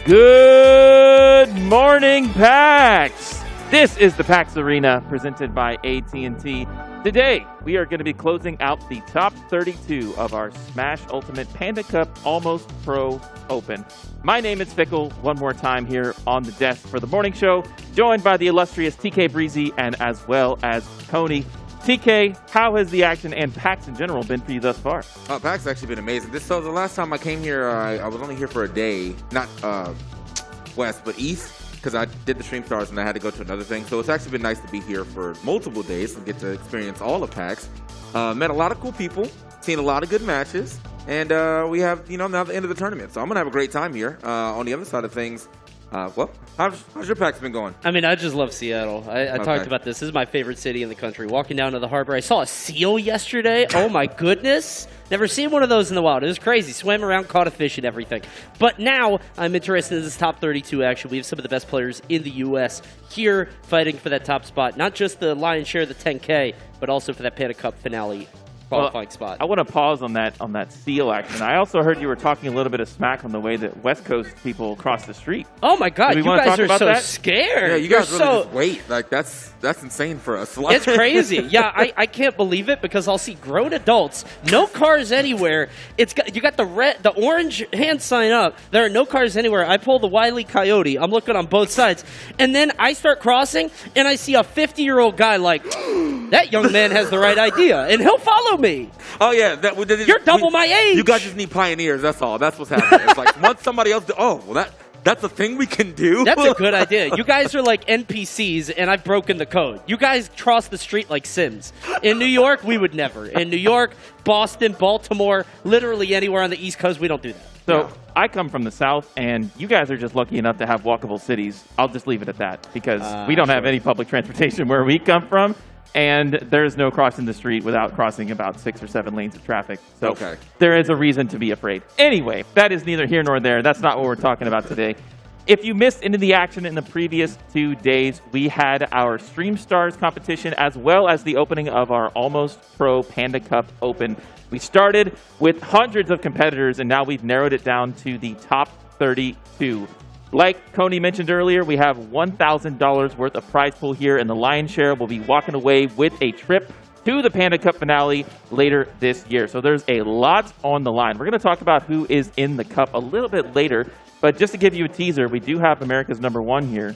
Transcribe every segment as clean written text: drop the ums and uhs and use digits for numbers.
Good morning, PAX! This is the PAX Arena presented by AT&T. Today, we are going to be closing out the top 32 of our Smash Ultimate Panda Cup Almost Pro Open. My name is Fickle, one more time here on the desk for the morning show, joined by the illustrious TK Breezy and as well as Coney. TK, how has the action and PAX in general been for you thus far? PAX has actually been amazing. So the last time I came here, I was only here for a day, not west, but east, because I did the Stream Stars and I had to go to another thing. So it's actually been nice to be here for multiple days and get to experience all of PAX. Met a lot of cool people, seen a lot of good matches, and we have, now the end of the tournament. So I'm going to have a great time here. On the other side of things, well, how's your PAX been going? I mean, I just love Seattle. I talked about this. This is my favorite city in the country. Walking down to the harbor, I saw a seal yesterday. Oh my goodness. Never seen one of those in the wild. It was crazy. Swam around, caught a fish and everything. But now I'm interested in this top 32 action. We have some of the best players in the U.S. here fighting for that top spot. Not just the lion's share of the 10K, but also for that Panda Cup finale qualifying spot. I want to pause on that seal action. I also heard you were talking a little bit of smack on the way that West Coast people cross the street. Oh my God, you guys are so scared. Yeah, you guys really just wait. Like that's insane for us. It's crazy. Yeah, I can't believe it because I'll see grown adults, no cars anywhere. You got the orange hand sign up. There are no cars anywhere. I pull the Wile E. Coyote. I'm looking on both sides, and then I start crossing, and I see a 50-year-old guy like, that young man has the right idea, and he'll follow me. Oh yeah, you're double my age. You guys just need pioneers. That's all. That's what's happening. It's like once somebody else, that's a thing we can do. That's a good idea. You guys are like NPCs, and I've broken the code. You guys cross the street like Sims. In New York, we would never. In New York, Boston, Baltimore, literally anywhere on the East Coast, we don't do that. So I come from the South, and you guys are just lucky enough to have walkable cities. I'll just leave it at that because we don't have any public transportation where we come from. And there's no crossing the street without crossing about 6 or 7 lanes of traffic. So there is a reason to be afraid. Anyway, that is neither here nor there. That's not what we're talking about today. If you missed any of the action in the previous 2 days, we had our Stream Stars competition as well as the opening of our Almost Pro Panda Cup Open. We started with hundreds of competitors, and now we've narrowed it down to the top 32. Like Coney mentioned earlier, we have $1,000 worth of prize pool here, and the lion's share will be walking away with a trip to the Panda Cup finale later this year. So there's a lot on the line. We're going to talk about who is in the cup a little bit later, but just to give you a teaser, we do have America's #1 here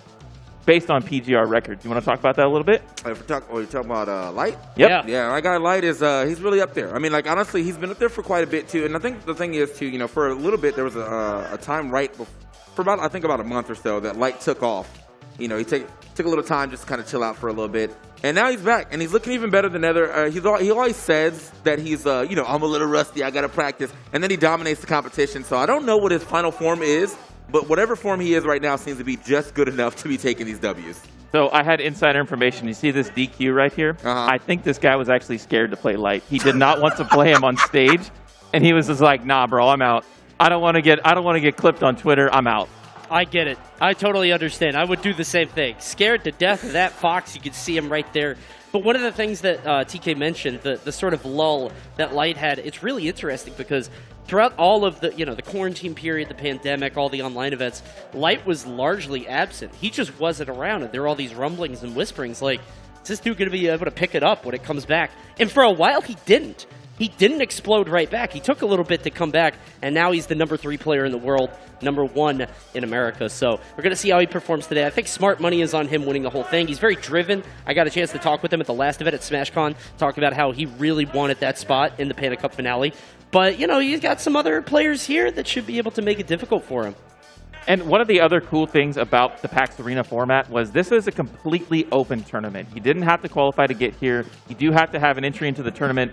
based on PGR records. You want to talk about that a little bit? You're talking about Light? Yep. Yeah, my guy Light is he's really up there. I mean, like, honestly, he's been up there for quite a bit, too. And I think the thing is, too, for a little bit, there was a time right before, for about a month or so, that Light took off. He took a little time just to kind of chill out for a little bit. And now he's back, and he's looking even better than ever. He always says that he's, I'm a little rusty, I got to practice. And then he dominates the competition. So I don't know what his final form is, but whatever form he is right now seems to be just good enough to be taking these Ws. So I had insider information. You see this DQ right here? I think this guy was actually scared to play Light. He did not want to play him on stage, and he was just like, nah, bro, I'm out. I don't want to get clipped on Twitter. I'm out. I get it. I totally understand. I would do the same thing. Scared to death of that fox. You can see him right there. But one of the things that TK mentioned, the sort of lull that Light had, it's really interesting because throughout all of the the quarantine period, the pandemic, all the online events, Light was largely absent. He just wasn't around, and there were all these rumblings and whisperings like, is this dude going to be able to pick it up when it comes back? And for a while, he didn't. He didn't explode right back. He took a little bit to come back, and now he's the #3 player in the world, #1 in America. So we're going to see how he performs today. I think smart money is on him winning the whole thing. He's very driven. I got a chance to talk with him at the last event at SmashCon, talk about how he really wanted that spot in the Panda Cup finale. But, he's got some other players here that should be able to make it difficult for him. And one of the other cool things about the PAX Arena format was this is a completely open tournament. You didn't have to qualify to get here. You do have to have an entry into the tournament,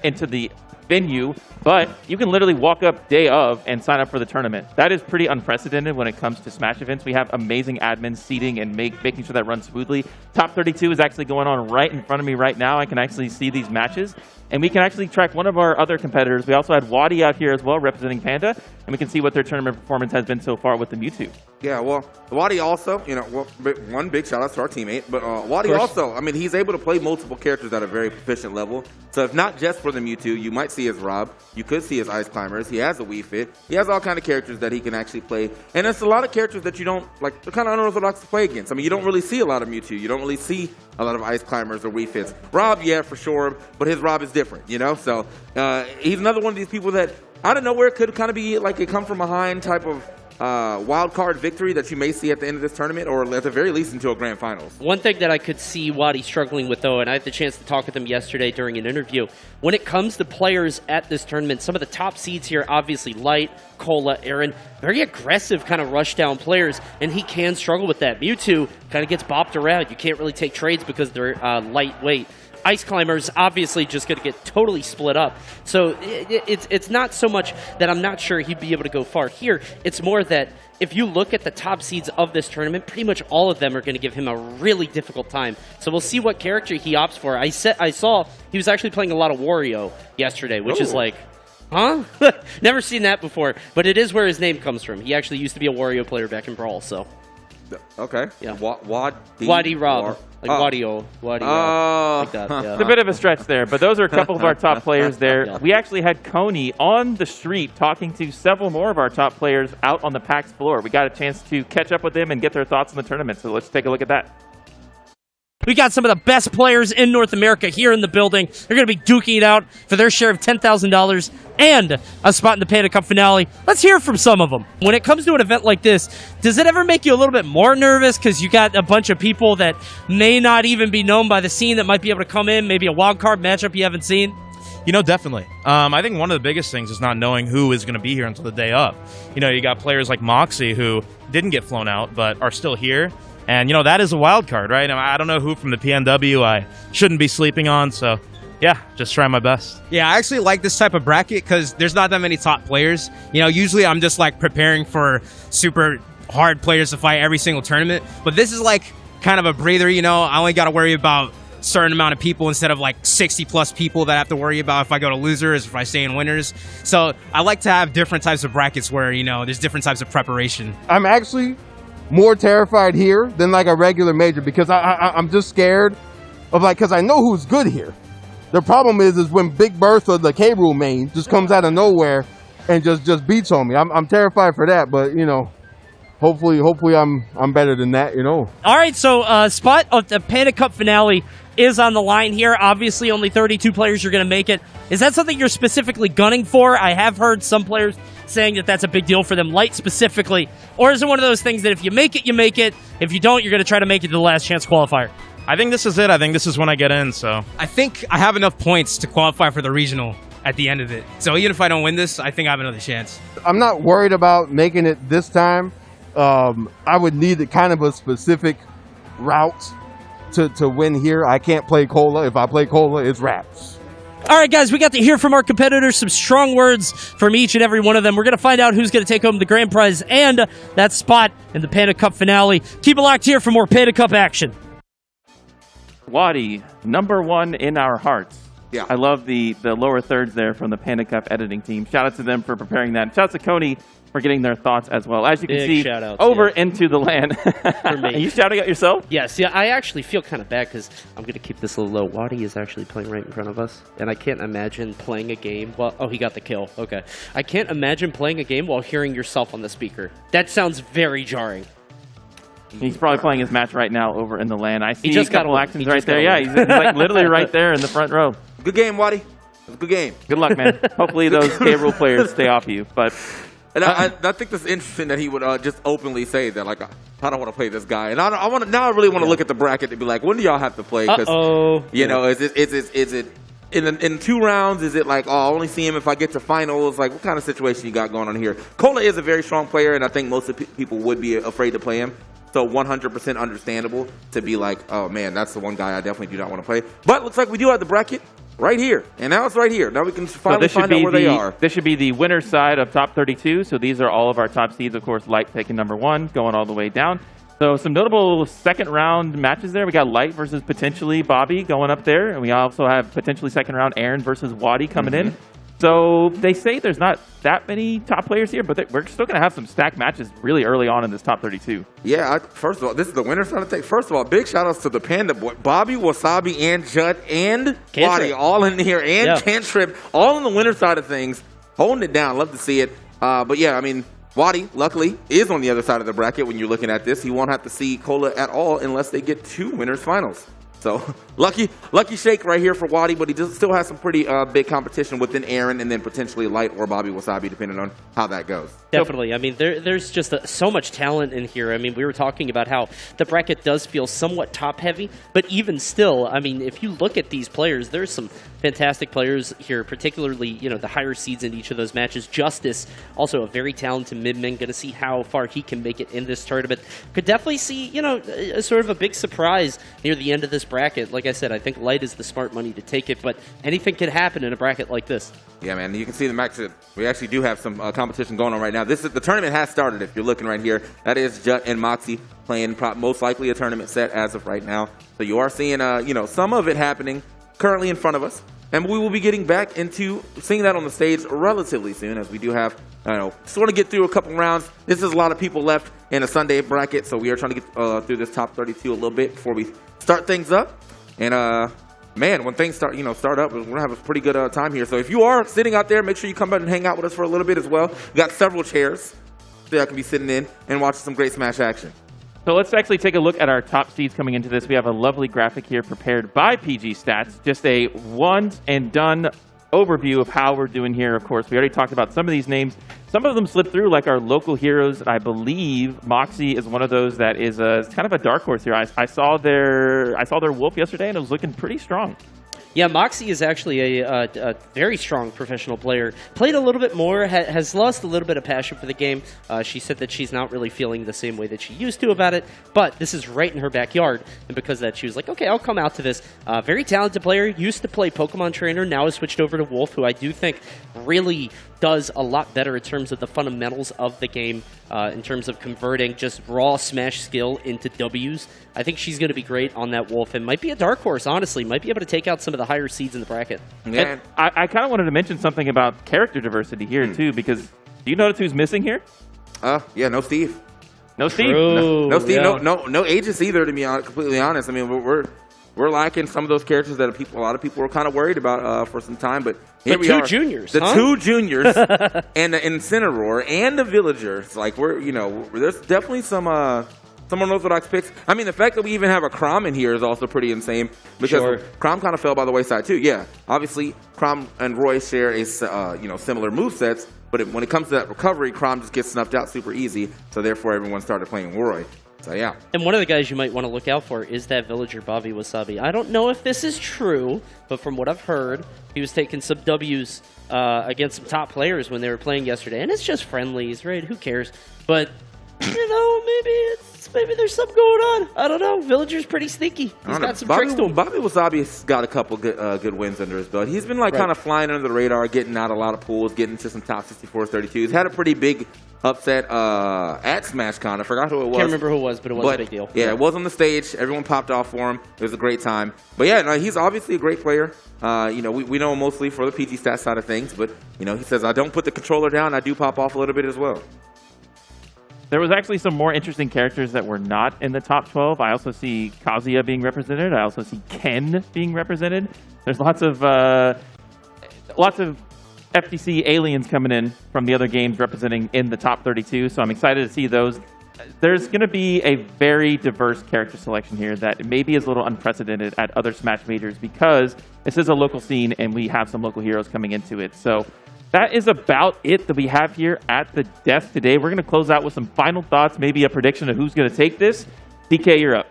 into the venue, but you can literally walk up day of and sign up for the tournament. That is pretty unprecedented when it comes to Smash events. We have amazing admins seating and making sure that runs smoothly. Top 32 is actually going on right in front of me right now. I can actually see these matches, and we can actually track one of our other competitors. We also had Wadi out here as well representing Panda, and we can see what their tournament performance has been so far with the Mewtwo. Yeah, well, Wadi also, one big shout out to our teammate, but Wadi also, I mean, he's able to play multiple characters at a very proficient level. So if not just for the Mewtwo, you might see his Rob, you could see his Ice Climbers, he has a Wii Fit, he has all kind of characters that he can actually play. And it's a lot of characters that you don't, like, they're kind of unorthodox to play against. I mean, you don't really see a lot of Mewtwo, you don't really see a lot of Ice Climbers or Wii Fits. Rob, yeah, for sure, but his Rob is different, So he's another one of these people that, out of nowhere, could kind of be like a come from behind type of wild card victory that you may see at the end of this tournament, or at the very least into a grand finals. One thing that I could see Wadi struggling with, though, and I had the chance to talk with him yesterday during an interview, when it comes to players at this tournament, some of the top seeds here, obviously Light, Cola, Aaron, very aggressive kind of rush down players, and he can struggle with that. Mewtwo kind of gets bopped around. You can't really take trades because they're lightweight. Ice Climbers obviously just going to get totally split up. So it's not so much that I'm not sure he'd be able to go far here. It's more that if you look at the top seeds of this tournament, pretty much all of them are going to give him a really difficult time. So we'll see what character he opts for. I saw he was actually playing a lot of Wario yesterday, which is like, huh? Never seen that before. But it is where his name comes from. He actually used to be a Wario player back in Brawl, so. Okay. Yeah. Wadi Rob. Like Wadio. Like that. Yeah. It's a bit of a stretch there, but those are a couple of our top players there. Yeah. We actually had Coney on the street talking to several more of our top players out on the PAX floor. We got a chance to catch up with them and get their thoughts on the tournament, so let's take a look at that. We got some of the best players in North America here in the building. They're going to be duking it out for their share of $10,000 and a spot in the Panda Cup finale. Let's hear from some of them. When it comes to an event like this, does it ever make you a little bit more nervous because you got a bunch of people that may not even be known by the scene that might be able to come in, maybe a wild card matchup you haven't seen? Definitely. I think one of the biggest things is not knowing who is going to be here until the day of. You got players like Moxie who didn't get flown out but are still here. And, that is a wild card, right? I don't know who from the PNW I shouldn't be sleeping on, so, yeah, just try my best. Yeah, I actually like this type of bracket because there's not that many top players. Usually I'm just, preparing for super hard players to fight every single tournament. But this is, kind of a breather, I only got to worry about a certain amount of people instead of, 60-plus people that I have to worry about if I go to losers, if I stay in winners. So I like to have different types of brackets where, there's different types of preparation. I'm actually more terrified here than a regular major because I'm just scared of because I know who's good here. The problem is when Big Bertha, the K. Rool main, just comes out of nowhere and just beats on me. I'm terrified for that, but hopefully I'm better than that. All right, so spot of the Panda Cup finale is on the line here. Obviously, only 32 players are going to make it. Is that something you're specifically gunning for? I have heard some players saying that that's a big deal for them, Light specifically. Or is it one of those things that if you make it, you make it. If you don't, you're going to try to make it to the last chance qualifier? I think this is it. I think this is when I get in, so. I think I have enough points to qualify for the regional at the end of it. So even if I don't win this, I think I have another chance. I'm not worried about making it this time. I would need kind of a specific route to win here. I can't play Cola. If I play Cola, it's wraps. All right, guys, we got to hear from our competitors, some strong words from each and every one of them. We're going to find out who's going to take home the grand prize and that spot in the Panda Cup finale. Keep it locked here for more Panda Cup action. Wadi, #1 in our hearts. Yeah. I love the lower thirds there from the Panda Cup editing team. Shout out to them for preparing that. Shout out to Coney for getting their thoughts as well. As you can see, over into the land. For me. Are you shouting at yourself? Yes, yeah, I actually feel kind of bad because I'm going to keep this a little low. Wadi is actually playing right in front of us, and I can't imagine playing a game while... Oh, he got the kill. Okay. I can't imagine playing a game while hearing yourself on the speaker. That sounds very jarring. He's probably playing his match right now over in the land. I see just a couple got actions right there. Yeah, he's literally right there in the front row. Good game, Wadi. It was a good game. Good luck, man. Hopefully those K. Rool players stay off you, but... And I think that's interesting that he would just openly say that, I don't want to play this guy. And I really want to look at the bracket and be like, when do y'all have to play? Because, is it in 2 rounds? Is it I only see him if I get to finals? What kind of situation you got going on here? Cola is a very strong player, and I think most of people would be afraid to play him. So 100% understandable to be oh, man, that's the one guy I definitely do not want to play. But looks like we do have the bracket right here. And now it's right here. Now we can finally find out where they are. This should be the winner's side of top 32. So these are all of our top seeds. Of course, Light taking #1, going all the way down. So some notable second round matches there. We got Light versus potentially Bobby going up there. And we also have potentially second round Aaron versus Wadi coming in. So they say there's not that many top players here, but we're still going to have some stacked matches really early on in this top 32. Yeah, first of all, this is the winner's side of take. First of all, big shout outs to the Panda boy, Bobby, Wasabi, and Judd, and Waddy, all in here, and Cantrip, all on the winner's side of things, holding it down. Love to see it. But yeah, I mean, Waddy, luckily, is on the other side of the bracket when you're looking at this. He won't have to see Cola at all unless they get 2 winners finals. So lucky shake right here for Waddy, but he still has some pretty big competition within Aaron and then potentially Light or Bobby Wasabi, depending on how that goes. Definitely. I mean, there's just so much talent in here. I mean, we were talking about how the bracket does feel somewhat top-heavy, but even still, I mean, if you look at these players, there's some fantastic players here, particularly, you know, the higher seeds in each of those matches. Justice, also a very talented mid-man. Going to see how far he can make it in this tournament. Could definitely see, you know, sort of a big surprise near the end of this bracket. Like I said, I think Light is the smart money to take it, but anything could happen in a bracket like this. Yeah, man, you can see the match. We actually do have some competition going on right now. The tournament has started. If you're looking right here, that is Jut and Moxie playing most likely a tournament set as of right now. So you are seeing, you know, some of it happening currently in front of us, and we will be getting back into seeing that on the stage relatively soon, as we do have, I don't know, sort of get through a couple rounds. This is a lot of people left in a Sunday bracket, so we are trying to get through this top 32 a little bit before we start things up. And man, when things start up, we're gonna have a pretty good time here. So if you are sitting out there, make sure you come back and hang out with us for a little bit as well. We got several chairs that I can be sitting in and watching some great Smash action. So let's actually take a look at our top seeds coming into this. We have a lovely graphic here prepared by PG Stats. Just a one and done overview of how we're doing here. Of course, we already talked about some of these names. Some of them slipped through, like our local heroes. I believe Moxie is one of those that is kind of a dark horse here. I saw their Wolf yesterday, and it was looking pretty strong. Yeah, Moxie is actually a very strong professional player. Played a little bit more, has lost a little bit of passion for the game. She said that she's not really feeling the same way that she used to about it, but this is right in her backyard, and because of that, she was like, okay, I'll come out to this. Very talented player, used to play Pokemon Trainer, now has switched over to Wolf, who I do think really does a lot better in terms of the fundamentals of the game, in terms of converting just raw Smash skill into Ws. I think she's going to be great on that Wolf, and might be a dark horse, honestly. Might be able to take out some of the higher seeds in the bracket. Yeah. I kind of wanted to mention something about character diversity here, too, because do you notice who's missing here? Yeah, no Steve. No Steve. No Steve. Yeah. No Aegis either, to be completely honest. I mean, we're lacking some of those characters that a lot of people were kind of worried about for some time, but here we are. The 2 juniors, The 2 juniors and the Incineroar and the Villagers. Like, there's definitely some unorthodox picks. I mean, the fact that we even have a Chrom in here is also pretty insane, because Chrom kind of fell by the wayside too. Yeah, obviously Chrom and Roy share a similar movesets, but when it comes to that recovery, Chrom just gets snuffed out super easy. So therefore, everyone started playing Roy. So yeah. And one of the guys you might want to look out for is that villager Bobby Wasabi. I don't know if this is true, but from what I've heard, he was taking some W's against some top players when they were playing yesterday. And it's just friendlies, right? Who cares? But, you know, maybe there's something going on. I don't know. Villager's pretty sneaky. He's got some tricks to him. Bobby Wasabi's got a couple good wins under his belt. He's been kind of flying under the radar, getting out a lot of pools, getting to some top 64s, 32s. He's had a pretty big upset at SmashCon. I forgot who it was. Can't remember who it was, but it was a big deal. Yeah, it was on the stage. Everyone popped off for him. It was a great time. But yeah, no, he's obviously a great player. We know him mostly for the PG Stats side of things, but he says, I don't put the controller down. I do pop off a little bit as well. There was actually some more interesting characters that were not in the top 12. I also see Kazuya being represented. I also see Ken being represented. There's lots of FTC aliens coming in from the other games representing in the top 32, so I'm excited to see those. There's going to be a very diverse character selection here that maybe is a little unprecedented at other Smash majors, because this is a local scene and we have some local heroes coming into it. So that is about it that we have here at the desk today. We're going to close out with some final thoughts, maybe a prediction of who's going to take this. DK, you're up.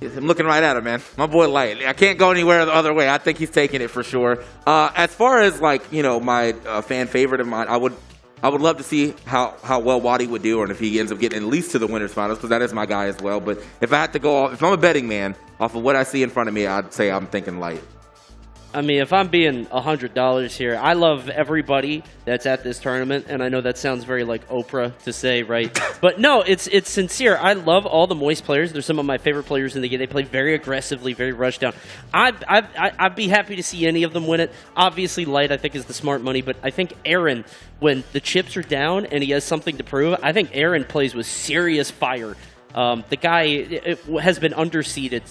I'm looking right at him, man. My boy Light. I can't go anywhere the other way. I think he's taking it for sure. As far as my fan favorite of mine, I would love to see how well Waddy would do, or if he ends up getting at least to the winners finals, because that is my guy as well. But if I had to go off, if I'm a betting man, off of what I see in front of me, I'd say I'm thinking Light. I mean, if I'm being $100 here, I love everybody that's at this tournament, and I know that sounds very like Oprah to say, right? But no, it's sincere. I love all the Moist players. They're some of my favorite players in the game. They play very aggressively, very rushed down. I'd be happy to see any of them win it. Obviously, Light, I think, is the smart money, but I think Aaron, when the chips are down and he has something to prove, I think Aaron plays with serious fire. The guy has been underseeded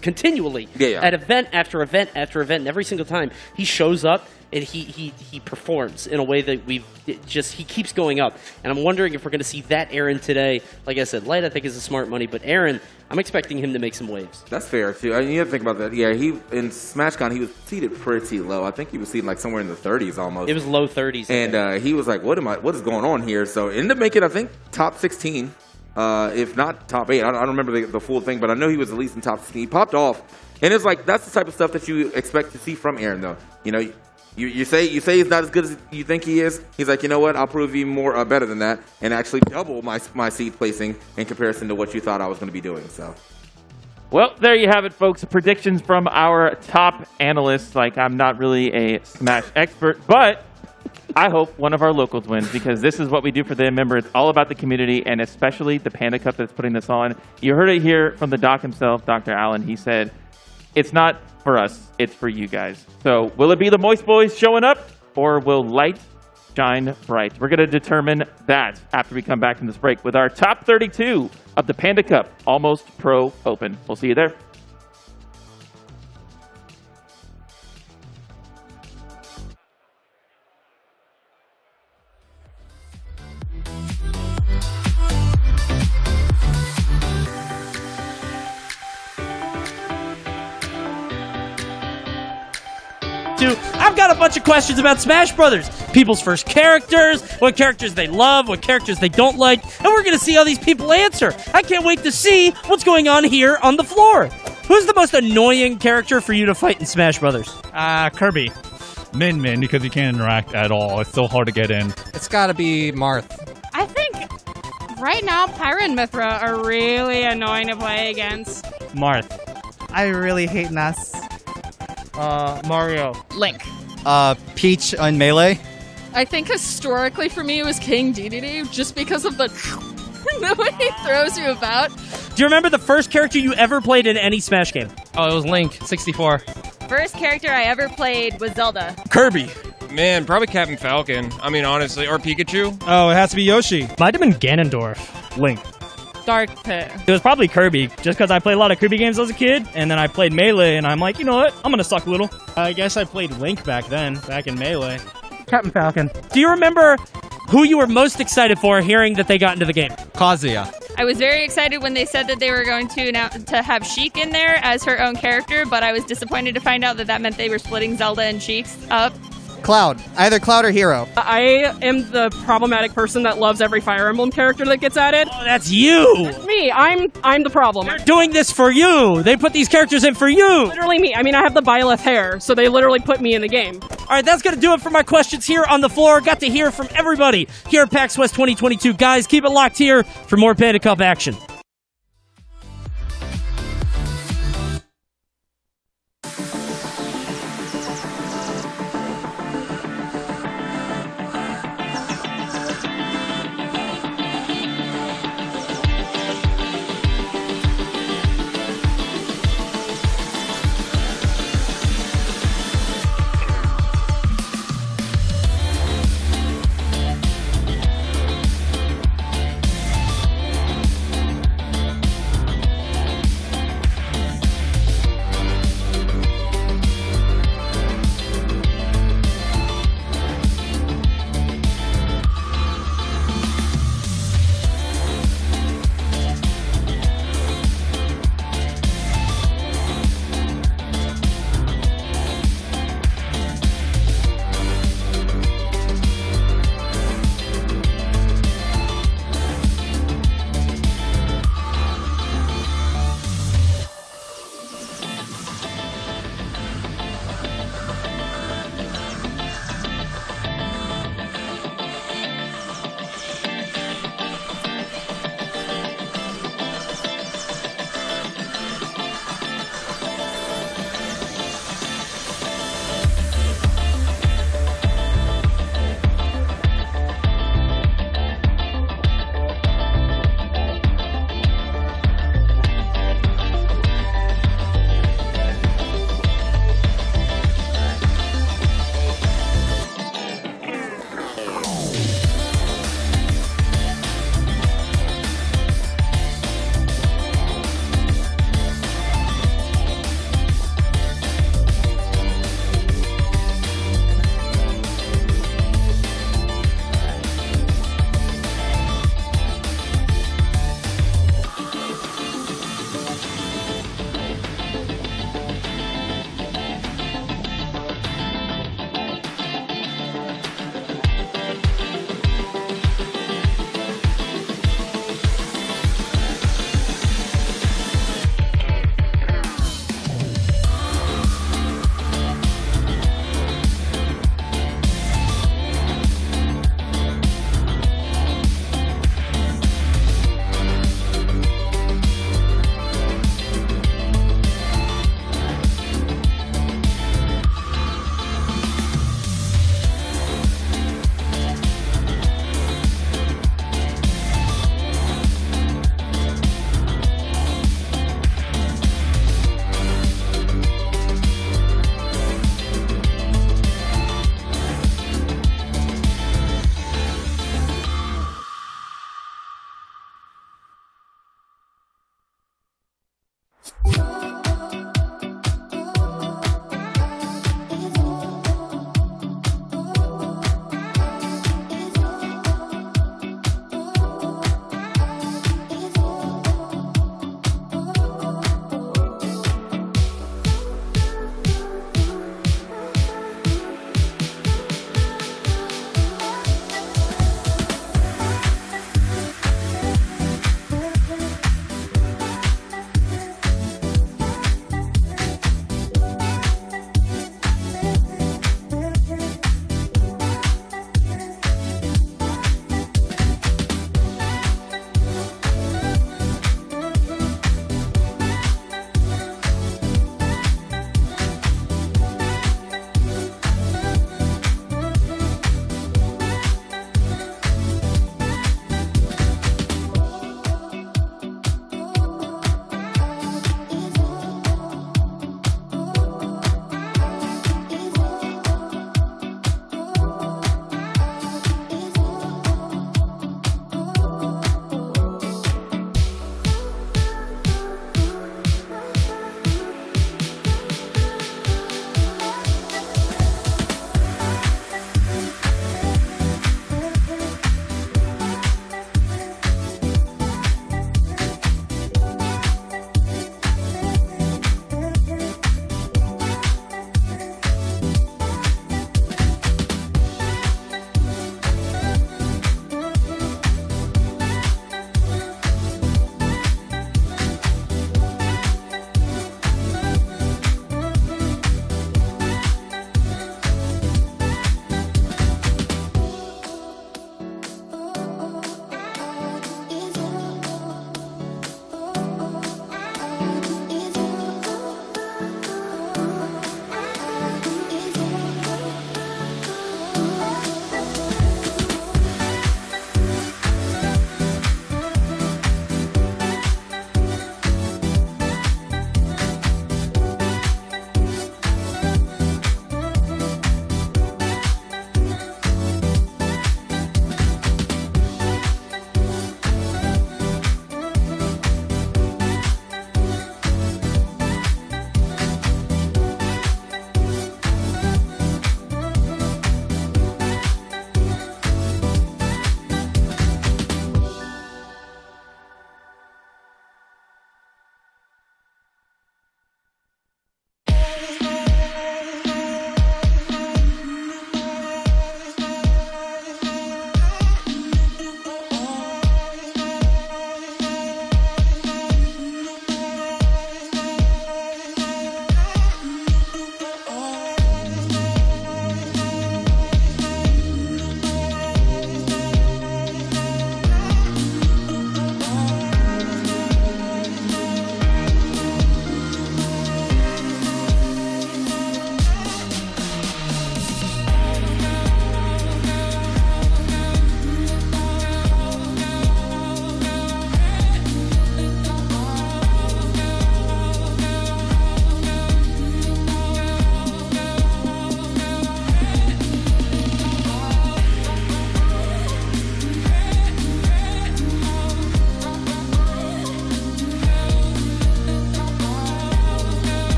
continually at event after event after event, and every single time he shows up and he performs in a way that he keeps going up. And I'm wondering if we're going to see that Aaron today. Like I said, Light I think is a smart money, but Aaron, I'm expecting him to make some waves. That's fair too. I mean, you have to think about that. Yeah, in SmashCon he was seated pretty low. I think he was seated like somewhere in the 30s almost. It was low 30s, and he was like, "What is going on here?" So ended up making, I think, top 16. If not top 8, I don't remember the full thing, but I know he was at least in top 16. He popped off, and it's like that's the type of stuff that you expect to see from Aaron, though. You know, you say he's not as good as you think he is. He's like, you know what? I'll prove you more better than that, and actually double my seed placing in comparison to what you thought I was going to be doing. So. Well, there you have it, folks. Predictions from our top analysts. Like, I'm not really a Smash expert, but I hope one of our locals wins, because this is what we do for them. Remember, it's all about the community, and especially the Panda Cup that's putting this on. You heard it here from the doc himself, Dr. Allen. He said, it's not for us, it's for you guys. So will it be the Moist Boys showing up, or will Light shine bright? We're going to determine that after we come back from this break with our top 32 of the Panda Cup Almost Pro Open. We'll see you there. I've got a bunch of questions about Smash Brothers. People's first characters, what characters they love, what characters they don't like, and we're going to see how these people answer. I can't wait to see what's going on here on the floor. Who's the most annoying character for you to fight in Smash Brothers? Kirby. Min, because you can't interact at all. It's so hard to get in. It's gotta be Marth. I think right now Pyra and Mithra are really annoying to play against. Marth. I really hate Ness. Mario. Link. Peach on Melee. I think historically for me it was King Dedede, just because of the way he throws you about. Do you remember the first character you ever played in any Smash game? Oh, it was Link, 64. First character I ever played was Zelda. Kirby. Man, probably Captain Falcon. I mean, honestly. Or Pikachu. Oh, it has to be Yoshi. Might have been Ganondorf. Link. Dark Pit. It was probably Kirby, just because I played a lot of Kirby games as a kid, and then I played Melee, and I'm like, you know what? I'm gonna suck a little. I guess I played Link back in Melee. Captain Falcon. Do you remember who you were most excited for hearing that they got into the game? Kazuya. I was very excited when they said that they were going to have Sheik in there as her own character, but I was disappointed to find out that meant they were splitting Zelda and Sheik up. Cloud. Either Cloud or Hero. I am the problematic person that loves every Fire Emblem character that gets added. Oh, that's you! That's me. I'm the problem. They're doing this for you! They put these characters in for you! Literally me. I mean, I have the Byleth hair, so they literally put me in the game. Alright, that's gonna do it for my questions here on the floor. Got to hear from everybody here at PAX West 2022. Guys, keep it locked here for more Panda Cup action.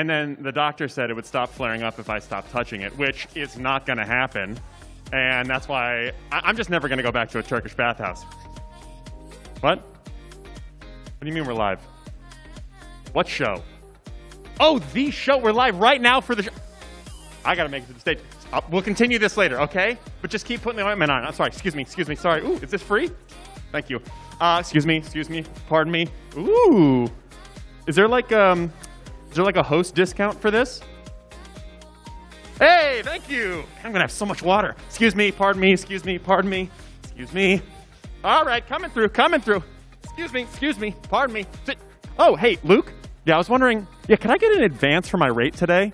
And then the doctor said it would stop flaring up if I stopped touching it, which is not going to happen. And that's why I'm just never going to go back to a Turkish bathhouse. What? What do you mean we're live? What show? Oh, the show. We're live right now for the show. I got to make it to the stage. We'll continue this later, okay? But just keep putting the ointment on. I'm sorry. Excuse me. Sorry. Ooh, is this free? Thank you. Excuse me. Pardon me. Ooh. Is there like a host discount for this? Hey, thank you. I'm gonna have so much water. Excuse me, pardon me. All right, coming through. Excuse me, pardon me. Oh, hey, Luke. Yeah, I was wondering, can I get an advance for my rate today?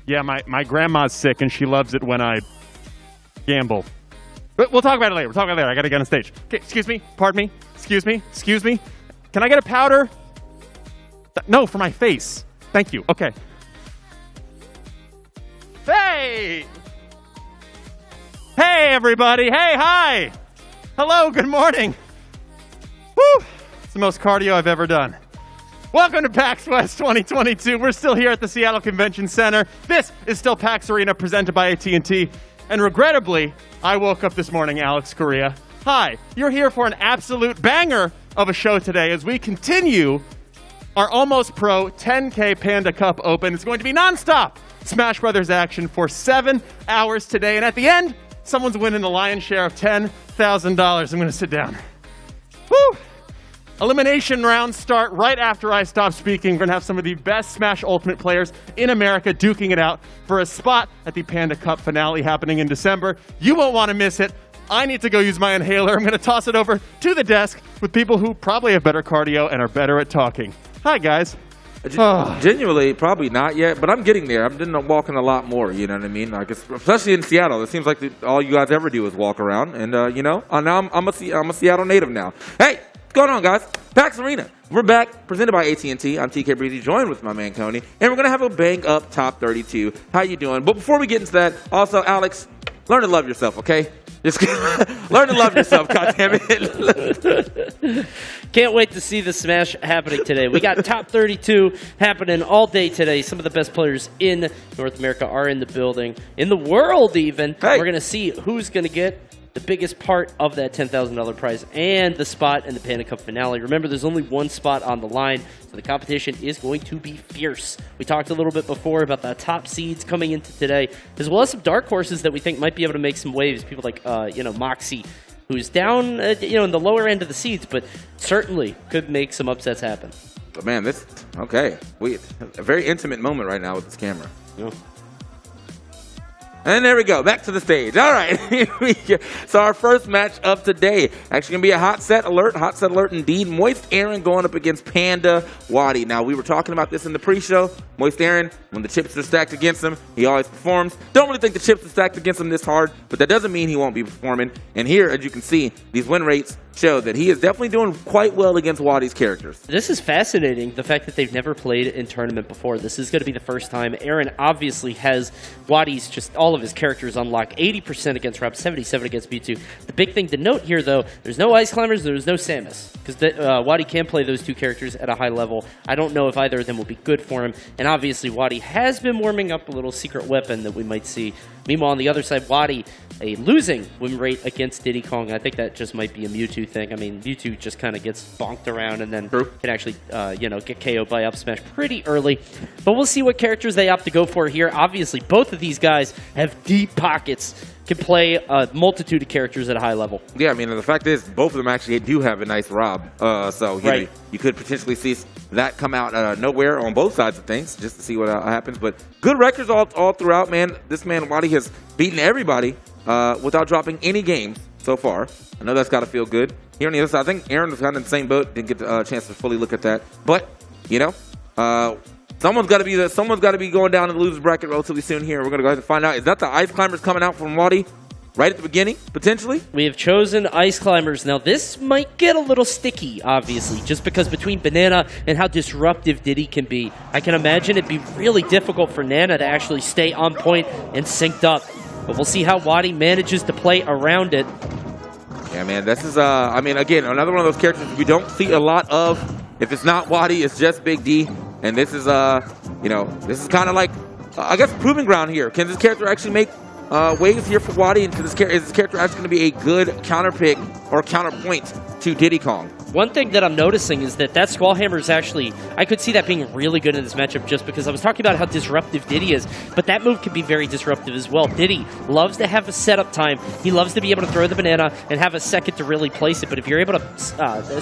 Yeah, my grandma's sick and she loves it when I gamble. But we'll talk about it later. I gotta get on stage. Okay, excuse me, pardon me. Excuse me. Can I get a powder? No, for my face. Thank you. Okay. Hey, everybody. Hey, hi. Hello, good morning. Woo! It's the most cardio I've ever done. Welcome to PAX West 2022. We're still here at the Seattle Convention Center. This is still PAX Arena presented by AT&T. And regrettably, I woke up this morning, Alex Correa. Hi, you're here for an absolute banger of a show today as we continue our almost pro 10K Panda Cup Open. It's going to be nonstop Smash Brothers action for 7 hours today. And at the end, someone's winning the lion's share of $10,000. I'm going to sit down. Woo! Elimination rounds start right after I stop speaking. We're going to have some of the best Smash Ultimate players in America duking it out for a spot at the Panda Cup finale happening in December. You won't want to miss it. I need to go use my inhaler. I'm going to toss it over to the desk with people who probably have better cardio and are better at talking. Hi, guys. Genuinely, probably not yet, but I'm getting there. I'm walking a lot more, you know what I mean? Like, especially in Seattle. It seems like all you guys ever do is walk around. And, now I'm a Seattle native now. Hey, what's going on, guys? PAX Arena. We're back, presented by AT&T. I'm TK Breezy, joined with my man, Coney. And we're going to have a bang-up top 32. How you doing? But before we get into that, also, Alex, learn to love yourself, okay? Just learn to love yourself, goddammit. Can't wait to see the Smash happening today. We got top 32 happening all day today. Some of the best players in North America are in the building, in the world even. Hey. We're going to see who's going to get the biggest part of that $10,000 prize and the spot in the Panda Cup finale. Remember, there's only one spot on the line, so the competition is going to be fierce. We talked a little bit before about the top seeds coming into today, as well as some dark horses that we think might be able to make some waves. People like, Moxie, who's down, in the lower end of the seeds, but certainly could make some upsets happen. But man, a very intimate moment right now with this camera. Yeah. And there we go, back to the stage. All right, here we go. So our first match of today, actually going to be a hot set alert indeed. Moist Aaron going up against Panda Wadi. Now, we were talking about this in the pre-show. Moist Aaron, when the chips are stacked against him, he always performs. Don't really think the chips are stacked against him this hard, but that doesn't mean he won't be performing. And here, as you can see, these win rates show that he is definitely doing quite well against Wadi's characters. This is fascinating, the fact that they've never played in tournament before. This is going to be the first time. Aaron obviously has Wadi's all of his characters unlocked. 80% against Rob, 77 against Mewtwo. The big thing to note here, though, there's no Ice Climbers, there's no Samus, because Wadi can play those two characters at a high level. I don't know if either of them will be good for him, and obviously Wadi has been warming up a little secret weapon that we might see. Meanwhile, on the other side, Wadi, a losing win rate against Diddy Kong. I think that just might be a Mewtwo thing. I mean, Mewtwo just kind of gets bonked around and then can actually, get KO'd by up smash pretty early. But we'll see what characters they opt to go for here. Obviously, both of these guys have deep pockets, can play a multitude of characters at a high level. Yeah, I mean, the fact is, both of them actually do have a nice Rob. So you could potentially see that come out nowhere on both sides of things, just to see what happens. But good records all throughout, man. This man, Wadi, has beaten everybody without dropping any games so far. I know that's got to feel good. Here on the other side, I think Aaron was kind of in the same boat. Didn't get a chance to fully look at that. But, someone's got to be going down in the loser's bracket relatively soon here. We're going to go ahead and find out. Is that the Ice Climbers coming out from Wadi right at the beginning, potentially? We have chosen Ice Climbers. Now, this might get a little sticky, obviously, just because between Banana and how disruptive Diddy can be, I can imagine it'd be really difficult for Nana to actually stay on point and synced up. But we'll see how Wadi manages to play around it. Yeah, man, this is, again, another one of those characters we don't see a lot of. If it's not Wadi, it's just Big D. And this is you know, this is kind of like, I guess, proving ground here. Can this character actually make waves here for Wadi? And is this character actually going to be a good counterpick or counterpoint to Diddy Kong? One thing that I'm noticing is that Squall Hammer is actually, I could see that being really good in this matchup just because I was talking about how disruptive Diddy is, but that move can be very disruptive as well. Diddy loves to have a setup time. He loves to be able to throw the banana and have a second to really place it, but if you're able to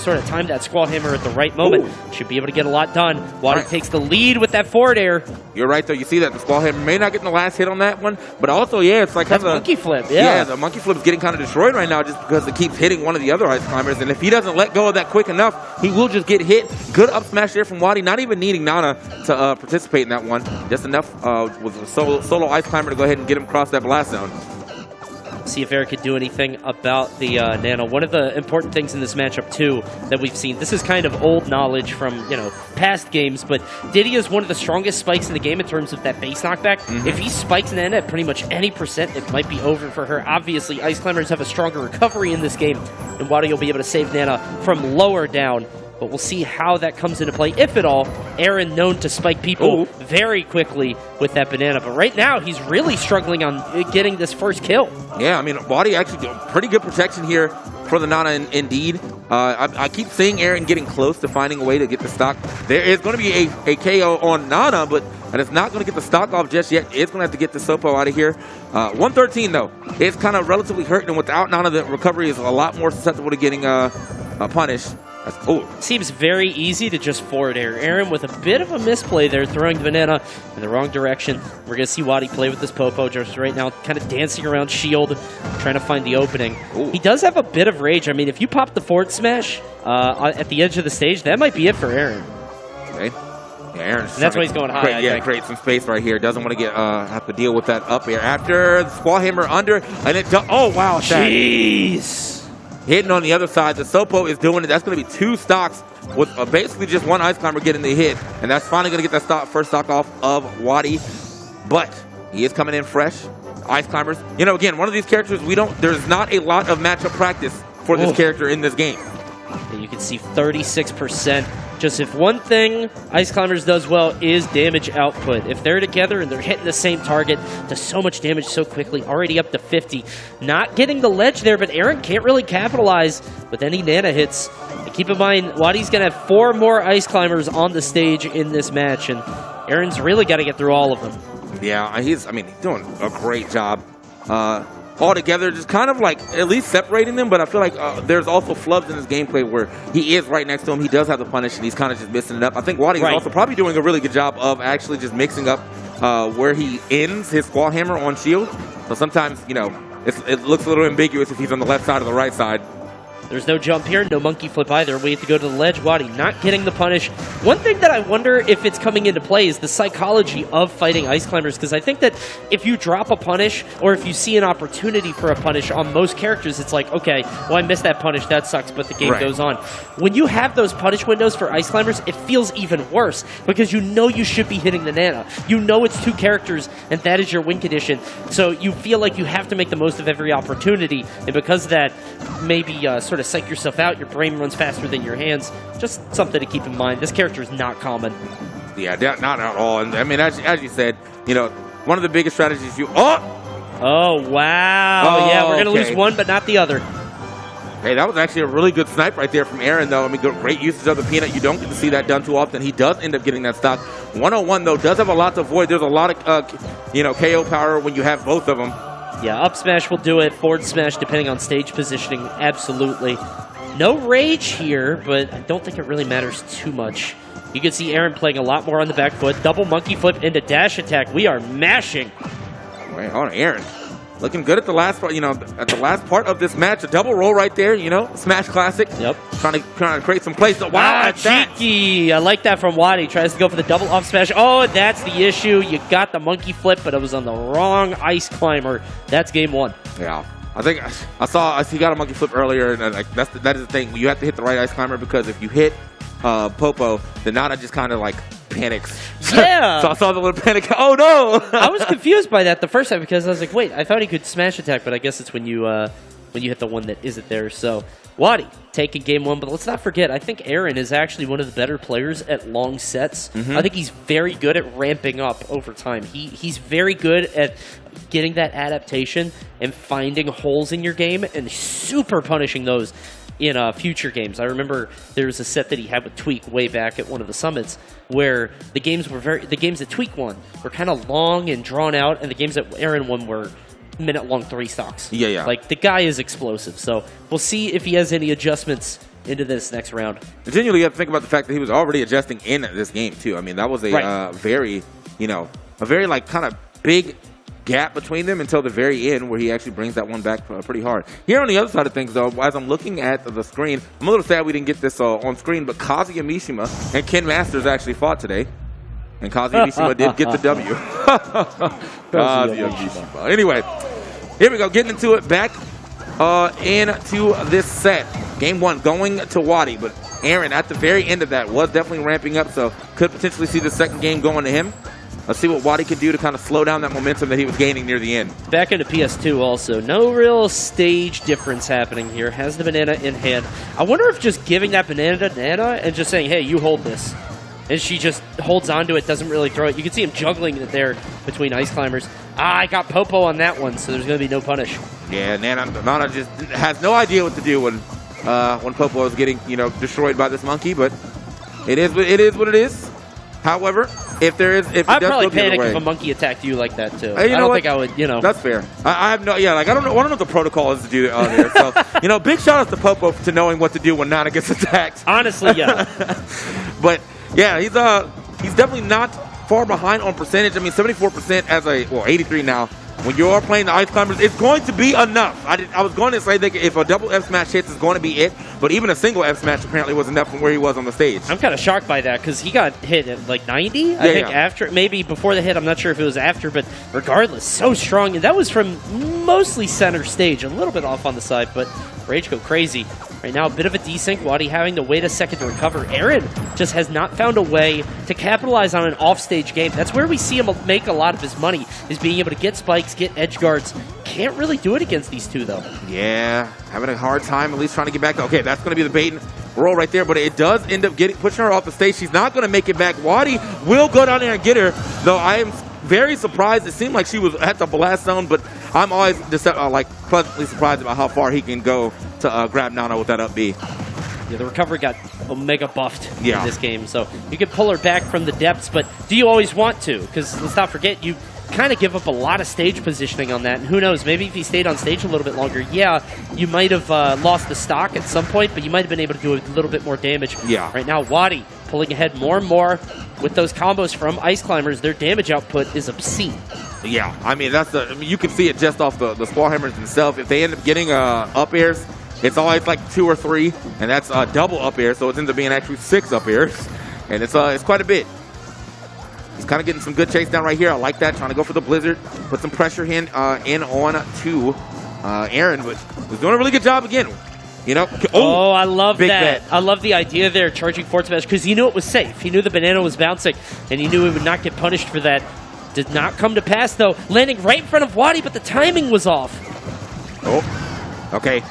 sort of time that Squall Hammer at the right moment, should be able to get a lot done. Wadi takes the lead with that forward air. You're right, though. You see that the Squall Hammer may not get the last hit on that one, but also, yeah, it's like that monkey flip. Yeah, the monkey flip is getting kind of destroyed right now just because it keeps hitting one of the other ice climbers, and if he doesn't let go of that quick enough, he will just get hit. Good up smash there from Wadi, not even needing Nana to participate in that one. Just enough with a solo ice climber to go ahead and get him across that blast zone. See if Eric could do anything about the Nano. One of the important things in this matchup, too, that we've seen, this is kind of old knowledge from, you know, past games, but Diddy is one of the strongest spikes in the game in terms of that base knockback. If he spikes Nana at pretty much any percent, it might be over for her. Obviously, ice climbers have a stronger recovery in this game, and Wadi will be able to save Nana from lower down. But we'll see how that comes into play, if at all. Aaron known to spike people very quickly with that banana. But right now, he's really struggling on getting this first kill. Yeah, I mean, Wadi actually doing pretty good protection here for the Nana indeed. I keep seeing Aaron getting close to finding a way to get the stock. There is going to be a KO on Nana, but it's not going to get the stock off just yet. It's going to have to get the Sopo out of here. 113, though. It's kind of relatively hurt, and without Nana, the recovery is a lot more susceptible to getting punished. Seems very easy to just forward air. Aaron with a bit of a misplay there, throwing the banana in the wrong direction. We're going to see Wadi play with this Popo just right now, kind of dancing around shield, trying to find the opening. He does have a bit of rage. I mean, if you pop the forward smash at the edge of the stage, that might be it for Aaron. Okay. Yeah, Aaron's that's why he's going high. Create some space right here. Doesn't want to get have to deal with that up air after the Squall Hammer under, and it. Oh wow! Jeez. Hitting on the other side, the Sopo is doing it. That's going to be two stocks with basically just one ice climber getting the hit, and that's finally going to get that first stock off of Wadi. But he is coming in fresh. Ice climbers. You know, again, one of these characters there's not a lot of matchup practice for this character in this game. And you can see 36%. Just if one thing Ice Climbers does well is damage output. If they're together and they're hitting the same target, does so much damage so quickly, already up to 50. Not getting the ledge there, but Aaron can't really capitalize with any Nana hits. And keep in mind, Wadi's going to have 4 more Ice Climbers on the stage in this match, and Aaron's really got to get through all of them. Yeah, he's doing a great job. All together, just kind of like at least separating them, but I feel like there's also flubs in his gameplay where he is right next to him. He does have the punish, and he's kind of just missing it up. I think Wadi is also probably doing a really good job of actually just mixing up where he ends his Squall Hammer on shield. So sometimes, you know, it looks a little ambiguous if he's on the left side or the right side. There's no jump here, no monkey flip either. We have to go to the ledge. Wadi not getting the punish. One thing that I wonder if it's coming into play is the psychology of fighting ice climbers, because I think that if you drop a punish or if you see an opportunity for a punish on most characters, it's like, okay, well, I missed that punish. That sucks, but the game goes on. When you have those punish windows for ice climbers, it feels even worse because you know you should be hitting the Nana. You know it's 2 characters, and that is your win condition. So you feel like you have to make the most of every opportunity, and because of that, maybe sort of psych yourself out. Your brain runs faster than your hands. Just something to keep in mind. This character is not common. Yeah, not at all. And I mean, as you said, you know, one of the biggest strategies Oh, wow. Yeah, we're going to lose one, but not the other. Hey, that was actually a really good snipe right there from Aaron, though. I mean, great usage of the peanut. You don't get to see that done too often. He does end up getting that stock. 101, though, does have a lot to avoid. There's a lot of, KO power when you have both of them. Yeah, up smash will do it. Forward smash, depending on stage positioning, absolutely. No rage here, but I don't think it really matters too much. You can see Aaron playing a lot more on the back foot. Double monkey flip into dash attack. We are mashing. Right on, Aaron. Looking good at the last part, at the last part of this match. A double roll right there, Smash Classic. Yep. Trying to create some plays. Wow, cheeky. I like that from Wadi. Tries to go for the double up smash. Oh, that's the issue. You got the monkey flip, but it was on the wrong ice climber. That's game 1. Yeah. I think he got a monkey flip earlier, and that is the thing. You have to hit the right ice climber, because if you hit Popo, the Nana just kind of panics. Yeah. So I saw the little panic. Oh no! I was confused by that the first time, because I was like, wait, I thought he could smash attack, but I guess it's when you when you hit the one that isn't there. So Wadi taking game one, but let's not forget, I think Aaron is actually one of the better players at long sets. I think he's very good at ramping up over time. He's very good at getting that adaptation and finding holes in your game and super punishing those in future games. I remember there was a set that he had with Tweak way back at one of the summits where the games that Tweak won were kind of long and drawn out, and the games that Aaron won were minute-long 3 stocks. Yeah. Like, the guy is explosive, so we'll see if he has any adjustments into this next round. Continually, you have to think about the fact that he was already adjusting in this game, too. I mean, that was a very like, kind of big gap between them until the very end where he actually brings that one back pretty hard. Here on the other side of things, though, as I'm looking at the screen, I'm a little sad we didn't get this on screen, but Kazuya Mishima and Ken Masters actually fought today. And Kazuya Mishima did get the W. Kazuya Mishima. Anyway, here we go. Getting into it back into this set. Game one going to Wadi, but Aaron at the very end of that was definitely ramping up, so could potentially see the second game going to him. Let's see what Wadi could do to kind of slow down that momentum that he was gaining near the end. Back into PS2 also. No real stage difference happening here. Has the banana in hand. I wonder if just giving that banana to Nana and just saying, hey, you hold this. And she just holds onto it, doesn't really throw it. You can see him juggling it there between Ice Climbers. I got Popo on that one, so there's going to be no punish. Yeah, Nana just has no idea what to do when Popo is getting, destroyed by this monkey, but it is what it is. However, if I'd probably panic if a monkey attacked you like that too. I don't think I would, That's fair. I have no, I don't know what the protocol is to do there. So, big shout out to Popo to knowing what to do when Nana gets attacked. Honestly, yeah. But yeah, he's definitely not far behind on percentage. I mean, 74% as 83 now. When you are playing the Ice Climbers, it's going to be enough. I was going to say that if a double F smash hits, it's going to be it. But even a single F smash apparently was enough from where he was on the stage. I'm kind of shocked by that because he got hit at like 90. I think after, maybe before the hit. I'm not sure if it was after, but regardless, so strong. And that was from mostly center stage, a little bit off on the side, but Rage go crazy. Right now, a bit of a desync. Wadi having to wait a second to recover. Aaron just has not found a way to capitalize on an off-stage game. That's where we see him make a lot of his money, is being able to get spikes, get edge guards. Can't really do it against these two, though. Yeah, having a hard time at least trying to get back. Okay, that's going to be the bait and roll right there, but it does end up pushing her off the stage. She's not going to make it back. Wadi will go down there and get her, though I am very surprised. It seemed like she was at the blast zone, but I'm always just pleasantly surprised about how far he can go to grab Nana with that up B. Yeah, the recovery got omega buffed in this game, so you can pull her back from the depths, but do you always want to? Because let's not forget, you kind of give up a lot of stage positioning on that, and who knows, maybe if he stayed on stage a little bit longer, you might have lost the stock at some point, but you might have been able to do a little bit more damage. Yeah. Right now, Wadi pulling ahead more and more with those combos from Ice Climbers. Their damage output is obscene. Yeah, I mean, you can see it just off the Squall Hammers themselves. If they end up getting up airs, it's always like 2 or 3, and that's double up air, so it ends up being actually 6 up airs, and it's quite a bit. He's kind of getting some good chase down right here. I like that, trying to go for the Blizzard, put some pressure in on to Aaron, but he's doing a really good job again. Oh, I love that. Bet. I love the idea there, charging forward smash, because he knew it was safe. He knew the banana was bouncing, and he knew he would not get punished for that. Did not come to pass, though. Landing right in front of Wadi, but the timing was off. Oh, okay.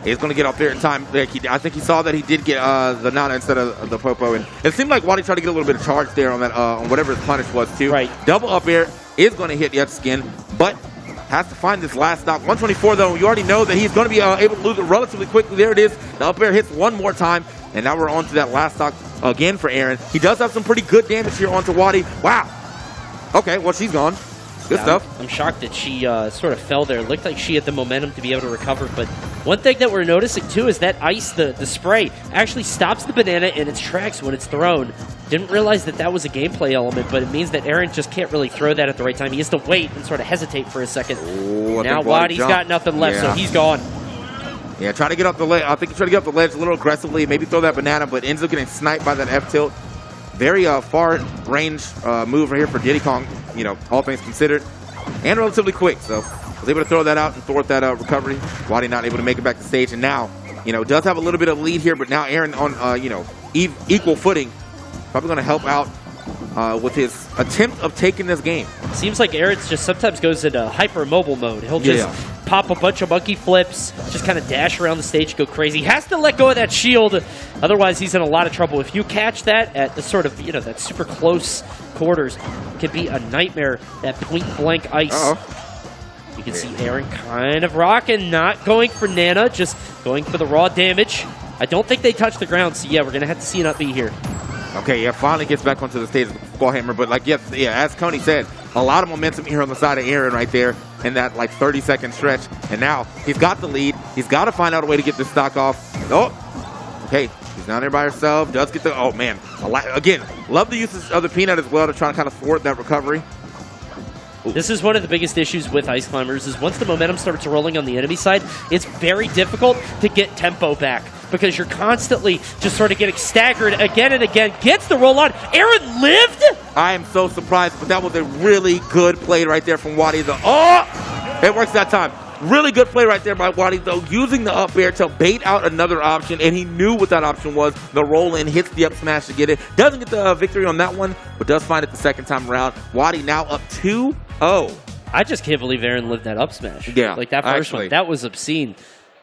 He's going to get up there in time. I think he saw that he did get the Nana instead of the Popo. And it seemed like Wadi tried to get a little bit of charge there on that on whatever his punish was, too. Right. Double up air is going to hit the skin, but has to find this last stock. 124, though, you already know that he's going to be able to lose it relatively quickly. There it is. The up air hits one more time, and now we're on to that last stock again for Aaron. He does have some pretty good damage here onto Wadi. Wow. Okay, well, she's gone. Good stuff. I'm shocked that she sort of fell there. It looked like she had the momentum to be able to recover, but one thing that we're noticing, too, is that ice, the spray, actually stops the banana in its tracks when it's thrown. Didn't realize that was a gameplay element, but it means that Aaron just can't really throw that at the right time. He has to wait and sort of hesitate for a second. Ooh, now Wadi's got nothing left, so he's gone. Yeah, try to get up the ledge. I think he tried to get up the ledge a little aggressively, maybe throw that banana, but ends up getting sniped by that F-tilt. Very far range move right here for Diddy Kong, all things considered. And relatively quick, so was able to throw that out and thwart that recovery. Wadi not able to make it back to stage, and now, does have a little bit of lead here, but now Aaron on, equal footing. Probably going to help out with his attempt of taking this game. Seems like Aaron just sometimes goes into hyper-mobile mode. He'll just pop a bunch of monkey flips, just kind of dash around the stage, go crazy. Has to let go of that shield, otherwise he's in a lot of trouble. If you catch that at the sort of, that super close quarters, it can be a nightmare, that point-blank ice. You can see Aaron kind of rocking, not going for Nana, just going for the raw damage. I don't think they touch the ground, so yeah, we're going to have to see an up B here. Okay, yeah, finally gets back onto the stage with the Ballhammer, but like, yeah, as Coney said, a lot of momentum here on the side of Aaron right there in that like 30-second stretch, and now he's got the lead. He's got to find out a way to get this stock off. Oh, okay, he's down there by herself, does get the, oh man, again, love the use of the peanut as well to try to kind of thwart that recovery. This is one of the biggest issues with Ice Climbers, is once the momentum starts rolling on the enemy side, it's very difficult to get tempo back because you're constantly just sort of getting staggered again and again. Gets the roll on. Aaron lived? I am so surprised, but that was a really good play right there from Wadi. It works that time. Really good play right there by Wadi, though, using the up air to bait out another option, and he knew what that option was. The roll-in, hits the up smash to get it. Doesn't get the victory on that one, but does find it the second time around. Wadi now up 2-0. I just can't believe Aaron lived that up smash. Yeah, like that first one. That was obscene.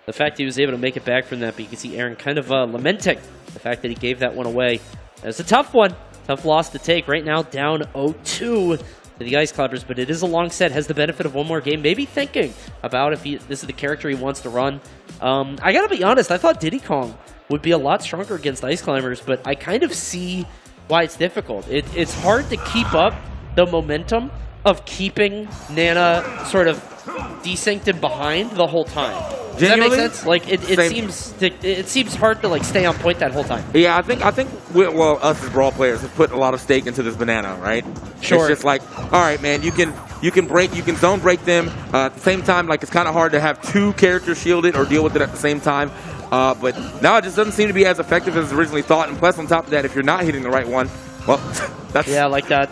The fact he was able to make it back from that, but you can see Aaron kind of lamenting the fact that he gave that one away. It's a tough one. Tough loss to take. Right now, down 0-2. To the Ice Climbers, but it is a long set, has the benefit of one more game, maybe thinking about if this is the character he wants to run. I gotta be honest, I thought Diddy Kong would be a lot stronger against Ice Climbers, but I kind of see why it's difficult. It's hard to keep up the momentum of keeping Nana sort of desynced and behind the whole time. Does that make sense? Like it seems hard to like stay on point that whole time. Yeah, I think us as Brawl players have put a lot of stake into this banana, right? Sure. It's just like, all right, man, you can zone break them at the same time. Like, it's kind of hard to have two characters shielded or deal with it at the same time. But now it just doesn't seem to be as effective as originally thought. And plus, on top of that, if you're not hitting the right one, well, that's like that.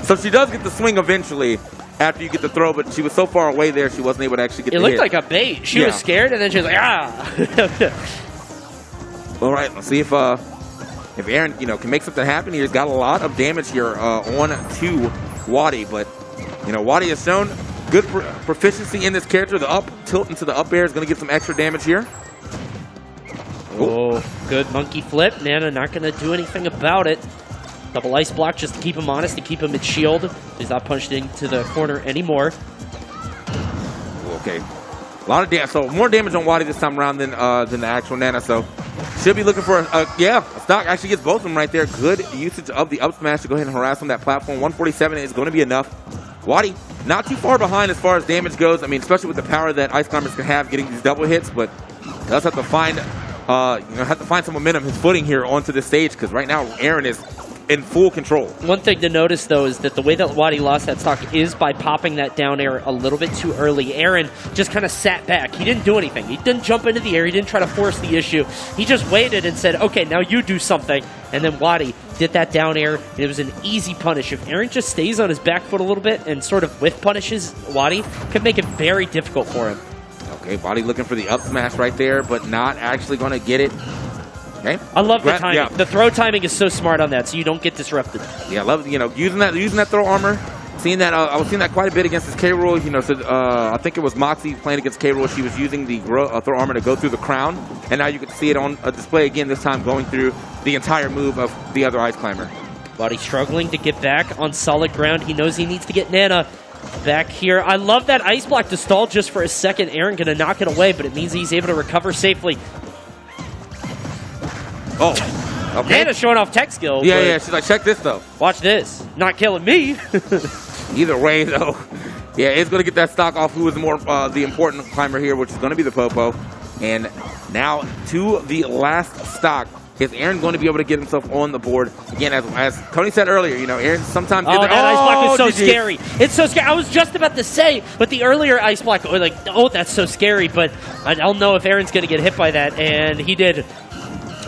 So she does get the swing eventually after you get the throw, but she was so far away there, she wasn't able to actually get the hit. It looked like a bait. She was scared, and then she was like, ah! All right, let's see if Aaron, can make something happen here. He's got a lot of damage here on to Wadi, but, Wadi has shown good proficiency in this character. The up tilt into the up air is going to get some extra damage here. Oh, good monkey flip. Nana not going to do anything about it. Double ice block just to keep him honest, to keep him in shield. He's not punched into the corner anymore. Okay. A lot of damage. So more damage on Wadi this time around than the actual Nana. So should be looking for a stock. Actually gets both of them right there. Good usage of the up smash to go ahead and harass on that platform. 147 is going to be enough. Wadi not too far behind as far as damage goes. I mean, especially with the power that Ice Climbers can have getting these double hits, but does have to find some momentum, his footing here onto the stage, because right now Aaron is in full control. One thing to notice, though, is that the way that Wadi lost that stock is by popping that down air a little bit too early. Aaron just kind of sat back. He didn't do anything. He didn't jump into the air. He didn't try to force the issue. He just waited and said, okay, now you do something. And then Wadi did that down air, and it was an easy punish. If Aaron just stays on his back foot a little bit and sort of whiff punishes Wadi, could make it very difficult for him. Okay, Wadi looking for the up smash right there, but not actually going to get it. Okay. I love the timing. Yeah. The throw timing is so smart on that, so you don't get disrupted. Yeah, I love using that throw armor. Seeing that, I was seeing that quite a bit against this K Rool. I think it was Moxie playing against K Rool. She was using the throw armor to go through the crown, and now you can see it on a display again. This time going through the entire move of the other Ice Climber. Wadi struggling to get back on solid ground. He knows he needs to get Nana back here. I love that ice block to stall just for a second. Aaron gonna knock it away, but it means he's able to recover safely. Oh, okay. Nana's showing off tech skill. Yeah. She's like, check this, though. Watch this. Not killing me. Either way, though, yeah, it's going to get that stock off who is more the important climber here, which is going to be the Popo. And now to the last stock. Is Aaron going to be able to get himself on the board? Again, as Tony said earlier, Aaron sometimes... that ice block is so scary. It's so scary. I was just about to say, but the earlier ice block, that's so scary, but I don't know if Aaron's going to get hit by that, and he did.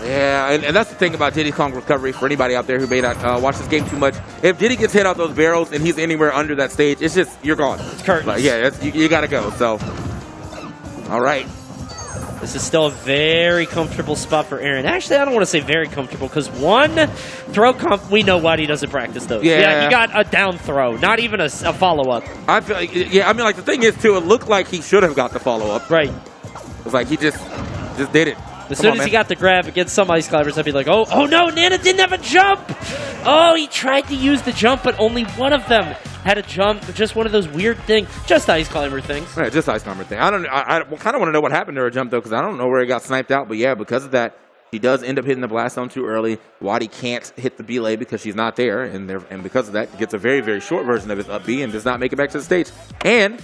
Yeah, and that's the thing about Diddy Kong recovery for anybody out there who may not watch this game too much. If Diddy gets hit out those barrels and he's anywhere under that stage, it's just, you're gone. It's curtains. But yeah, you got to go, so. All right. This is still a very comfortable spot for Aaron. Actually, I don't want to say very comfortable because one throw comp, we know Waddy doesn't practice those. Yeah, he got a down throw, not even a follow-up. I feel like, yeah, I mean, like, the thing is, too, it looked like he should have got the follow-up. Right. It was like he just did it. As soon as he got the grab against some Ice Climbers, I'd be like, oh no, Nana didn't have a jump! Oh, he tried to use the jump, but only one of them had a jump. Just one of those weird things. Just Ice Climber things. Right, just Ice Climber thing. I kind of want to know what happened to her jump, though, because I don't know where it got sniped out. But yeah, because of that, she does end up hitting the blast zone too early. Waddy can't hit the belay because she's not there. And because of that, he gets a very, very short version of his up B and does not make it back to the stage. And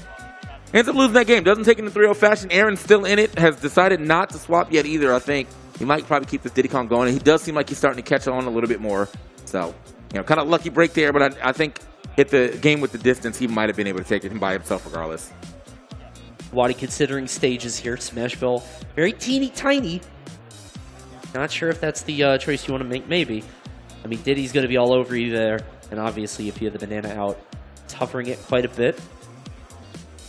ends up losing that game. Doesn't take it in 3-0 fashion. Aaron's still in it. Has decided not to swap yet either, I think. He might probably keep this Diddy Kong going. And he does seem like he's starting to catch on a little bit more. So, you know, kind of lucky break there. But I think hit the game with the distance, he might have been able to take it by himself regardless. Waddy considering stages here. Smashville, very teeny tiny. Not sure if that's the choice you want to make, maybe. I mean, Diddy's going to be all over you there. And obviously, if you have the banana out, it's hovering it quite a bit.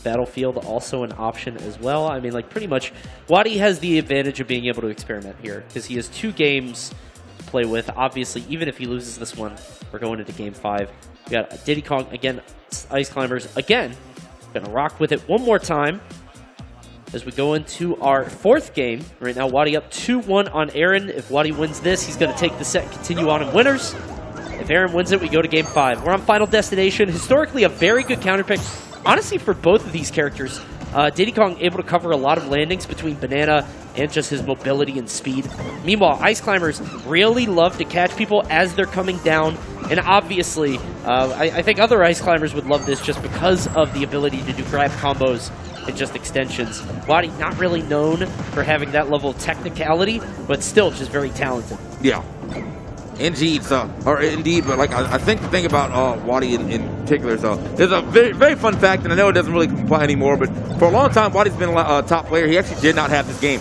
Battlefield also an option as well. I mean, like, pretty much, Waddy has the advantage of being able to experiment here because he has 2 games to play with. Obviously, even if he loses this one, we're going into Game 5. We got Diddy Kong, again, Ice Climbers, again. Gonna rock with it one more time as we go into our 4th game. Right now, Waddy up 2-1 on Aaron. If Waddy wins this, he's gonna take the set and continue on in winners. If Aaron wins it, we go to Game 5. We're on Final Destination. Historically, a very good counter pick. Honestly, for both of these characters, Diddy Kong able to cover a lot of landings between Banana and just his mobility and speed. Meanwhile, Ice Climbers really love to catch people as they're coming down. And obviously, I think other Ice Climbers would love this just because of the ability to do grab combos and just extensions. Waddy not really known for having that level of technicality, but still just very talented. Yeah. Indeed, but like I think the thing about Waddy in particular, there's a very, very fun fact, and I know it doesn't really apply anymore, but for a long time, Waddy's been a top player. He actually did not have this game,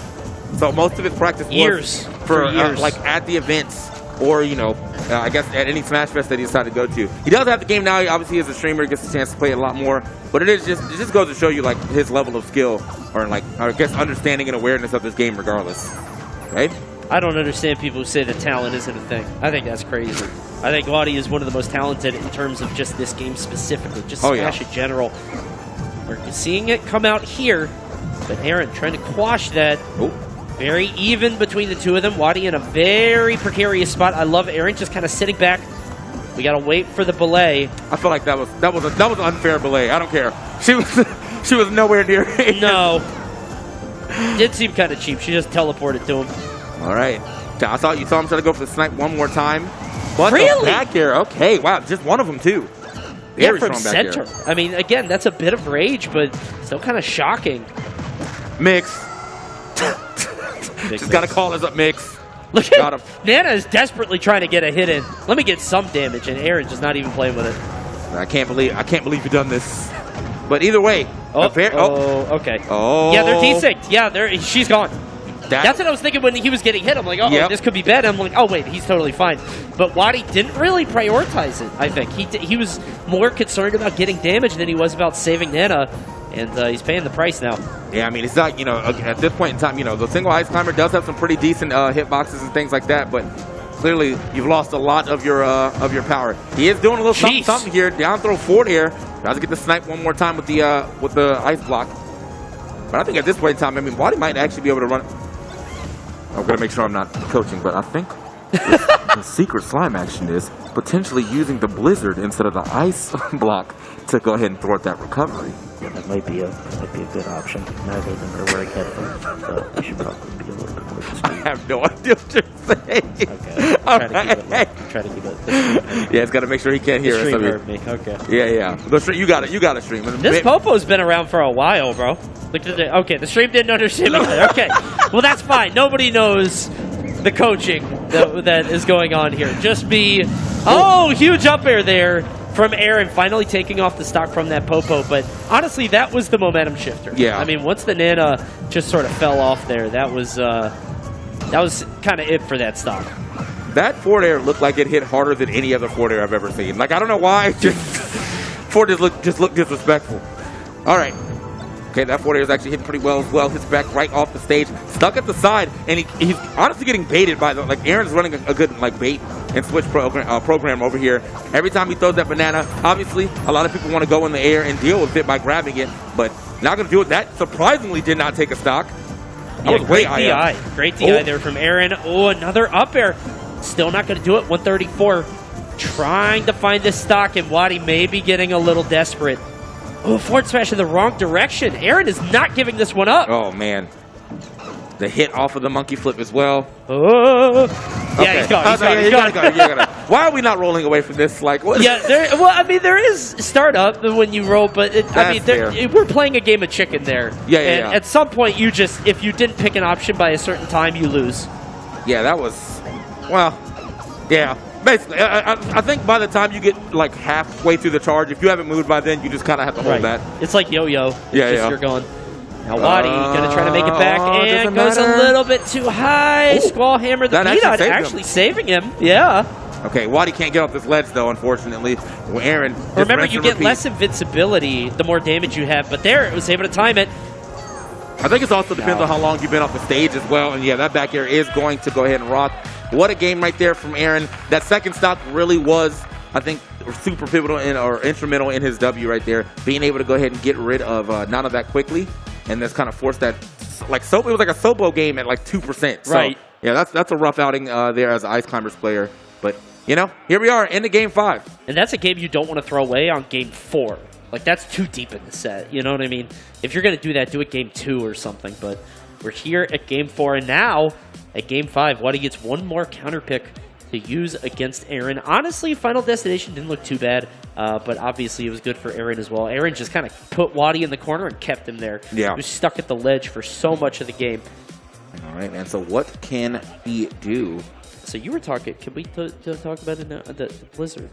so most of his practice was for years. Like at the events, or you know, I guess at any Smash Fest that he decided to go to. He does have the game now. He obviously is a streamer, gets a chance to play it a lot more, but it just goes to show you like his level of skill, or like I guess understanding and awareness of this game, regardless, right? I don't understand people who say that talent isn't a thing. I think that's crazy. I think Waddy is one of the most talented in terms of just this game specifically, just Smash in general. We're seeing it come out here, but Aaron trying to quash that. Very even between the two of them. Waddy in a very precarious spot. I love Aaron just kind of sitting back. We gotta wait for the belay. I feel like that was an unfair belay. I don't care. She was nowhere near it. No. Did seem kind of cheap. She just teleported to him. All right. I saw you saw him try to go for the snipe one more time. What really? The back air. Okay, wow, just one of them too. Very from strong back center. air. I mean, again, that's a bit of rage, but still kind of shocking. Mix. Just gotta call us up, Mix. Look at Nana is desperately trying to get a hit in. Let me get some damage, and Aaron's just not even playing with it. I can't believe you've done this. But either way, okay. Oh, yeah, they're desynced. Yeah, she's gone. That's what I was thinking when he was getting hit. I'm like, this could be bad. I'm like, oh, wait, he's totally fine. But Waddy didn't really prioritize it, I think. He was more concerned about getting damage than he was about saving Nana, and he's paying the price now. Yeah, I mean, it's not, you know, at this point in time, you know, the single Ice Climber does have some pretty decent hitboxes and things like that, but clearly you've lost a lot of your power. He is doing a little something here. Down throw forward air. Tries to get the snipe one more time with the ice block. But I think at this point in time, I mean, Waddy might actually be able to run. I'm going to make sure I'm not coaching, but I think the secret slime action is potentially using the blizzard instead of the ice block to go ahead and thwart that recovery. Yeah, that might be a good option. Neither of them are wearing headphones, so you should probably be a little bit more discreet. I have no idea what you're saying. Okay, try to keep it. Yeah, it's got to make sure he can't hear us. The stream heard me. Okay. Yeah. You got it. You got to stream. This Popo's been around for a while, bro. Okay, the stream didn't understand me there. Okay, well that's fine. Nobody knows the coaching that is going on here. Just be huge up air there from Aaron, finally taking off the stock from that Popo. But honestly, that was the momentum shifter. Yeah. I mean, once the Nana just sort of fell off there, that was kind of it for that stock. That forward air looked like it hit harder than any other forward air I've ever seen. Like, I don't know why. Forward just looked disrespectful. All right. Okay, that forward air is actually hitting pretty well as well. Hits back right off the stage, stuck at the side, and he's honestly getting baited by the, like, Aaron's running a good, like, bait and switch program over here. Every time he throws that banana, obviously, a lot of people want to go in the air and deal with it by grabbing it, but not going to do it. That surprisingly did not take a stock. Yeah, great DI. Great DI there from Aaron. Oh, another up air. Still not going to do it. 134. Trying to find this stock, and Wadi may be getting a little desperate. Oh, forward smash in the wrong direction. Aaron is not giving this one up. Oh, man. The hit off of the monkey flip as well. Oh. Okay. Yeah, he's gone. He's gone. Why are we not rolling away from this? Like, what? Yeah, well, I mean, there is startup when you roll, but we're playing a game of chicken there. Yeah. At some point, if you didn't pick an option by a certain time, you lose. Yeah, that was, well, yeah. Basically, I think by the time you get like halfway through the charge, if you haven't moved by then, you just kind of have to hold that. It's like yo-yo. Yeah. You're going. Now Wadi gonna try to make it back and goes a little bit too high. Ooh. Squall hammer the peanut actually saving him. Yeah. Okay, Wadi can't get off this ledge though, unfortunately. Well, Aaron. Remember, you get less invincibility the more damage you have, but there it was able to time it. I think it also depends on how long you've been off the stage as well. And yeah, that back air is going to go ahead and rock. What a game right there from Aaron. That second stop really was, I think, super pivotal or instrumental in his W right there. Being able to go ahead and get rid of Nana that quickly. And that's kind of forced that, like, it was like a Sobo game at like 2%. So, right. Yeah, that's a rough outing there as an Ice Climbers player. But, you know, here we are in the game 5. And that's a game you don't want to throw away on game 4. Like, that's too deep in the set. You know what I mean? If you're going to do that, do it game 2 or something. But we're here at game 4. And now, at game 5, Wadi gets one more counter pick to use against Aaron. Honestly, Final Destination didn't look too bad. But obviously, it was good for Aaron as well. Aaron just kind of put Wadi in the corner and kept him there. Yeah. He was stuck at the ledge for so much of the game. All right, man. So what can he do? So you were talking. Can we talk about the Blizzard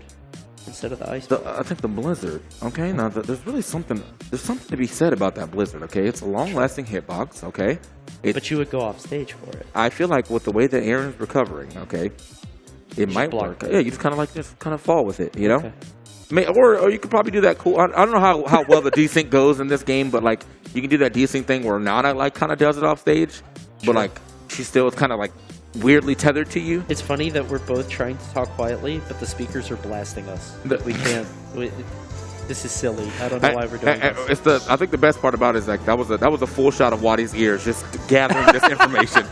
instead of the ice? I think the Blizzard. Okay, now there's really something. There's something to be said about that Blizzard. Okay, it's a long-lasting hitbox. Okay, but you would go off stage for it. I feel like with the way that Aaron's recovering, okay, it might work. Yeah, you just kind of fall with it. You know. Okay. Or you could probably do that cool. I don't know how well the desync goes in this game, but like you can do that desync thing where Nana like kind of does it off stage, but like she still is kind of like weirdly tethered to you. It's funny that we're both trying to talk quietly, but the speakers are blasting us. We can't. This is silly. I don't know why we're doing this. I think the best part about it is like that was a full shot of Wadi's ears, just gathering this information,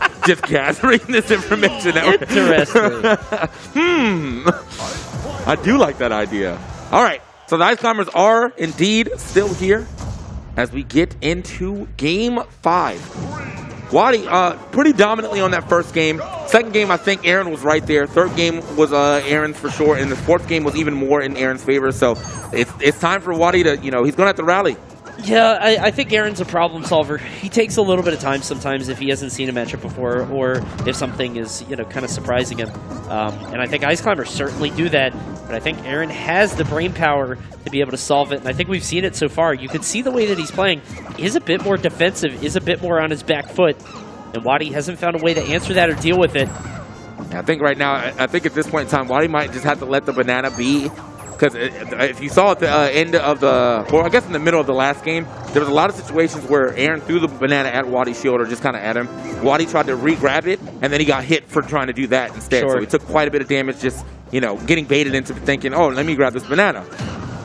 Interesting. I do like that idea. All right, so the Ice Climbers are indeed still here as we get into game 5. Wadi pretty dominantly on that first game. Second game, I think Aaron was right there. Third game was Aaron's for sure, and the fourth game was even more in Aaron's favor. So it's time for Wadi to, he's going to have to rally. Yeah, I think Aaron's a problem solver. He takes a little bit of time sometimes if he hasn't seen a matchup before, or if something is, kind of surprising him. And I think Ice Climbers certainly do that, but I think Aaron has the brain power to be able to solve it, and I think we've seen it so far. You can see the way that he's playing is a bit more defensive, is a bit more on his back foot, and Wadi hasn't found a way to answer that or deal with it. I think right now, at this point in time, Wadi might just have to let the banana be. Because if you saw at the end of I guess in the middle of the last game, there was a lot of situations where Aaron threw the banana at Wadi's shield or just kind of at him. Wadi tried to re-grab it, and then he got hit for trying to do that instead. Sure. So he took quite a bit of damage just, getting baited into thinking, oh, let me grab this banana.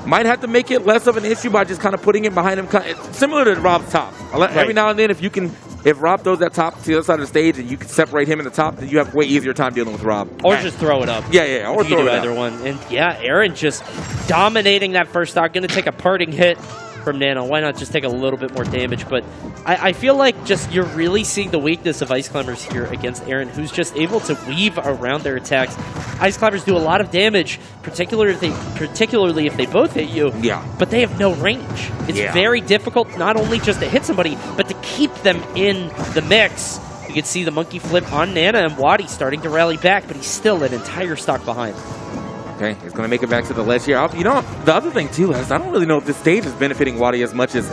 Might have to make it less of an issue by just kind of putting it behind him. It's similar to Rob's top. Right. Every now and then, if Rob throws that top to the other side of the stage and you can separate him in the top, then you have way easier time dealing with Rob. Or just throw it up. Yeah, or throw it up. Either one. And yeah, Aaron just dominating that first stock. Going to take a parting hit from Nano. Why not just take a little bit more damage? But I feel like just you're really seeing the weakness of Ice Climbers here against Aaron, who's just able to weave around their attacks. Ice Climbers do a lot of damage, particularly if they both hit you. Yeah. But they have no range. It's very difficult not only just to hit somebody, but to keep them in the mix. You can see the monkey flip on Nana, and Wadi starting to rally back, but he's still an entire stock behind. Okay, he's going to make it back to the ledge here. The other thing, too, is I don't really know if this stage is benefiting Wadi as much as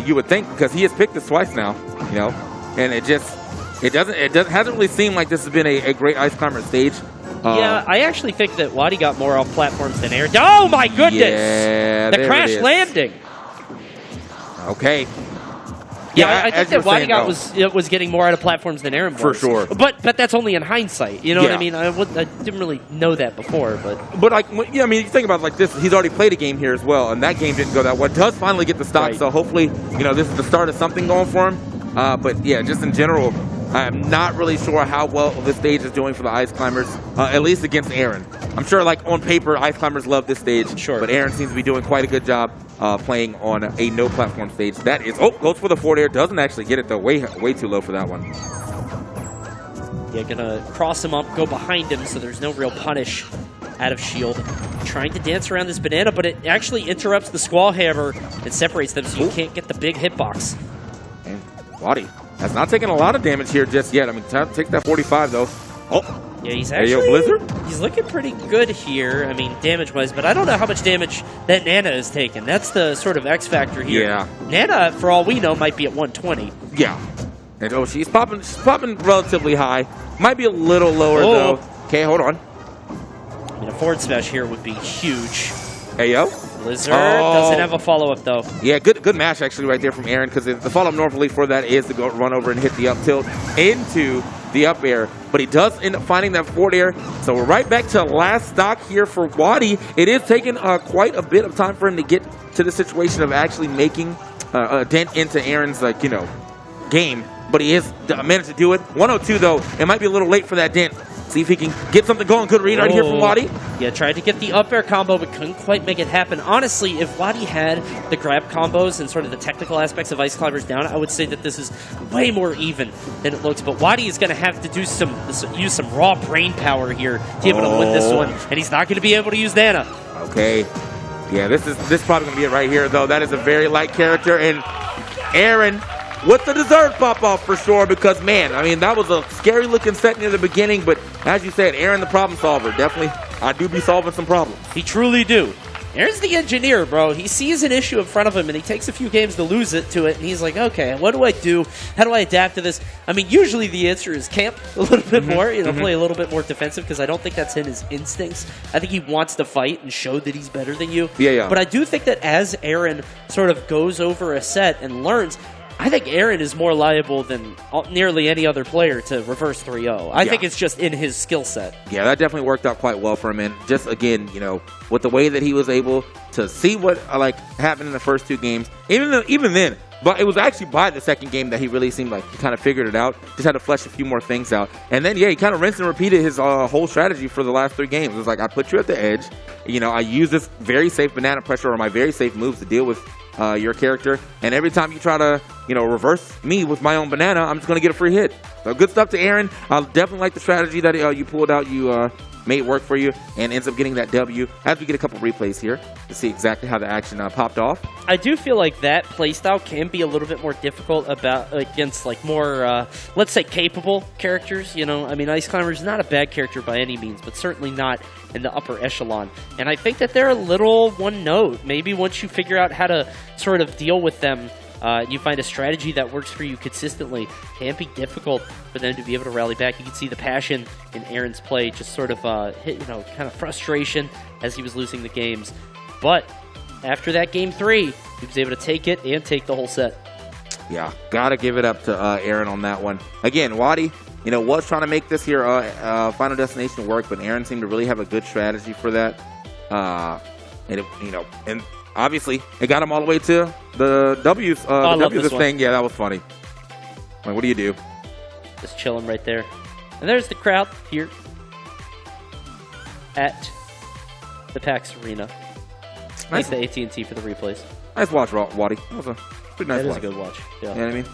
you would think, because he has picked this twice now, and it hasn't really seemed like this has been a great Ice Climber stage. Yeah, I actually think that Wadi got more off platforms than Aaron. Oh, my goodness! Yeah, the crash landing. Okay. Yeah, I think as you that were saying, Wadigot was getting more out of platforms than Aaron was. For sure. But that's only in hindsight. You know what I Yeah. mean? I didn't really know that before, but like, yeah, I mean, you think about it like this. He's already played a game here as well, and that game didn't go that well. Does finally get the stock, Right. so hopefully, this is the start of something going for him. But yeah, just in general, I'm not really sure how well this stage is doing for the Ice Climbers, at least against Aaron. I'm sure, like, on paper, Ice Climbers love this stage, Sure. but Aaron seems to be doing quite a good job playing on a no-platform stage. That is, goes for the forward air, doesn't actually get it, though, way too low for that one. yeah, gonna cross him up, go behind him, so there's no real punish out of shield. Trying to dance around this banana, but it actually interrupts the Squall Hammer and separates them, so you can't get the big hitbox. And Wadi has not taken a lot of damage here just yet. I mean, take that 45, though. Oh, Yeah, he's hey, yo, actually Blizzard? he's looking pretty good here. I mean, damage-wise, but I don't know how much damage that Nana has taken. That's the sort of X factor here. Yeah. Nana, for all we know, might be at 120. Yeah. And she's popping relatively high. Might be a little lower, Oh. though. Okay, hold on. I mean, a forward smash here would be huge. Hey, yo. Blizzard Oh. doesn't have a follow-up, though. Yeah, good match, actually, right there from Aaron, because the follow-up normally for that is to go run over and hit the up tilt into the up air. But he does end up finding that forward air. So we're right back to last stock here for Wadi. It is taking quite a bit of time for him to get to the situation of actually making a dent into Aaron's, game. But he is managed to do it. 102, though. It might be a little late for that dent. See if he can get something going. Good read right here from Wadi. Yeah, tried to get the up air combo, but couldn't quite make it happen. Honestly, if Wadi had the grab combos and sort of the technical aspects of Ice Climbers down, I would say that this is way more even than it looks. But Wadi is going to have to use some raw brain power here to be able to win this one, and he's not going to be able to use Nana. Okay. Yeah, this is probably going to be it right here, though. That is a very light character, and Aaron with the deserved pop-off for sure, because, man, I mean, that was a scary-looking set near the beginning, but as you said, Aaron the problem solver. Definitely, I do be solving some problems. He truly do. Aaron's the engineer, bro. He sees an issue in front of him, and he takes a few games to lose it to it, and he's like, okay, what do I do? How do I adapt to this? I mean, usually the answer is camp a little bit more, play a little bit more defensive, because I don't think that's in his instincts. I think he wants to fight and show that he's better than you. Yeah. But I do think that as Aaron sort of goes over a set and learns, I think Aaron is more liable than nearly any other player to reverse 3-0. I think it's just in his skill set. Yeah, that definitely worked out quite well for him. And just, again, with the way that he was able to see what happened in the first two games, even then, but it was actually by the second game that he really seemed like he kind of figured it out. Just had to flesh a few more things out. And then, he kind of rinsed and repeated his whole strategy for the last three games. It was like, I put you at the edge. I use this very safe banana pressure or my very safe moves to deal with your character, and every time you try to reverse me with my own banana, I'm just going to get a free hit. So good stuff to Aaron. I definitely like the strategy that you pulled out. You made work for you and ends up getting that W. As we get a couple replays here to see exactly how the action popped off. I do feel like that playstyle can be a little bit more difficult against more, let's say, capable characters. I mean, Ice Climber is not a bad character by any means, but certainly not in the upper echelon. And I think that they're a little one note. Maybe once you figure out how to sort of deal with them, you find a strategy that works for you consistently, can be difficult for them to be able to rally back. You can see the passion in Aaron's play, just sort of hit, kind of frustration as he was losing the games. But after that game 3, he was able to take it and take the whole set. Yeah, gotta give it up to Aaron on that one. Again, Wadi, was trying to make this here Final Destination work, but Aaron seemed to really have a good strategy for that. And obviously, it got him all the way to the W's. I love this thing. Yeah, that was funny. Like, what do you do? Just chill him right there. And there's the crowd here at the PAX Arena. Thanks to AT&T for the replays. Nice watch, Wadi. That was a pretty nice watch. That is a good watch. Yeah. You know what I mean?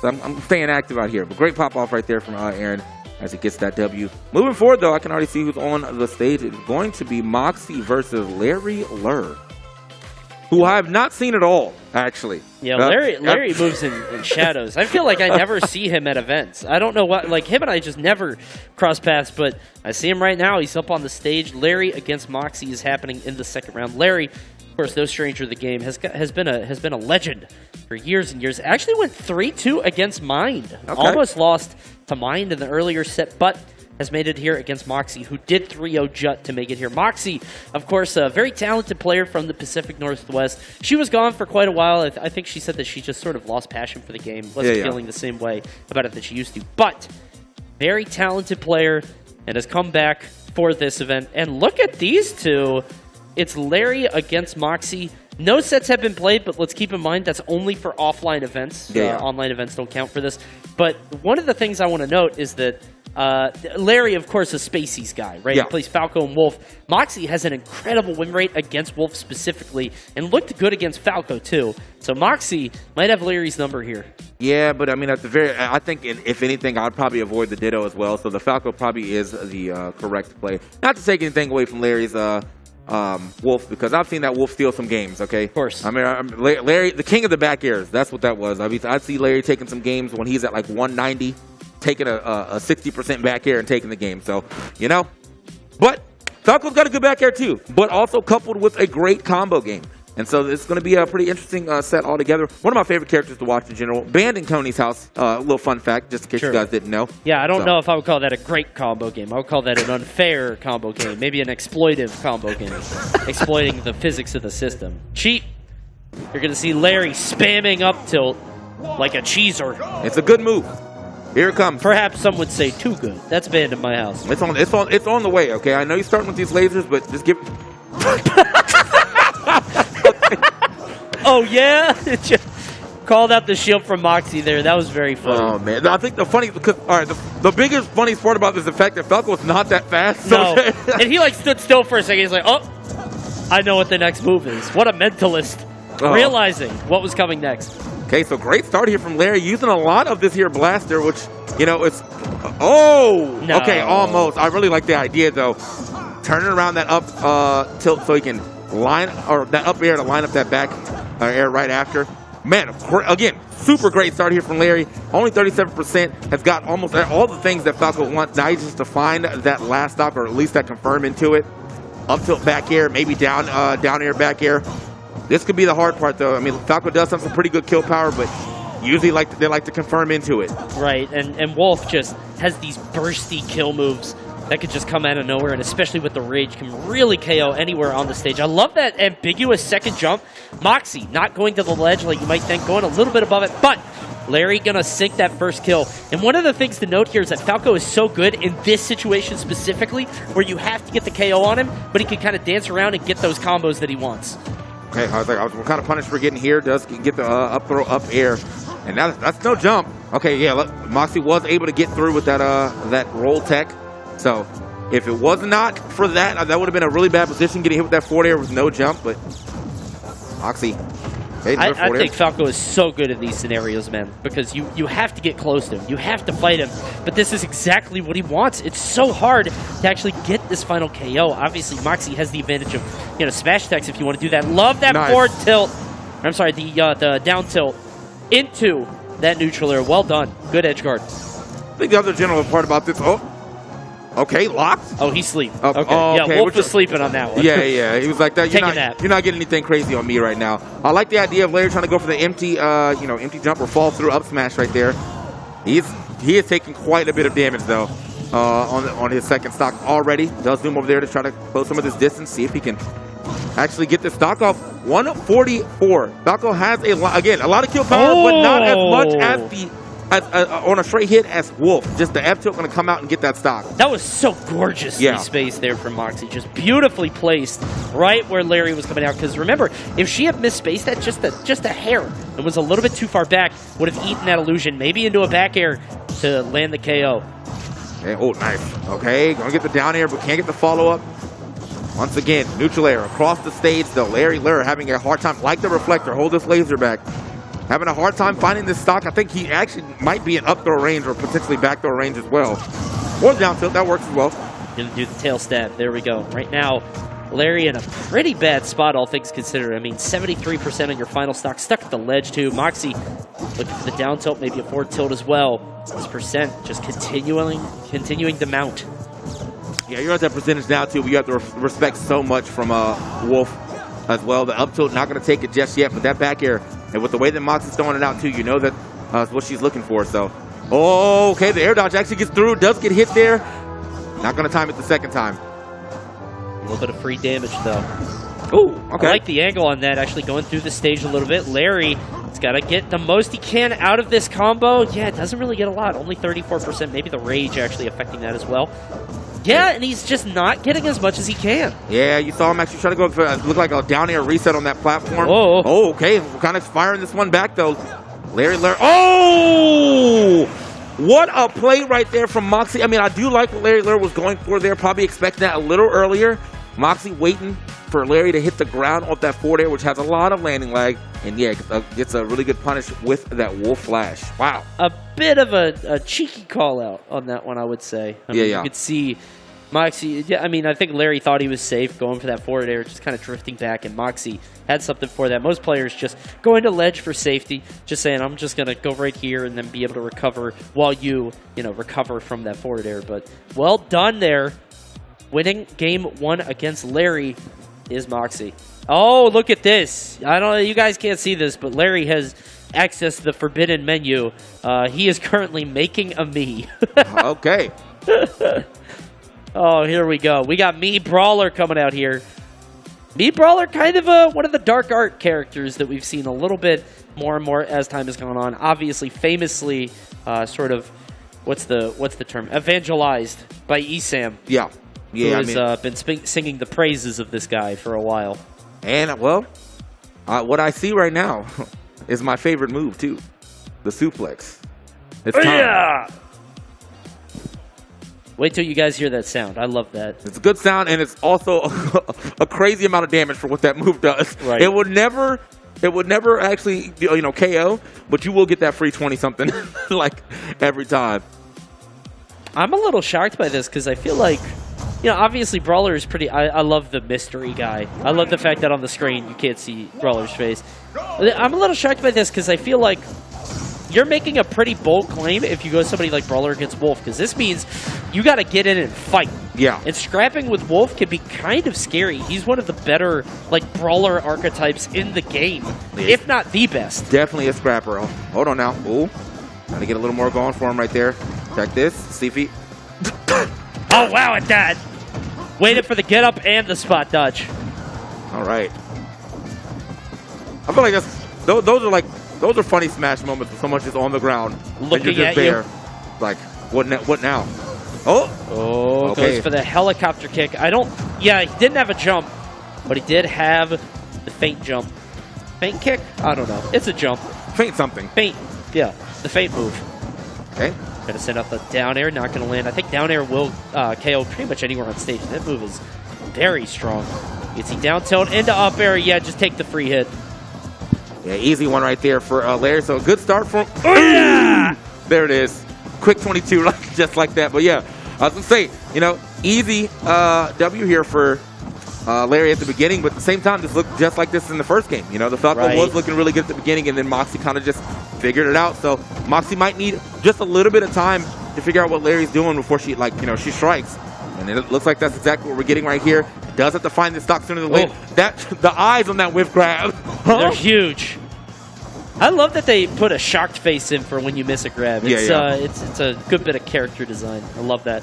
So I'm staying active out here. But great pop-off right there from Aaron as he gets that W. Moving forward, though, I can already see who's on the stage. It's going to be Moxie versus Larry Lur, who I have not seen at all, actually. Yeah, Larry moves in shadows. I feel like I never see him at events. I don't know what, him and I just never cross paths, but I see him right now. He's up on the stage. Larry against Moxie is happening in the second round. Larry, of course, no stranger to the game, has been a legend for years and years. Actually went 3-2 against Mind. Okay. Almost lost to Mind in the earlier set, but has made it here against Moxie, who did 3-0 Jut to make it here. Moxie, of course, a very talented player from the Pacific Northwest. She was gone for quite a while. I think she said that she just sort of lost passion for the game. Wasn't feeling the same way about it that she used to. But very talented player and has come back for this event. And look at these two. It's Larry against Moxie. No sets have been played, but let's keep in mind that's only for offline events. Online events don't count for this. But one of the things I want to note is that Larry, of course, is Spacey's guy, right? He plays Falco and Wolf. Moxie has an incredible win rate against Wolf specifically, and looked good against Falco too. So Moxie might have Larry's number here. Yeah, but I mean, I think if anything, I'd probably avoid the Ditto as well. So the Falco probably is the correct play. Not to take anything away from Larry's Wolf, because I've seen that Wolf steal some games. Okay, of course. I mean, Larry, the king of the back airs. That's what that was. I mean, I see Larry taking some games when he's at like 190. Taking a 60% back air and taking the game. So, you know, but Falco's got a good back air too, but also coupled with a great combo game. And so it's going to be a pretty interesting set altogether. One of my favorite characters to watch in general. Banned in Coney's house. A little fun fact, just in case you guys didn't know. Yeah, I don't know if I would call that a great combo game. I would call that an unfair combo game. Maybe an exploitive combo game. Exploiting the physics of the system. Cheat. You're going to see Larry spamming up tilt like a cheeser. It's a good move. Here it comes. Perhaps some would say too good. That's banned in my house. It's on the way, okay? I know you're starting with these lasers, but just give Oh yeah? Just called out the shield from Moxie there. That was very funny. Oh man. I think the biggest funniest part about this is the fact that Falco is not that fast. No. And he like stood still for a second. He's like, oh, I know what the next move is. What a mentalist. Realizing what was coming next. Okay, so great start here from Larry, using a lot of this here blaster, which, you know, it's... Okay, almost. I really like the idea, though. Turning around that up tilt so he can line... Or that up air to line up that back air right after. Man, again, super great start here from Larry. Only 37%. Has got almost all the things that Falco wants. Now he just to find that last stock, or at least that confirm into it. Up tilt back air, maybe down air back air. This could be the hard part, though. I mean, Falco does have some pretty good kill power, but usually they like to confirm into it. Right, and Wolf just has these bursty kill moves that could just come out of nowhere, and especially with the Rage, can really KO anywhere on the stage. I love that ambiguous second jump. Moxie not going to the ledge like you might think, going a little bit above it, but Larry gonna sink that first kill. And one of the things to note here is that Falco is so good in this situation specifically, where you have to get the KO on him, but he can kind of dance around and get those combos that he wants. Okay, I was kind of punished for getting here. Does get the up throw, up air. And that's no jump. Okay, yeah, Moxie was able to get through with that roll tech. So if it was not for that, that would have been a really bad position, getting hit with that forward air with no jump. But Moxie, hey, I think Falco is so good in these scenarios, man, because you have to get close to him. You have to fight him. But this is exactly what he wants. It's so hard to actually get this final KO. Obviously, Moxie has the advantage of, you know, smash attacks if you want to do that. Love that forward tilt. I'm sorry, the down tilt into that neutral air. Well done. Good edge guard. I think the other general part about this, okay, locked. Oh, he's sleeping. Okay. Yeah, Wolf was sleeping on that one. Yeah. He was like that. You're not getting anything crazy on me right now. I like the idea of Larry trying to go for the empty, empty jump or fall through up smash right there. He is taking quite a bit of damage though on his second stock already. Does zoom over there to try to close some of this distance, see if he can actually get the stock off. 144. Falco has a lot of kill power, but not as much as on a straight hit as Wolf. Just the F tilt going to come out and get that stock. That was so gorgeously spaced there from Moxie. Just beautifully placed right where Larry was coming out. Because remember, if she had misspaced that just a hair and was a little bit too far back, would have eaten that illusion, maybe into a back air to land the KO. Okay, oh, nice. Okay, going to get the down air, but can't get the follow-up. Once again, neutral air across the stage, though. Larry having a hard time, like the reflector, hold this laser back. Having a hard time finding this stock. I think he actually might be in up throw range or potentially back throw range as well. Or down tilt, that works as well. Gonna do the tail stab. There we go. Right now, Larry in a pretty bad spot, all things considered. I mean, 73% on your final stock. Stuck at the ledge, too. Moxie looking for the down tilt, maybe a forward tilt as well. This percent just continuing to mount. Yeah, you're at that percentage now, too, but you have to respect so much from Wolf as well. The up tilt, not going to take it just yet, but that back air, and with the way that Moxie's throwing it out, too, you know that's what she's looking for. So, okay, the air dodge actually gets through, does get hit there. Not going to time it the second time. A little bit of free damage, though. Ooh, okay. I like the angle on that, actually going through the stage a little bit. Larry has got to get the most he can out of this combo. Yeah, it doesn't really get a lot. Only 34%. Maybe the rage actually affecting that as well. Yeah, and he's just not getting as much as he can. Yeah, you saw him actually try to go for look like a down air reset on that platform. Whoa. Oh, okay. We're kind of firing this one back, though. Larry. Oh! What a play right there from Moxie. I mean, I do like what Larry was going for there. Probably expecting that a little earlier. Moxie waiting for Larry to hit the ground off that forward air, which has a lot of landing lag. And yeah, gets a really good punish with that Wolf Flash. Wow. A bit of a cheeky call out on that one, I would say. I mean, you could see Moxie. Yeah, I mean, I think Larry thought he was safe going for that forward air, just kind of drifting back, and Moxie had something for that. Most players just going to ledge for safety, just saying, I'm just going to go right here and then be able to recover while you recover from that forward air. But well done there. Winning game 1 against Larry is Moxie. Oh, look at this. I don't know, you guys can't see this, but Larry has accessed the forbidden menu. He is currently making a Mii. Okay. Oh, here we go. We got Mii Brawler coming out here. Mii Brawler, kind of one of the dark art characters that we've seen a little bit more and more as time has gone on. Obviously, famously, sort of, what's the term? Evangelized by ESAM. Yeah. Yeah, who has been singing the praises of this guy for a while. And, well, what I see right now is my favorite move, too. The suplex. It's time. Yeah! Wait till you guys hear that sound. I love that. It's a good sound, and it's also a crazy amount of damage for what that move does. Right. It would never actually, KO, but you will get that free 20-something, like, every time. I'm a little shocked by this, because I feel like, obviously Brawler is pretty... I love the mystery guy. I love the fact that on the screen you can't see Brawler's face. I'm a little shocked by this, because I feel like you're making a pretty bold claim if you go somebody like Brawler against Wolf, because this means you got to get in and fight. Yeah. And scrapping with Wolf can be kind of scary. He's one of the better, Brawler archetypes in the game, if not the best. Definitely a scrapper. Oh, hold on now. Ooh. Got to get a little more going for him right there. Check this. See if he... Oh, wow, at that. Waited for the get up and the spot dodge. All right. I feel like those are funny Smash moments when someone's just on the ground. Looking and you're at just there. you. Like, what now? Oh, okay. Goes for the helicopter kick. He didn't have a jump, but he did have the feint jump. Feint kick? I don't know. It's a jump. Feint something. Feint. Yeah, the feint move. Okay. Gonna send up the down air, not gonna land. I think down air will KO pretty much anywhere on stage. That move is very strong. You can see down tilt into up air. Yeah, just take the free hit. Yeah, easy one right there for Larry. So a good start for him. Oh, yeah! There it is. Quick 22, just like that. But yeah, I was gonna say, easy W here for Larry at the beginning, but at the same time, this looked just like this in the first game. The Falco was looking really good at the beginning, and then Moxie kind of just figured it out. So Moxie might need just a little bit of time to figure out what Larry's doing before she, she strikes. And it looks like that's exactly what we're getting right here. Does have to find the stock sooner than later. The eyes on that whiff grab. They're huge. I love that they put a shocked face in for when you miss a grab. It's a good bit of character design. I love that.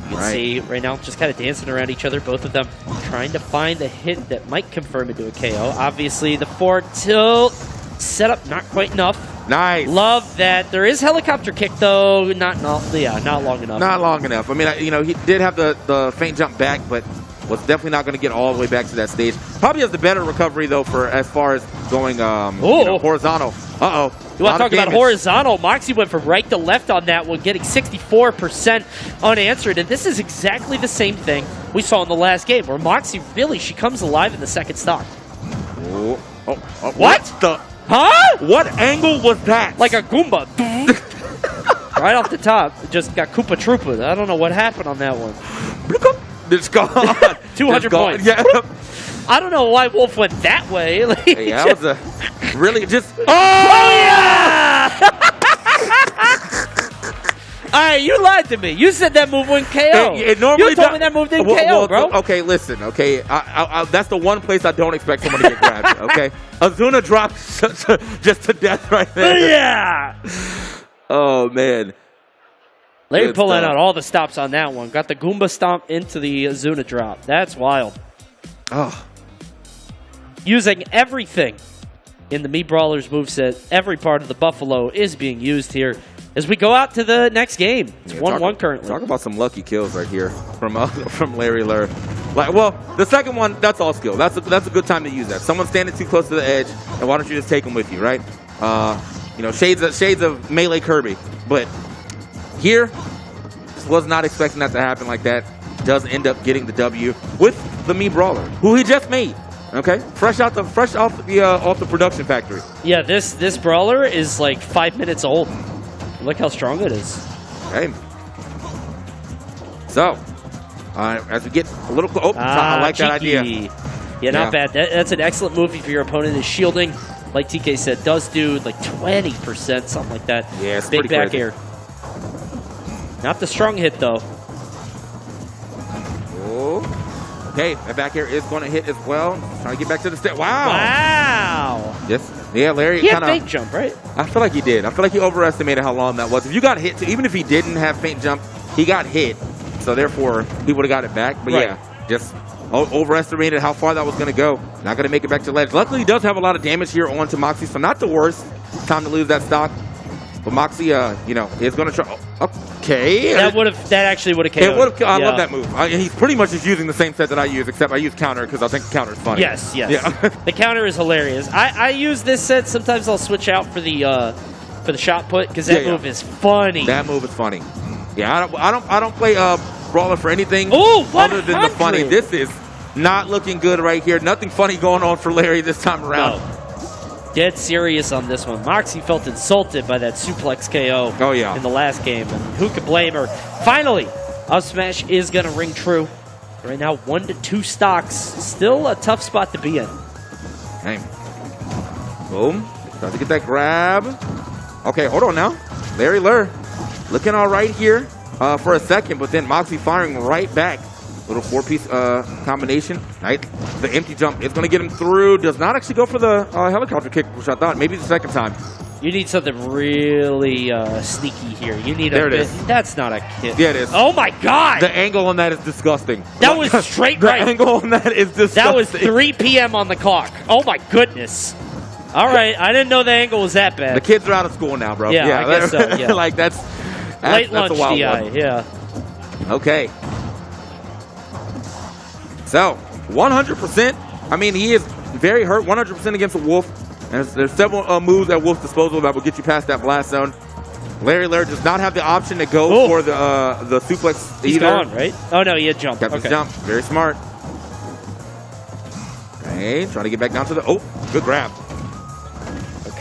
You can see right now just kind of dancing around each other, both of them trying to find the hit that might confirm into a KO. Obviously, the forward tilt setup not quite enough. Nice. Love that. There is helicopter kick, though. Not long enough. Not long enough. I mean, he did have the feint jump back, but was definitely not going to get all the way back to that stage. Probably has the better recovery, though, for as far as going horizontal. Uh-oh. You want to talk about horizontal? Moxie went from right to left on that one, getting 64% unanswered. And this is exactly the same thing we saw in the last game, where Moxie she comes alive in the second stock. What the? Huh? What angle was that? Like a Goomba. Right off the top. Just got Koopa Troopa. I don't know what happened on that one. It's gone. 200 points. Yeah. I don't know why Wolf went that way. Yeah, that was a really just... Oh, yeah! All right, you lied to me. You said that move went KO. You told me that move didn't KO, bro. Okay, listen, okay? That's the one place I don't expect someone to get grabbed, okay? Azuna drops just to death right there. Yeah! Oh, man. Larry Good pulling stuff. out all the stops on that one. Got the Goomba stomp into the Azuna drop. That's wild. Oh. Using everything in the Mii Brawlers moveset. Every part of the Buffalo is being used here as we go out to the next game. It's 1-1 currently. Talk about some lucky kills right here from Larry Lur. Like, well, the second one, that's all skill. That's a good time to use that. Someone's standing too close to the edge, and why don't you just take them with you, right? You know, shades of Melee Kirby. But here, just was not expecting that to happen like that. Does end up getting the W with the Mii Brawler, who he just made. Okay, fresh off the production factory. Yeah, this Brawler is like 5 minutes old. Look how strong it is. Okay. So, as we get a little close, I like that idea. Yeah, not bad. That's an excellent move if your opponent is shielding. Like TK said, does do like 20%, something like that. Yeah, it's big pretty back crazy. air. Not the strong hit though. Oh, okay. That back air is going to hit as well. Trying to get back to the step. Wow. Wow. Yes. Yeah, Larry. He had fake jump, right? I feel like he did. I feel like he overestimated how long that was. If you got hit, even if he didn't have feint jump, he got hit. So therefore, he would have got it back. But Right. yeah, just overestimated how far that was going to go. Not going to make it back to ledge. Luckily, he does have a lot of damage here onto Moxie, so not the worst time to lose that stock. But Moxie, you know, is going to try. Okay. That actually would have KO'd. It would have. I love that move. He's pretty much just using the same set that I use, except I use counter because I think counter is funny. Yes. Yeah. The counter is hilarious. I use this set. Sometimes I'll switch out for the shot put because that move is funny. That move is funny. Yeah, I don't play Brawler for anything Ooh, other than the funny. This is not looking good right here. Nothing funny going on for Larry this time around. No. Dead serious on this one. Moxie felt insulted by that suplex KO in the last game, and who could blame her? Finally, Up Smash is going to ring true. Right now, 1 to 2 stocks. Still a tough spot to be in. Okay. Boom. Tries to get that grab. Okay, hold on now. Larry Lur looking all right here for a second, but then Moxie firing right back. Little 4-piece combination. Right. The empty jump is going to get him through. Does not actually go for the helicopter kick, which I thought maybe the second time. You need something really sneaky here. You need There it is. That's not a kick. Yeah, it is. Oh my God! The angle on that is disgusting. That was straight the right. The angle on that is disgusting. That was 3 p.m. on the clock. Oh my goodness. All right, I didn't know the angle was that bad. The kids are out of school now, bro. Yeah, I guess so, yeah. Like that's Late lunch a wild DI, one. yeah. Okay. So, 100%. I mean, he is very hurt. 100% against the Wolf. And there's several moves at Wolf's disposal that will get you past that blast zone. Larry Lair does not have the option to go for the suplex He's either. gone, right? Oh, no, he had jumped. Kept his jump. Very smart. Okay, trying to get back down to the... Oh, good grab.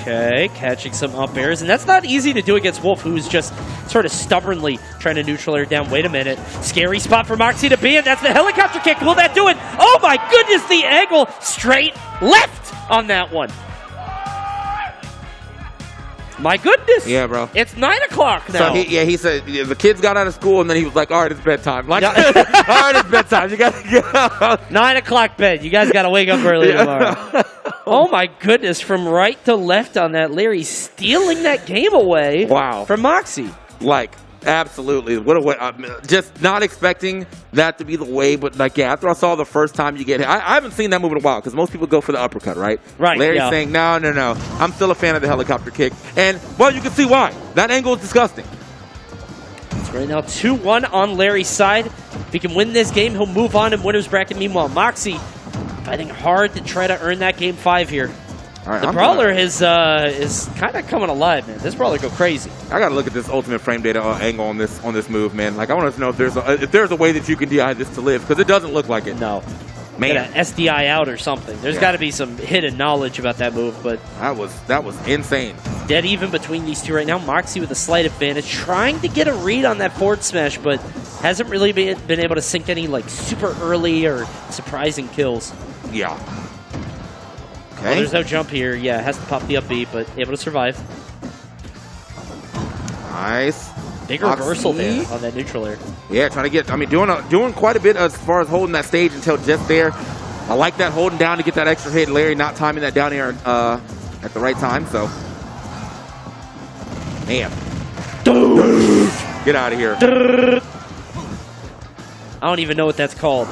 Okay, catching some up airs. And that's not easy to do against Wolf, who's just sort of stubbornly trying to neutral air down. Wait a minute. Scary spot for Moxie to be in. That's the helicopter kick. Will that do it? Oh, my goodness, the angle straight left on that one. My goodness. Yeah, bro. It's 9 o'clock now. So, he said the kids got out of school, and then he was like, all right, it's bedtime. Like, all right, it's bedtime. You got to get out. 9 o'clock bed. You guys got to wake up early tomorrow. Oh, my goodness. From right to left on that, Larry stealing that game away from Moxie. Like, absolutely. What a way. Just not expecting that to be the way, but like, yeah, after I saw the first time you get hit, I haven't seen that move in a while because most people go for the uppercut, right? Right. Larry's saying, no. I'm still a fan of the helicopter kick. And, well, you can see why. That angle is disgusting. It's right now 2-1 on Larry's side. If he can win this game, he'll move on in winner's bracket. Meanwhile, Moxie fighting hard to try to earn that game 5 here. All right, the Brawler is kind of coming alive, man. This Brawler go crazy. I gotta look at this ultimate frame data angle on this move, man. Like, I want to know if there's a way that you can DI this to live, because it doesn't look like it. No, man. Get an SDI out or something. There's got to be some hidden knowledge about that move, but that was insane. Dead even between these two right now. Moxie with a slight advantage, trying to get a read on that forward smash, but hasn't really been able to sink any like super early or surprising kills. Yeah. Okay. Well, there's no jump here. Yeah, has to pop the up B, but able to survive. Nice. Big reversal there on that neutral air. Yeah, trying to get, doing quite a bit as far as holding that stage until just there. I like that holding down to get that extra hit. Larry not timing that down air at the right time, so. Man. Get out of here. I don't even know what that's called,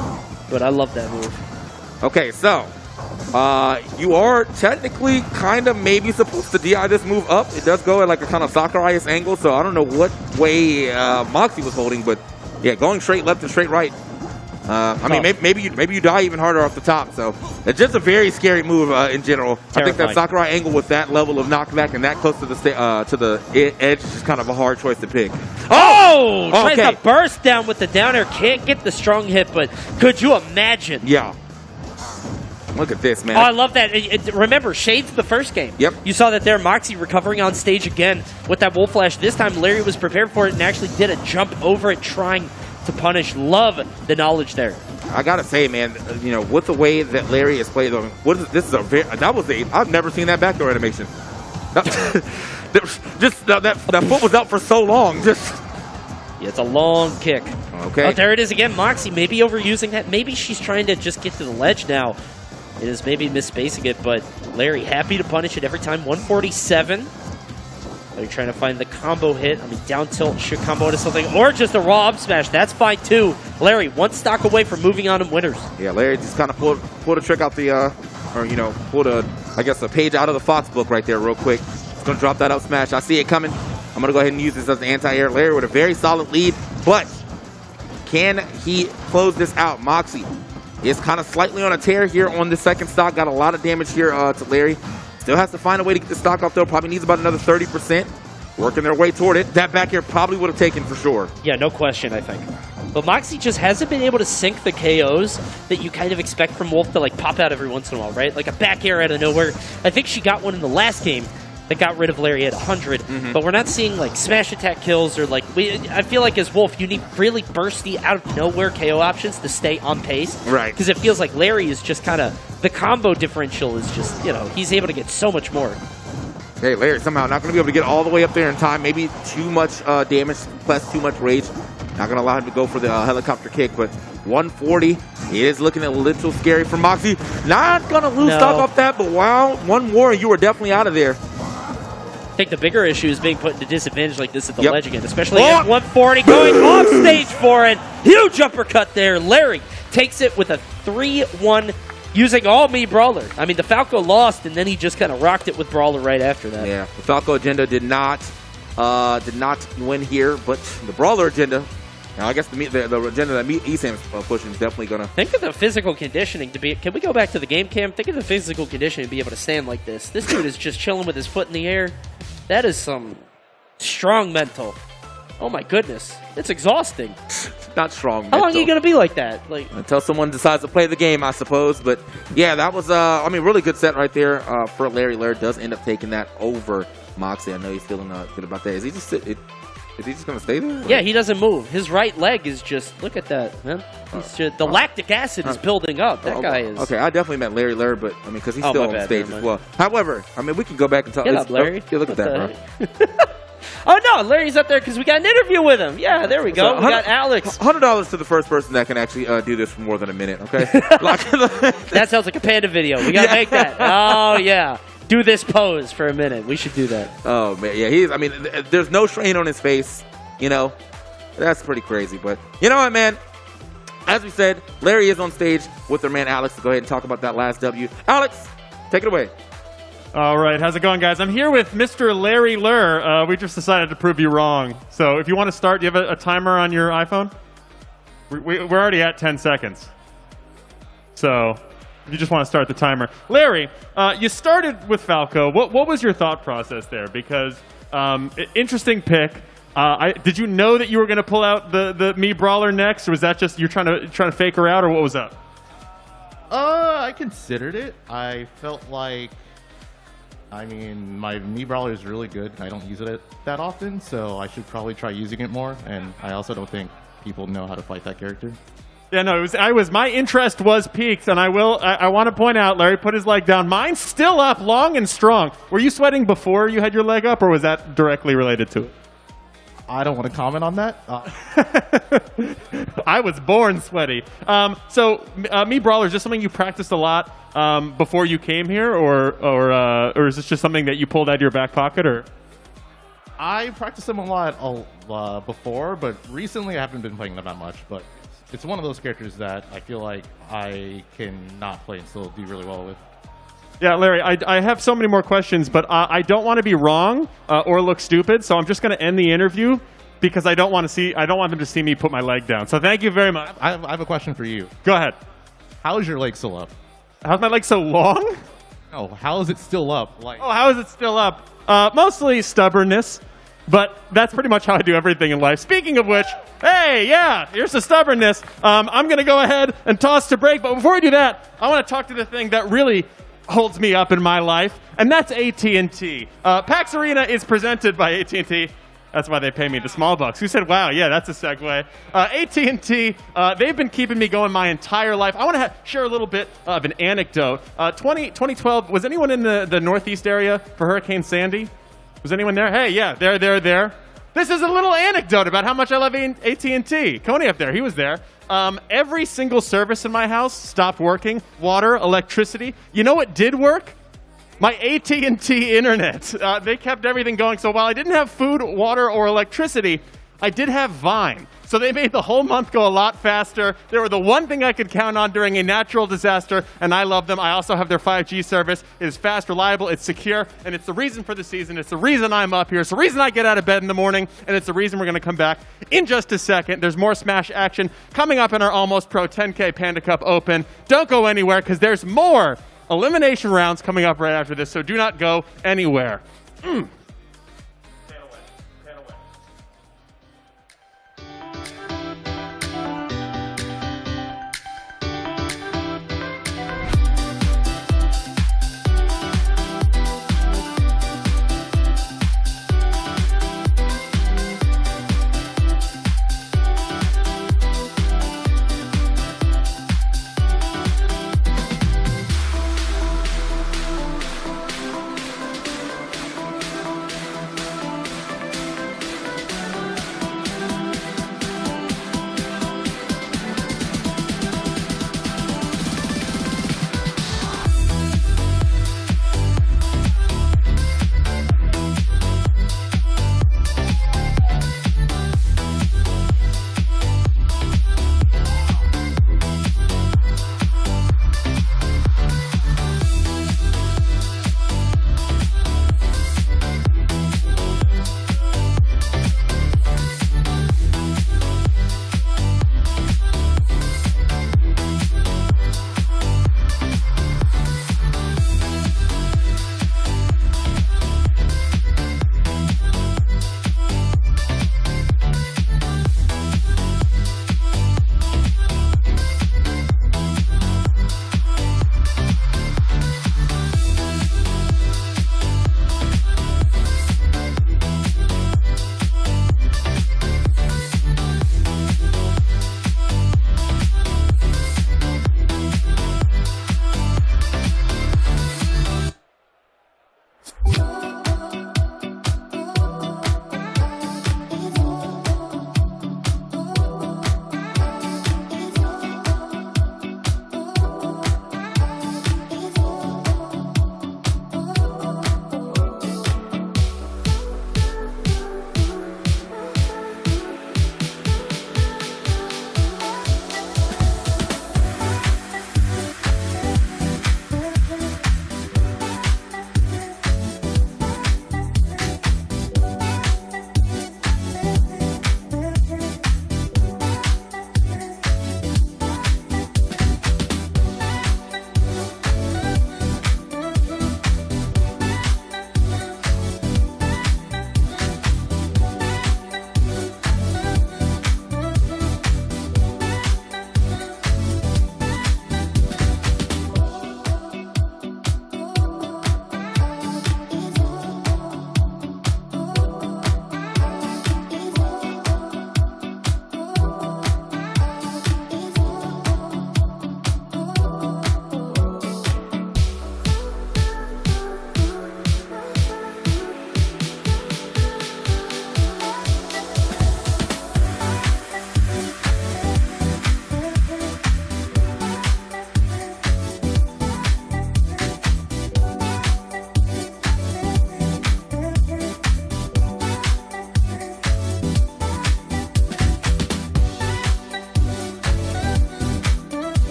but I love that move. Okay, so you are technically kind of maybe supposed to DI this move up. It does go at like a kind of Sakurai-ish angle, so I don't know what way Moxie was holding, but yeah, going straight left and straight right. I mean, maybe you die even harder off the top. So it's just a very scary move in general. Terrifying. I think that Sakurai angle with that level of knockback and that close to the edge is just kind of a hard choice to pick. Oh! Tries to burst down with the down air. Can't get the strong hit, but could you imagine? Yeah. Look at this, man. Oh, I love that. Remember, Shades the first game. Yep. You saw that there, Moxie recovering on stage again with that Wolf Flash. This time, Larry was prepared for it and actually did a jump over it, trying to punish. Love the knowledge there. I gotta say, man, you know, with the way that Larry has played, I've never seen that backdoor animation. Just that foot was out for so long. Just yeah, it's a long kick. Okay. Oh, there it is again. Moxie maybe overusing that. Maybe she's trying to just get to the ledge now. It is maybe misspacing it, but Larry happy to punish it every time. 147. They're trying to find the combo hit. I mean, down tilt should combo into something, or just a raw up smash. That's fine too. Larry, one stock away from moving on in winners. Yeah, Larry just kind of pulled a trick out the, or you know, pulled a page out of the Fox book right there real quick. He's gonna drop that up smash. I see it coming. I'm gonna go ahead and use this as an anti-air. Larry with a very solid lead, but can he close this out? Moxie is kind of slightly on a tear here on the second stock. Got a lot of damage here to Larry. Still has to find a way to get the stock off though. Probably needs about another 30%. Working their way toward it. That back air probably would have taken for sure. Yeah, no question, I think. But Moxie just hasn't been able to sync the KOs that you kind of expect from Wolf to like pop out every once in a while, right? Like a back air out of nowhere. I think she got one in the last game that got rid of Larry at 100. But we're not seeing like smash attack kills or like I feel like as Wolf, you need really bursty out of nowhere KO options to stay on pace. Right. Because it feels like Larry is just kind of, the combo differential is just, you know, he's able to get so much more. Hey, Larry somehow not going to be able to get all the way up there in time. Maybe too much damage plus too much rage. Not going to allow him to go for the helicopter kick, but 140 is looking a little scary for Moxie. Not going to lose stock off that, but wow, one more and you were definitely out of there. I think the bigger issue is being put into disadvantage like this at the ledge again, especially at 140 going off stage for it. Huge uppercut there. Larry takes it with a 3-1 using all me Brawler. I mean, the Falco lost, and then he just kind of rocked it with Brawler right after that. Yeah, the Falco agenda did not win here, but the Brawler agenda, now I guess the agenda that Esam's pushing is definitely going to... Think of the physical conditioning to be... Can we go back to the game cam? Think of the physical conditioning to be able to stand like this. This dude is just chilling with his foot in the air. That is some strong mental. Oh my goodness. It's exhausting. Not strong How mental. long are you going to be like that? Like until someone decides to play the game, I suppose. But yeah, that was, I mean, really good set right there for Larry. Larry does end up taking that over Moxie. I know he's feeling good about that. Is he just going to stay there? Yeah, he doesn't move. His right leg is just, look at that, man. The lactic acid is building up. That guy is. Okay, I definitely meant Larry, but I mean, because he's still on stage as well. However, I mean, we can go back and talk. Get up, Larry. Yeah, look at that, bro. Oh, no, Larry's up there because we got an interview with him. Yeah, there we go. We got Alex. $100 to the first person that can actually do this for more than a minute, okay? That sounds like a Panda video. We got to make that. Oh, yeah. Do this pose for a minute. We should do that. Oh, man. Yeah, I mean, there's no strain on his face, you know? That's pretty crazy. But you know what, man? As we said, Larry is on stage with their man Alex to go ahead and talk about that last W. Alex, take it away. All right, how's it going, guys? I'm here with Mr. Larry Lur. We just decided to prove you wrong. So if you want to start, do you have a timer on your iPhone? We're already at 10 seconds. So if you just want to start the timer. Larry, you started with Falco. What was your thought process there? Because interesting pick. Did you know that you were going to pull out the Me Brawler next, or was that just you're trying to fake her out, or what was up? I considered it. I felt like, I mean, my Me Brawler is really good. I don't use it that often, so I should probably try using it more. And I also don't think people know how to fight that character. Yeah, no, my interest was piqued, and I want to point out, Larry put his leg down. Mine's still up, long and strong. Were you sweating before you had your leg up, or was that directly related to it? I don't want to comment on that. I was born sweaty. So, Me Brawler, is this something you practiced a lot before you came here, or is this just something that you pulled out of your back pocket, or? I practiced them a lot before, but recently I haven't been playing them that much. But it's one of those characters that I feel like I can not play and still do really well with. Yeah, Larry, I have so many more questions, but I don't want to be wrong or look stupid, so I'm just going to end the interview because I don't want them to see me put my leg down. So thank you very much. I have a question for you. Go ahead. How is your leg still up? How's my leg so long? No, how is it still up? Like, oh, how is it still up? Mostly stubbornness, but that's pretty much how I do everything in life. Speaking of which, hey, yeah, here's the stubbornness. I'm going to go ahead and toss to break, but before I do that, I want to talk to the thing that really holds me up in my life, and that's AT&T. PAX Arena is presented by AT&T. That's why they pay me the small bucks. Who said, wow, yeah, that's a segue. AT&T, they've been keeping me going my entire life. I want to share a little bit of an anecdote. 2012, was anyone in the Northeast area for Hurricane Sandy? Was anyone there? Hey, yeah, there. This is a little anecdote about how much I love AT&T. Coney up there, he was there. Every single service in my house stopped working. Water, electricity. You know what did work? My AT&T internet. They kept everything going. So while I didn't have food, water, or electricity, I did have Vine. So they made the whole month go a lot faster. They were the one thing I could count on during a natural disaster, and I love them. I also have their 5G service. It is fast, reliable, it's secure, and it's the reason for the season. It's the reason I'm up here. It's the reason I get out of bed in the morning, and it's the reason we're going to come back in just a second. There's more Smash action coming up in our Almost Pro 10K Panda Cup Open. Don't go anywhere, because there's more elimination rounds coming up right after this, so do not go anywhere.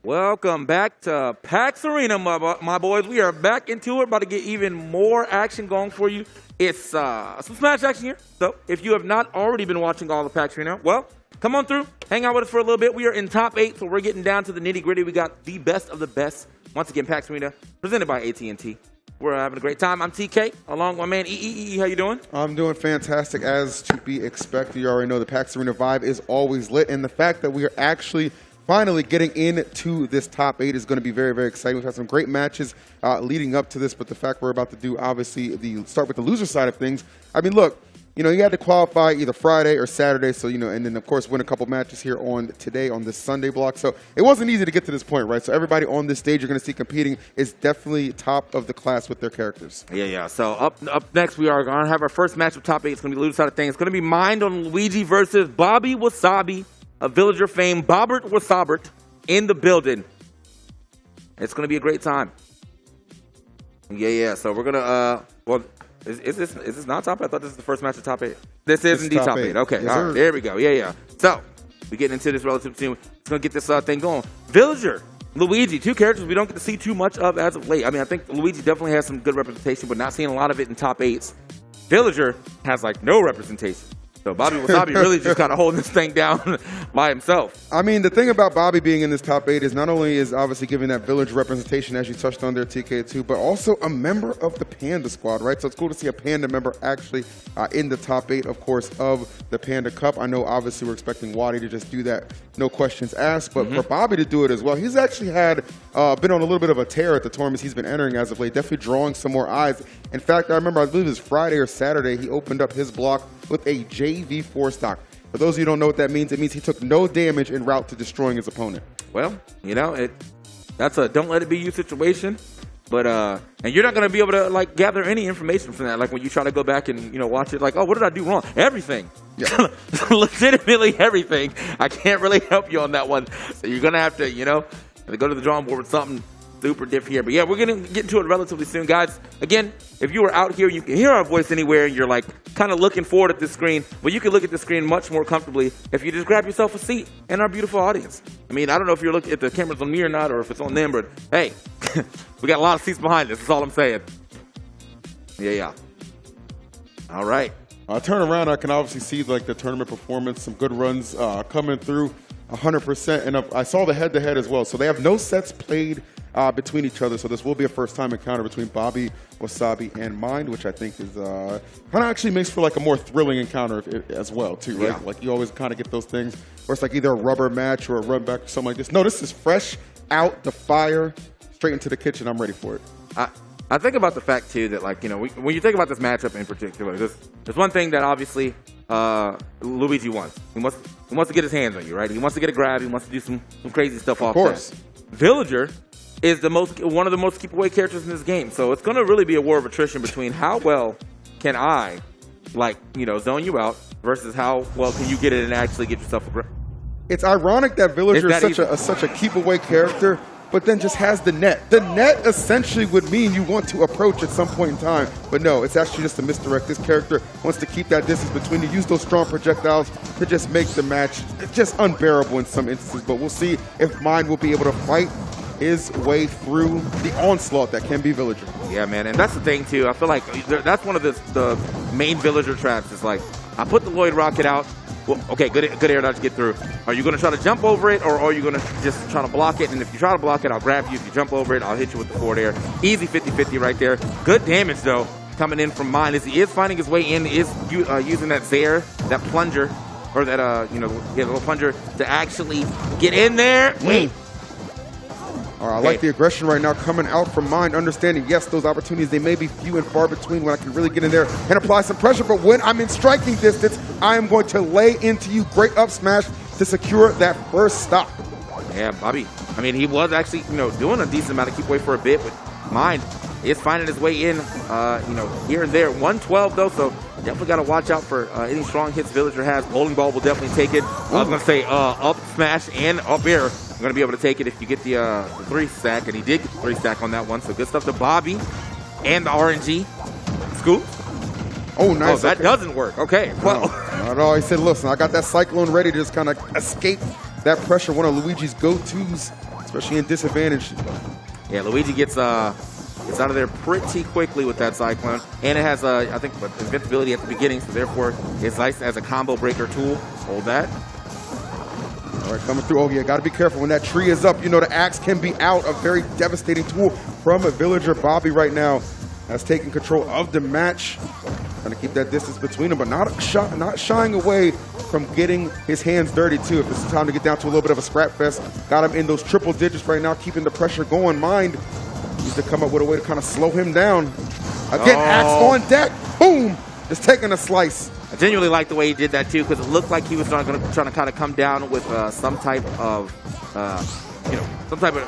Welcome back to PAX Arena, my boys. We are back into it, about to get even more action going for you. It's some Smash action here. So if you have not already been watching all the PAX Arena, well, come on through. Hang out with us for a little bit. We are in top 8, so we're getting down to the nitty-gritty. We got the best of the best. Once again, PAX Arena, presented by AT&T. We're having a great time. I'm TK, along with my man EE. How you doing? I'm doing fantastic, as to be expected. You already know the PAX Arena vibe is always lit, and the fact that we are actually finally getting into this top 8 is going to be very, very exciting. We've had some great matches leading up to this, but the fact we're about to do, obviously, start with the loser side of things. I mean, look, you had to qualify either Friday or Saturday, so, and then, of course, win a couple matches here today on this Sunday block. So it wasn't easy to get to this point, right? So everybody on this stage you're going to see competing is definitely top of the class with their characters. Yeah. So up next, we are going to have our first match of top 8. It's going to be the loser side of things. It's going to be Mind on Luigi versus Bobby Wasabi, a Villager fame, Bobbert Wasabert, in the building. It's going to be a great time. Yeah. So we're going to, is this not top 8? I thought this is the first match of top 8. This is indeed top 8. Okay, yes, all right, there we go. Yeah. So we're getting into this relative team. It's going to get this thing going. Villager, Luigi, 2 characters we don't get to see too much of as of late. I mean, I think Luigi definitely has some good representation, but not seeing a lot of it in top 8s. Villager has, no representation. So Bobby Wasabi really just kind of holding this thing down by himself. I mean, the thing about Bobby being in this top 8 is not only is obviously giving that village representation, as you touched on there, TK2, but also a member of the Panda squad, right? So it's cool to see a Panda member actually in the top 8, of course, of the Panda Cup. I know, obviously, we're expecting Waddy to just do that, no questions asked, but for Bobby to do it as well, he's actually been on a little bit of a tear at the tournaments he's been entering as of late, definitely drawing some more eyes. In fact, I remember, I believe it was Friday or Saturday, he opened up his block with a JV4 stock. For those of you who don't know what that means, it means he took no damage en route to destroying his opponent. Well, that's a don't let it be you situation. But and you're not going to be able to gather any information from that. Like when you try to go back and watch it, oh, what did I do wrong? Everything, legitimately everything. I can't really help you on that one. So you're going to have to go to the drawing board with something super diff here. But yeah, we're going to get into it relatively soon, guys. Again, if you are out here, you can hear our voice anywhere, and you're kind of looking forward at this screen. Well, you can look at the screen much more comfortably if you just grab yourself a seat in our beautiful audience. I mean, I don't know if you're looking at the cameras on me or not, or if it's on them, but hey, we got a lot of seats behind us. That's all I'm saying. Yeah. All right. Turn around, I can obviously see the tournament performance, some good runs coming through 100%. And I saw the head-to-head as well. So they have no sets played between each other. So this will be a first-time encounter between Bobby, Wasabi, and Mind, which I think is kind of actually makes for a more thrilling encounter as well, too, right? Yeah. You always kind of get those things where it's either a rubber match or a run back or something like this. No, this is fresh out the fire, straight into the kitchen. I'm ready for it. I think about the fact, too, that, when you think about this matchup in particular, there's one thing that obviously Luigi wants. He wants to get his hands on you, right? He wants to get a grab. He wants to do some crazy stuff off that. Of course. Villager is one of the most keep-away characters in this game. So it's going to really be a war of attrition between how well can I, zone you out versus how well can you get it and actually get yourself a grab. It's ironic that Villager is such a keep-away character, but then just has the net. The net essentially would mean you want to approach at some point in time, but no, it's actually just a misdirect. This character wants to keep that distance between you, use those strong projectiles to just make the match just unbearable in some instances, but we'll see if Mind will be able to fight his way through the onslaught that can be Villager. Yeah, man, and that's the thing, too. I feel like that's one of the main Villager traps. It's I put the Lloyd Rocket out. Well, okay, good air dodge to get through. Are you going to try to jump over it, or are you going to just try to block it? And if you try to block it, I'll grab you. If you jump over it, I'll hit you with the forward air. Easy 50-50 right there. Good damage, though, coming in from Mind as he is finding his way in, is using that Zaire, that plunger, or that, little plunger to actually get in there. Wait. All right, I like the aggression right now coming out from Mind, understanding, yes, those opportunities, they may be few and far between when I can really get in there and apply some pressure, but when I'm in striking distance, I am going to lay into you. Great up smash to secure that first stop. Yeah, Bobby. I mean, he was actually, doing a decent amount of keep away for a bit, but Mind is finding his way in, here and there. 112, though, so definitely got to watch out for any strong hits Villager has. Bowling Ball will definitely take it. I was going to say up smash and up air. I'm going to be able to take it if you get the 3 stack, and he did get the 3 stack on that one. So good stuff to Bobby and the RNG. Scoop. Oh, nice. Oh, that doesn't work. Okay, well. Not at all. He said, listen, I got that Cyclone ready to just kind of escape that pressure. One of Luigi's go-tos. It's especially in disadvantage. Yeah, Luigi gets out of there pretty quickly with that Cyclone. And it has, I think, invincibility at the beginning, so therefore it's nice as a combo breaker tool. Hold that. All right, coming through. Oh, yeah, got to be careful when that tree is up. You know, the axe can be out. A very devastating tool from a villager. Bobby right now has taken control of the match. Trying to keep that distance between them, but not shying away from getting his hands dirty, too. If it's time to get down to a little bit of a scrap fest, got him in those triple digits right now, keeping the pressure going. Mind needs to come up with a way to kind of slow him down. Again, axe on deck. Boom! Just taking a slice. I genuinely like the way he did that too, because it looked like he was trying to kind of come down with some type of,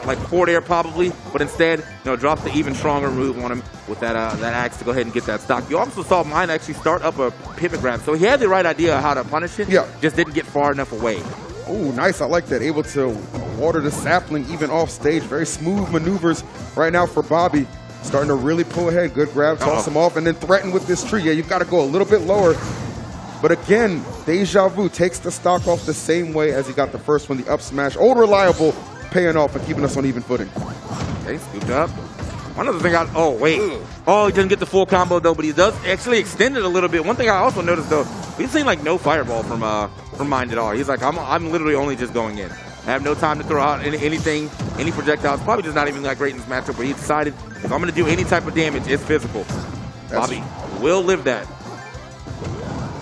like forward air probably, but instead, dropped the even stronger move on him with that axe to go ahead and get that stock. You also saw mine actually start up a pivot grab, so he had the right idea of how to punish it. Yeah. Just didn't get far enough away. Oh, nice. I like that. Able to water the sapling even off stage. Very smooth maneuvers right now for Bobby. Starting to really pull ahead. Good grab, toss him off, and then threaten with this tree. Yeah, you've got to go a little bit lower. But again, Deja Vu takes the stock off the same way as he got the first one, the up smash. Old Reliable paying off and keeping us on even footing. Okay, scooped up. One other thing he doesn't get the full combo though, but he does actually extend it a little bit. One thing I also noticed though, we've seen like no fireball from Mind at all. He's like, I'm literally only just going in. I have no time to throw out anything, any projectiles. Probably just not even that great in this matchup, but he decided if I'm going to do any type of damage, it's physical. Bobby will live that.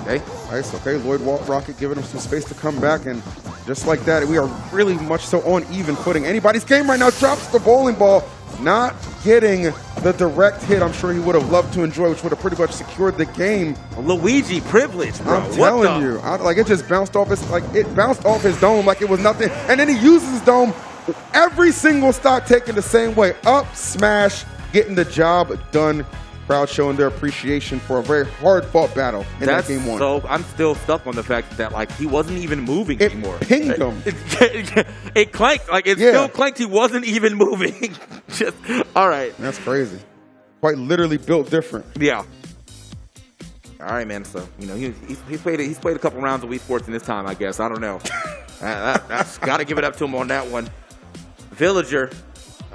Okay. Nice. Okay, Lloyd Rocket giving him some space to come back, and just like that, we are really much so on even footing. Anybody's game right now. Drops the bowling ball, not getting the direct hit I'm sure he would have loved to enjoy, which would have pretty much secured the game. Luigi privilege, bro. I'm telling you, it just bounced off his dome like it was nothing, and then he uses his dome. Every single stock taken the same way. Up, smash, getting the job done. Crowd showing their appreciation for a very hard-fought battle in that game one. So I'm still stuck on the fact that he wasn't even moving anymore. It pinged him. It clanked. Still clanked. He wasn't even moving. Just all right. That's crazy. Quite literally built different. Yeah. All right, man. So he's played a couple rounds of Wii Sports in his time, I guess. I don't know. That's got to give it up to him on that one. Villager.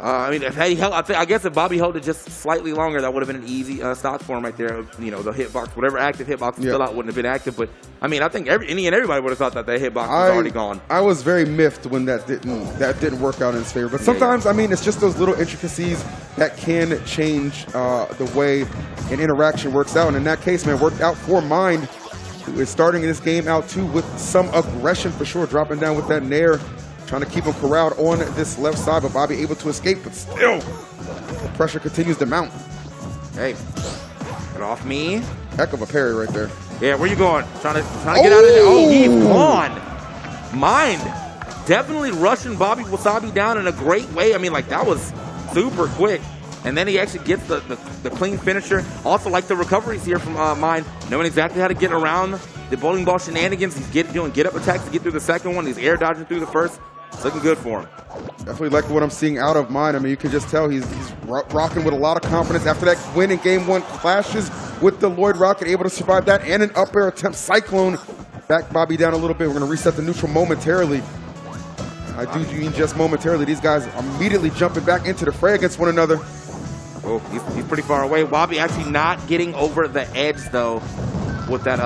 I guess if Bobby held it just slightly longer, that would have been an easy stock for him right there. The hitbox, whatever active hitbox was still out, wouldn't have been active. But I think everybody would have thought that hitbox was already gone. I was very miffed when that didn't work out in his favor. But sometimes, it's just those little intricacies that can change the way an interaction works out. And in that case, man, worked out for Mind, who is starting this game out too with some aggression for sure, dropping down with that nair. Trying to keep him corralled on this left side, but Bobby able to escape, but still, the pressure continues to mount. Hey, get off me. Heck of a parry right there. Yeah, where you going? Trying to get out of there. Oh, he's gone. Mind definitely rushing Bobby Wasabi down in a great way. That was super quick. And then he actually gets the clean finisher. Also, like the recoveries here from Mind, knowing exactly how to get around the bowling ball shenanigans. He's doing get-up attacks to get through the second one. He's air dodging through the first. It's looking good for him. Definitely like what I'm seeing out of Mind. You can just tell he's rocking with a lot of confidence. After that win in game one, clashes with the Lloyd Rocket, able to survive that and an up air attempt. Cyclone back Bobby down a little bit. We're going to reset the neutral momentarily. I do mean just momentarily. These guys immediately jumping back into the fray against one another. Oh, he's pretty far away. Bobby actually not getting over the edge though with that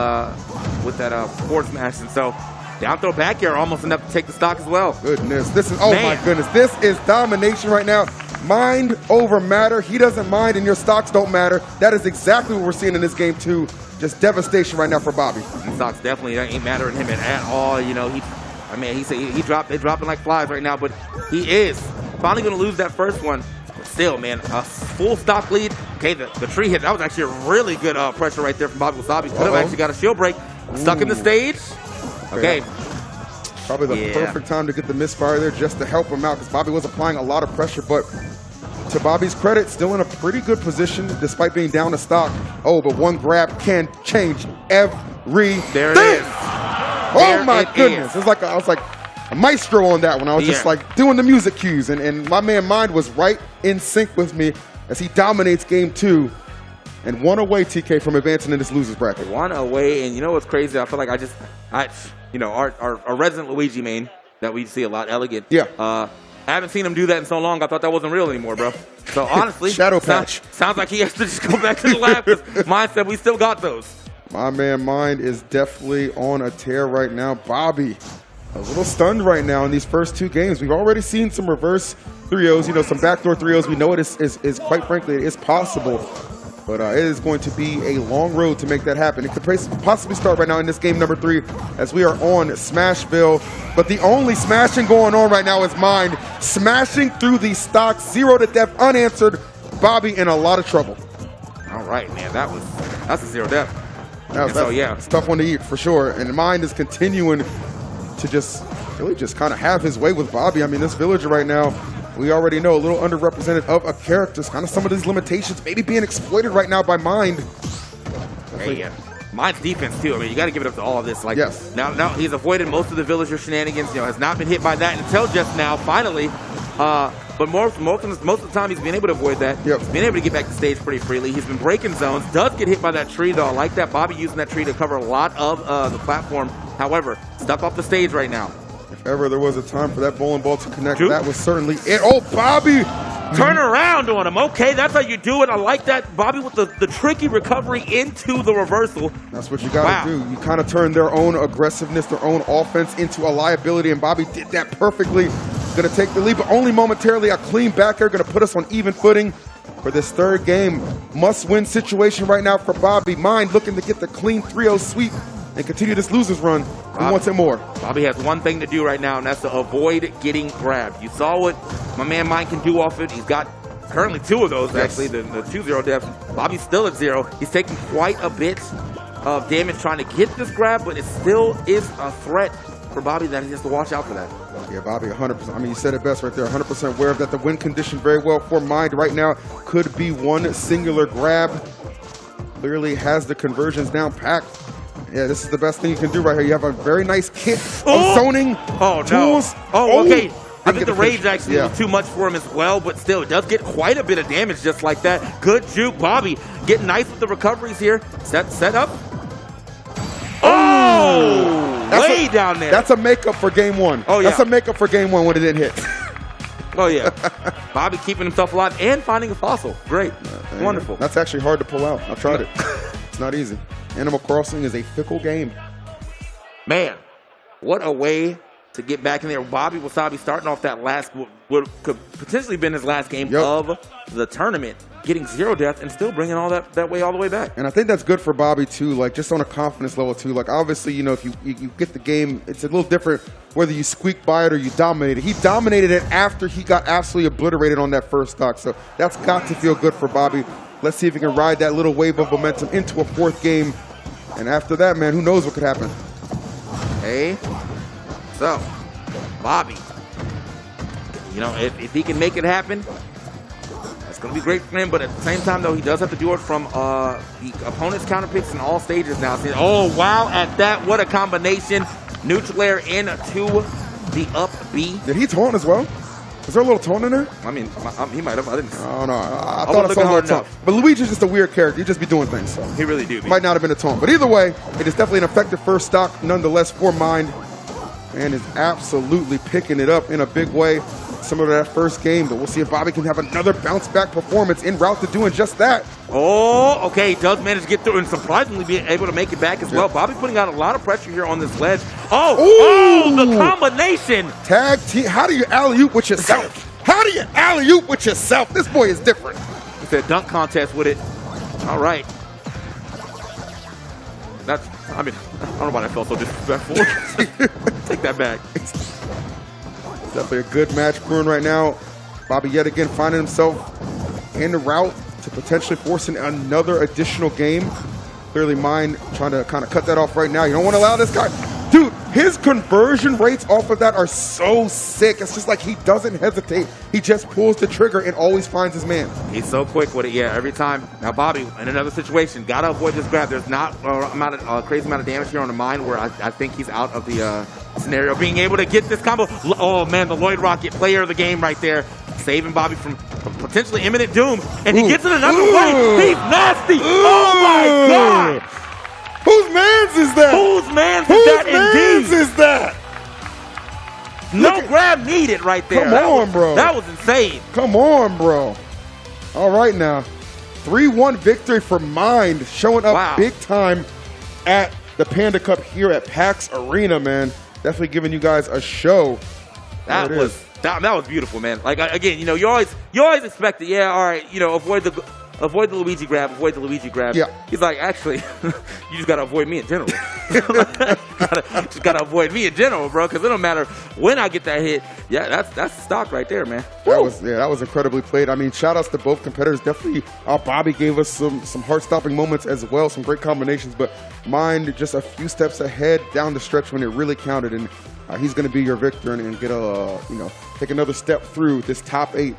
forward smash, and so down throw back air almost enough to take the stock as well. Goodness, my goodness, this is domination right now. Mind over matter. He doesn't mind, and your stocks don't matter. That is exactly what we're seeing in this game too. Just devastation right now for Bobby. And stocks definitely ain't mattering him at all. They're dropping like flies right now, but he is finally going to lose that first one. Still, man, a full stock lead. Okay, the tree hit. That was actually a really good pressure right there from Bobby Wasabi. Could have actually got a shield break. Stuck in the stage. Okay. Probably the perfect time to get the misfire there just to help him out, because Bobby was applying a lot of pressure, but to Bobby's credit, still in a pretty good position despite being down to stock. Oh, but one grab can change everything. There it is. Oh my goodness. I was like a maestro on that one. I was just like doing the music cues, and my man Mind was right in sync with me as he dominates game two. And one away, TK, from advancing in this losers bracket. One away, and you know what's crazy? I feel like our resident Luigi main that we see a lot, Elegant. Yeah. I haven't seen him do that in so long. I thought that wasn't real anymore, bro. So honestly, Shadow patch. Sounds like he has to just go back to the lab because Mind said we still got those. My man Mind is definitely on a tear right now. Bobby, a little stunned right now in these first 2 games. We've already seen some reverse 3-0s, you know, some backdoor 3-0s. We know it is quite frankly, it is possible. But it is going to be a long road to make that happen. It could possibly start right now in this game number 3 as we are on Smashville. But the only smashing going on right now is Mind smashing through the stocks, 0 to death, unanswered. Bobby in a lot of trouble. All right, man, that's a 0 death. So yeah, it's a tough one to eat for sure. And Mind is continuing to just really just kind of have his way with Bobby. I mean, this villager right now, we already know a little underrepresented of a character. Kind of some of these limitations maybe being exploited right now by Mind. Hey, yeah. Mind's defense too. I mean, you got to give it up to all of this. Like, yes. Now he's avoided most of the villager shenanigans. You know, has not been hit by that until just now. Finally, but most of the time he's been able to avoid that. Yep. He's been able to get back to stage pretty freely. He's been breaking zones. Does get hit by that tree though. I like that. Bobby using that tree to cover a lot of the platform. However, stuck off the stage right now. If ever there was a time for that bowling ball to connect, that was certainly it. Oh, Bobby! Turn around on him. Okay, that's how you do it. I like that. Bobby with the tricky recovery into the reversal. That's what you got to do. You kind of turn their own aggressiveness, their own offense into a liability, and Bobby did that perfectly. Going to take the lead, but only momentarily. A clean back air going to put us on even footing for this 3rd game. Must-win situation right now for Bobby. Mind looking to get the clean 3-0 sweep and continue this loser's run. He wants it more. Bobby has one thing to do right now, and that's to avoid getting grabbed. You saw what my man Mind can do off it. He's got currently 2 of those, actually, the 2-0 deaths. Bobby's still at 0. He's taking quite a bit of damage trying to get this grab, but it still is a threat for Bobby that he has to watch out for that. Yeah, Bobby, 100%. I mean, you said it best right there. 100% aware of that. The win condition very well for Mind right now could be one singular grab. Clearly has the conversions down packed. Yeah, this is the best thing you can do right here. You have a very nice kit of zoning tools. Oh, okay. I think the rage actually was too much for him as well, but still, it does get quite a bit of damage just like that. Good juke. Bobby getting nice with the recoveries here. Set up. Oh! Way down there. That's a makeup for game 1. Oh, yeah. That's a makeup for game 1 when it didn't hit. Oh, yeah. Bobby keeping himself alive and finding a fossil. Great. Wonderful. That's actually hard to pull out. I've tried it. It's not easy. Animal Crossing is a fickle game. Man, what a way to get back in there. Bobby Wasabi starting off that last, what could potentially been his last game of the tournament, getting 0 death and still bringing all that way all the way back. And I think that's good for Bobby too, like just on a confidence level too. Like obviously, you know, if you get the game, it's a little different whether you squeak by it or you dominate it. He dominated it after he got absolutely obliterated on that first stock. So that's got to feel good for Bobby. Let's see if he can ride that little wave of momentum into a 4th game. And after that, man, who knows what could happen. Hey, so Bobby, you know, if he can make it happen, that's going to be great for him. But at the same time, though, he does have to do it from the opponent's counter picks in all stages now. Oh, wow, at that, what a combination. Neutral air into the up B. Did he taunt as well? Is there a little taunt in there? I mean, he might have. I didn't. Oh, no. I thought I saw a little taunt. But Luigi's just a weird character. He just be doing things. So. He really do. Might not have been a taunt. But either way, it is definitely an effective first stock, nonetheless, for Mind. And is absolutely picking it up in a big way. Similar to that first game. But we'll see if Bobby can have another bounce-back performance en route to doing just that. Oh, okay. He does manage to get through and surprisingly be able to make it back as well. Bobby putting out a lot of pressure here on this ledge. Oh, the combination. Tag team. How do you alley-oop with yourself? How do you alley-oop with yourself? This boy is different. It's a dunk contest with it. All right. That's, I mean, I don't know why that felt so disrespectful. Take that back. Definitely a good match brewing right now. Bobby yet again finding himself in the route to potentially forcing another additional game. Clearly Mind trying to kind of cut that off right now. You don't want to allow this guy. Dude, his conversion rates off of that are so sick. It's just like he doesn't hesitate. He just pulls the trigger and always finds his man. He's so quick with it, yeah, every time. Now, Bobby, in another situation, got to avoid this grab. There's not a crazy amount of damage here on the Mind where I think he's out of the scenario. Being able to get this combo. Oh, man, the Lloyd Rocket player of the game right there. Saving Bobby from potentially imminent doom. And he gets it another way. He's nasty. Oh, my God. Whose mans is that? Whose mans is that indeed? Whose mans is that? No grab needed right there. Come on, bro. That was insane. Come on, bro. All right, now. 3-1 victory for Mind, showing up big time at the Panda Cup here at PAX Arena, man. Definitely giving you guys a show. That was beautiful, man. Like, again, you know, you always expect it. Yeah, all right, you know, avoid the Luigi grab, avoid the Luigi grab. Yeah. He's like, actually, you just got to avoid me in general. just got to avoid me in general, bro, because it don't matter when I get that hit. Yeah, that's stock right there, man. That was incredibly played. I mean, shout outs to both competitors. Definitely, Bobby gave us some heart-stopping moments as well, some great combinations, but Mind just a few steps ahead down the stretch when it really counted, and he's going to be your victor and get take another step through this top 8.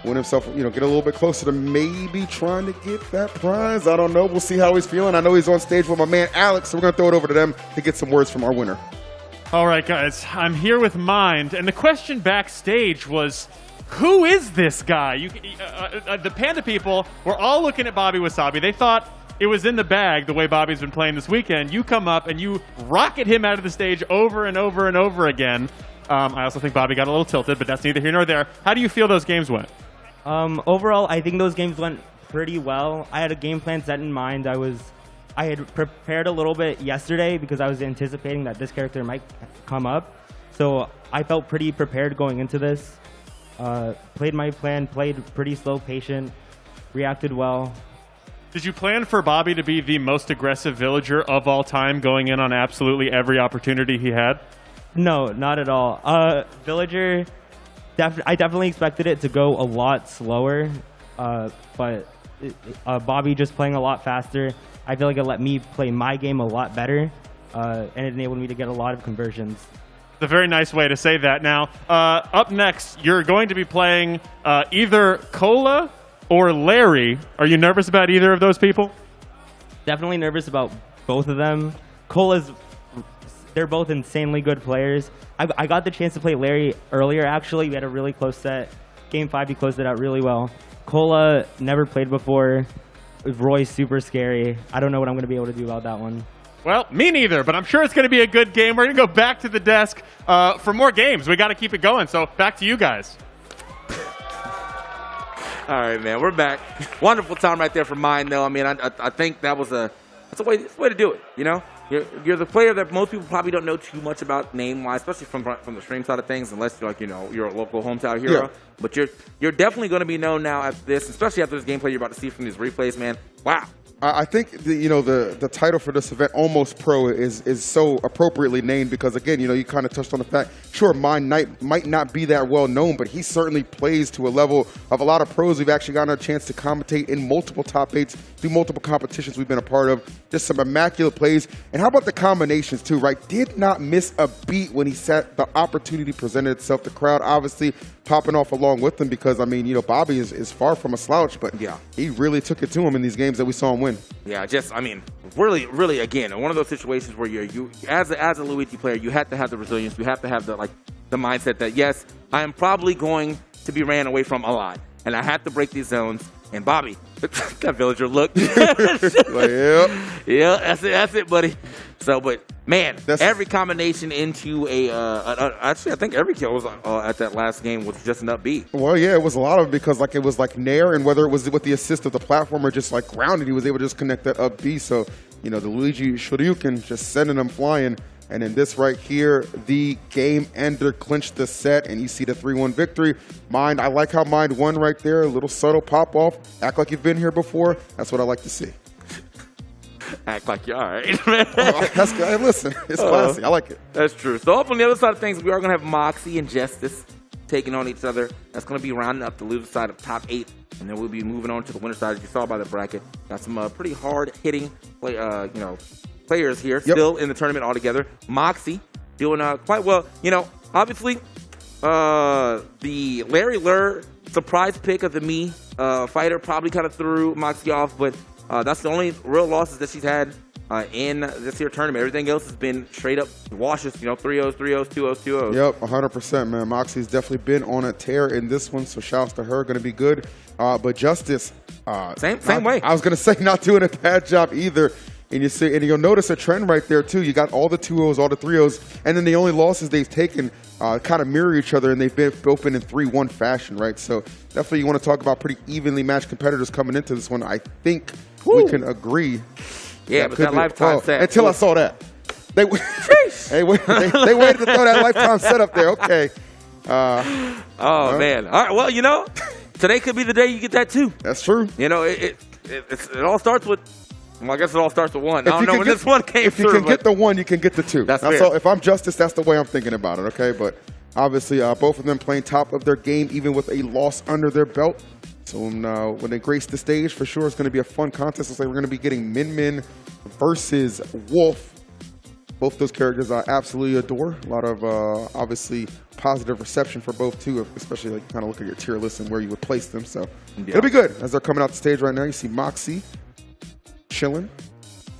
Win himself, get a little bit closer to maybe trying to get that prize. I don't know. We'll see how he's feeling. I know he's on stage with my man Alex, so we're going to throw it over to them to get some words from our winner. All right, guys. I'm here with Mind, and the question backstage was, who is this guy? The Panda people were all looking at Bobby Wasabi. They thought it was in the bag the way Bobby's been playing this weekend. You come up and you rocket him out of the stage over and over and over again. I also think Bobby got a little tilted, but that's neither here nor there. How do you feel those games went? Overall, I think those games went pretty well. I had a game plan set in mind. I had prepared a little bit yesterday because I was anticipating that this character might come up. So I felt pretty prepared going into this. Played my plan, played pretty slow, patient, reacted well. Did you plan for Bobby to be the most aggressive villager of all time, going in on absolutely every opportunity he had? No, not at all. Villager, I definitely expected it to go a lot slower, but Bobby just playing a lot faster. I feel like it let me play my game a lot better, and it enabled me to get a lot of conversions. It's a very nice way to say that. Now, up next, you're going to be playing either Cola or Larry. Are you nervous about either of those people? Definitely nervous about both of them. They're both insanely good players. I got the chance to play Larry earlier, actually. We had a really close set. Game 5, he closed it out really well. Cola, never played before. Roy's super scary. I don't know what I'm going to be able to do about that one. Well, me neither, but I'm sure it's going to be a good game. We're going to go back to the desk for more games. We got to keep it going, so back to you guys. All right, man, we're back. Wonderful time right there for Mind, though. I mean, I think that's a way to do it, you know? You're the player that most people probably don't know too much about name-wise, especially from the stream side of things, unless you're a local hometown hero. Yeah. But you're definitely going to be known now after this, especially after this gameplay you're about to see from these replays, man. Wow. I think the title for this event, Almost Pro, is so appropriately named because, again, you kind of touched on the fact, sure, Mind Knight might not be that well known, but he certainly plays to a level of a lot of pros. We've actually gotten a chance to commentate in multiple top 8s, through multiple competitions we've been a part of. Just some immaculate plays. And how about the combinations, too, right? Did not miss a beat when he sat. The opportunity presented itself. The crowd, obviously, popping off along with him because, I mean, Bobby is far from a slouch, but yeah, he really took it to him in these games that we saw him win. Yeah, really, really, again, one of those situations where you as a Luigi player, you have to have the resilience, you have to have the mindset that, yes, I am probably going to be ran away from a lot, and I have to break these zones. And Bobby, that villager look. Yeah, that's it, buddy. So, but man, every combination into actually, I think every kill was at that last game was just an upbeat. Well, yeah, it was a lot of it because it was nair, and whether it was with the assist of the platform or just grounded, he was able to just connect that upbeat. So, the Luigi Shoryuken just sending them flying. And in this right here, the game ender clinched the set, and you see the 3-1 victory. Mind, I like how Mind won right there. A little subtle pop-off. Act like you've been here before. That's what I like to see. Act like you're all right, man. That's good. Hey, listen, it's classy. I like it. That's true. So up on the other side of things, we are going to have Moxie and Justice taking on each other. That's going to be rounding up the loser side of top 8. And then we'll be moving on to the winner side, as you saw by the bracket. Got some pretty hard-hitting players here still in the tournament altogether. Moxie doing quite well. Obviously, the Larry Lur surprise pick of the me fighter probably kind of threw Moxie off, but that's the only real losses that she's had in this here tournament. Everything else has been straight up washes, 3-0s, 3-0s, 2-0s, 2-0s. Yep, 100%, man. Moxie's definitely been on a tear in this one, so shouts to her. Going to be good. But Justice, same way. I was going to say not doing a bad job either. And you'll notice a trend right there too. You got all the 2-0s, all the 3-0s, and then the only losses they've taken kind of mirror each other, and they've both been in 3-1 fashion, right? So definitely you want to talk about pretty evenly matched competitors coming into this one. I think we can agree. Yeah, but that lifetime set. Until I saw that. They waited to throw that lifetime set up there. Okay. Man. All right, well, today could be the day you get that too. That's true. It all starts with, I guess it all starts with one. I don't know when this one came through. If you can get the one, you can get the two. That's all. If I'm Justice, that's the way I'm thinking about it, okay? But obviously, both of them playing top of their game, even with a loss under their belt. So when they grace the stage, for sure, it's going to be a fun contest. It's like we're going to be getting Min Min versus Wolf. Both those characters I absolutely adore. A lot of, obviously, positive reception for both, too, especially like kind of look at your tier list and where you would place them. So it'll be good as they're coming out the stage right now. You see Moxie chilling.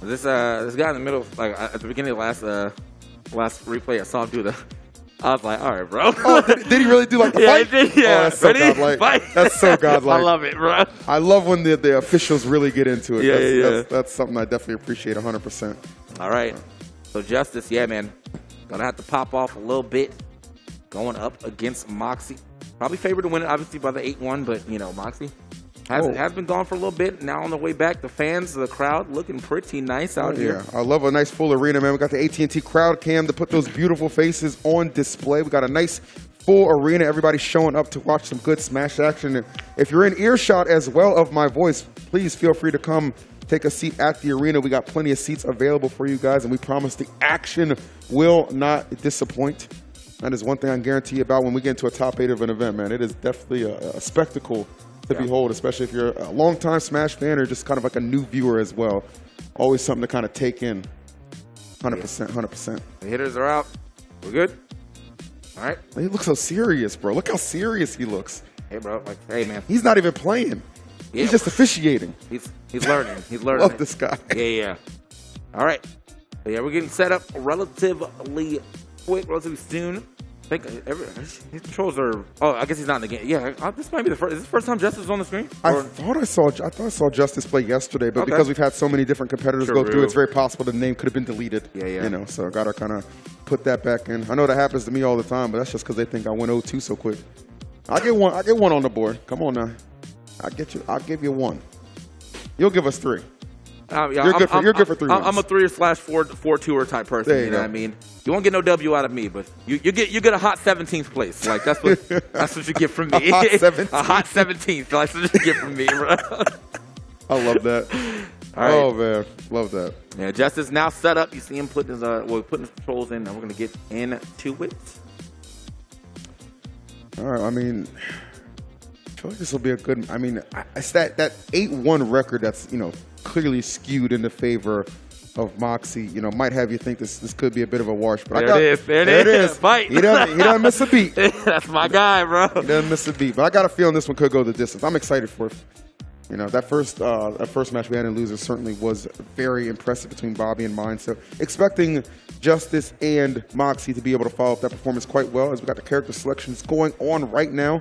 This guy in the middle, like at the beginning of last replay, I saw him do I was like, all right, bro. Oh, did he really do like the fight? Yeah, he did, yeah. Oh, that's so godlike. Fight. That's so godlike. I love it, bro. I love when the officials really get into it. Yeah. That's something I definitely appreciate 100%. All right. So Justice, yeah, man, gonna have to pop off a little bit, going up against Moxie. Probably favored to win it, obviously by the 8-1, but Moxie has been gone for a little bit. Now on the way back, the fans, the crowd, looking pretty nice out here. Yeah, I love a nice full arena, man. We got the AT&T crowd cam to put those beautiful faces on display. We got a nice full arena. Everybody showing up to watch some good Smash action. And if you're in earshot as well of my voice, please feel free to come take a seat at the arena. We got plenty of seats available for you guys, and we promise the action will not disappoint. That is one thing I can guarantee you about when we get into a top 8 of an event, man. It is definitely a spectacle to behold, especially if you're a longtime Smash fan or just kind of like a new viewer as well. Always something to kind of take in. 100%, 100%. The hitters are out. We're good. All right. He looks so serious, bro. Look how serious he looks. Hey, bro. Hey, man. He's not even playing. Yeah. He's just officiating. He's learning. He's learning. Love this guy. Yeah. All right. So yeah, we're getting set up relatively quick, relatively soon. I think his controls are. Oh, I guess he's not in the game. Yeah, this might be the first. Is this the first time Justice is on the screen? I thought I saw Justice play yesterday, but because we've had so many different competitors go through, it's very possible the name could have been deleted. Yeah. So I gotta kind of put that back in. I know that happens to me all the time, but that's just because they think I went 0-2 so quick. I get one on the board. Come on now. I'll give you one. You'll give us 3. You're good for 3 wins. I'm a 3/4-2er type person. You know what I mean? You won't get no W out of me, but you get a hot 17th place. Like that's what you get from me. A hot 17th. A hot 17th. That's what you get from me, bro. I love that. All right. Oh man, love that. Yeah, Justice now set up. You see him putting his controls in. Now we're gonna get into it. All right. I mean, I feel like this will be a good. I mean, it's that 8-1 record that's clearly skewed in the favor of Moxie. Might have you think this could be a bit of a wash. But There it is. Fight. He doesn't miss a beat. That's my guy, bro. He doesn't miss a beat. But I got a feeling this one could go the distance. I'm excited for it. That first match we had in Losers certainly was very impressive between Bobby and mine. So expecting Justice and Moxie to be able to follow up that performance quite well as we got the character selections going on right now.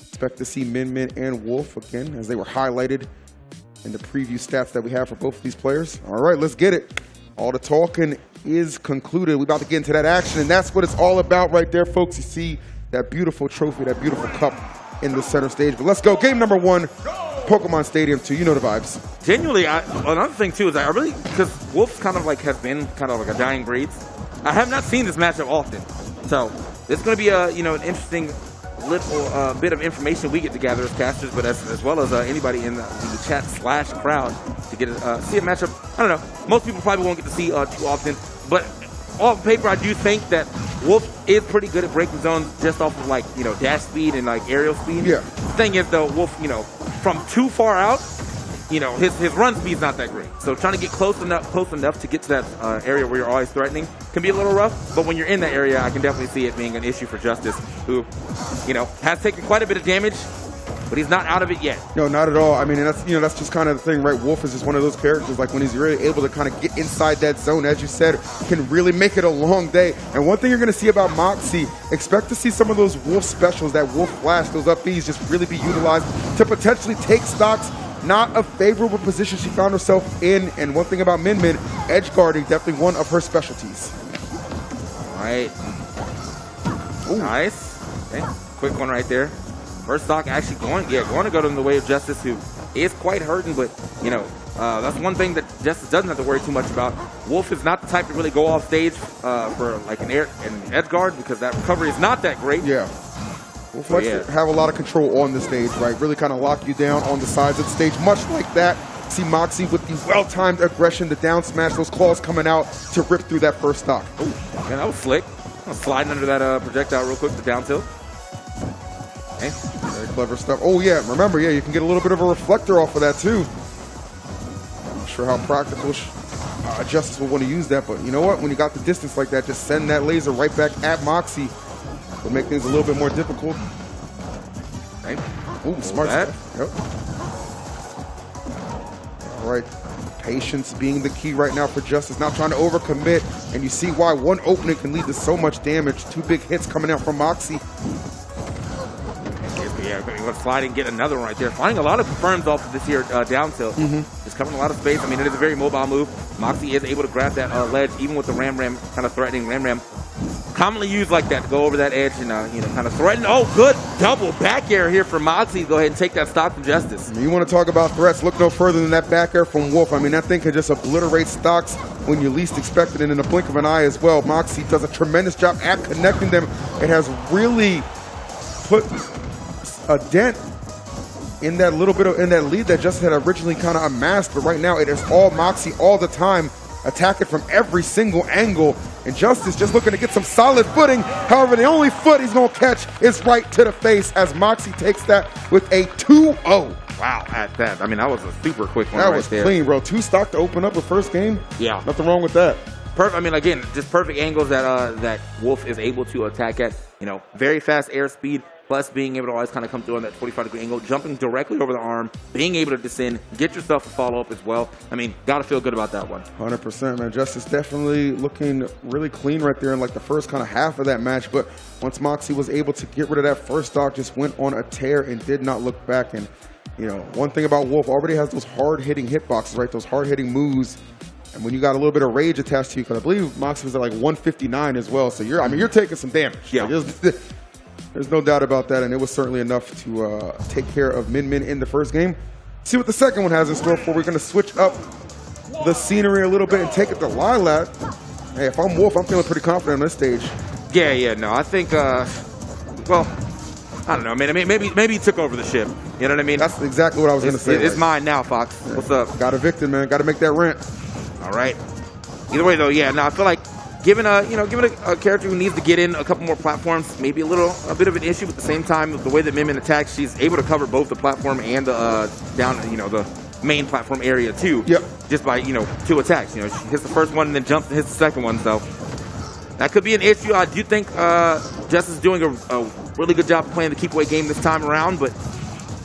Expect to see Min Min and Wolf again as they were highlighted in the preview stats that we have for both of these players. All right, let's get it. All the talking is concluded. We're about to get into that action, and that's what it's all about right there, folks. You see that beautiful trophy, that beautiful cup in the center stage. But let's go. Game number 1, Pokemon Stadium 2. You know the vibes. Genuinely, another thing, too, is I really, because Wolf kind of has been kind of like a dying breed. I have not seen this matchup often. So this is going to be an interesting little bit of information we get to gather as casters, but as well as anybody in the chat / crowd to get see a matchup. I don't know. Most people probably won't get to see too often, but on paper, I do think that Wolf is pretty good at breaking zones just off of dash speed and aerial speed. Yeah. The thing is though, Wolf, from too far out, his run speed's not that great. So trying to get close enough to get to that area where you're always threatening can be a little rough. But when you're in that area, I can definitely see it being an issue for Justice, who, has taken quite a bit of damage, but he's not out of it yet. No, not at all. I mean, that's just kind of the thing, right? Wolf is just one of those characters, like when he's really able to kind of get inside that zone, as you said, can really make it a long day. And one thing you're going to see about Moxie, expect to see some of those Wolf specials, that Wolf Flash, those up Bs just really be utilized to potentially take stocks not a favorable position she found herself in. And one thing about Min Min, edge guarding, definitely one of her specialties. All right. Ooh. Nice. Okay. Quick one right there. First stock actually going to go to the way of Justice, who is quite hurting, but, you know, that's one thing that Justice doesn't have to worry too much about. Wolf is not the type to really go off stage for like an edge guard, because that recovery is not that great. Yeah. Wolf likes to have a lot of control on the stage, right? Really kind of lock you down on the sides of the stage, much like that. See Moxie with the well-timed aggression, the down smash, those claws coming out to rip through that first stock. Ooh, yeah, that was slick. Sliding under that projectile real quick, the down tilt. Okay. Very clever stuff. Oh, yeah. Remember, you can get a little bit of a reflector off of that, too. Not sure how practical Justice will want to use that, but you know what? When you got the distance like that, just send that laser right back at Moxie. Will make things a little bit more difficult. Okay. Ooh, smart stuff. Yep. All right. Patience being the key right now for Justice. Not trying to overcommit, and you see why one opening can lead to so much damage. 2 big hits coming out from Moxie. Yeah, going to slide and get another one right there. Finding a lot of confirms off of this here down tilt. Just covering a lot of space. I mean, it is a very mobile move. Moxie is able to grab that ledge, even with the Ram kind of threatening Ram. Commonly used like that to go over that edge and, you know, kind of threaten. Oh, good double back air here for Moxie. Go ahead and take that stock from Justice. You want to talk about threats, look no further than that back air from Wolf. I mean, that thing can just obliterate stocks when you least expect it, and in the blink of an eye as well. Moxie does a tremendous job at connecting them. It has really put a dent in that little bit of that lead that Justice had originally kind of amassed, but right now it is all Moxie all the time, attacking from every single angle, and Justice just looking to get some solid footing. However, the only foot he's gonna catch is right to the face as Moxie takes that with a 2-0. Wow, at that. I mean, that was a super quick one. That right was there. clean, bro. 2 stock to open up the first game. Yeah, nothing wrong with that. I mean, again, just perfect angles that that Wolf is able to attack at. You know, very fast airspeed, plus being able to always kind of come through on that 45-degree angle, jumping directly over the arm, being able to descend, get yourself a follow-up as well. I mean, got to feel good about that one. 100%, man. Justice definitely looking really clean right there in like the first kind of half of that match, but once Moxie was able to get rid of that first stock, just went on a tear and did not look back. And, you know, one thing about Wolf, already has those hard-hitting hitboxes, right? Those hard-hitting moves. And when you got a little bit of rage attached to you, because I believe Moxie was at like 159 as well, so you're taking some damage. Yeah. Like, there's no doubt about that, and it was certainly enough to take care of Min Min in the first game. See what the second one has in store for. We're going to switch up the scenery a little bit and take it to Lilat. Hey, if I'm Wolf, I'm feeling pretty confident on this stage. Yeah, no, I think, well, I don't know, man. I mean, maybe he took over the ship. You know what I mean? That's exactly what I was going to say. It's mine now, Fox. Yeah. What's up? Got evicted, man. Got to make that rent. All right. Either way, though, yeah. No, I feel like given a character who needs to get in a couple more platforms, maybe a bit of an issue. But at the same time, with the way that Min Min attacks, she's able to cover both the platform and the the main platform area too. Yep. Just by 2 attacks. She hits the first one and then jumps and hits the second one. So that could be an issue. I do think Justice is doing a really good job of playing the keep away game this time around, but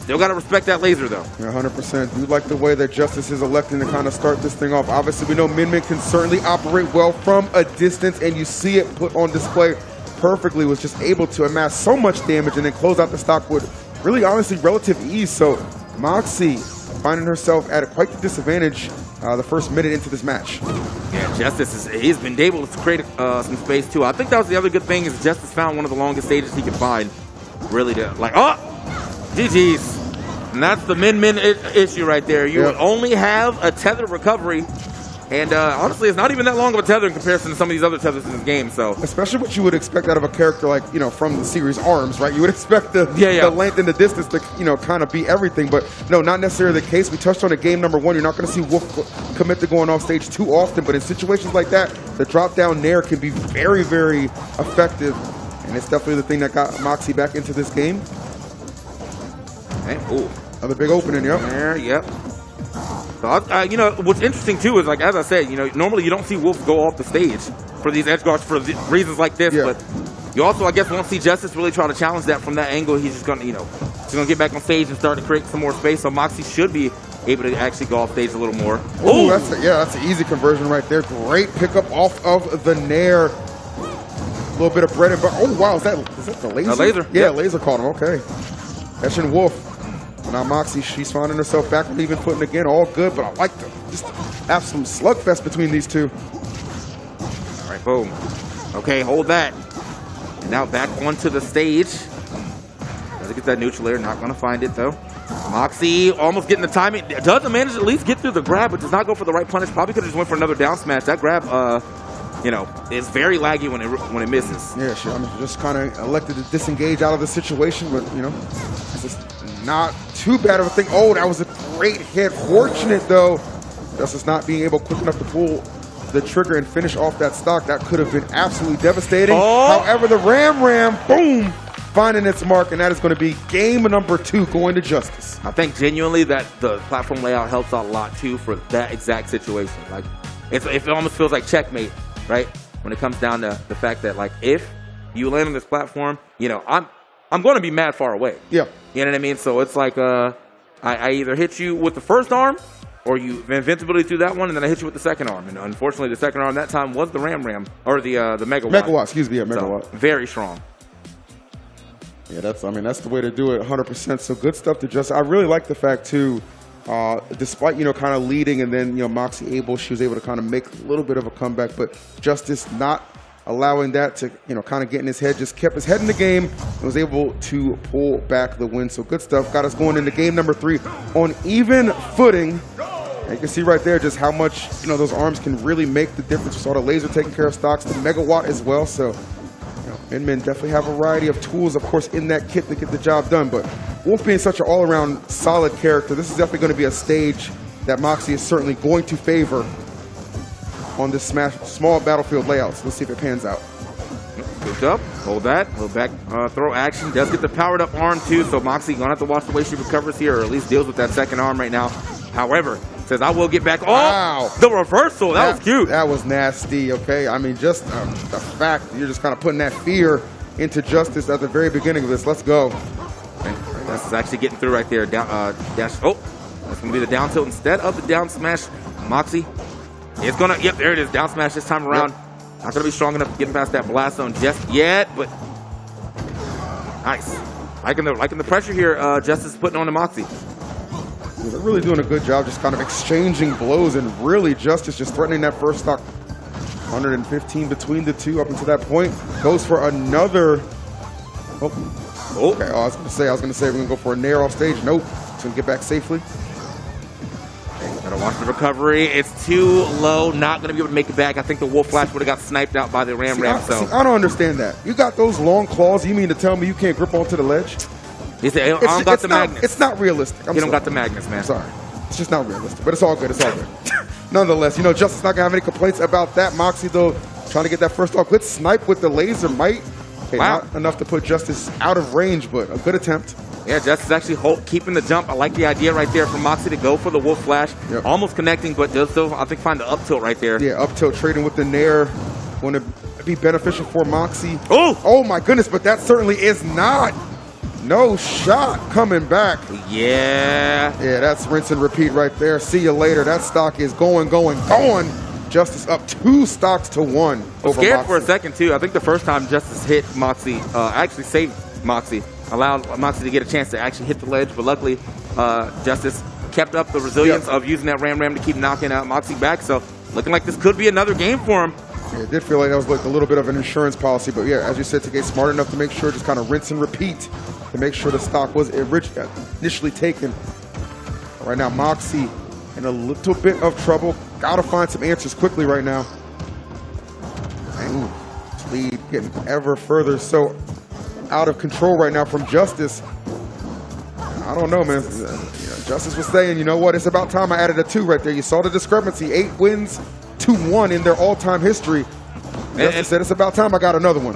still got to respect that laser, though. Yeah, 100%. Do like the way that Justice is electing to kind of start this thing off. Obviously, we know Min Min can certainly operate well from a distance, and you see it put on display perfectly. Was just able to amass so much damage and then close out the stock with really, honestly, relative ease. So Moxie finding herself at quite the disadvantage the first minute into this match. Yeah, Justice he's been able to create some space, too. I think that was the other good thing is Justice found one of the longest stages he could find. Really to, GG's. And that's the Min Min issue right there. You only have a tether recovery. And honestly, it's not even that long of a tether in comparison to some of these other tethers in this game. So, especially what you would expect out of a character like, from the series ARMS, right? You would expect the length and the distance to, kind of be everything. But no, not necessarily the case. We touched on it game number 1. You're not going to see Wolf commit to going off stage too often. But in situations like that, the drop down nair can be very, very effective. And it's definitely the thing that got Moxie back into this game. And, another big opening, Yep. So, what's interesting too is, as I said, normally you don't see Wolf go off the stage for these edge guards for reasons like this, but you also, I guess, won't see Justice really try to challenge that from that angle. He's just gonna, get back on stage and start to create some more space. So Moxie should be able to actually go off stage a little more. Oh, that's an easy conversion right there. Great pickup off of the nair. A little bit of bread and butter. Oh wow, is that the laser? A laser. Yeah, laser caught him. Okay, Etchin Wolf So now Moxie, she's finding herself back on even footing again. All good, but I like the just absolute slugfest between these two. All right, boom. Okay, hold that. And now back onto the stage. Doesn't get that neutral air. Not going to find it, though. Moxie almost getting the timing. Doesn't manage to at least get through the grab, but does not go for the right punish. Probably could have just went for another down smash. That grab, you know, is very laggy when it misses. Yeah, sure. I mean, just kind of elected to disengage out of the situation, but, you know, it's just not too bad of a thing. Oh, that was a great hit. Fortunate, though, Justice not being able quick enough to pull the trigger and finish off that stock. That could have been absolutely devastating. Oh. However, the Ram, boom, finding its mark, and that is going to be game number 2 going to Justice. I think genuinely that the platform layout helps out a lot, too, for that exact situation. Like, it almost feels like checkmate, right? When it comes down to the fact that, like, if you land on this platform, you know, I'm going to be mad far away. Yeah. You know what I mean? So it's like I either hit you with the first arm, or you have invincibility through that one, and then I hit you with the second arm. And unfortunately, the second arm that time was the Ram, or the Megawatt. Megawatt, excuse me, yeah, Megawatt. So, very strong. Yeah, that's the way to do it, 100%. So good stuff to Justice. I really like the fact, too, despite, you know, kind of leading, and then, you know, Moxie she was able to kind of make a little bit of a comeback, but Justice not allowing that to, you know, kind of get in his head, just kept his head in the game and was able to pull back the win. So good stuff. Got us going into game number 3 on even footing. And you can see right there just how much, you know, those arms can really make the difference. We saw the laser taking care of stocks, the Megawatt as well. So, you know, Min definitely have a variety of tools, of course, in that kit to get the job done. But Wolf being such an all-around solid character, this is definitely going to be a stage that Moxie is certainly going to favor on this small battlefield layouts. Let's see if it pans out. Scooped up, hold that, little back throw action. Does get the powered up arm too, so Moxie gonna have to watch the way she recovers here, or at least deals with that second arm right now. However, says I will get back. Oh, wow. The reversal, that was cute. That was nasty, okay? I mean, just the fact that you're just kind of putting that fear into Justice at the very beginning of this. Let's go. This is actually getting through right there. Down, dash. Oh, that's gonna be the down tilt instead of the down smash. Moxie. It's gonna, yep, there it is. Down smash this time around. Yep. Not gonna be strong enough to get past that blast zone just yet, but nice. Liking the pressure here. Justice is putting on the Moxie. Yeah, they're really doing a good job, just kind of exchanging blows, and really Justice just threatening that first stock. 115 between the two up until that point. Goes for another. Oh. Okay. I was gonna say we're gonna go for a nair off stage. Nope. It's gonna get back safely. Gotta watch the recovery. It's too low. Not gonna be able to make it back. I think the Wolf Flash would have got sniped out by the Ram. So I don't understand that. You got those long claws. You mean to tell me you can't grip onto the ledge? I don't got the magnets. It's not realistic. You don't got the magnets, man. I'm sorry. It's just not realistic. But it's all good. It's all good. Nonetheless, you know, Justice not gonna have any complaints about that. Moxie though, trying to get that first off. Good snipe with the laser might. Okay, wow. Not enough to put Justice out of range, but a good attempt. Yeah, Justice actually keeping the jump. I like the idea right there for Moxie to go for the Wolf Flash. Yep. Almost connecting, but does still, I think, find the up tilt right there. Yeah, up tilt trading with the nair. Going to be beneficial for Moxie. Oh my goodness, but that certainly is not. No shot coming back. Yeah, that's rinse and repeat right there. See you later. That stock is going. Justice up 2 stocks to 1 over scared Moxie. for a second, too. I think the first time Justice hit Moxie, actually saved Moxie. Allowed Moxie to get a chance to actually hit the ledge, but luckily Justice kept up the resilience of using that Ram to keep knocking out Moxie back. So looking like this could be another game for him. Yeah, it did feel like that was like a little bit of an insurance policy, but yeah, as you said, to get smart enough to make sure, just kind of rinse and repeat to make sure the stock was initially taken. Right now, Moxie in a little bit of trouble. Gotta find some answers quickly right now. And lead getting ever further so out of control right now from Justice. I don't know, man. Justice was saying, you know what, it's about time I added a 2 right there. You saw the discrepancy, 8 wins to 1 in their all-time history. Justice said it's about time I got another one.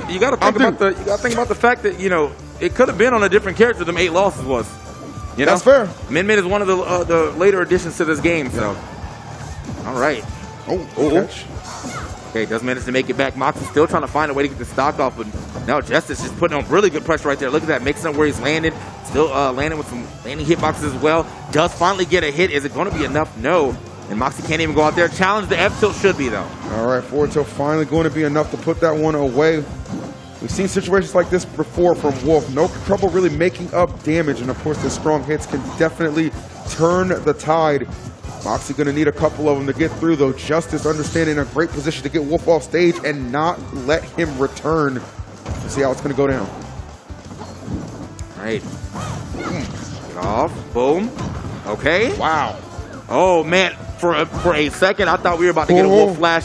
You got to think about the fact that, you know, it could have been on a different character than 8 losses was. You know? That's fair. Min is one of the later additions to this game. So, all right. Catch. Okay, does manage to make it back. Moxie's still trying to find a way to get the stock off, but now Justice is putting on really good pressure right there. Look at that, mixing up where he's landing. Still landing with some landing hitboxes as well. Does finally get a hit. Is it going to be enough? No. And Moxie can't even go out there. Challenge the F tilt should be, though. All right, forward tilt finally going to be enough to put that one away. We've seen situations like this before from Wolf. No trouble really making up damage, and of course the strong hits can definitely turn the tide. Moxie going to need a couple of them to get through, though. Justice understanding a great position to get Wolf off stage and not let him return. We'll see how it's going to go down. All right. Get off. Boom. Okay. Wow. Oh, man. For a second, I thought we were about to get a Wolf Flash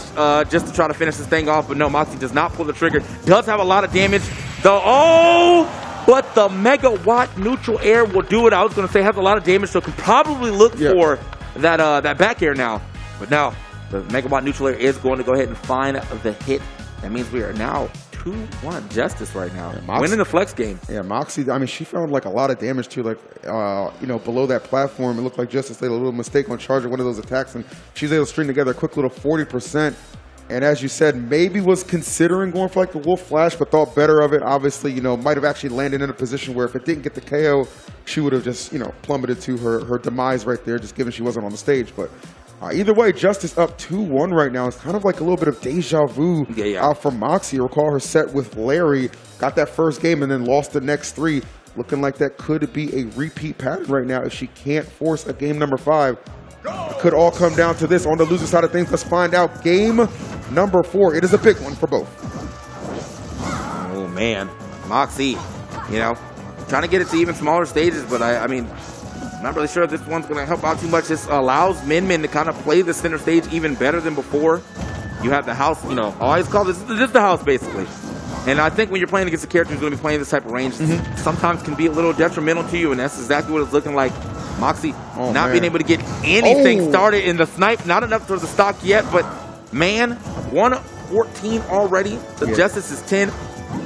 just to try to finish this thing off, but no, Moxie does not pull the trigger. Does have a lot of damage. But the Megawatt neutral air will do it. I was going to say has a lot of damage, so can probably look for that back air now. But no, the Megawatt neutral air is going to go ahead and find the hit. That means we are now 2-1 Justice right now. Yeah, winning the flex game. Yeah, Moxie, I mean, she found like a lot of damage too, like, below that platform. It looked like Justice made a little mistake on charging one of those attacks, and she's able to string together a quick little 40%. And as you said, maybe was considering going for like the Wolf Flash, but thought better of it. Obviously, might have actually landed in a position where if it didn't get the KO, she would have just, plummeted to her demise right there, just given she wasn't on the stage. But either way, Justice up 2-1 right now. It's kind of like a little bit of deja vu for Moxie. Recall her set with Larry, got that first game and then lost the next 3. Looking like that could be a repeat pattern right now if she can't force a game number 5. It could all come down to this on the loser side of things. Let's find out. Game number 4. It is a big one for both. Oh, man. Moxie, trying to get it to even smaller stages, but I'm not really sure if this one's going to help out too much. This allows Min to kind of play the center stage even better than before. You have the house, always call this the house, basically. And I think when you're playing against a character who's going to be playing this type of range, sometimes can be a little detrimental to you, and that's exactly what it's looking like. Moxie not being able to get anything started in the snipe. Not enough for the stock yet, but man, 114 already. The Justice is 10,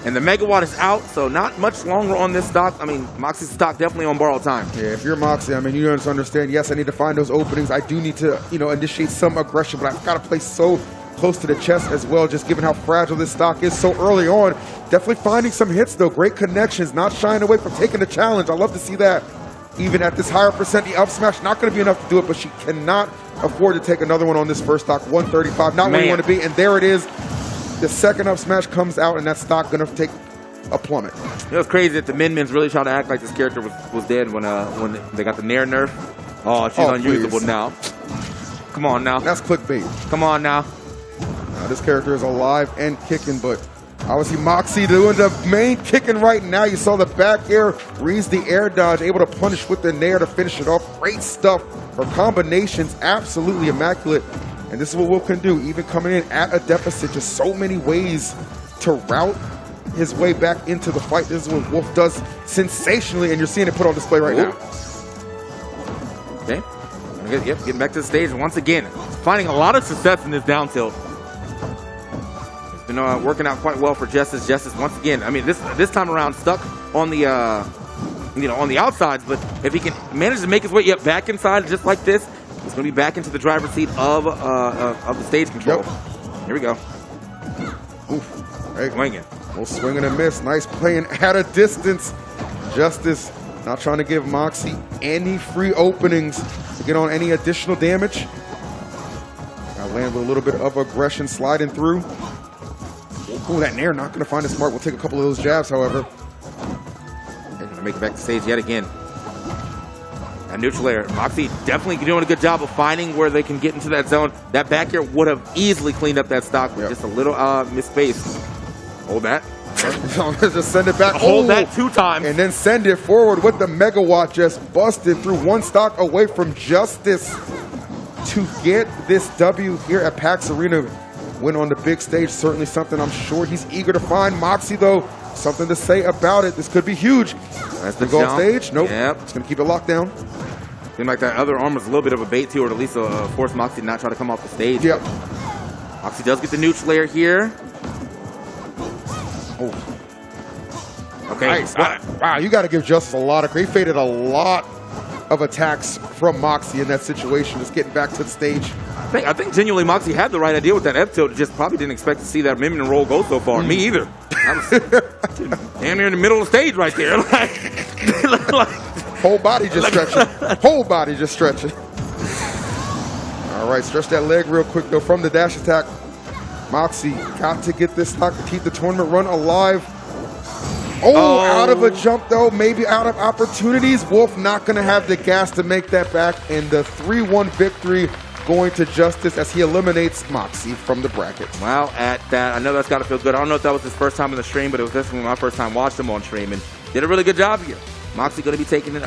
and the Megawatt is out, so not much longer on this stock. I mean, Moxie's stock definitely on borrowed time. Yeah, if you're Moxie, you just understand, yes, I need to find those openings. I do need to, initiate some aggression, but I've got to play so close to the chest as well, just given how fragile this stock is so early on. Definitely finding some hits, though. Great connections, not shying away from taking the challenge. I love to see that. Even at this higher percent, the up smash not going to be enough to do it, but she cannot afford to take another one on this first stock. 135, not where you want to be, and there it is. The second up smash comes out, and that stock going to take a plummet. It was crazy that the Min-Mins really tried to act like this character was dead when they got the Nair nerf. Oh, she's unusable now. Come on now. That's clickbait. Come on now. This character is alive and kicking, but obviously Moxie doing the main kicking right now. You saw the back air, reads the air dodge, able to punish with the Nair to finish it off. Great stuff. Her combinations absolutely immaculate. And this is what Wolf can do, even coming in at a deficit. Just so many ways to route his way back into the fight. This is what Wolf does sensationally, and you're seeing it put on display right now. Okay. Getting back to the stage once again. Finding a lot of success in this down tilt. It's been working out quite well for Justice. Justice once again. This time around stuck on the on the outsides, but if he can manage to make his way back inside just like this, he's going to be back into the driver's seat of the stage control. Yep. Here we go. Oof. Hey, swinging. Little swing and a miss. Nice playing at a distance. Justice not trying to give Moxie any free openings to get on any additional damage. Got to land with a little bit of aggression sliding through. Ooh, that Nair not going to find it smart. We'll take a couple of those jabs, however. They're going to make it back to stage yet again. That neutral air. Moxie definitely doing a good job of finding where they can get into that zone. That back air would have easily cleaned up that stock with just a little misspaced. Hold that. Just send it back. Hold that 2 times. And then send it forward with the Megawatt just busted through. 1 stock away from Justice to get this W here at PAX Arena. Win on the big stage. Certainly something I'm sure he's eager to find. Moxie, though, something to say about it. This could be huge. That's the go jump. Off stage. Nope. Yep. It's going to keep it locked down. Seemed like that other arm was a little bit of a bait, too, or at least force Moxie to not try to come off the stage. Yep. Moxie does get the neutral air here. Oh. Okay. Nice. Wow, you got to give Justice a lot of credit. He faded a lot of attacks from Moxie in that situation, just getting back to the stage. I think genuinely Moxie had the right idea with that F-tilt. Just probably didn't expect to see that Minion roll go so far. Me either. I was damn near in the middle of the stage right there. Whole body just stretching. Whole body just stretching. All right, stretch that leg real quick, though, from the dash attack. Moxie got to get this stock to keep the tournament run alive. Oh, out of a jump, though. Maybe out of opportunities. Wolf not going to have the gas to make that back. And the 3-1 victory going to Justice as he eliminates Moxie from the bracket. Wow, at that, I know that's got to feel good. I don't know if that was his first time in the stream, but it was definitely my first time watching him on stream, and did a really good job here. Moxie going to be taken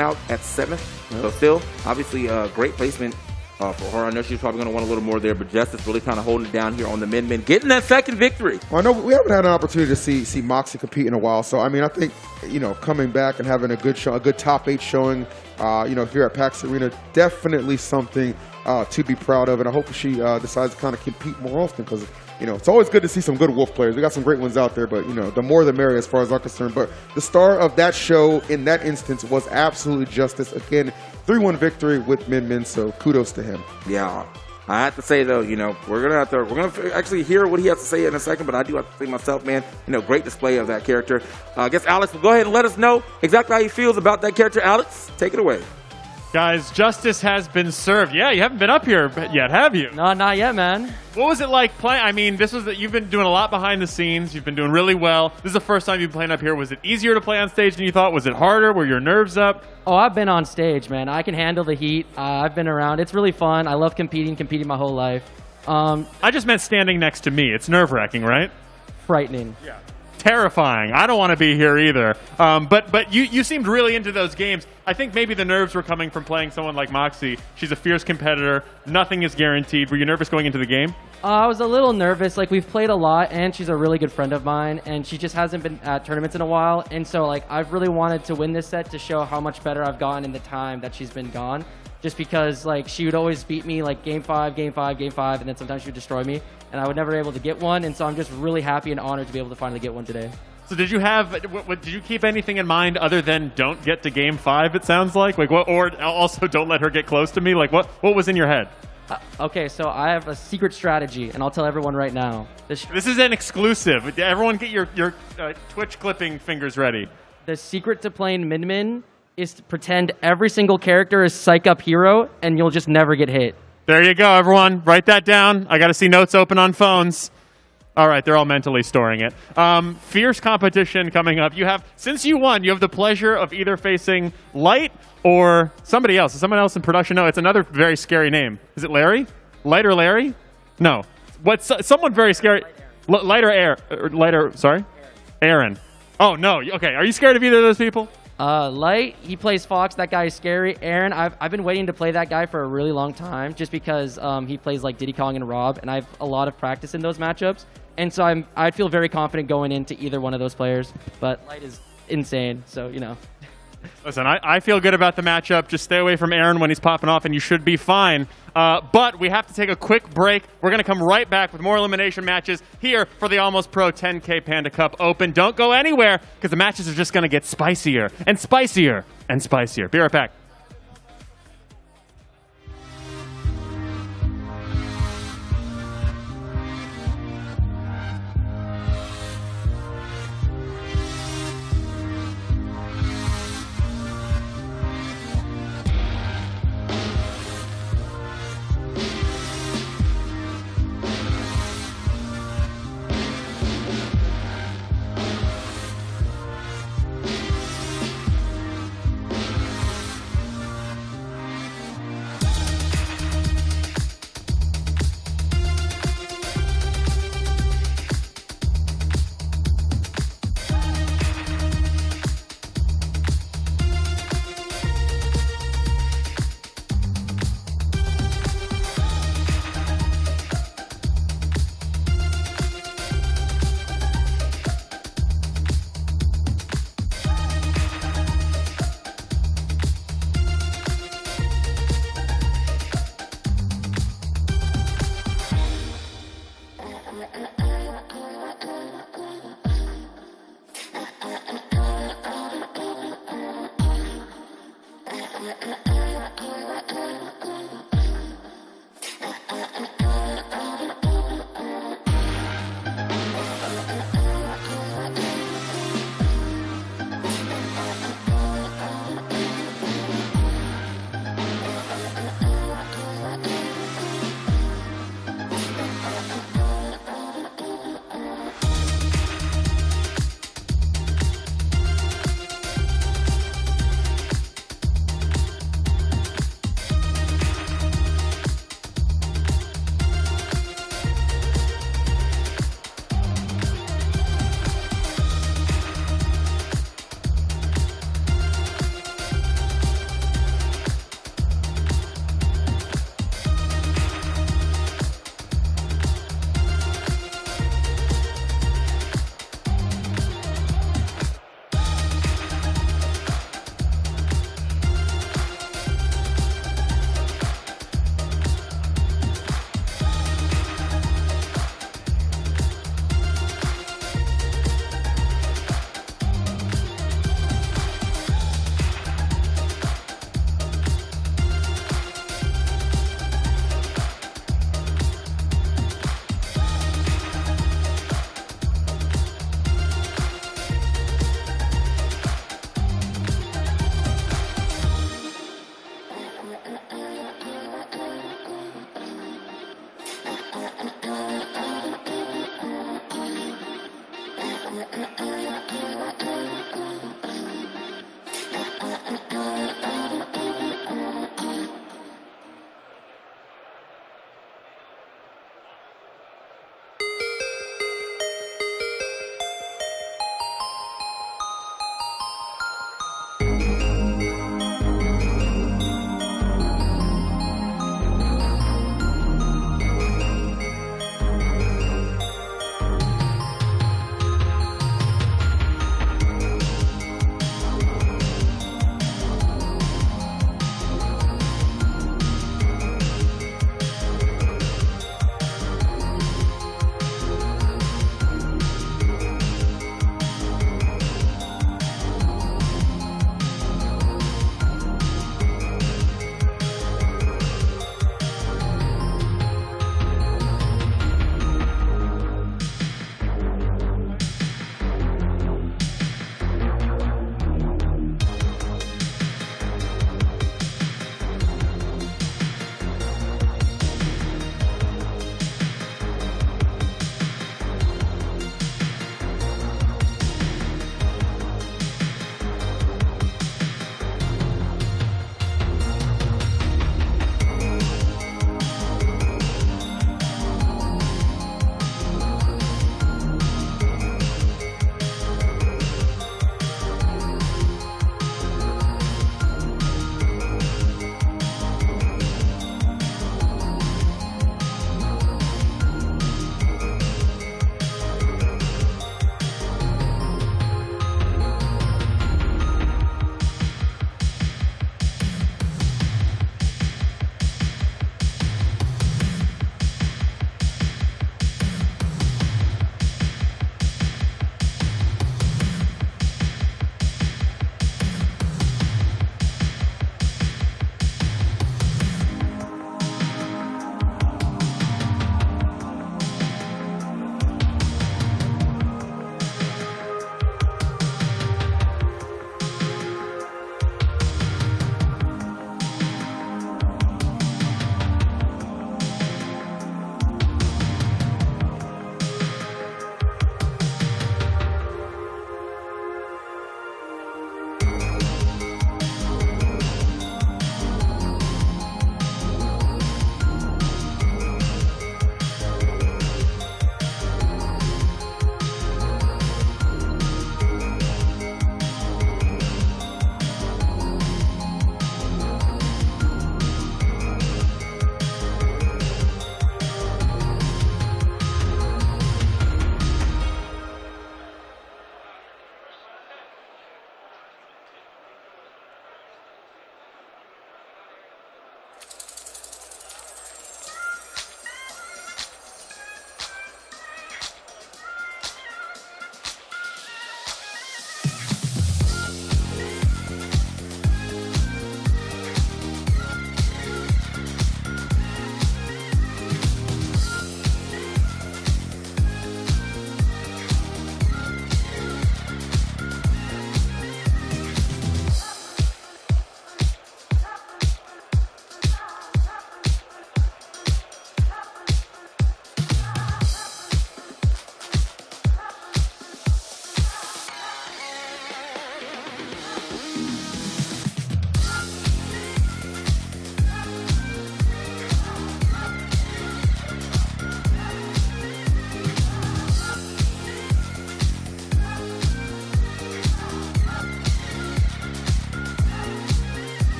out at 7th. So still, obviously, great placement for her. I know she's probably going to want a little more there, but Justice really kind of holding it down here on the min-min, getting that second victory. Well, I know we haven't had an opportunity to see Moxie compete in a while, so I mean, I think, you know, coming back and having a good show, a good top 8 showing, you know, here at PAX Arena, definitely something to be proud of, and I hope she decides to kind of compete more often, because, you know, it's always good to see some good Wolf players. We got some great ones out there, but, you know, the more the merrier as far as I'm concerned. But the star of that show in that instance was absolutely Justice. Again, 3-1 victory with Min, so kudos to him. Yeah. I have to say, though, you know, we're going to actually hear what he has to say in a second, but I do have to say myself, man, you know, great display of that character. I guess Alex will go ahead and let us know exactly how he feels about that character. Alex, take it away. Guys, justice has been served. Yeah, you haven't been up here yet, have you? No, not yet, man. What was it like playing? I mean, you've been doing a lot behind the scenes. You've been doing really well. This is the first time you've been playing up here. Was it easier to play on stage than you thought? Was it harder? Were your nerves up? Oh, I've been on stage, man. I can handle the heat. I've been around. It's really fun. I love competing my whole life. I just meant standing next to me. It's nerve-wracking, right? Frightening. Yeah. Terrifying. I don't want to be here either. But you seemed really into those games. I think maybe the nerves were coming from playing someone like Moxie. She's a fierce competitor. Nothing is guaranteed. Were you nervous going into the game? I was a little nervous. Like, we've played a lot, and she's a really good friend of mine, and she just hasn't been at tournaments in a while. And so, like, I've really wanted to win this set to show how much better I've gotten in the time that she's been gone. Just because, like, she would always beat me, like, game 5, and then sometimes she would destroy me, and I would never be able to get one. And so I'm just really happy and honored to be able to finally get one today. So did you keep anything in mind other than don't get to game 5, it sounds like? Like, what, or also don't let her get close to me? Like, what was in your head? Okay, so I have a secret strategy, and I'll tell everyone right now. This is an exclusive. Everyone get your Twitch clipping fingers ready. The secret to playing Min is to pretend every single character is Psych Up Hero, and you'll just never get hit. There you go, everyone. Write that down. I got to see notes open on phones. All right, they're all mentally storing it. Fierce competition coming up. Since you won, you have the pleasure of either facing Light or somebody else. Is someone else in production? No, it's another very scary name. Is it Larry? Light or Larry? No. What's someone very scary? Light or Air? Lighter, sorry? Aaron. Oh, no. Okay, are you scared of either of those people? Light, he plays Fox. That guy is scary. Aaron, I've been waiting to play that guy for a really long time just because he plays like Diddy Kong and Rob, and I have a lot of practice in those matchups. And so I'd feel very confident going into either one of those players. But Light is insane, so, you know. Listen, I feel good about the matchup. Just stay away from Aaron when he's popping off, and you should be fine. But we have to take a quick break. We're going to come right back with more elimination matches here for the Almost Pro 10K Panda Cup Open. Don't go anywhere, because the matches are just going to get spicier and spicier and spicier. Be right back.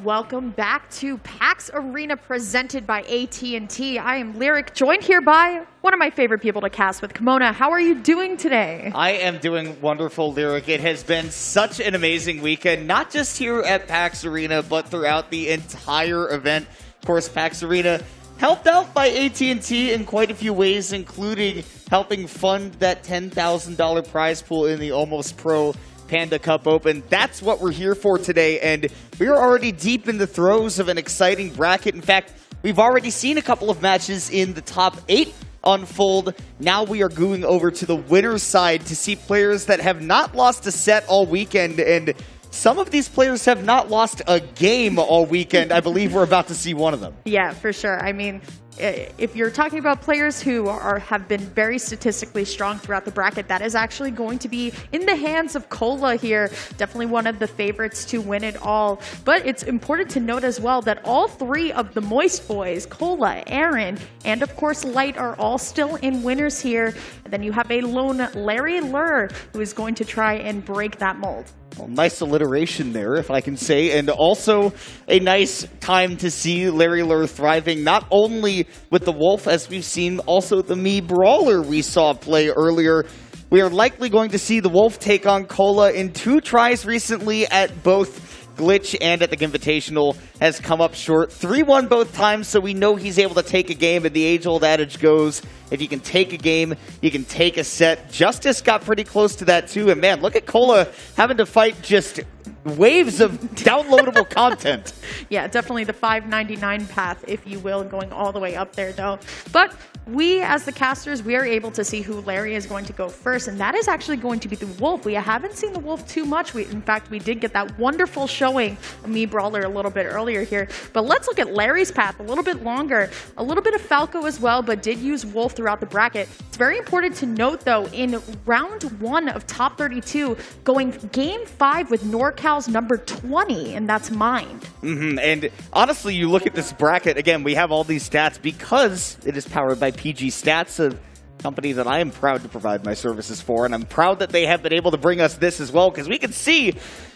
Welcome back to PAX Arena presented by AT&T. I am Lyric, joined here by one of my favorite people to cast with, Kimona. How are you doing today? I am doing wonderful, Lyric. It has been such an amazing weekend, not just here at PAX Arena, but throughout the entire event. Of course, PAX Arena helped out by AT&T in quite a few ways, including helping fund that $10,000 prize pool in the Almost Pro Panda Cup Open. That's what we're here for today, and we are already deep in the throes of an exciting bracket. In fact, we've already seen a couple of matches in the top 8 unfold. Now we are going over to the winner's side to see players that have not lost a set all weekend, and some of these players have not lost a game all weekend. I believe we're about to see one of them. Yeah, for sure. I mean, if you're talking about players who have been very statistically strong throughout the bracket, that is actually going to be in the hands of Cola here. Definitely one of the favorites to win it all. But it's important to note as well that all 3 of the Moist Boys, Cola, Aaron, and of course Light, are all still in winners here. And then you have a lone Larry Lur who is going to try and break that mold. Well, nice alliteration there, if I can say, and also a nice time to see Larry Lur thriving, not only with the Wolf, as we've seen, also the Mii Brawler we saw play earlier. We are likely going to see the Wolf take on Cola in 2 tries recently at both Glitch and at the Invitational. Has come up short. 3-1 both times, so we know he's able to take a game, and the age-old adage goes, if you can take a game, you can take a set. Justice got pretty close to that too, and man, look at Cola having to fight just waves of downloadable content. Yeah, definitely the $5.99 path, if you will, going all the way up there though. But we, as the casters, we are able to see who Larry is going to go first, and that is actually going to be the Wolf. We haven't seen the Wolf too much. In fact, we did get that wonderful showing of Mii Brawler a little bit earlier here. But let's look at Larry's path a little bit longer. A little bit of Falco as well, but did use Wolf throughout the bracket. It's very important to note, though, in round 1 of top 32, going game 5 with NorCal's number 20, and that's Mind. And honestly, you look at this bracket, again, we have all these stats because it is powered by PG Stats, a company that I am proud to provide my services for, and I'm proud that they have been able to bring us this as well, because we can see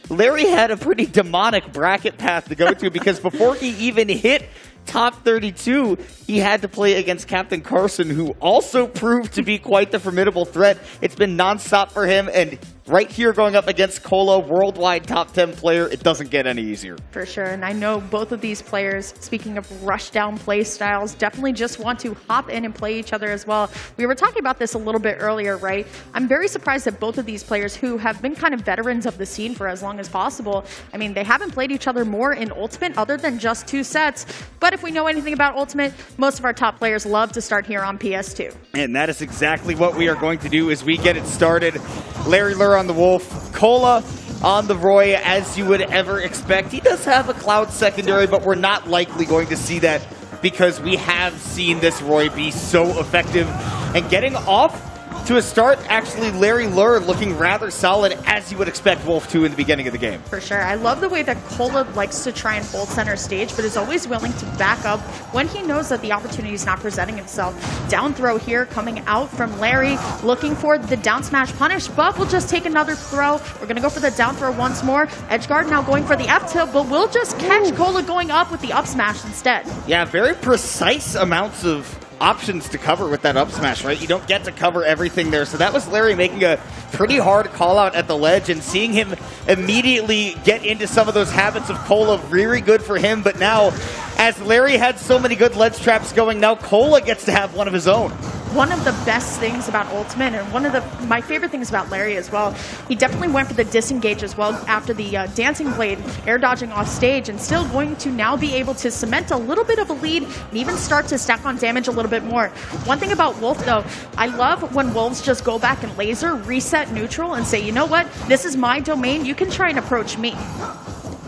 Larry had a pretty demonic bracket path to go to, because before he even hit top 32, he had to play against Captain Carson, who also proved to be quite the formidable threat. It's been nonstop for him, and right here going up against Cola, worldwide top 10 player, it doesn't get any easier. For sure, and I know both of these players, speaking of rush down play styles, definitely just want to hop in and play each other as well. We were talking about this a little bit earlier, right? I'm very surprised that both of these players, who have been kind of veterans of the scene for as long as possible, I mean, they haven't played each other more in Ultimate other than just 2 sets. But if we know anything about Ultimate, most of our top players love to start here on PS2. And that is exactly what we are going to do as we get it started. Larry Lur on the Wolf, Cola on the Roy, as you would ever expect. He does have a Cloud secondary, but we're not likely going to see that because we have seen this Roy be so effective. And getting off to a start, actually, Larry Lur looking rather solid, as you would expect Wolf to in the beginning of the game. For sure. I love the way that Cola likes to try and hold center stage, but is always willing to back up when he knows that the opportunity is not presenting itself. Down throw here coming out from Larry, looking for the down smash punish, but we'll just take another throw. We're going to go for the down throw once more. Edgeguard now going for the F tilt, but we'll just catch Cola going up with the up smash instead. Yeah, very precise amounts of options to cover with that up smash, right? You don't get to cover everything there. So that was Larry making a pretty hard call out at the ledge, and seeing him immediately get into some of those habits of Cola, really good for him. But now, as Larry had so many good ledge traps going, now Cola gets to have one of his own. One of the best things about Ultimate, and one of my favorite things about Larry as well, he definitely went for the disengage as well after the Dancing Blade, air dodging off stage, and still going to now be able to cement a little bit of a lead and even start to stack on damage a little bit more. One thing about Wolf, though, I love when Wolves just go back and laser, reset neutral, and say, you know what, this is my domain, you can try and approach me.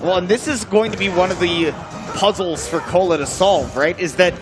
Well, and this is going to be one of the puzzles for Cola to solve, right? Is that,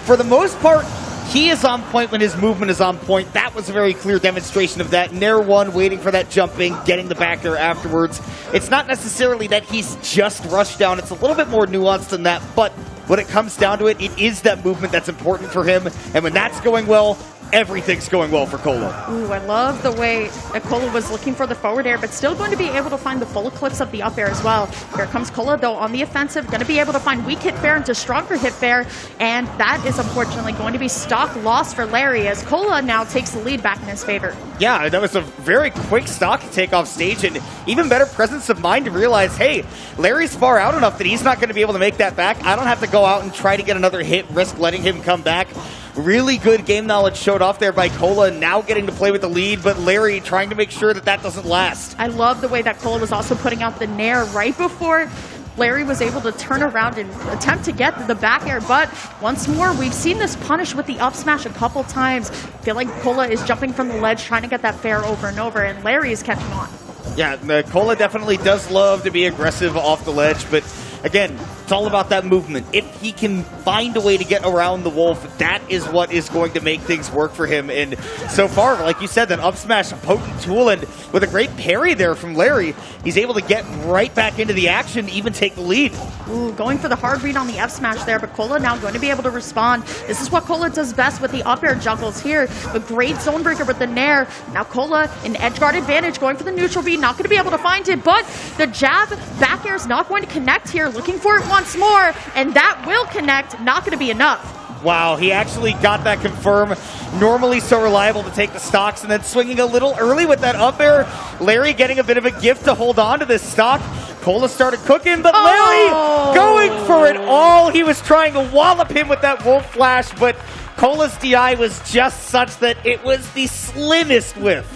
for the most part, he is on point when his movement is on point. That was a very clear demonstration of that. Nair 1, waiting for that jumping, getting the back there afterwards. It's not necessarily that he's just rushed down. It's a little bit more nuanced than that. But when it comes down to it, it is that movement that's important for him. And when that's going well, everything's going well for Cola. Ooh, I love the way that Cola was looking for the forward air, but still going to be able to find the full eclipse of the up air as well. Here comes Cola, though, on the offensive, going to be able to find weak hit fair into stronger hit fair, and that is unfortunately going to be stock loss for Larry as Cola now takes the lead back in his favor. Yeah, that was a very quick stock to take off stage, and even better presence of mind to realize, hey, Larry's far out enough that he's not going to be able to make that back. I don't have to go out and try to get another hit, risk letting him come back. Really good game knowledge showed off there by Cola, now getting to play with the lead, but Larry trying to make sure that that doesn't last. I love the way that Cola was also putting out the nair right before Larry was able to turn around and attempt to get the back air, but once more, we've seen this punish with the up smash a couple times. I feel like Cola is jumping from the ledge, trying to get that fair over and over, and Larry is catching on. Yeah, Cola definitely does love to be aggressive off the ledge, but again, it's all about that movement. If he can find a way to get around the Wolf, that is what is going to make things work for him. And so far, like you said, that up smash, a potent tool, and with a great parry there from Larry, he's able to get right back into the action, even take the lead. Ooh, going for the hard read on the F smash there, but Cola now going to be able to respond. This is what Cola does best with the up air juggles here. A great zone breaker with the nair. Now Cola, an edge guard advantage, going for the neutral B, not going to be able to find it, but the jab back air is not going to connect here, looking for it once more, and that will connect, not going to be enough. Wow, he actually got that confirmed. Normally so reliable to take the stocks, and then swinging a little early with that up air. Larry getting a bit of a gift to hold on to this stock. Cola started cooking, but Larry going for it all. He was trying to wallop him with that Wolf Flash, but Cola's DI was just such that it was the slimmest whiff.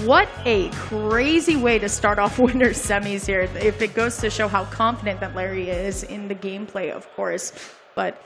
What a crazy way to start off winners semis here. If it goes to show how confident that Larry is in the gameplay, of course. But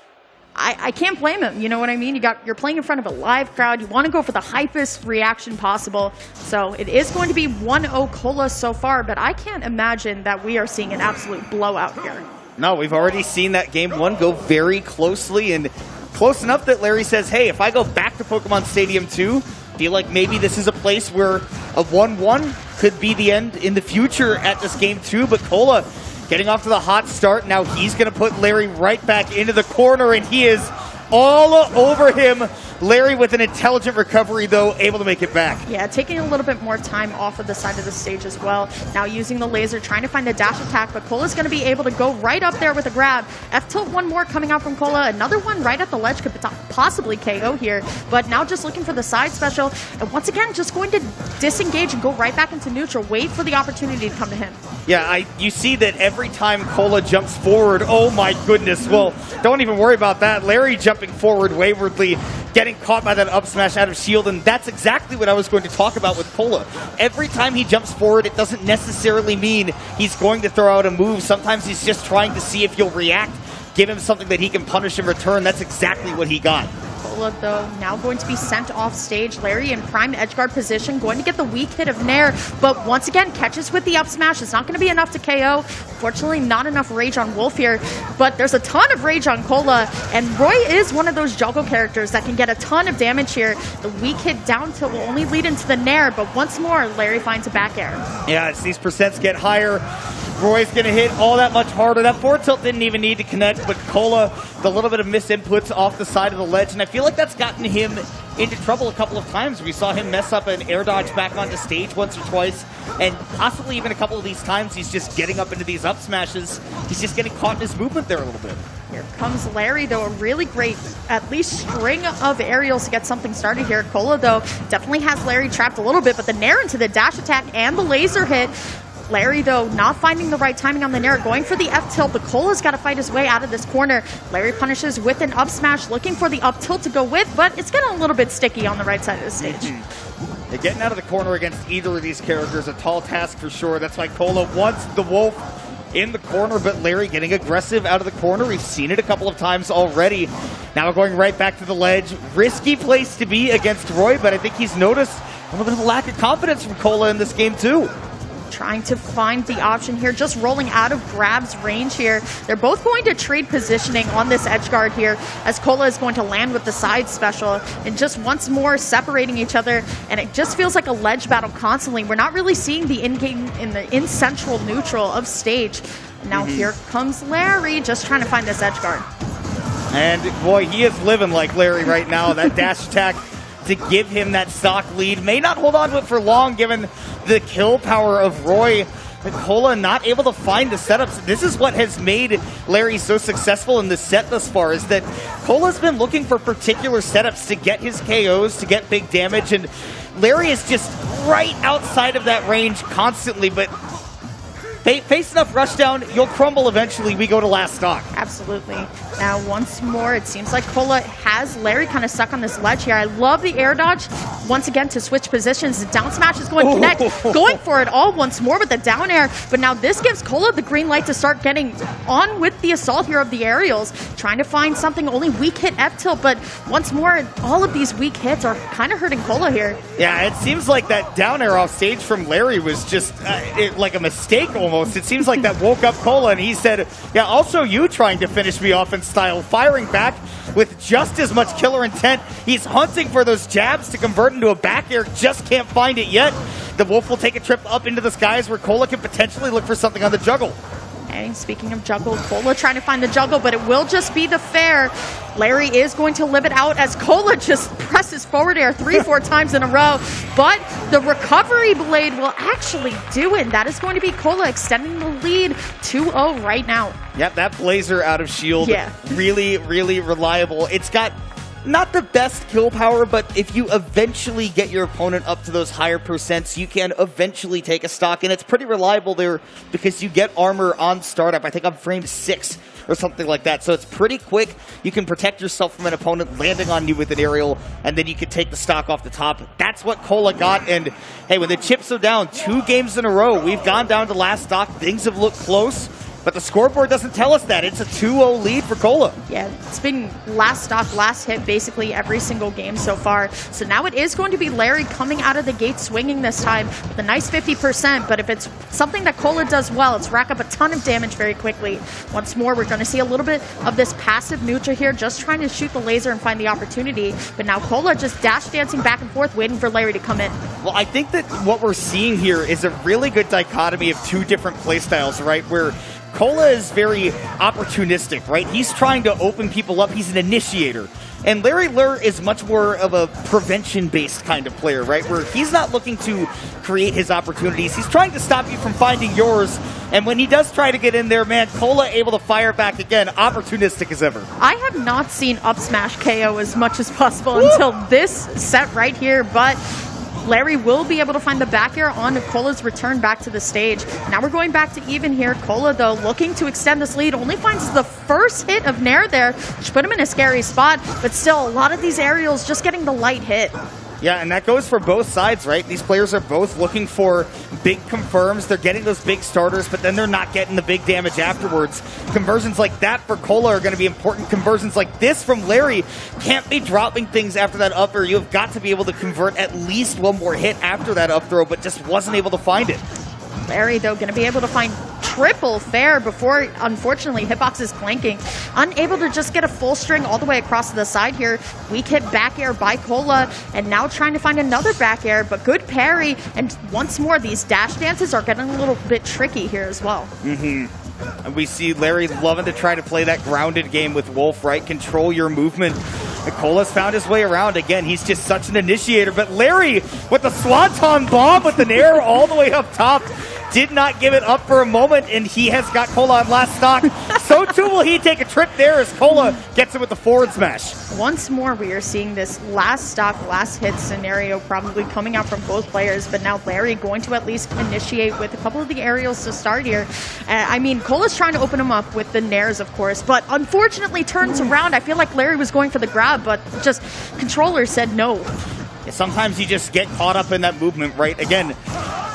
I can't blame him. You know what I mean? You're playing in front of a live crowd. You want to go for the hypest reaction possible. So it is going to be 1-0 Cola so far, but I can't imagine that we are seeing an absolute blowout here. No, we've already seen that game one go very closely, and close enough that Larry says, hey, if I go back to Pokemon Stadium 2, feel like maybe this is a place where a 1-1 could be the end in the future at this game too, but Cola getting off to the hot start. Now he's going to put Larry right back into the corner, and he is all over him. Larry with an intelligent recovery, though, able to make it back. Yeah, taking a little bit more time off of the side of the stage as well. Now using the laser, trying to find the dash attack, but Cola's going to be able to go right up there with a grab. F-tilt, one more coming out from Cola. Another one right at the ledge could possibly KO here, but now just looking for the side special. And once again, just going to disengage and go right back into neutral. Wait for the opportunity to come to him. Yeah, you see that every time Cola jumps forward, oh my goodness. Well, don't even worry about that. Larry jumping forward waywardly, getting caught by that up smash out of shield, and that's exactly what I was going to talk about with Cola. Every time he jumps forward, it doesn't necessarily mean he's going to throw out a move. Sometimes he's just trying to see if you'll react, give him something that he can punish in return. That's exactly what he got. Cola, though, now going to be sent off stage. Larry in prime edge guard position, going to get the weak hit of Nair, but once again, catches with the up smash. It's not going to be enough to KO. Fortunately, not enough rage on Wolf here, but there's a ton of rage on Cola, and Roy is one of those juggle characters that can get a ton of damage here. The weak hit down tilt will only lead into the Nair, but once more, Larry finds a back air. Yeah, as these percents get higher, Roy's going to hit all that much harder. That forward tilt didn't even need to connect, but Cola, the little bit of misinputs off the side of the ledge, and I feel like that's gotten him into trouble a couple of times. We saw him mess up an air dodge back onto stage once or twice, and possibly even a couple of these times he's just getting up into these up smashes. He's just getting caught in his movement there a little bit. Here comes Larry, though, a really great, at least, string of aerials to get something started here. Cola, though, definitely has Larry trapped a little bit, but the Nair into the dash attack and the laser hit. Larry, though, not finding the right timing on the Nair, going for the F-tilt, but Cola's got to fight his way out of this corner. Larry punishes with an up smash, looking for the up tilt to go with, but it's getting a little bit sticky on the right side of the stage. Yeah, getting out of the corner against either of these characters, a tall task for sure. That's why Cola wants the Wolf in the corner, but Larry getting aggressive out of the corner. We've seen it a couple of times already. Now going right back to the ledge. Risky place to be against Roy, but I think he's noticed a little bit of a lack of confidence from Cola in this game too. Trying to find the option here, just rolling out of grab's range here. They're both going to trade positioning on this edge guard here, as Cola is going to land with the side special, and just once more separating each other, and it just feels like a ledge battle constantly. We're not really seeing the in-game, in central neutral of stage. Now here comes Larry, just trying to find this edge guard. And boy, he is living like Larry right now. That dash attack to give him that stock lead. May not hold on to it for long given the kill power of Roy. But Cola not able to find the setups. This is what has made Larry so successful in this set thus far, is that Cola's been looking for particular setups to get his KOs, to get big damage, and Larry is just right outside of that range constantly, but face enough rushdown, you'll crumble eventually. We go to last stock. Absolutely. Now, once more, it seems like Cola has Larry kind of stuck on this ledge here. I love the air dodge. Once again, to switch positions. The down smash is going to connect. Going for it all once more with the down air. But now this gives Cola the green light to start getting on with the assault here of the aerials. Trying to find something, only weak hit F-tilt. But once more, all of these weak hits are kind of hurting Cola here. Yeah, it seems like that down air off stage from Larry was just like a mistake almost. It seems like that woke up Cola, and he said, yeah, also you trying to finish me off in style, firing back with just as much killer intent. He's hunting for those jabs to convert into a back air, just can't find it yet. The Wolf will take a trip up into the skies where Cola can potentially look for something on the juggle. Okay, speaking of juggle, Cola trying to find the juggle, but it will just be the fair. Larry is going to live it out as Cola just presses forward air 3-4 times in a row. But the recovery blade will actually do it. That is going to be Cola extending the lead 2-0 right now. Yep, that blazer out of shield, really, really reliable. It's got not the best kill power, but if you eventually get your opponent up to those higher percents, you can eventually take a stock, and it's pretty reliable there because you get armor on startup, I think on frame 6 or something like that, so it's pretty quick. You can protect yourself from an opponent landing on you with an aerial, and then you can take the stock off the top. That's what Cola got, and hey, when the chips are down 2 games in a row, we've gone down to last stock, things have looked close, but the scoreboard doesn't tell us that. It's a 2-0 lead for Cola. Yeah, it's been last stock, last hit basically every single game so far. So now it is going to be Larry coming out of the gate swinging this time with a nice 50%. But if it's something that Cola does well, it's rack up a ton of damage very quickly. Once more, we're going to see a little bit of this passive neutral here, just trying to shoot the laser and find the opportunity. But now Cola just dash dancing back and forth, waiting for Larry to come in. Well, I think that what we're seeing here is a really good dichotomy of 2 different playstyles, right? Where Cola is very opportunistic, right? He's trying to open people up. He's an initiator. And Larry Lur is much more of a prevention-based kind of player, right? Where he's not looking to create his opportunities. He's trying to stop you from finding yours. And when he does try to get in there, man, Cola able to fire back again, opportunistic as ever. I have not seen up smash KO as much as possible until this set right here, but Larry will be able to find the back air on Cola's return back to the stage. Now we're going back to even here. Cola, though, looking to extend this lead, only finds the first hit of Nair there, which put him in a scary spot, but still, a lot of these aerials just getting the light hit. Yeah, and that goes for both sides, right? These players are both looking for big confirms. They're getting those big starters, but then they're not getting the big damage afterwards. Conversions like that for Cola are going to be important. Conversions like this from Larry can't be dropping things after that up air. You've got to be able to convert at least one more hit after that up throw, but just wasn't able to find it. Larry, though, going to be able to find triple fair before, unfortunately, Hitbox is clanking. Unable to just get a full string all the way across to the side here. Weak hit back air by Cola, and now trying to find another back air, but good parry. And once more, these dash dances are getting a little bit tricky here as well. And we see Larry loving to try to play that grounded game with Wolf, right? Control your movement. And Cola's found his way around. Again, he's just such an initiator. But Larry, with the Swanton bomb with an air all the way up top, did not give it up for a moment, and he has got Cola on last stock. So too will he take a trip there as Cola gets it with the forward smash. Once more, we are seeing this last stock, last hit scenario probably coming out from both players, but now Larry going to at least initiate with a couple of the aerials to start here. I mean, Cola's trying to open him up with the nairs, of course, but unfortunately turns around. I feel like Larry was going for the grab, but just controller said no. Sometimes you just get caught up in that movement, right? Again,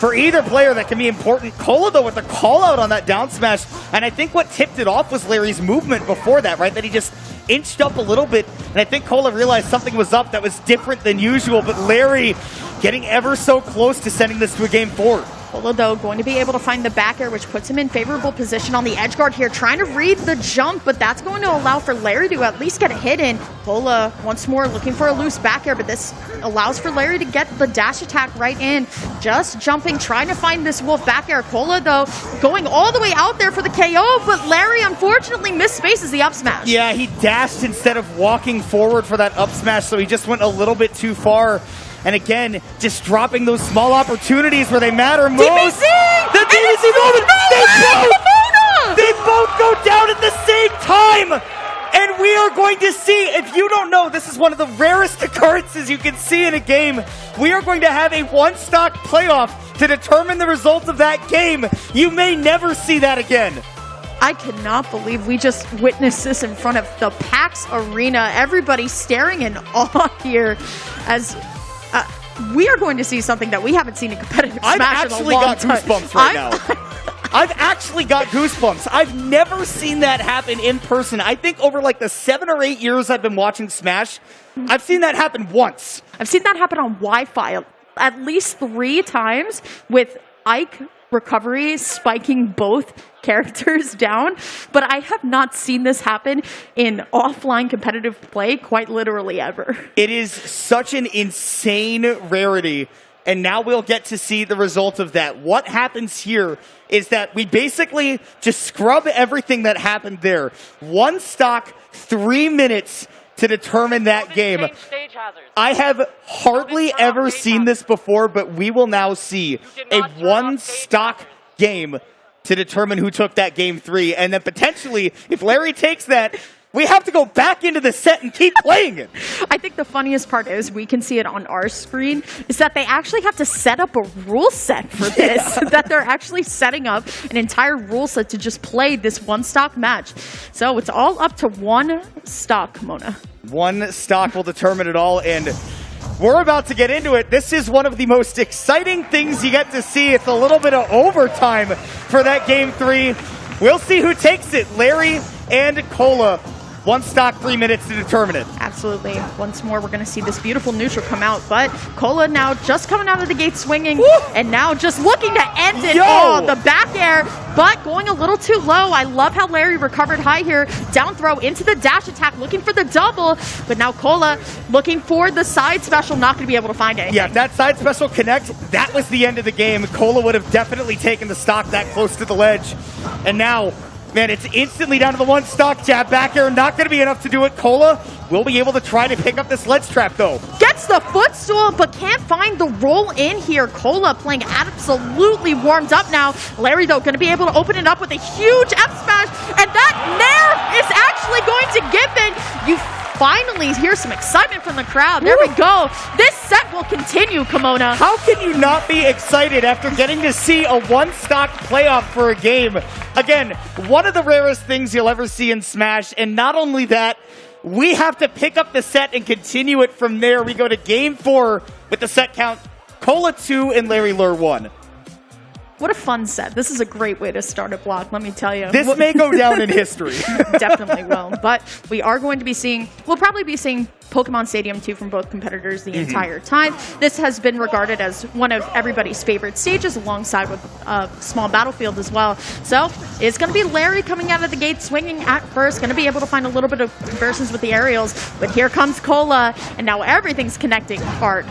for either player, that can be important. Cola, though, with the call-out on that down smash, and I think what tipped it off was Larry's movement before that, right? That he just inched up a little bit, and I think Cola realized something was up that was different than usual, but Larry getting ever so close to sending this to a game 4. Cola, though, going to be able to find the back air, which puts him in favorable position on the edge guard here, trying to read the jump, but that's going to allow for Larry to at least get a hit in. Cola, once more, looking for a loose back air, but this allows for Larry to get the dash attack right in. Just jumping, trying to find this Wolf back air. Cola, though, going all the way out there for the KO, but Larry, unfortunately, misspaces the up smash. Yeah, he dashed instead of walking forward for that up smash, so he just went a little bit too far. And again, just dropping those small opportunities where they matter most. DBZ! The DBZ moment! They both go down at the same time! And we are going to see, if you don't know, this is one of the rarest occurrences you can see in a game. We are going to have a one-stock playoff to determine the result of that game. You may never see that again. I cannot believe we just witnessed this in front of the PAX arena. Everybody staring in awe here as we are going to see something that we haven't seen in competitive Smash in a long time. I've actually got goosebumps right now. I've actually got goosebumps. I've never seen that happen in person. I think over like the 7 or 8 years I've been watching Smash, I've seen that happen once. I've seen that happen on Wi-Fi at least 3 times with Ike recovery spiking both characters down, but I have not seen this happen in offline competitive play quite literally ever. It is such an insane rarity, and now we'll get to see the result of that. What happens here is that we basically just scrub everything that happened there. One stock, 3 minutes to determine that game. I have hardly ever seen this before, but we will now see a one-stock game to determine who took that game 3. And then potentially, if Larry takes that, we have to go back into the set and keep playing it. I think the funniest part is we can see it on our screen, is that they actually have to set up a rule set for this. That they're actually setting up an entire rule set to just play this one-stock match. So it's all up to one stock, Mona. One stock will determine it all, and we're about to get into it. This is one of the most exciting things you get to see. It's a little bit of overtime for that game 3. We'll see who takes it, Larry and Cola. One stock, 3 minutes to determine it. Absolutely. Once more, we're going to see this beautiful neutral come out, but Cola now just coming out of the gate swinging, and now just looking to end it. Oh, the back air, but going a little too low. I love how Larry recovered high here. Down throw into the dash attack, looking for the double, but now Cola looking for the side special, not going to be able to find anything. Yeah, that side special connect, that was the end of the game. Cola would have definitely taken the stock that close to the ledge. And now, man, it's instantly down to the one stock jab. Back air not going to be enough to do it. Cola will be able to try to pick up this ledge trap, though. Gets the footstool, but can't find the roll in here. Cola playing absolutely warmed up now. Larry, though, going to be able to open it up with a huge F smash, and that nair is actually going to give it. You finally hear some excitement from the crowd. There we go. This set will continue, Kimona. How can you not be excited after getting to see a one-stock playoff for a game? Again, one of the rarest things you'll ever see in Smash, and not only that, we have to pick up the set and continue it from there. We go to game 4 with the set count, Cola 2 and Larry Lure 1. What a fun set. This is a great way to start a block, let me tell you. This may go down in history. Definitely will. But we are going to be seeing, we'll probably be seeing Pokemon Stadium 2 from both competitors the entire time. This has been regarded as one of everybody's favorite stages, alongside with Small Battlefield as well. So it's going to be Larry coming out of the gate swinging at first, going to be able to find a little bit of conversions with the aerials. But here comes Cola, and now everything's connecting hard.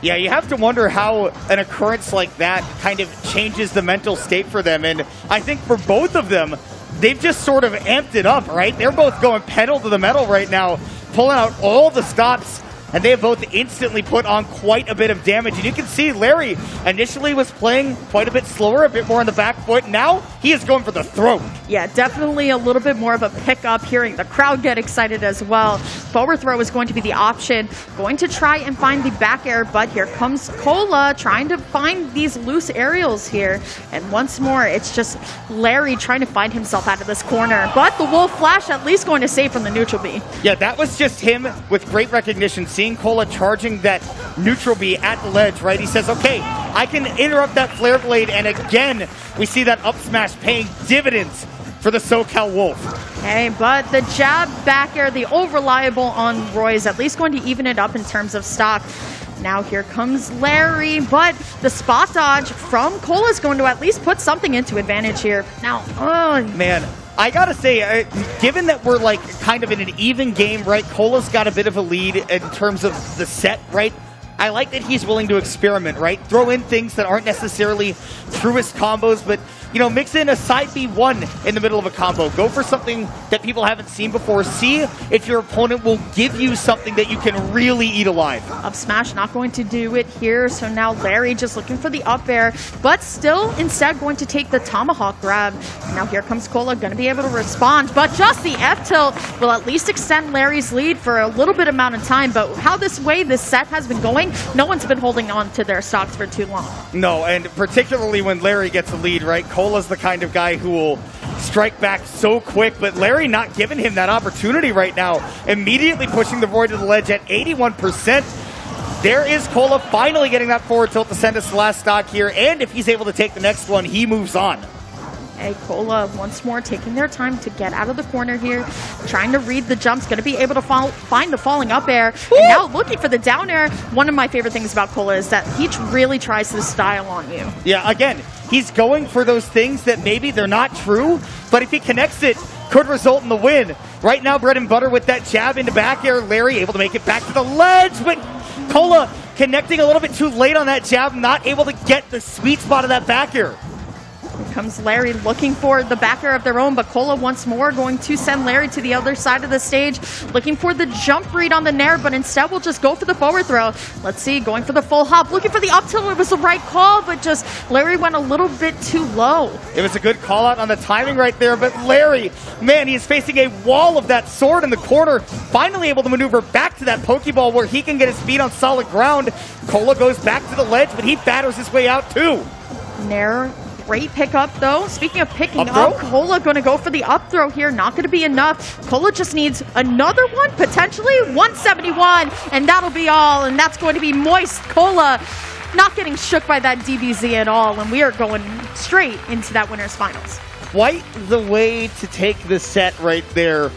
Yeah, you have to wonder how an occurrence like that kind of changes the mental state for them. And I think for both of them, they've just sort of amped it up, right? They're both going pedal to the metal right now, pulling out all the stops, and they have both instantly put on quite a bit of damage. And you can see Larry initially was playing quite a bit slower, a bit more on the back foot. Now he is going for the throat. Yeah, definitely a little bit more of a pickup, hearing the crowd get excited as well. Forward throw is going to be the option. Going to try and find the back air, but here comes Cola trying to find these loose aerials here. And once more, it's just Larry trying to find himself out of this corner. But the Wolf Flash at least going to save from the neutral B. Yeah, that was just him with great recognition. Seeing Cola charging that neutral B at the ledge, right? He says, okay, I can interrupt that flare blade, and again, we see that up smash paying dividends for the SoCal Wolf. Okay, but the jab back air, the all reliable on Roy, is at least going to even it up in terms of stock. Now here comes Larry, but the spot dodge from Cola is going to at least put something into advantage here. Now, man, I gotta say, given that we're like kind of in an even game, right? Cola's got a bit of a lead in terms of the set, right? I like that he's willing to experiment, right? Throw in things that aren't necessarily truest combos, but, you know, mix in a side B1 in the middle of a combo. Go for something that people haven't seen before. See if your opponent will give you something that you can really eat alive. Up smash not going to do it here, so now Larry just looking for the up air, but still instead going to take the tomahawk grab. Now here comes Cola, going to be able to respond, but just the F tilt will at least extend Larry's lead for a little bit amount of time, but how this set has been going, no one's been holding on to their stocks for too long. No, and particularly when Larry gets a lead, right? Cola's the kind of guy who will strike back so quick, but Larry not giving him that opportunity right now. Immediately pushing the Void to the ledge at 81%. There is Cola finally getting that forward tilt to send us the last stock here, and if he's able to take the next one, he moves on. Hey, Cola once more taking their time to get out of the corner here, trying to read the jumps, going to be able to find the falling up air, and now looking for the down air. One of my favorite things about Cola is that he really tries to style on you. Yeah, again, he's going for those things that maybe they're not true, but if he connects it, could result in the win. Right now, bread and butter with that jab into back air. Larry able to make it back to the ledge, but Cola connecting a little bit too late on that jab, not able to get the sweet spot of that back air. Here comes Larry looking for the back air of their own, but Cola once more going to send Larry to the other side of the stage, looking for the jump read on the nair, but instead we'll just go for the forward throw. Let's see, going for the full hop, looking for the up tilt. It was the right call, but just Larry went a little bit too low. It was a good call out on the timing right there, but Larry, man, he is facing a wall of that sword in the corner, finally able to maneuver back to that Pokeball where he can get his feet on solid ground. Cola goes back to the ledge, but he batters his way out too. Nair. Great pickup, though. Speaking of picking up, Cola going to go for the up throw here. Not going to be enough. Cola just needs another one, potentially 171, and that'll be all. And that's going to be moist. Cola not getting shook by that DBZ at all, and we are going straight into that winner's finals. Quite the way to take the set right there.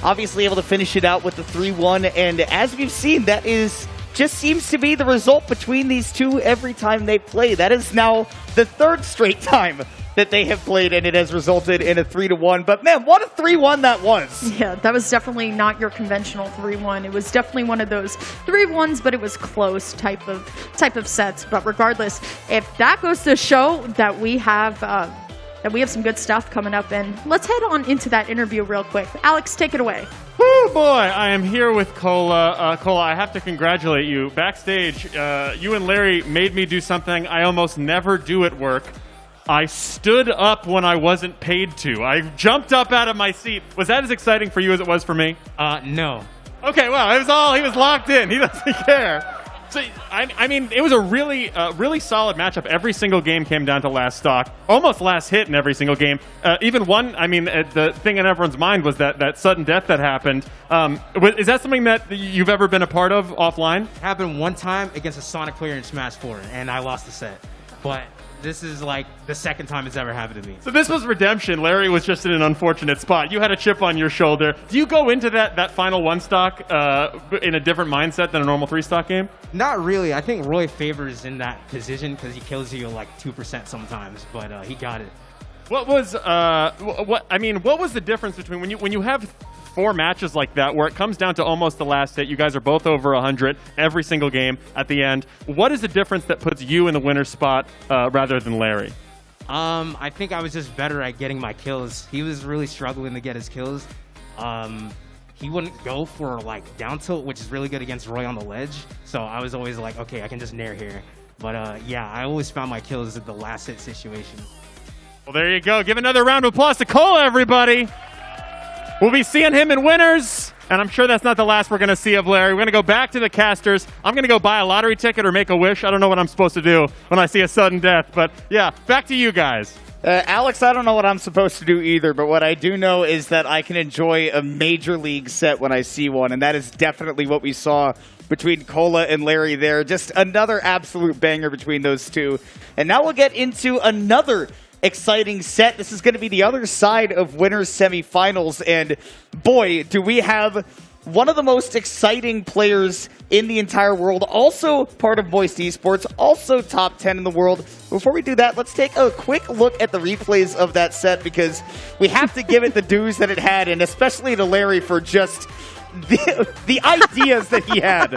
Obviously able to finish it out with the 3-1, and as we've seen, that is just seems to be the result between these two every time they play. That is now the third straight time that they have played, and it has resulted in a 3-1. But man, what a 3-1 that was. Yeah, that was definitely not your conventional 3-1. It was definitely one of those 3-1s, but it was close type of sets. But regardless, if that goes to show that we have some good stuff coming up, and let's head on into that interview real quick. Alex, take it away. Woo, boy, I am here with Cola. Cola, I have to congratulate you. Backstage, you and Larry made me do something I almost never do at work. I stood up when I wasn't paid to. I jumped up out of my seat. Was that as exciting for you as it was for me? No. Okay, well, he was locked in. He doesn't care. So, I mean, it was a really solid matchup. Every single game came down to last stock, almost last hit in every single game. Even one, I mean, the thing in everyone's mind was that sudden death that happened. Is that something that you've ever been a part of offline? It happened one time against a Sonic player in Smash 4, and I lost the set. But this is like the second time it's ever happened to me. So this was redemption. Larry was just in an unfortunate spot. You had a chip on your shoulder. Do you go into that final one stock in a different mindset than a normal 3-stock game? Not really. I think Roy favors in that position because he kills you like 2% sometimes, but he got it. What was the difference between when you have 4 matches like that where it comes down to almost the last hit? You guys are both over 100 every single game at the end. What is the difference that puts you in the winner's spot rather than Larry? I think I was just better at getting my kills. He was really struggling to get his kills. He wouldn't go for like down tilt, which is really good against Roy on the ledge. So I was always like, okay, I can just nair here. But yeah, I always found my kills in the last hit situation. Well, there you go. Give another round of applause to Cola, everybody. We'll be seeing him in winners, and I'm sure that's not the last we're going to see of Larry. We're going to go back to the casters. I'm going to go buy a lottery ticket or make a wish. I don't know what I'm supposed to do when I see a sudden death, but yeah, back to you guys. Alex, I don't know what I'm supposed to do either, but what I do know is that I can enjoy a major league set when I see one, and that is definitely what we saw between Cola and Larry there. Just another absolute banger between those two. And now we'll get into another exciting set. This is going to be the other side of winners semifinals, and boy, do we have one of the most exciting players in the entire world, also part of Moist Esports, also top 10 in the world. Before we do that, let's take a quick look at the replays of that set, because we have to give it the dues that it had, and especially to Larry for just the ideas that he had.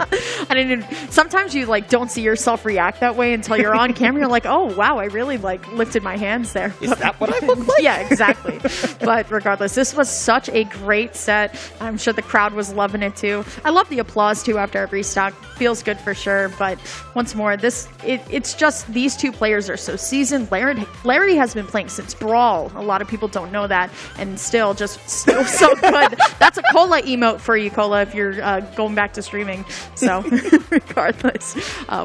I mean, sometimes you like don't see yourself react that way until you're on camera. You're like, oh wow, I really like lifted my hands there. Is that what I look like? Yeah, exactly. But regardless, this was such a great set. I'm sure the crowd was loving it too. I love the applause too after every stock. Feels good for sure. But once more, it's just these two players are so seasoned. Larry has been playing since Brawl. A lot of people don't know that, and still so good. That's a cola emote for you, Cola, if you're going back to streaming. So regardless,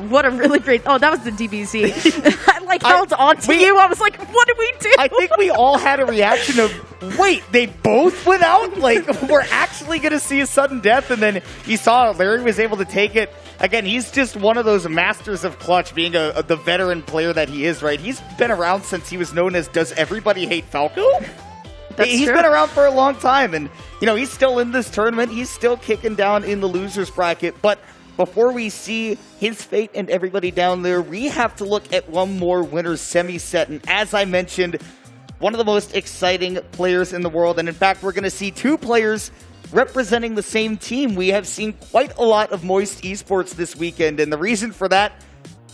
what a really great. Oh, that was the DBZ. I like held on to you. I was like, what do we do? I think we all had a reaction of, wait, they both went out? Like, we're actually going to see a sudden death? And then you saw Larry was able to take it. Again, he's just one of those masters of clutch, being the veteran player that he is, right? He's been around since he was known as Does Everybody Hate Falco? He's been around for a long time, and he's still in this tournament. He's still kicking down in the losers bracket. But before we see his fate and everybody down there, we have to look at one more winner's semi-set. And as I mentioned, one of the most exciting players in the world. And in fact, we're going to see two players representing the same team. We have seen quite a lot of Moist Esports this weekend, and the reason for that,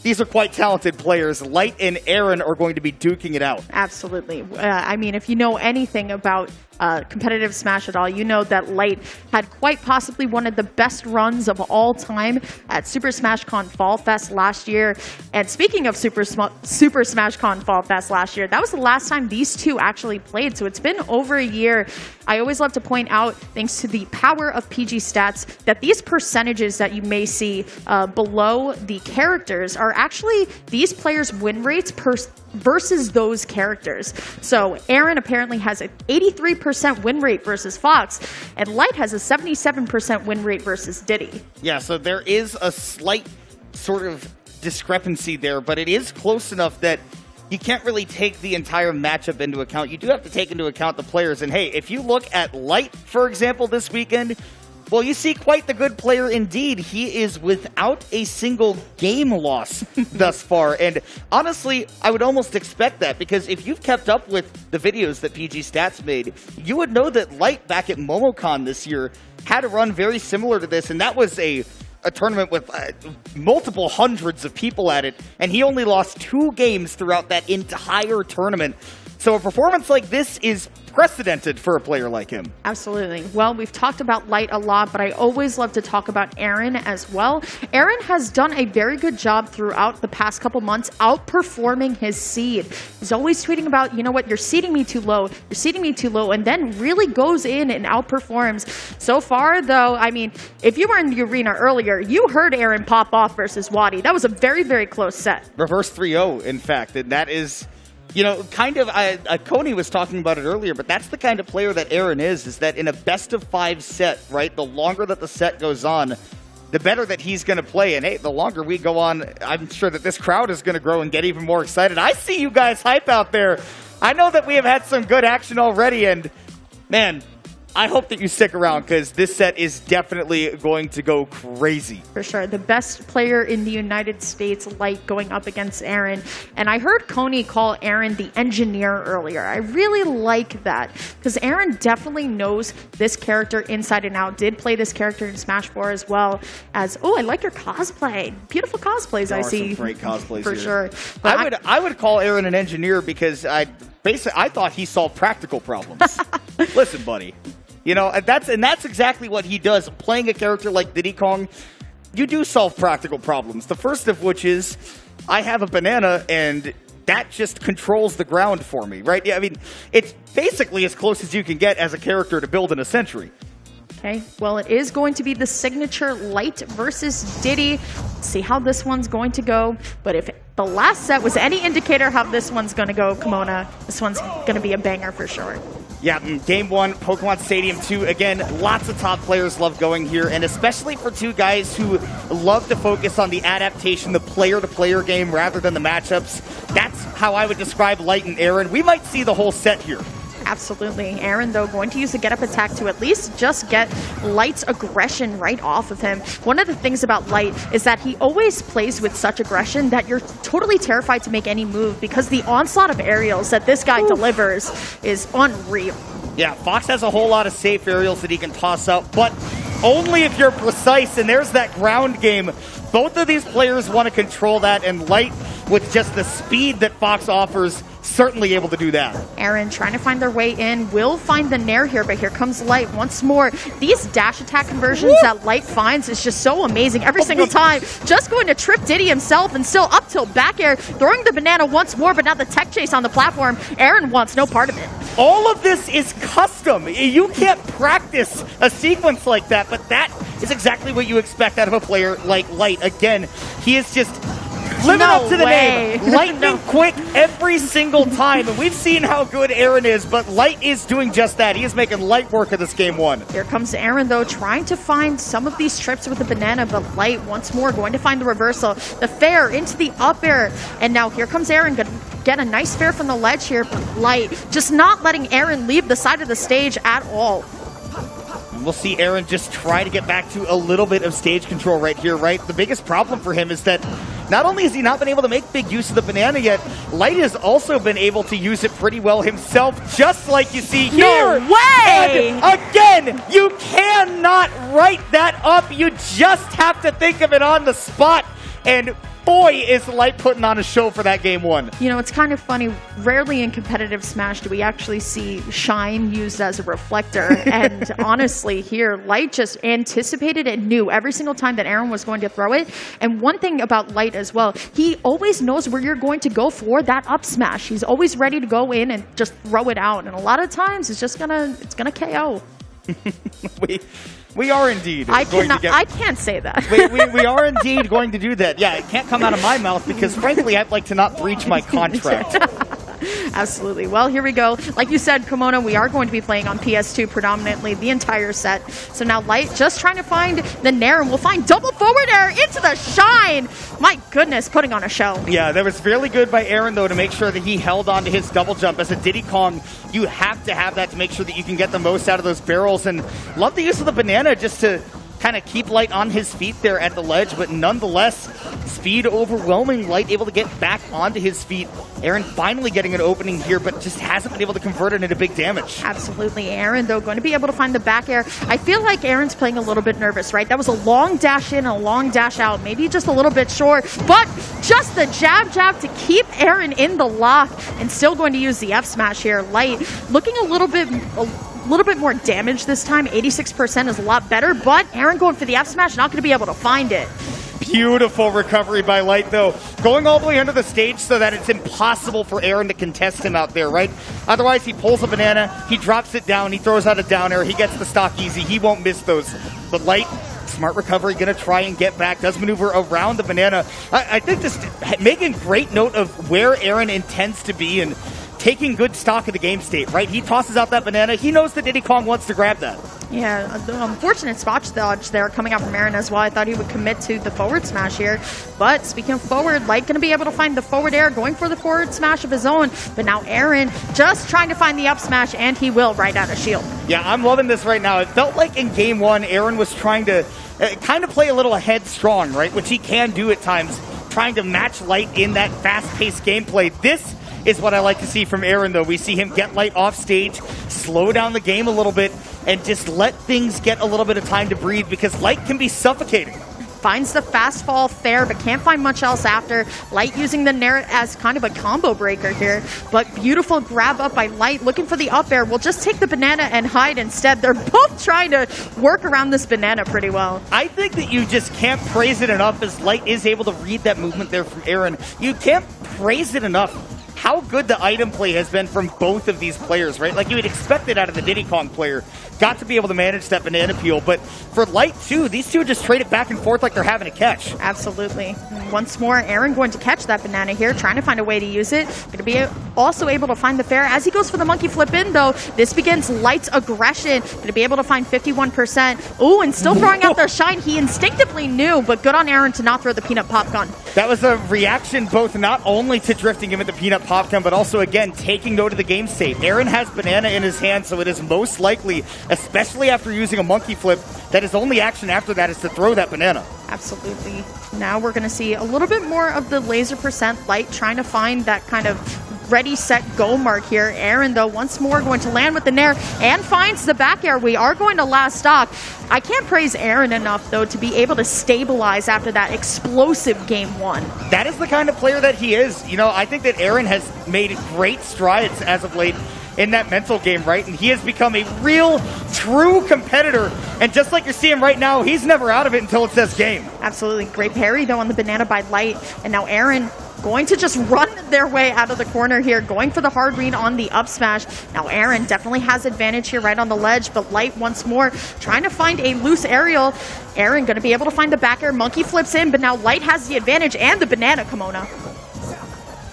these are quite talented players. Light and Aaron are going to be duking it out. Absolutely. I mean, if you know anything about competitive Smash at all, you know that Light had quite possibly one of the best runs of all time at Super Smash Con Fall Fest last year. And speaking of Super Smash Con Fall Fest last year, that was the last time these two actually played. So it's been over a year. I always love to point out, thanks to the power of PG stats, that these percentages that you may see below the characters are actually these players' win rates versus those characters. So Aaron apparently has an 83% win rate versus Fox, and Light has a 77% win rate versus Diddy. Yeah, so there is a slight sort of discrepancy there, but it is close enough that you can't really take the entire matchup into account. You do have to take into account the players. And hey, if you look at Light, for example, this weekend, well, you see quite the good player indeed. He is without a single game loss thus far. And honestly, I would almost expect that, because if you've kept up with the videos that PG Stats made, you would know that Light back at MomoCon this year had a run very similar to this. And that was a tournament with multiple hundreds of people at it. And he only lost 2 games throughout that entire tournament. So a performance like this is precedented for a player like him. Absolutely. Well, we've talked about Light a lot, but I always love to talk about Aaron as well. Aaron has done a very good job throughout the past couple months outperforming his seed. He's always tweeting about, you know what, you're seeding me too low, you're seeding me too low, and then really goes in and outperforms. So far, though, I mean, if you were in the arena earlier, you heard Aaron pop off versus Wadi. That was a very, very close set. Reverse 3-0, in fact, and that is, kind of, Coney was talking about it earlier, but that's the kind of player that Aaron is that in a best-of-5 set, right, the longer that the set goes on, the better that he's going to play. And hey, the longer we go on, I'm sure that this crowd is going to grow and get even more excited. I see you guys hype out there. I know that we have had some good action already, and man, I hope that you stick around, because this set is definitely going to go crazy. For sure. The best player in the United States, Light, going up against Aaron. And I heard Coney call Aaron the engineer earlier. I really like that, because Aaron definitely knows this character inside and out. Did play this character in Smash 4 as well as, oh, I like your cosplay. Beautiful cosplays There I are see. some great cosplays For here. sure. But I would call Aaron an engineer, because I thought he solved practical problems. Listen, buddy. That's exactly what he does. Playing a character like Diddy Kong, you do solve practical problems. The first of which is, I have a banana and that just controls the ground for me, right? Yeah, I mean, it's basically as close as you can get as a character to build in a century. Okay, well, it is going to be the signature Light versus Diddy. See how this one's going to go. But if the last set was any indicator how this one's going to go, Kimona, this one's going to be a banger for sure. Yeah, Game 1, Pokemon Stadium 2, again, lots of top players love going here, and especially for two guys who love to focus on the adaptation, the player-to-player game, rather than the matchups. That's how I would describe Light and Aaron. We might see the whole set here. Absolutely. Aaron, though, going to use the get-up attack to at least just get Light's aggression right off of him. One of the things about Light is that he always plays with such aggression that you're totally terrified to make any move because the onslaught of aerials that this guy delivers is unreal. Yeah, Fox has a whole lot of safe aerials that he can toss out, but only if you're precise, and there's that ground game. Both of these players want to control that, and Light, with just the speed that Fox offers, certainly able to do that. Aaron trying to find their way in, will find the Nair here, but here comes Light once more. These dash attack conversions that Light finds is just so amazing every single time. Just going to trip Diddy himself and still up tilt back air, throwing the banana once more, but now the tech chase on the platform. Aaron wants no part of it. All of this is custom. You can't practice a sequence like that, but that is exactly what you expect out of a player like Light. Again, he is just living up to the name. Lightning quick every single time. And we've seen how good Aaron is, but Light is doing just that. He is making light work of this game one. Here comes Aaron, though, trying to find some of these trips with the banana, but Light once more going to find the reversal. The fair into the up air. And now here comes Aaron, going to get a nice fair from the ledge here, but Light just not letting Aaron leave the side of the stage at all. We'll see Aaron just try to get back to a little bit of stage control right here, right? The biggest problem for him is that not only has he not been able to make big use of the banana yet, Light has also been able to use it pretty well himself, just like you see here. No way! And again, you cannot write that up. You just have to think of it on the spot. And boy, is Light putting on a show for that game one. You know, it's kind of funny. Rarely in competitive Smash do we actually see Shine used as a reflector. And honestly, here, Light just anticipated and knew every single time that Aaron was going to throw it. And one thing about Light as well, he always knows where you're going to go for that up smash. He's always ready to go in and just throw it out. And a lot of times, it's gonna KO. We are indeed I going to get... I can't say that. we are indeed going to do that. Yeah, it can't come out of my mouth because, frankly, I'd like to not breach my contract. Absolutely. Well, here we go. Like you said, Kimona, we are going to be playing on PS2 predominantly the entire set. So now Light just trying to find the Nair, and we'll find double forward air into the Shine. My goodness, putting on a show. Yeah, that was fairly good by Aaron, though, to make sure that he held on to his double jump. As a Diddy Kong, you have to have that to make sure that you can get the most out of those barrels. And love the use of the banana just to kind of keep Light on his feet there at the ledge, but nonetheless, speed overwhelming. Light able to get back onto his feet. Aaron finally getting an opening here, but just hasn't been able to convert it into big damage. Absolutely. Aaron, though, going to be able to find the back air. I feel like Aaron's playing a little bit nervous, right? That was a long dash in and a long dash out. Maybe just a little bit short, but just the jab to keep Aaron in the lock, and still going to use the F smash here. Light looking a little bit more damage this time. 86% is a lot better, but Aaron going for the F smash, not going to be able to find it. Beautiful recovery by Light, though. Going all the way under the stage so that it's impossible for Aaron to contest him out there, right? Otherwise, he pulls a banana, he drops it down, he throws out a down air, he gets the stock easy, he won't miss those. But Light, smart recovery, gonna try and get back, does maneuver around the banana. I think just making great note of where Aaron intends to be and taking good stock of the game state, right? He tosses out that banana. He knows that Diddy Kong wants to grab that. Yeah, the unfortunate spot dodge there coming out from Aaron as well. I thought he would commit to the forward smash here. But speaking of forward, Light going to be able to find the forward air, going for the forward smash of his own. But now Aaron just trying to find the up smash, and he will right out of shield. Yeah, I'm loving this right now. It felt like in game one, Aaron was trying to kind of play a little headstrong, right? Which he can do at times, trying to match Light in that fast-paced gameplay. This is what I like to see from Aaron, though. We see him get Light off stage, slow down the game a little bit, and just let things get a little bit of time to breathe, because Light can be suffocating. Finds the fast fall fair, but can't find much else after. Light using the Nair as kind of a combo breaker here, but beautiful grab up by Light, looking for the up air. We'll just take the banana and hide instead. They're both trying to work around this banana pretty well. I think that you just can't praise it enough, as Light is able to read that movement there from Aaron. You can't praise it enough how good the item play has been from both of these players, right? Like you would expect it out of the Diddy Kong player. Got to be able to manage that banana peel, but for Light too, these two just trade it back and forth like they're having a catch. Absolutely. Once more, Aaron going to catch that banana here, trying to find a way to use it. Going to be also able to find the fair. As he goes for the monkey flip in, though, this begins Light's aggression. Going to be able to find 51%. Ooh, and still throwing out the shine. He instinctively knew, but good on Aaron to not throw the peanut pop gun. That was a reaction both not only to drifting him at the peanut pop pop him, but also, again, taking note of the game state. Aaron has banana in his hand, so it is most likely, especially after using a monkey flip, that his only action after that is to throw that banana. Absolutely. Now we're going to see a little bit more of the laser percent. Light trying to find that kind of ready, set, go mark here. Aaron, though, once more going to land with the nair and finds the back air. We are going to last stock. I can't praise Aaron enough, though, to be able to stabilize after that explosive game one. That is the kind of player that he is. You know, I think that Aaron has made great strides as of late in that mental game, right? And he has become a real, true competitor. And just like you're seeing right now, he's never out of it until it says game. Absolutely. Great parry, though, on the banana by Light. And now Aaron going to just run their way out of the corner here, going for the hard read on the up smash. Now Aaron definitely has advantage here right on the ledge, but Light once more trying to find a loose aerial. Aaron going to be able to find the back air. Monkey flips in, but now Light has the advantage and the banana kimono.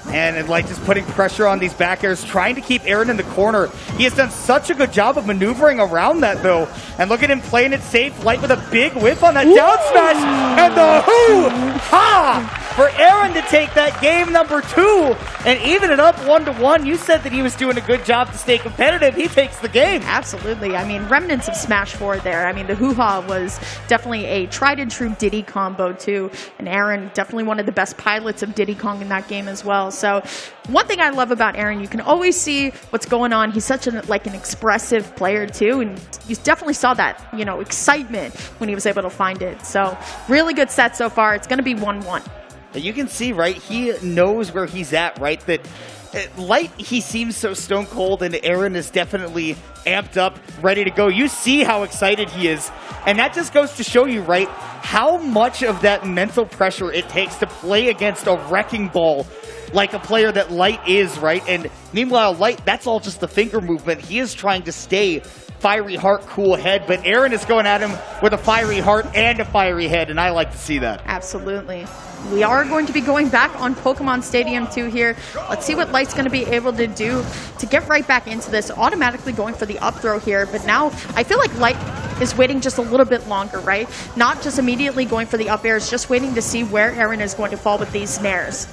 And Light just putting pressure on these back airs, trying to keep Aaron in the corner. He has done such a good job of maneuvering around that, though. And look at him playing it safe. Light with a big whiff on that down smash. And the hoo-ha for Aaron to take that game number 2 and even it up 1-1. You said that he was doing a good job to stay competitive. He takes the game. Absolutely. I mean, remnants of Smash 4 there. I mean, the hoo-ha was definitely a tried and true Diddy combo, too. And Aaron, definitely one of the best pilots of Diddy Kong in that game as well. So one thing I love about Aaron, you can always see what's going on. He's such an expressive player, too. And you definitely saw that, you know, excitement when he was able to find it. So really good set so far. It's going to be 1-1. You can see, right, he knows where he's at, right? That Light, he seems so stone cold, and Aaron is definitely amped up, ready to go. You see how excited he is. And that just goes to show you, right, how much of that mental pressure it takes to play against a wrecking ball like a player that Light is, right? And meanwhile, Light, that's all just the finger movement. He is trying to stay fiery heart, cool head, but Aaron is going at him with a fiery heart and a fiery head, and I like to see that. Absolutely. We are going to be going back on Pokemon Stadium 2 here. Let's see what Light's going to be able to do to get right back into this. Automatically going for the up throw here, but now I feel like Light is waiting just a little bit longer, right? Not just immediately going for the up airs, just waiting to see where Aaron is going to fall with these nairs.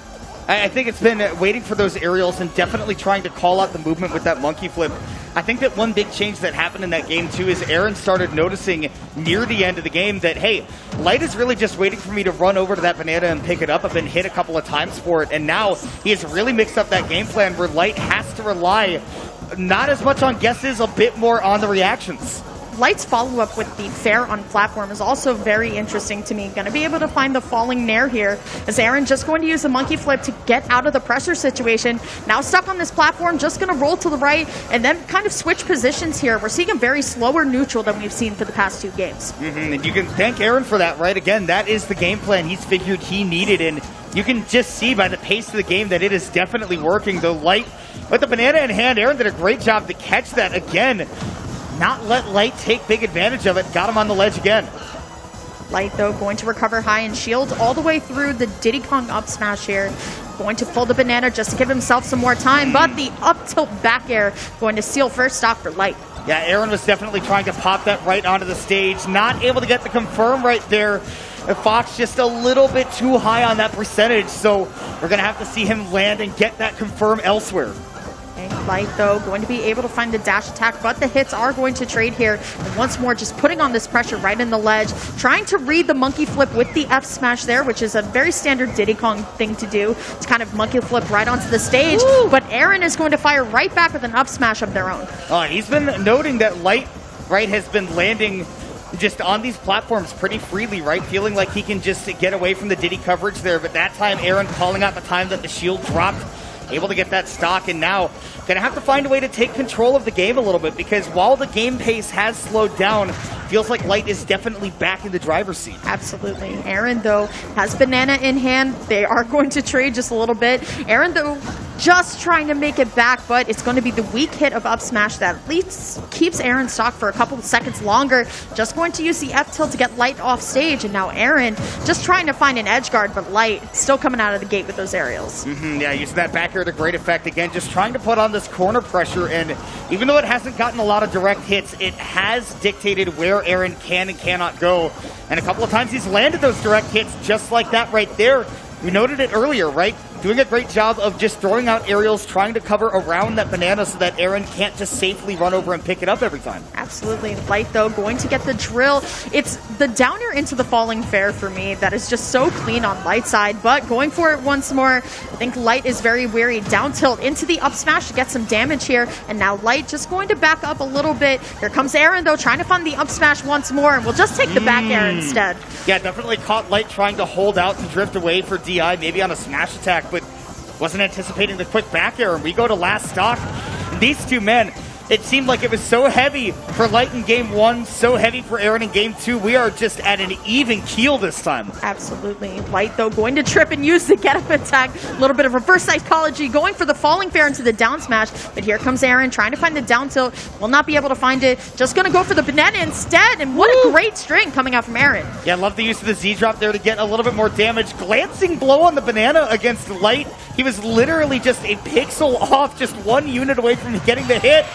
I think it's been waiting for those aerials and definitely trying to call out the movement with that monkey flip. I think that one big change that happened in that game, too, is Aaron started noticing near the end of the game that, hey, Light is really just waiting for me to run over to that banana and pick it up. I've been hit a couple of times for it, and now he has really mixed up that game plan where Light has to rely not as much on guesses, a bit more on the reactions. Light's follow-up with the fair on platform is also very interesting to me. Going to be able to find the falling nair here as Aaron just going to use the monkey flip to get out of the pressure situation. Now stuck on this platform, just going to roll to the right and then kind of switch positions here. We're seeing a very slower neutral than we've seen for the past 2 games. And you can thank Aaron for that, right? Again, that is the game plan he's figured he needed, and you can just see by the pace of the game that it is definitely working. The Light with the banana in hand, Aaron did a great job to catch that again. Not let Light take big advantage of it. Got him on the ledge again. Light, though, going to recover high and shield all the way through the Diddy Kong up smash here. Going to pull the banana just to give himself some more time, but the up tilt back air going to seal first stock for Light. Yeah, Aaron was definitely trying to pop that right onto the stage. Not able to get the confirm right there. Fox just a little bit too high on that percentage, so we're going to have to see him land and get that confirm elsewhere. Light, though, going to be able to find the dash attack, but the hits are going to trade here. And once more, just putting on this pressure right in the ledge, trying to read the monkey flip with the F smash there, which is a very standard Diddy Kong thing to do. It's kind of monkey flip right onto the stage, but Aaron is going to fire right back with an up smash of their own. He's been noting that Light, right, has been landing just on these platforms pretty freely, right? Feeling like he can just get away from the Diddy coverage there, but that time Aaron calling out the time that the shield dropped, able to get that stock, and now gonna have to find a way to take control of the game a little bit, because while the game pace has slowed down, feels like Light is definitely back in the driver's seat. Absolutely. Aaron, though, has banana in hand. They are going to trade just a little bit. Aaron, though, just trying to make it back, but it's going to be the weak hit of up smash that at least keeps Aaron stock for a couple of seconds longer. Just going to use the F tilt to get Light off stage, and now Aaron just trying to find an edge guard, but Light still coming out of the gate with those aerials. Yeah, using that back air to great effect. Again, just trying to put on this corner pressure, and even though it hasn't gotten a lot of direct hits, it has dictated where Aaron can and cannot go. And a couple of times he's landed those direct hits just like that right there. we noted it earlier, right? Doing a great job of just throwing out aerials, trying to cover around that banana so that Aaron can't just safely run over and pick it up every time. Absolutely. Light, though, going to get the drill. It's the downer into the falling fair for me that is just so clean on Light side, but going for it once more. I think Light is very weary. Down tilt into the up smash to get some damage here, and now Light just going to back up a little bit. Here comes Aaron, though, trying to find the up smash once more, and we'll just take the back air instead. Yeah, definitely caught Light trying to hold out to drift away for DI, maybe on a smash attack, but wasn't anticipating the quick back air, and we go to last stock. And these two men, it seemed like it was so heavy for Light in game 1, so heavy for Aaron in game 2. We are just at an even keel this time. Absolutely. Light, though, going to trip and use the get-up attack. A little bit of reverse psychology, going for the falling fair into the down smash. But here comes Aaron, trying to find the down tilt. Will not be able to find it. Just going to go for the banana instead. And what a great string coming out from Aaron. Yeah, love the use of the Z-drop there to get a little bit more damage. Glancing blow on the banana against Light. He was literally just a pixel off, just one unit away from getting the hit.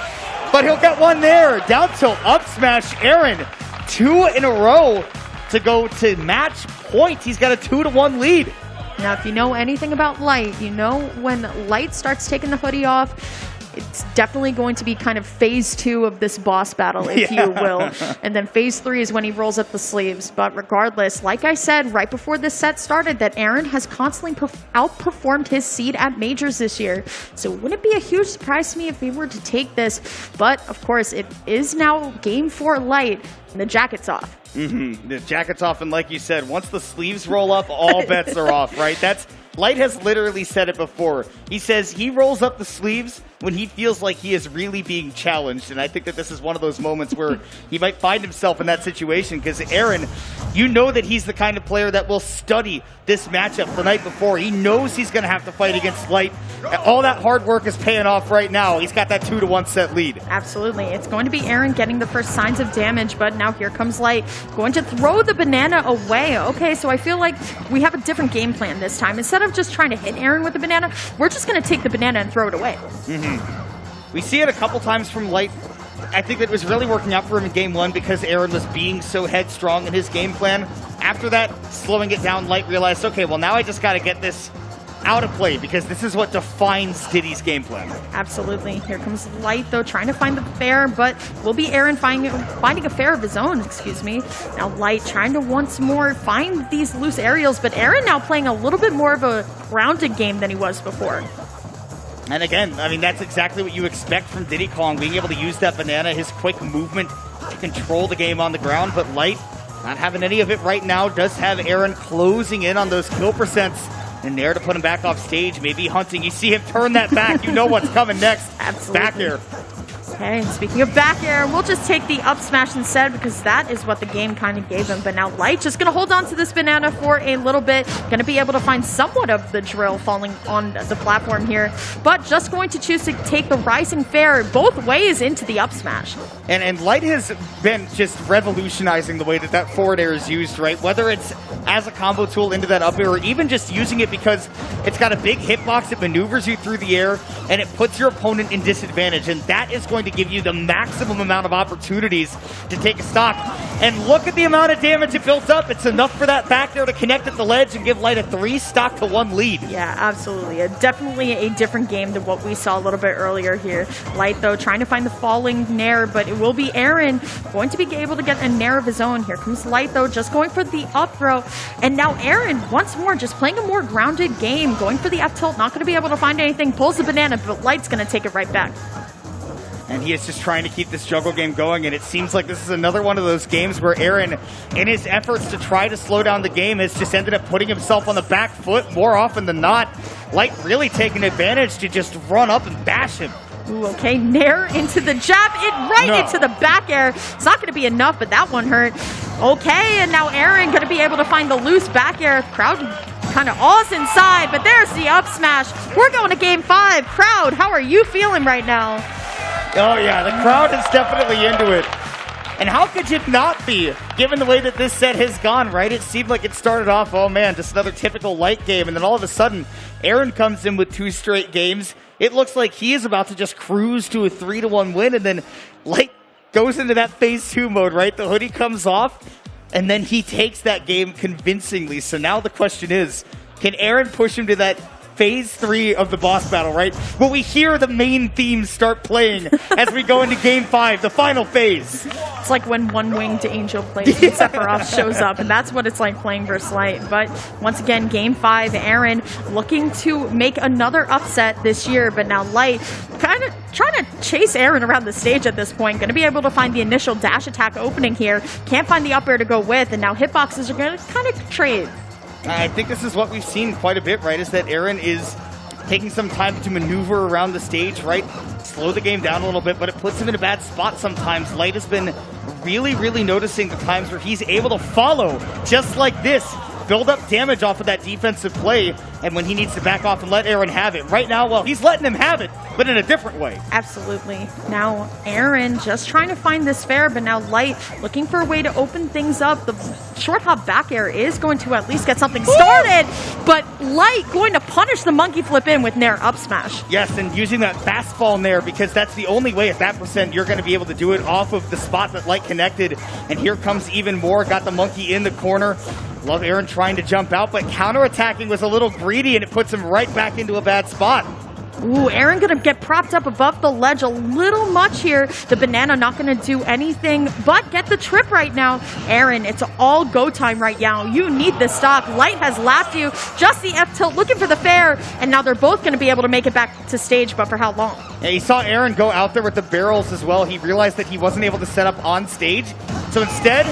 But he'll get one there. Down tilt, up smash, Aaron. 2 in a row to go to match point. He's got a 2-1 lead. Now, if you know anything about Light, you know when Light starts taking the hoodie off, it's definitely going to be kind of phase 2 of this boss battle, if you will. And then phase 3 is when he rolls up the sleeves. But regardless, like I said right before this set started, that Aaron has constantly outperformed his seed at majors this year. So wouldn't it be a huge surprise to me if he were to take this? But of course, it is now game 4 Light, and the jacket's off. The jacket's off, and like you said, once the sleeves roll up, all bets are off, right? Light has literally said it before. He says he rolls up the sleeves when he feels like he is really being challenged, and I think that this is one of those moments where he might find himself in that situation, because Aaron, you know that he's the kind of player that will study this matchup the night before. He knows he's going to have to fight against Light. All that hard work is paying off right now. He's got that 2-1 set lead. Absolutely. It's going to be Aaron getting the first signs of damage, but now here comes Light, going to throw the banana away. Okay, so I feel like we have a different game plan this time. Instead of just trying to hit Aaron with the banana, we're just going to take the banana and throw it away. We see it a couple times from Light. I think that it was really working out for him in game 1 because Aaron was being so headstrong in his game plan. After that, slowing it down, Light realized, okay, well now I just got to get this out of play because this is what defines Diddy's game plan. Absolutely. Here comes Light, though, trying to find the fair, but will be Aaron finding a fair of his own, excuse me. Now Light trying to once more find these loose aerials, but Aaron now playing a little bit more of a grounded game than he was before. And again, I mean, that's exactly what you expect from Diddy Kong, being able to use that banana, his quick movement to control the game on the ground, but Light not having any of it right now, does have Aaron closing in on those kill percents. And there to put him back off stage, maybe hunting. You see him turn that back, you know what's coming next. Absolutely. Back air. Okay, and speaking of back air, we'll just take the up smash instead because that is what the game kind of gave him. But now Light just going to hold on to this banana for a little bit. Going to be able to find somewhat of the drill falling on the platform here. But just going to choose to take the rising fair both ways into the up smash. And Light has been just revolutionizing the way that that forward air is used, right? Whether it's as a combo tool into that up air or even just using it because it's got a big hitbox, it maneuvers you through the air, and it puts your opponent in disadvantage. And that is going to give you the maximum amount of opportunities to take a stock. And look at the amount of damage it built up. It's enough for that back there to connect at the ledge and give Light a 3-stock-to-1 lead. Yeah, absolutely. Definitely a different game than what we saw a little bit earlier here. Light, though, trying to find the falling nair, but it will be Aaron going to be able to get a nair of his own. Here comes Light, though, just going for the up throw. And now Aaron, once more, just playing a more grounded game, going for the F tilt, not going to be able to find anything, pulls the banana, but Light's going to take it right back. And he is just trying to keep this juggle game going, and it seems like this is another one of those games where Aaron, in his efforts to try to slow down the game, has just ended up putting himself on the back foot more often than not. Light really taking advantage to just run up and bash him. Ooh, okay, nair into the jab, into the back air. It's not going to be enough, but that one hurt. Okay, and now Aaron going to be able to find the loose back air. Crowd kind of awes inside, but there's the up smash. We're going to game 5. Crowd, how are you feeling right now? Oh yeah, the crowd is definitely into it. And how could you not be, given the way that this set has gone, right? It seemed like it started off, oh man, just another typical Light game, and then all of a sudden, Aaron comes in with 2 straight games. It looks like he is about to just cruise to a 3-1 win, and then Light goes into that phase 2 mode, right? The hoodie comes off, and then he takes that game convincingly. So now the question is, Can Aaron push him to that phase 3 of the boss battle, right? Will we hear the main themes start playing as we go into game 5, the final phase? It's like when one-winged angel plays and Sephiroth shows up, and that's what it's like playing versus Light. But once again, game 5, Aaron looking to make another upset this year, but now Light kind of trying to chase Aaron around the stage at this point. Going to be able to find the initial dash attack opening here. Can't find the up air to go with, and now hitboxes are going to kind of trade. I think this is what we've seen quite a bit, right? Is that Aaron is taking some time to maneuver around the stage, right? Slow the game down a little bit, but it puts him in a bad spot sometimes. Light has been really noticing the times where he's able to follow just like this, build up damage off of that defensive play, and when he needs to back off and let Aaron have it. Right now, well, he's letting him have it, but in a different way. Absolutely. Now, Aaron just trying to find this fair, but now Light looking for a way to open things up. The short hop back air is going to at least get something started, but Light going to punish the monkey flip in with Nair up smash. Yes, and using that fastball Nair, because that's the only way at that percent you're going to be able to do it off of the spot that Light connected. And here comes even more. Got the monkey in the corner. Love Aaron trying to jump out, but counterattacking was a little greedy, and it puts him right back into a bad spot. Ooh, Aaron gonna get propped up above the ledge a little much here. The banana not gonna do anything but get the trip right now. Aaron, it's all go time right now. You need the stock. Light has lapped you. Just the F tilt looking for the fair, and now they're both gonna be able to make it back to stage, but for how long? Yeah, he saw Aaron go out there with the barrels as well. He realized that he wasn't able to set up on stage, so instead,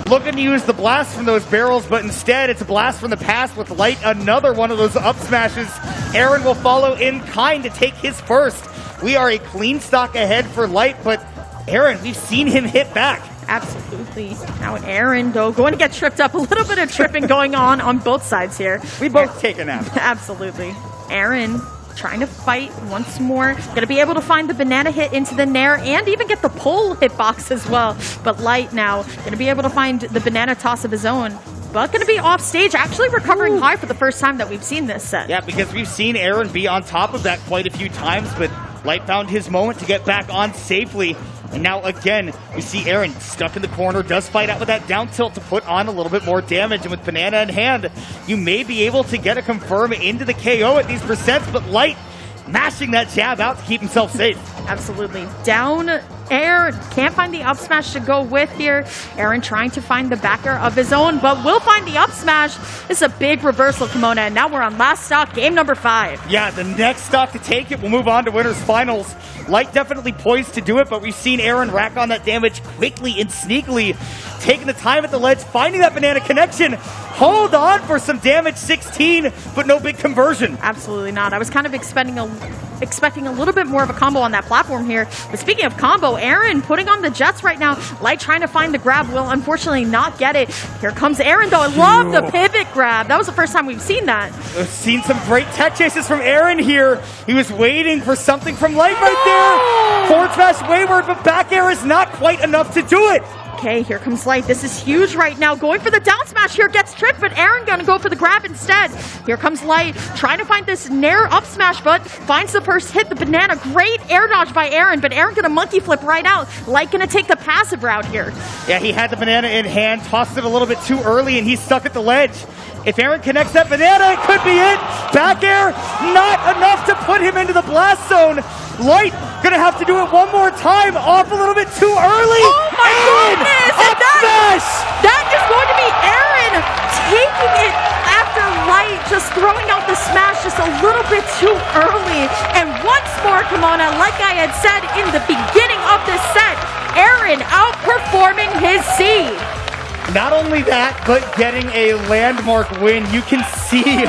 looking to use the blast from those barrels, but instead it's a blast from the past with Light, another one of those up smashes. Aaron will follow in kind to take his first. We are a clean stock ahead for Light, but Aaron, we've seen him hit back. Absolutely. Now Aaron, though, going to get tripped up. A little bit of tripping going on both sides here. We both take a nap. Absolutely. Aaron trying to fight once more. Going to be able to find the banana hit into the Nair and even get the pull hitbox as well. But Light now going to be able to find the banana toss of his own. But going to be off stage, actually recovering high for the first time that we've seen this set. Yeah, because we've seen Aaron be on top of that quite a few times, but Light found his moment to get back on safely. And now again, we see Aaron stuck in the corner, does fight out with that down tilt to put on a little bit more damage. And with banana in hand, you may be able to get a confirm into the KO at these percents, but Light mashing that jab out to keep himself safe. Absolutely. Down air. Can't find the up smash to go with here. Aaron trying to find the backer of his own, but will find the up smash. It's a big reversal, Kimona, and now we're on last stock, game number 5. Yeah, the next stock to take it. We'll move on to winners finals. Light definitely poised to do it, but we've seen Aaron rack on that damage quickly and sneakily, taking the time at the ledge, finding that banana connection. Hold on for some damage, 16, but no big conversion. Absolutely not. I was kind of expecting a little bit more of a combo on that platform here. But speaking of combo, Aaron putting on the jets right now. Light trying to find the grab, will unfortunately not get it. Here comes Aaron, though. I love the pivot grab. That was the first time we've seen that. We've seen some great tech chases from Aaron here. He was waiting for something from Light right there. Forward smash wayward, but back air is not quite enough to do it. Okay, here comes Light. This is huge right now. Going for the down smash here. Gets tripped, but Aaron gonna go for the grab instead. Here comes Light. Trying to find this Nair up smash, but finds the first hit. The banana. Great air dodge by Aaron, but Aaron gonna monkey flip right out. Light gonna take the passive route here. Yeah, he had the banana in hand, tossed it a little bit too early, and he's stuck at the ledge. If Aaron connects that banana, it could be it. Back air, not enough to put him into the blast zone. Light gonna have to do it one more time. Off a little bit too early. Oh my goodness! Up smash! That is going to be Aaron taking it after Light just throwing out the smash just a little bit too early. And once more, Kimona, like I had said in the beginning of this set, Aaron outperforming his seed. Not only that, but getting a landmark win. You can see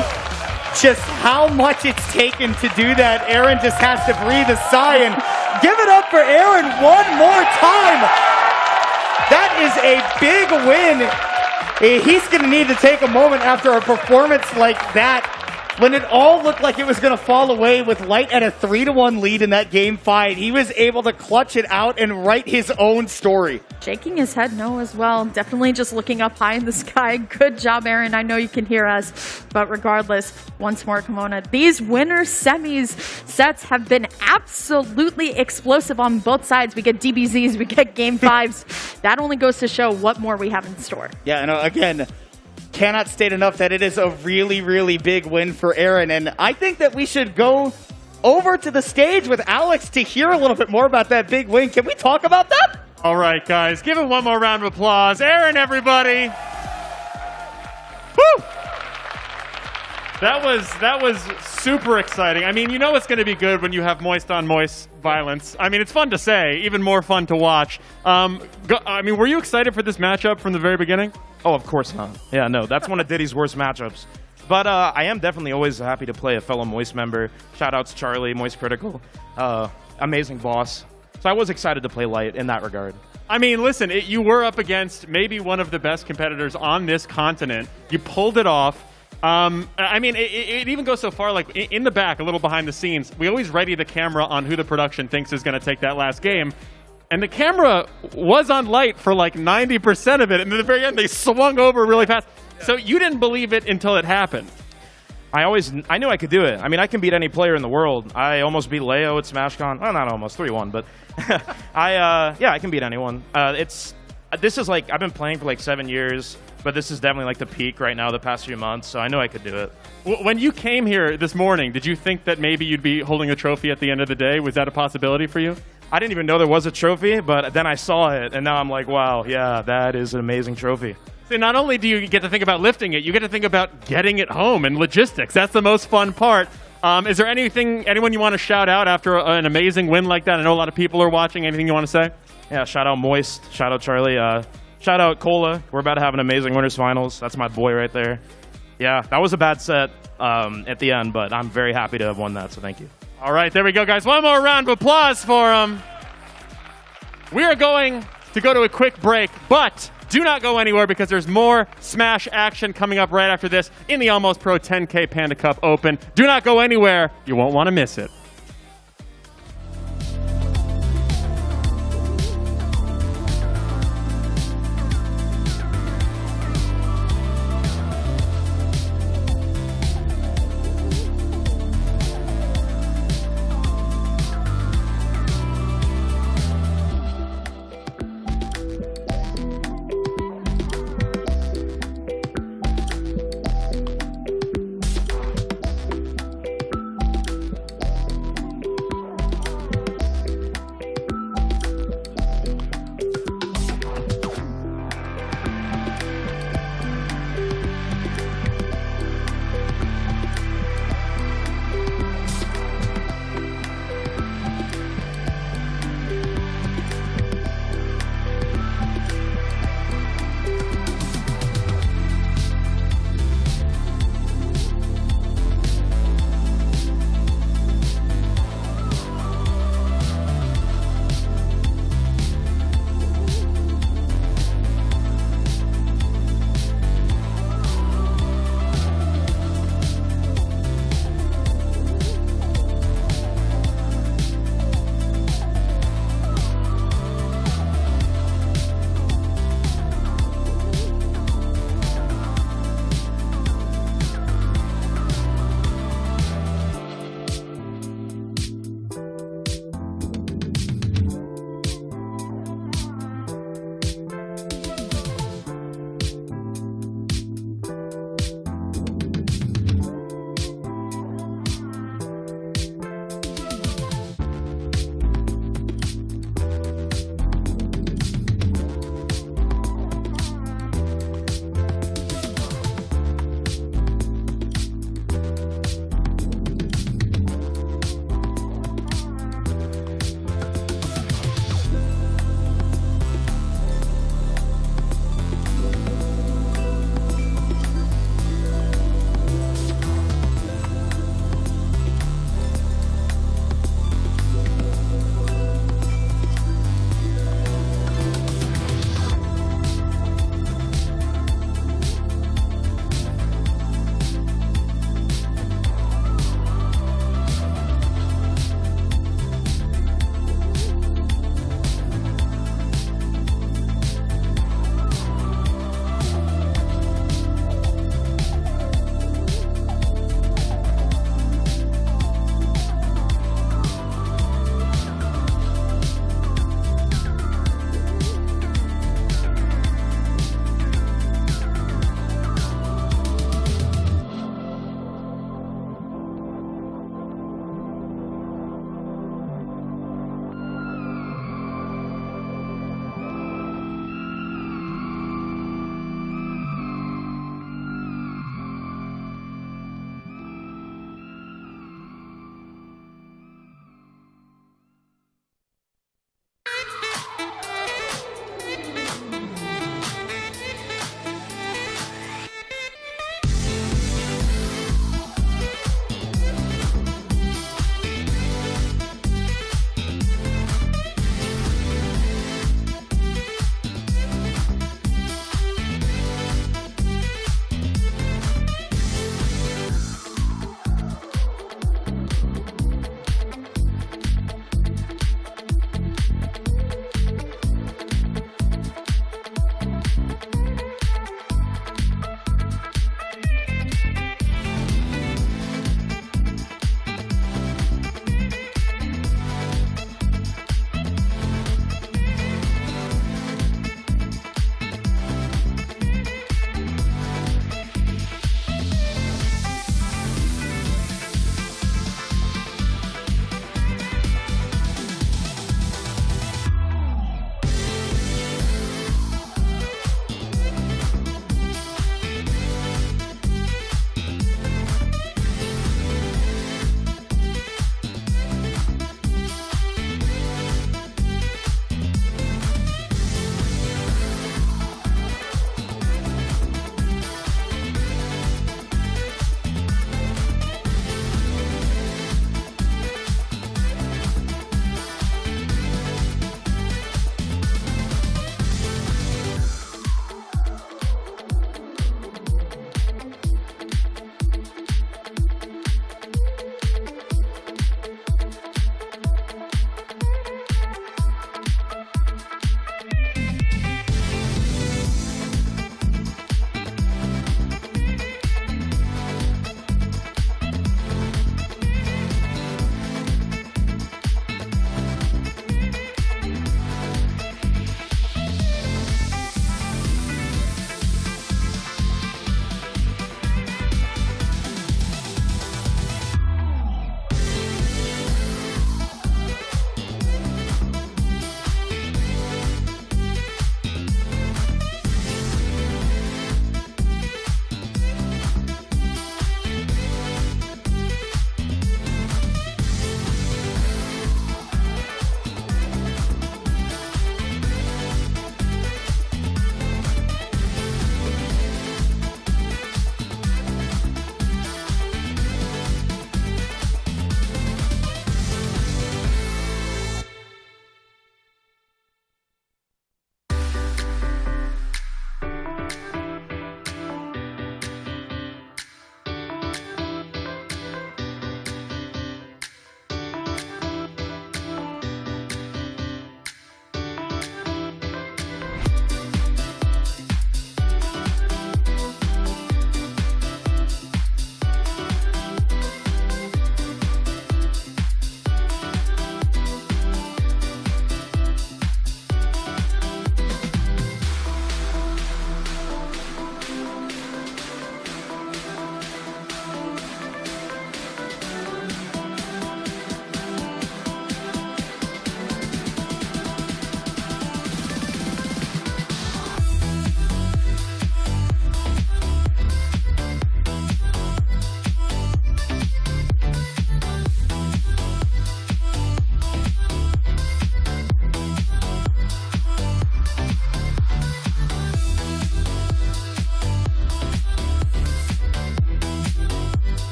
just how much it's taken to do that. Aaron just has to breathe a sigh and give it up for Aaron one more time. That is a big win. He's going to need to take a moment after a performance like that, when it all looked like it was going to fall away with Light at a 3-1 lead in that game 5. He was able to clutch it out and write his own story. Shaking his head no as well. Definitely just looking up high in the sky. Good job, Aaron. I know you can hear us. But regardless, once more, Kimona, these winner semis sets have been absolutely explosive on both sides. We get DBZs, we get game 5s. That only goes to show what more we have in store. Yeah, and again, cannot state enough that it is a really, really big win for Aaron. And I think that we should go over to the stage with Alex to hear a little bit more about that big win. Can we talk about that? All right, guys, give him one more round of applause. Aaron, everybody. Woo! That was super exciting. I mean, you know it's going to be good when you have moist-on-moist violence. I mean, it's fun to say, even more fun to watch. I mean, were you excited for this matchup from the very beginning? Oh, of course not. Yeah, no, that's one of Diddy's worst matchups. But I am definitely always happy to play a fellow Moist member. Shout out to Charlie, Moist Critical. Amazing boss. So I was excited to play Light in that regard. I mean, listen, you were up against maybe one of the best competitors on this continent. You pulled it off. I mean, it even goes so far, like, in the back, a little behind the scenes, we always ready the camera on who the production thinks is going to take that last game. And the camera was on Light for like 90% of it, and at the very end, they swung over really fast. So you didn't believe it until it happened. I knew I could do it. I mean, I can beat any player in the world. I almost beat Leo at SmashCon. Well, not almost, 3-1, but I can beat anyone. This is like, I've been playing for like 7 years, but this is definitely like the peak right now the past few months, so I knew I could do it. When you came here this morning, did you think that maybe you'd be holding a trophy at the end of the day? Was that a possibility for you? I didn't even know there was a trophy, but then I saw it, and now I'm like, wow, yeah, that is an amazing trophy. See, not only do you get to think about lifting it, you get to think about getting it home and logistics. That's the most fun part. Is there anyone you want to shout out after an amazing win like that? I know a lot of people are watching. Anything you want to say? Yeah, shout out Moist, shout out Charlie, shout out Cola. We're about to have an amazing winners finals. That's my boy right there. Yeah, that was a bad set at the end, but I'm very happy to have won that, so thank you. All right, there we go, guys. One more round of applause for them. We are going to go to a quick break, but do not go anywhere because there's more Smash action coming up right after this in the Almost Pro 10K Panda Cup Open. Do not go anywhere. You won't want to miss it.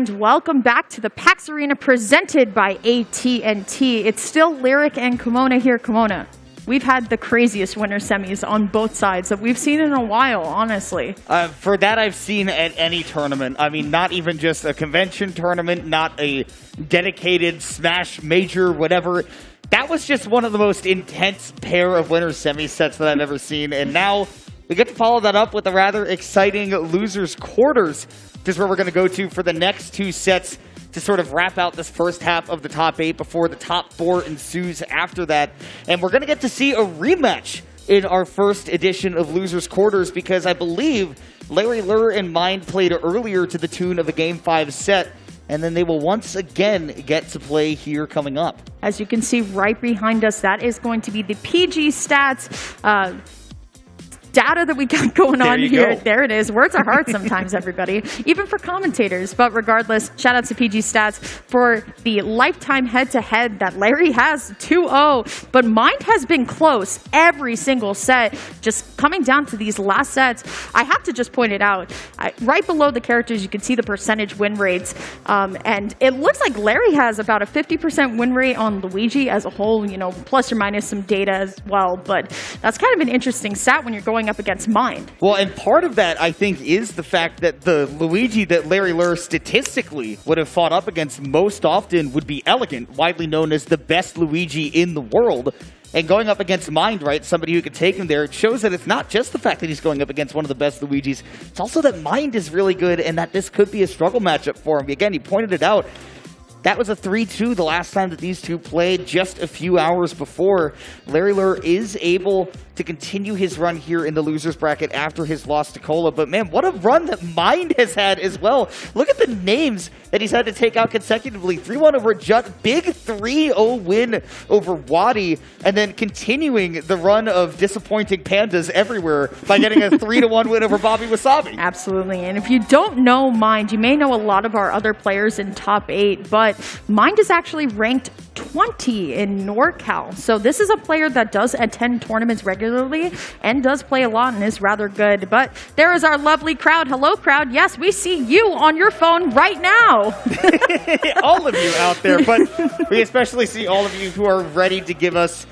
and welcome back to the PAX Arena presented by AT&T. It's still Lyric and Kimona here. Kimona, we've had the craziest winter semis on both sides that we've seen in a while, honestly. For that, I've seen at any tournament. I mean, not even just a convention tournament, not a dedicated Smash Major, whatever. That was just one of the most intense pair of winter semi sets that I've ever seen. And now we get to follow that up with a rather exciting losers quarters, which is where we're going to go to for the next two sets to sort of wrap out this first half of the top 8 before the top 4 ensues after that. And we're going to get to see a rematch in our first edition of losers quarters, because I believe Larry Lurr and Mind played earlier to the tune of a Game 5 set. And then they will once again get to play here coming up. As you can see right behind us, that is going to be the PG stats data that we got going on here. There it is. Words are hard sometimes, everybody, even for commentators. But regardless, shout out to PG Stats for the lifetime head-to-head that Larry has 2-0. But Mind has been close every single set. Just coming down to these last sets, I have to just point it out. Right below the characters, you can see the percentage win rates. And it looks like Larry has about a 50% win rate on Luigi as a whole, you know, plus or minus some data as well. But that's kind of an interesting stat when you're going up against Mind. Well, and part of that, I think, is the fact that the Luigi that Larry Lurr statistically would have fought up against most often would be Elegant, widely known as the best Luigi in the world. And going up against Mind, right, somebody who could take him there, it shows that it's not just the fact that he's going up against one of the best Luigis, it's also that Mind is really good and that this could be a struggle matchup for him. Again, he pointed it out. That was a 3-2 the last time that these two played just a few hours before. Larry Lurr is able to continue his run here in the losers bracket after his loss to Cola. But man, what a run that Mind has had as well. Look at the names that he's had to take out consecutively. 3-1 over Jut, big 3-0 win over Wadi, and then continuing the run of disappointing pandas everywhere by getting a 3-1 win over Bobby Wasabi. Absolutely. And if you don't know Mind, you may know a lot of our other players in top 8, but Mind is actually ranked 20 in NorCal. So this is a player that does attend tournaments regularly and does play a lot and is rather good. But there is our lovely crowd. Hello, crowd. Yes, we see you on your phone right now. All of you out there, but we especially see all of you who are ready to give us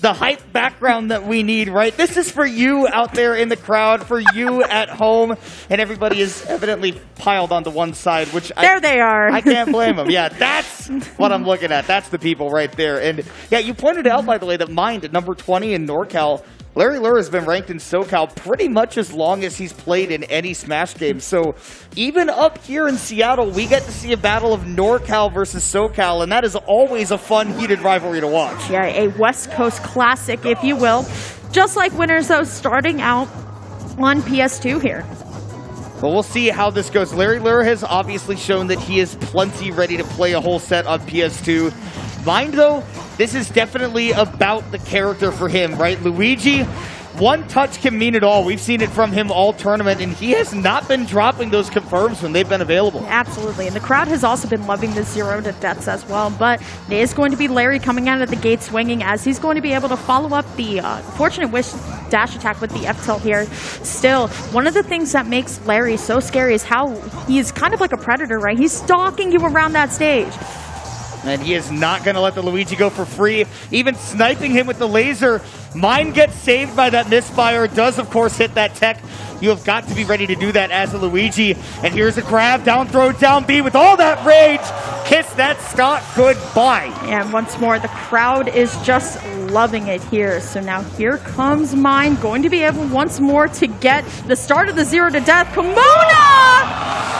the hype background that we need, right? This is for you out there in the crowd, for you at home, and everybody is evidently piled onto one side, which they are. I can't blame them. Yeah, that's what I'm looking at. That's the people right there. And yeah, you pointed out, by the way, that Mind at number 20 in NorCal, Larry Lurr has been ranked in SoCal pretty much as long as he's played in any Smash game. So even up here in Seattle, we get to see a battle of NorCal versus SoCal, and that is always a fun, heated rivalry to watch. Yeah, a West Coast classic, if you will. Just like winners, though, starting out on PS2 here. Well, we'll see how this goes. Larry Lurr has obviously shown that he is plenty ready to play a whole set on PS2. Mind, though, this is definitely about the character for him, right? Luigi, one touch can mean it all. We've seen it from him all tournament, and he has not been dropping those confirms when they've been available. Absolutely, and the crowd has also been loving the 0 to deaths as well, but it is going to be Larry coming out of the gate swinging, as he's going to be able to follow up the Fortunate Wish dash attack with the F-tilt here. Still, one of the things that makes Larry so scary is how he's kind of like a predator, right? He's stalking you around that stage. And he is not going to let the Luigi go for free. Even sniping him with the laser. Mind gets saved by that misfire. Does, of course, hit that tech. You have got to be ready to do that as a Luigi. And here's a grab, down throw, down B with all that rage. Kiss that stock goodbye. And once more, the crowd is just loving it here. So now here comes Mind, going to be able once more to get the start of the 0 to death. Kimona!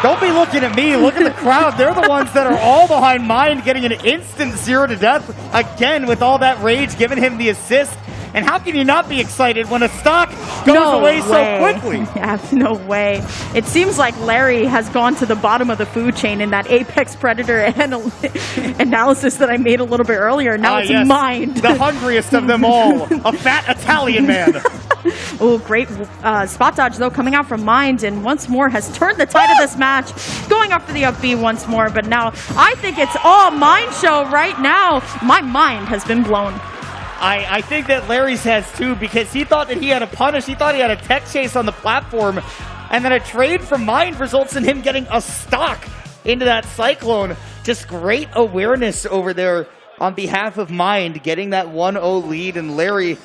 Don't be looking at me. Look at the crowd. They're the ones that are all behind Mind, getting an instant 0 to death. Again, with all that rage, giving him the assist. And how can you not be excited when a stock goes away so quickly? Yeah, no way. It seems like Larry has gone to the bottom of the food chain in that Apex Predator analysis that I made a little bit earlier. Now it's yes. Mind. The hungriest of them all. A fat Italian man. Oh, great spot dodge, though, coming out from Mind, and once more has turned the tide of this match, going up for the up B once more, but now I think it's all Mind show right now. My mind has been blown. I think that Larry's has too, because he thought that he had a punish, he thought he had a tech chase on the platform, and then a trade from Mind results in him getting a stock. into that Cyclone. Just great awareness over there on behalf of Mind, getting that 1-0 lead, and Larry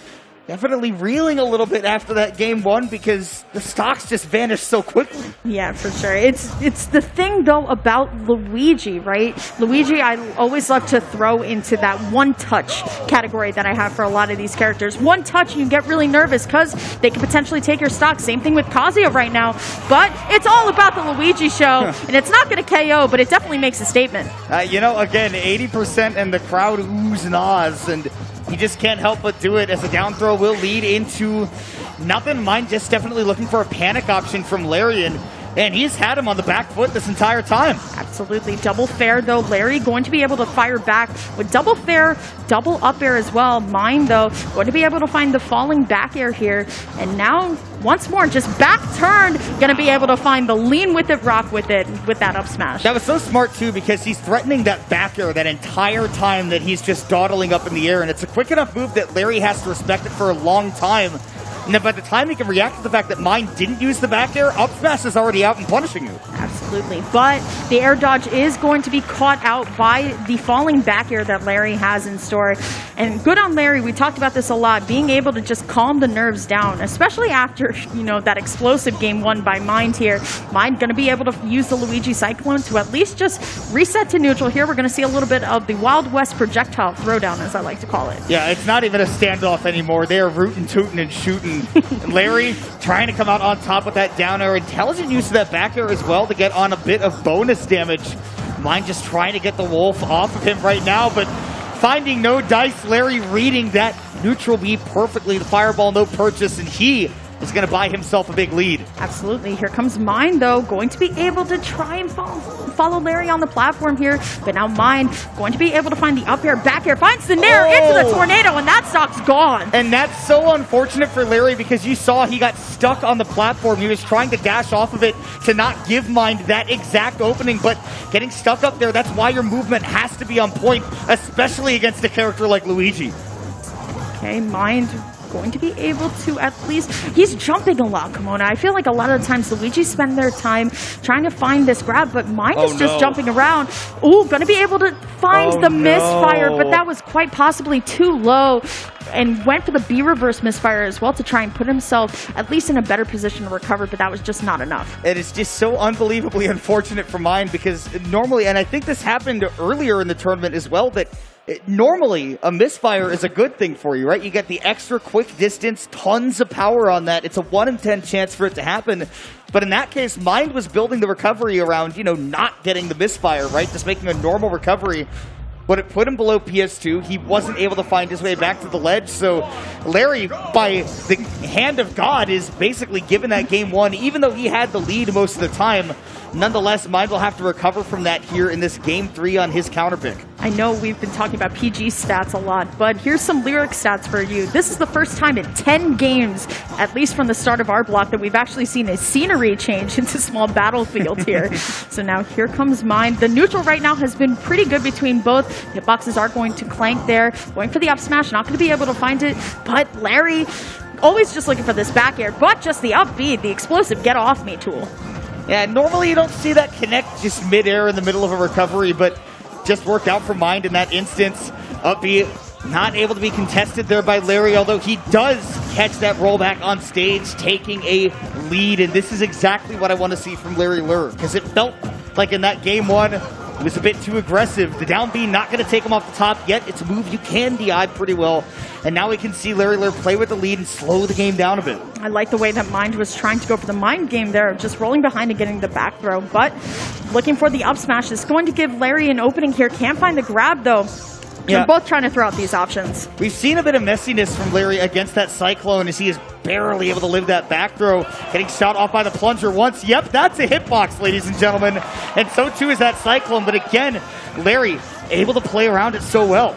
definitely reeling a little bit after that game one because the stocks just vanished so quickly. Yeah, for sure. It's the thing, though, about Luigi, right? Luigi, I always love to throw into that one-touch category that I have for a lot of these characters. One touch, you get really nervous because they can potentially take your stock. Same thing with Kazuya right now. But it's all about the Luigi show, and it's not going to KO, but it definitely makes a statement. You know, again, 80% and the crowd oohs and ahs, and he just can't help but do it as a down throw will lead into nothing. Mind just definitely looking for a panic option from Larian, and he's had him on the back foot this entire time. Absolutely. Double fair, though. Larry going to be able to fire back with double fair, double up air as well. Mind, though, going to be able to find the falling back air here. And now, once more, just back turned, going to be able to find the lean with it, rock with it, with that up smash. That was so smart, too, because he's threatening that back air that entire time that he's just dawdling up in the air. And it's a quick enough move that Larry has to respect it for a long time. And then by the time he can react to the fact that Mind didn't use the back air, up smash is already out and punishing you. Absolutely. But the air dodge is going to be caught out by the falling back air that Larry has in store. And good on Larry. We talked about this a lot. Being able to just calm the nerves down, especially after, you know, that explosive game won by Mind here. Mind going to be able to use the Luigi Cyclone to at least just reset to neutral. Here we're going to see a little bit of the Wild West projectile throwdown, as I like to call it. Yeah, it's not even a standoff anymore. They are rootin', tootin', and shooting. Larry trying to come out on top with that down air. Intelligent use of that back air as well to get on a bit of bonus damage. Mind just trying to get the wolf off of him right now, but finding no dice. Larry reading that neutral B perfectly. The fireball, no purchase, and he is going to buy himself a big lead. Absolutely. Here comes Mind, though, going to be able to try and follow Larry on the platform here. But now Mind going to be able to find the up air, back air, finds the nair into the tornado, and that stock's gone. And that's so unfortunate for Larry because you saw he got stuck on the platform. He was trying to dash off of it to not give Mind that exact opening, but getting stuck up there, that's why your movement has to be on point, especially against a character like Luigi. Okay, Mind going to be able to at least... He's jumping a lot, Kimona. I feel like a lot of the times Luigi spend their time trying to find this grab, but Mind is just jumping around. Ooh, going to be able to find the misfire, but that was quite possibly too low. And went for the B reverse misfire as well to try and put himself at least in a better position to recover, but that was just not enough. It is just so unbelievably unfortunate for Mind because normally, and I think this happened earlier in the tournament as well, that normally a misfire is a good thing for you, right? You get the extra quick distance, tons of power on that. It's a 1 in 10 chance for it to happen. But in that case, Mind was building the recovery around, you know, not getting the misfire, right? Just making a normal recovery. But it put him below PS2. He wasn't able to find his way back to the ledge. So Larry, by the hand of God, is basically given that game one, even though he had the lead most of the time. Nonetheless, Mind will have to recover from that here in this game 3 on his counter pick. I know we've been talking about PG stats a lot, but here's some lyric stats for you. This is the first time in 10 games, at least from the start of our block, that we've actually seen a scenery change into small battlefield here. So now here comes Mind. The neutral right now has been pretty good between both. Hitboxes are going to clank there. Going for the up smash, not going to be able to find it, but Larry always just looking for this back air, but just the up B, the explosive get off me tool. Yeah, normally you don't see that connect just mid-air in the middle of a recovery, but just worked out for Mind in that instance. Up B not able to be contested there by Larry, although he does catch that rollback on stage, taking a lead, and this is exactly what I want to see from Larry Lurr, because it felt like in that game one, it was a bit too aggressive. The down B not going to take him off the top yet. It's a move you can DI pretty well. And now we can see Larry Lurr play with the lead and slow the game down a bit. I like the way that Mind was trying to go for the Mind game there, just rolling behind and getting the back throw. But looking for the up smash is going to give Larry an opening here. Can't find the grab, though. They're both trying to throw out these options. We've seen a bit of messiness from Larry against that Cyclone as he is barely able to live that back throw. Getting shot off by the plunger once. Yep, that's a hitbox, ladies and gentlemen. And so too is that Cyclone. But again, Larry able to play around it so well.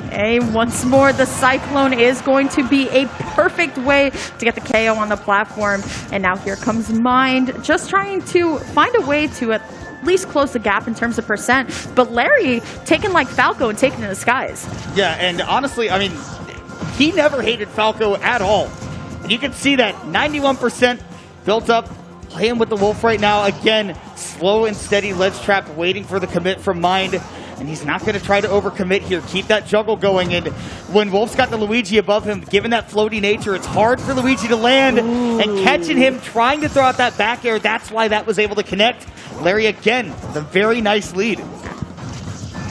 Okay, once more, the Cyclone is going to be a perfect way to get the KO on the platform. And now here comes Mind, just trying to find a way to at least close the gap in terms of percent. But Larry taking like Falco and taking in the skies. Yeah, and honestly, I mean, he never hated Falco at all. And you can see that 91% built up, playing with the Wolf right now. Again, slow and steady ledge trap, waiting for the commit from Mind. And he's not going to try to overcommit here. Keep that juggle going. And when Wolf's got the Luigi above him, given that floaty nature, it's hard for Luigi to land. And catching him, trying to throw out that back air, that's why that was able to connect. Larry again, the very nice lead.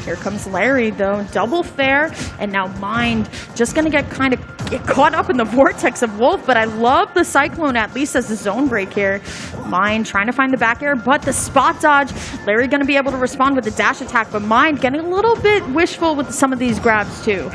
Here comes Larry, though. Double fair, and now Mind just going to get caught up in the vortex of Wolf, but I love the Cyclone, at least as the zone break here. Mind trying to find the back air, but the spot dodge. Larry going to be able to respond with the dash attack, but Mind getting a little bit wishful with some of these grabs, too.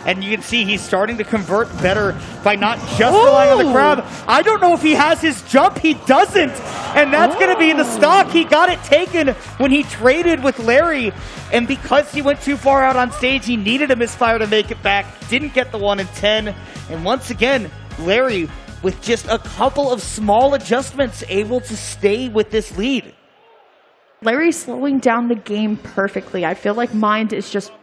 And you can see he's starting to convert better by not just relying on the grab. I don't know if he has his jump. He doesn't. And that's going to be the stock. He got it taken when he traded with Larry. And because he went too far out on stage, he needed a misfire to make it back. Didn't get the 1 in 10. And once again, Larry, with just a couple of small adjustments, able to stay with this lead. Larry slowing down the game perfectly. I feel like Mind is just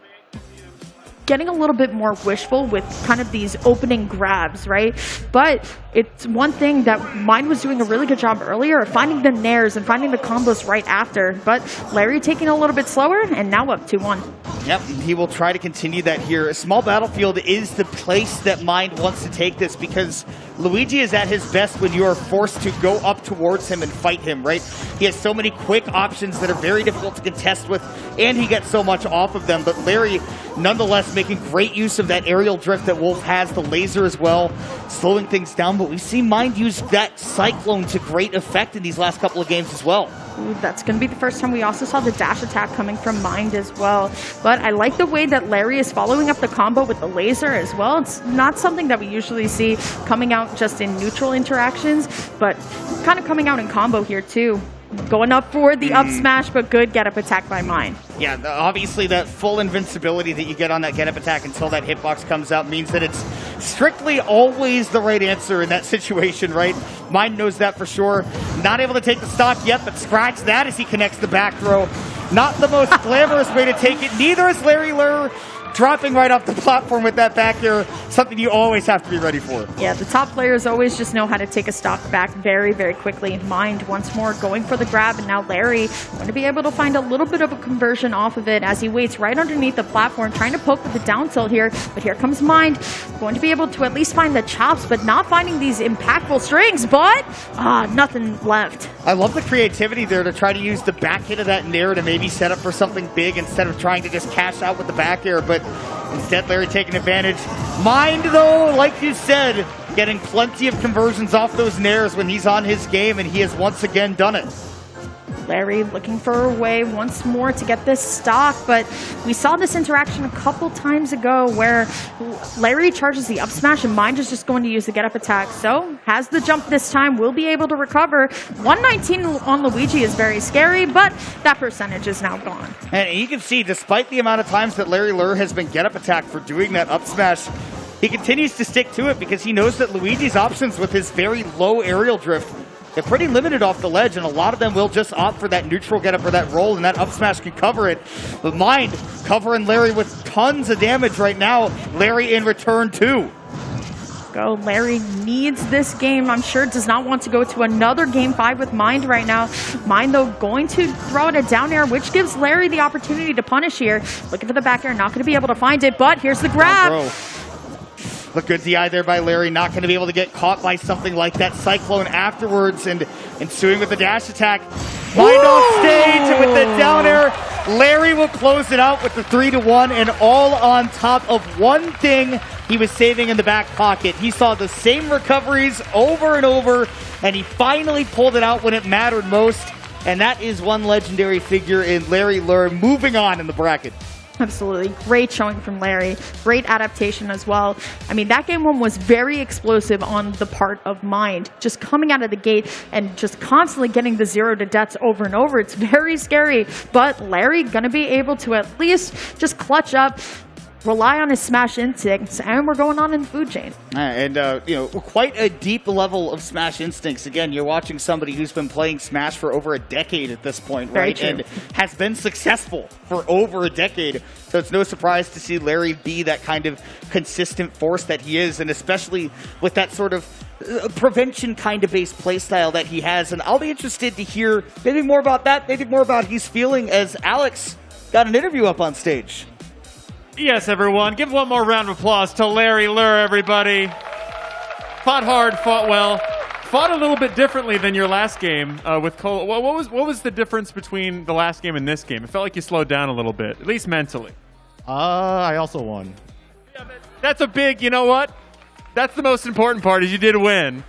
getting a little bit more wishful with kind of these opening grabs, right? But it's one thing that Mind was doing a really good job earlier of finding the nairs and finding the combos right after. But Larry taking a little bit slower and now up 2-1. Yep, he will try to continue that here. A small battlefield is the place that Mind wants to take this because Luigi is at his best when you are forced to go up towards him and fight him, right? He has so many quick options that are very difficult to contest with, and he gets so much off of them. But Larry, nonetheless, making great use of that aerial drift that Wolf has, the laser as well, slowing things down. But we see Mind use that Cyclone to great effect in these last couple of games as well. Ooh, that's going to be the first time we also saw the dash attack coming from Mind as well. But I like the way that Larry is following up the combo with the laser as well. It's not something that we usually see coming out just in neutral interactions, but kind of coming out in combo here too. Going up for the up smash, but good get up attack by Mind. Yeah, obviously that full invincibility that you get on that get up attack until that hitbox comes out means that it's strictly always the right answer in that situation, right? Mind knows that for sure. Not able to take the stock yet, but scratch that as he connects the back throw. Not the most glamorous way to take it. Neither is Larry Lurr. Dropping right off the platform with that back air, something you always have to be ready for. Yeah, the top players always just know how to take a stock back very, very quickly. Mind once more going for the grab, and now Larry going to be able to find a little bit of a conversion off of it as he waits right underneath the platform, trying to poke with the down tilt here. But here comes Mind, going to be able to at least find the chops, but not finding these impactful strings, but nothing left. I love the creativity there to try to use the back hit of that nair to maybe set up for something big instead of trying to just cash out with the back air, but instead Larry taking advantage. Mind, though, like you said, getting plenty of conversions off those nairs when he's on his game, and he has once again done it. Larry looking for a way once more to get this stock, but we saw this interaction a couple times ago where Larry charges the up smash and Mind is just going to use the get up attack. So has the jump this time, will be able to recover. 119 on Luigi is very scary, but that percentage is now gone. And you can see, despite the amount of times that Larry Lurr has been get up attacked for doing that up smash, he continues to stick to it because he knows that Luigi's options with his very low aerial drift, they're pretty limited off the ledge, and a lot of them will just opt for that neutral get up or that roll, and that up smash can cover it. But Mind covering Larry with tons of damage right now. Larry in return too. Go, Larry needs this game. I'm sure does not want to go to another game 5 with Mind right now. Mind, though, going to throw in a down air, which gives Larry the opportunity to punish here. Looking for the back air, not going to be able to find it, but here's the grab. Look, good DI there by Larry. Not going to be able to get caught by something like that Cyclone afterwards, and ensuing with the dash attack. Mind off stage, and with the down air, Larry will close it out with the 3-1, and all on top of one thing he was saving in the back pocket. He saw the same recoveries over and over, and he finally pulled it out when it mattered most, and that is one legendary figure in Larry Lurr moving on in the bracket. Absolutely. Great showing from Larry. Great adaptation as well. I mean, that game one was very explosive on the part of Mind. Just coming out of the gate and just constantly getting the 0 to deaths over and over. It's very scary. But Larry going to be able to at least just clutch up, rely on his smash instincts, and we're going on in the food chain. And, you know, quite a deep level of smash instincts. Again, you're watching somebody who's been playing Smash for over a decade at this point, right? And has been successful for over a decade. So it's no surprise to see Larry be that kind of consistent force that he is, and especially with that sort of prevention kind of based playstyle that he has. And I'll be interested to hear maybe more about that, maybe more about he's feeling as Alex got an interview up on stage. Yes, everyone. Give one more round of applause to Larry Lurr, everybody. Fought hard, fought well. Fought a little bit differently than your last game with Cole. What was the difference between the last game and this game? It felt like you slowed down a little bit, at least mentally. I also won. Yeah, that's a big, you know what? That's the most important part, is you did win.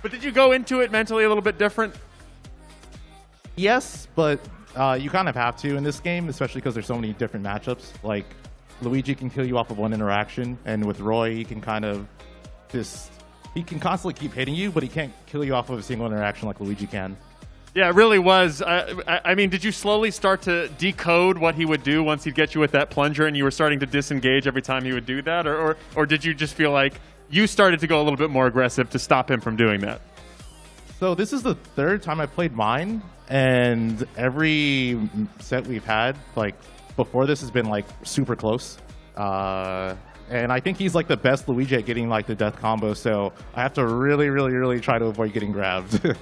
But did you go into it mentally a little bit different? Yes, but you kind of have to in this game, especially because there's so many different matchups. Like, Luigi can kill you off of one interaction, and with Roy, he can kind of he can constantly keep hitting you, but he can't kill you off of a single interaction like Luigi can. Yeah, it really was. I mean, did you slowly start to decode what he would do once he'd get you with that plunger and you were starting to disengage every time he would do that? Or did you just feel like you started to go a little bit more aggressive to stop him from doing that? So this is the third time I played mine, and every set we've had, like, before this has been, like, super close. And I think he's, like, the best Luigi at getting, like, the death combo, so I have to really, really, really try to avoid getting grabbed.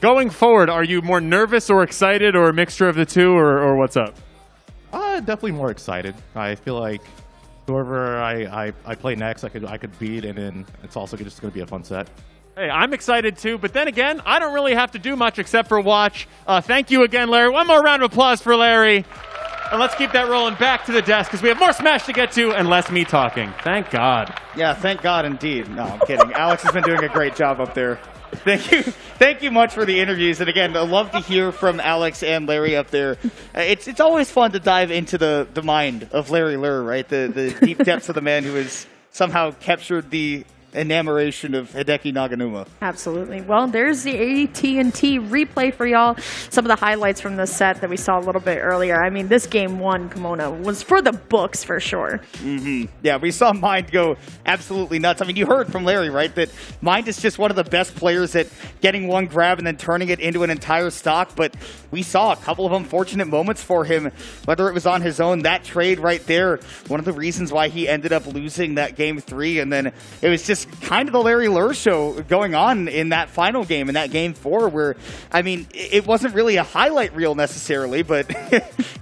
Going forward, are you more nervous or excited, or a mixture of the two, or what's up? Definitely more excited. I feel like whoever I play next, I could beat, and then it's also just going to be a fun set. Hey, I'm excited too, but then again, I don't really have to do much except for watch. Thank you again, Larry. One more round of applause for Larry. And let's keep that rolling back to the desk because we have more Smash to get to and less me talking. Thank God. Yeah, thank God indeed. No, I'm kidding. Alex has been doing a great job up there. Thank you much for the interviews. And again, I love to hear from Alex and Larry up there. It's always fun to dive into the mind of Larry Lurr, right? The deep depths of the man who has somehow captured the enamoration of Hideki Naganuma. Absolutely. Well, there's the AT&T replay for y'all. Some of the highlights from the set that we saw a little bit earlier. I mean, this game one, Kimono, was for the books for sure. Mm-hmm. Yeah, we saw Mind go absolutely nuts. I mean, you heard from Larry, right, that Mind is just one of the best players at getting one grab and then turning it into an entire stock, but we saw a couple of unfortunate moments for him, whether it was on his own, that trade right there, one of the reasons why he ended up losing that game 3, and then it was just kind of the Larry Lurr show going on in that final game, in that game 4, where, I mean, it wasn't really a highlight reel necessarily, but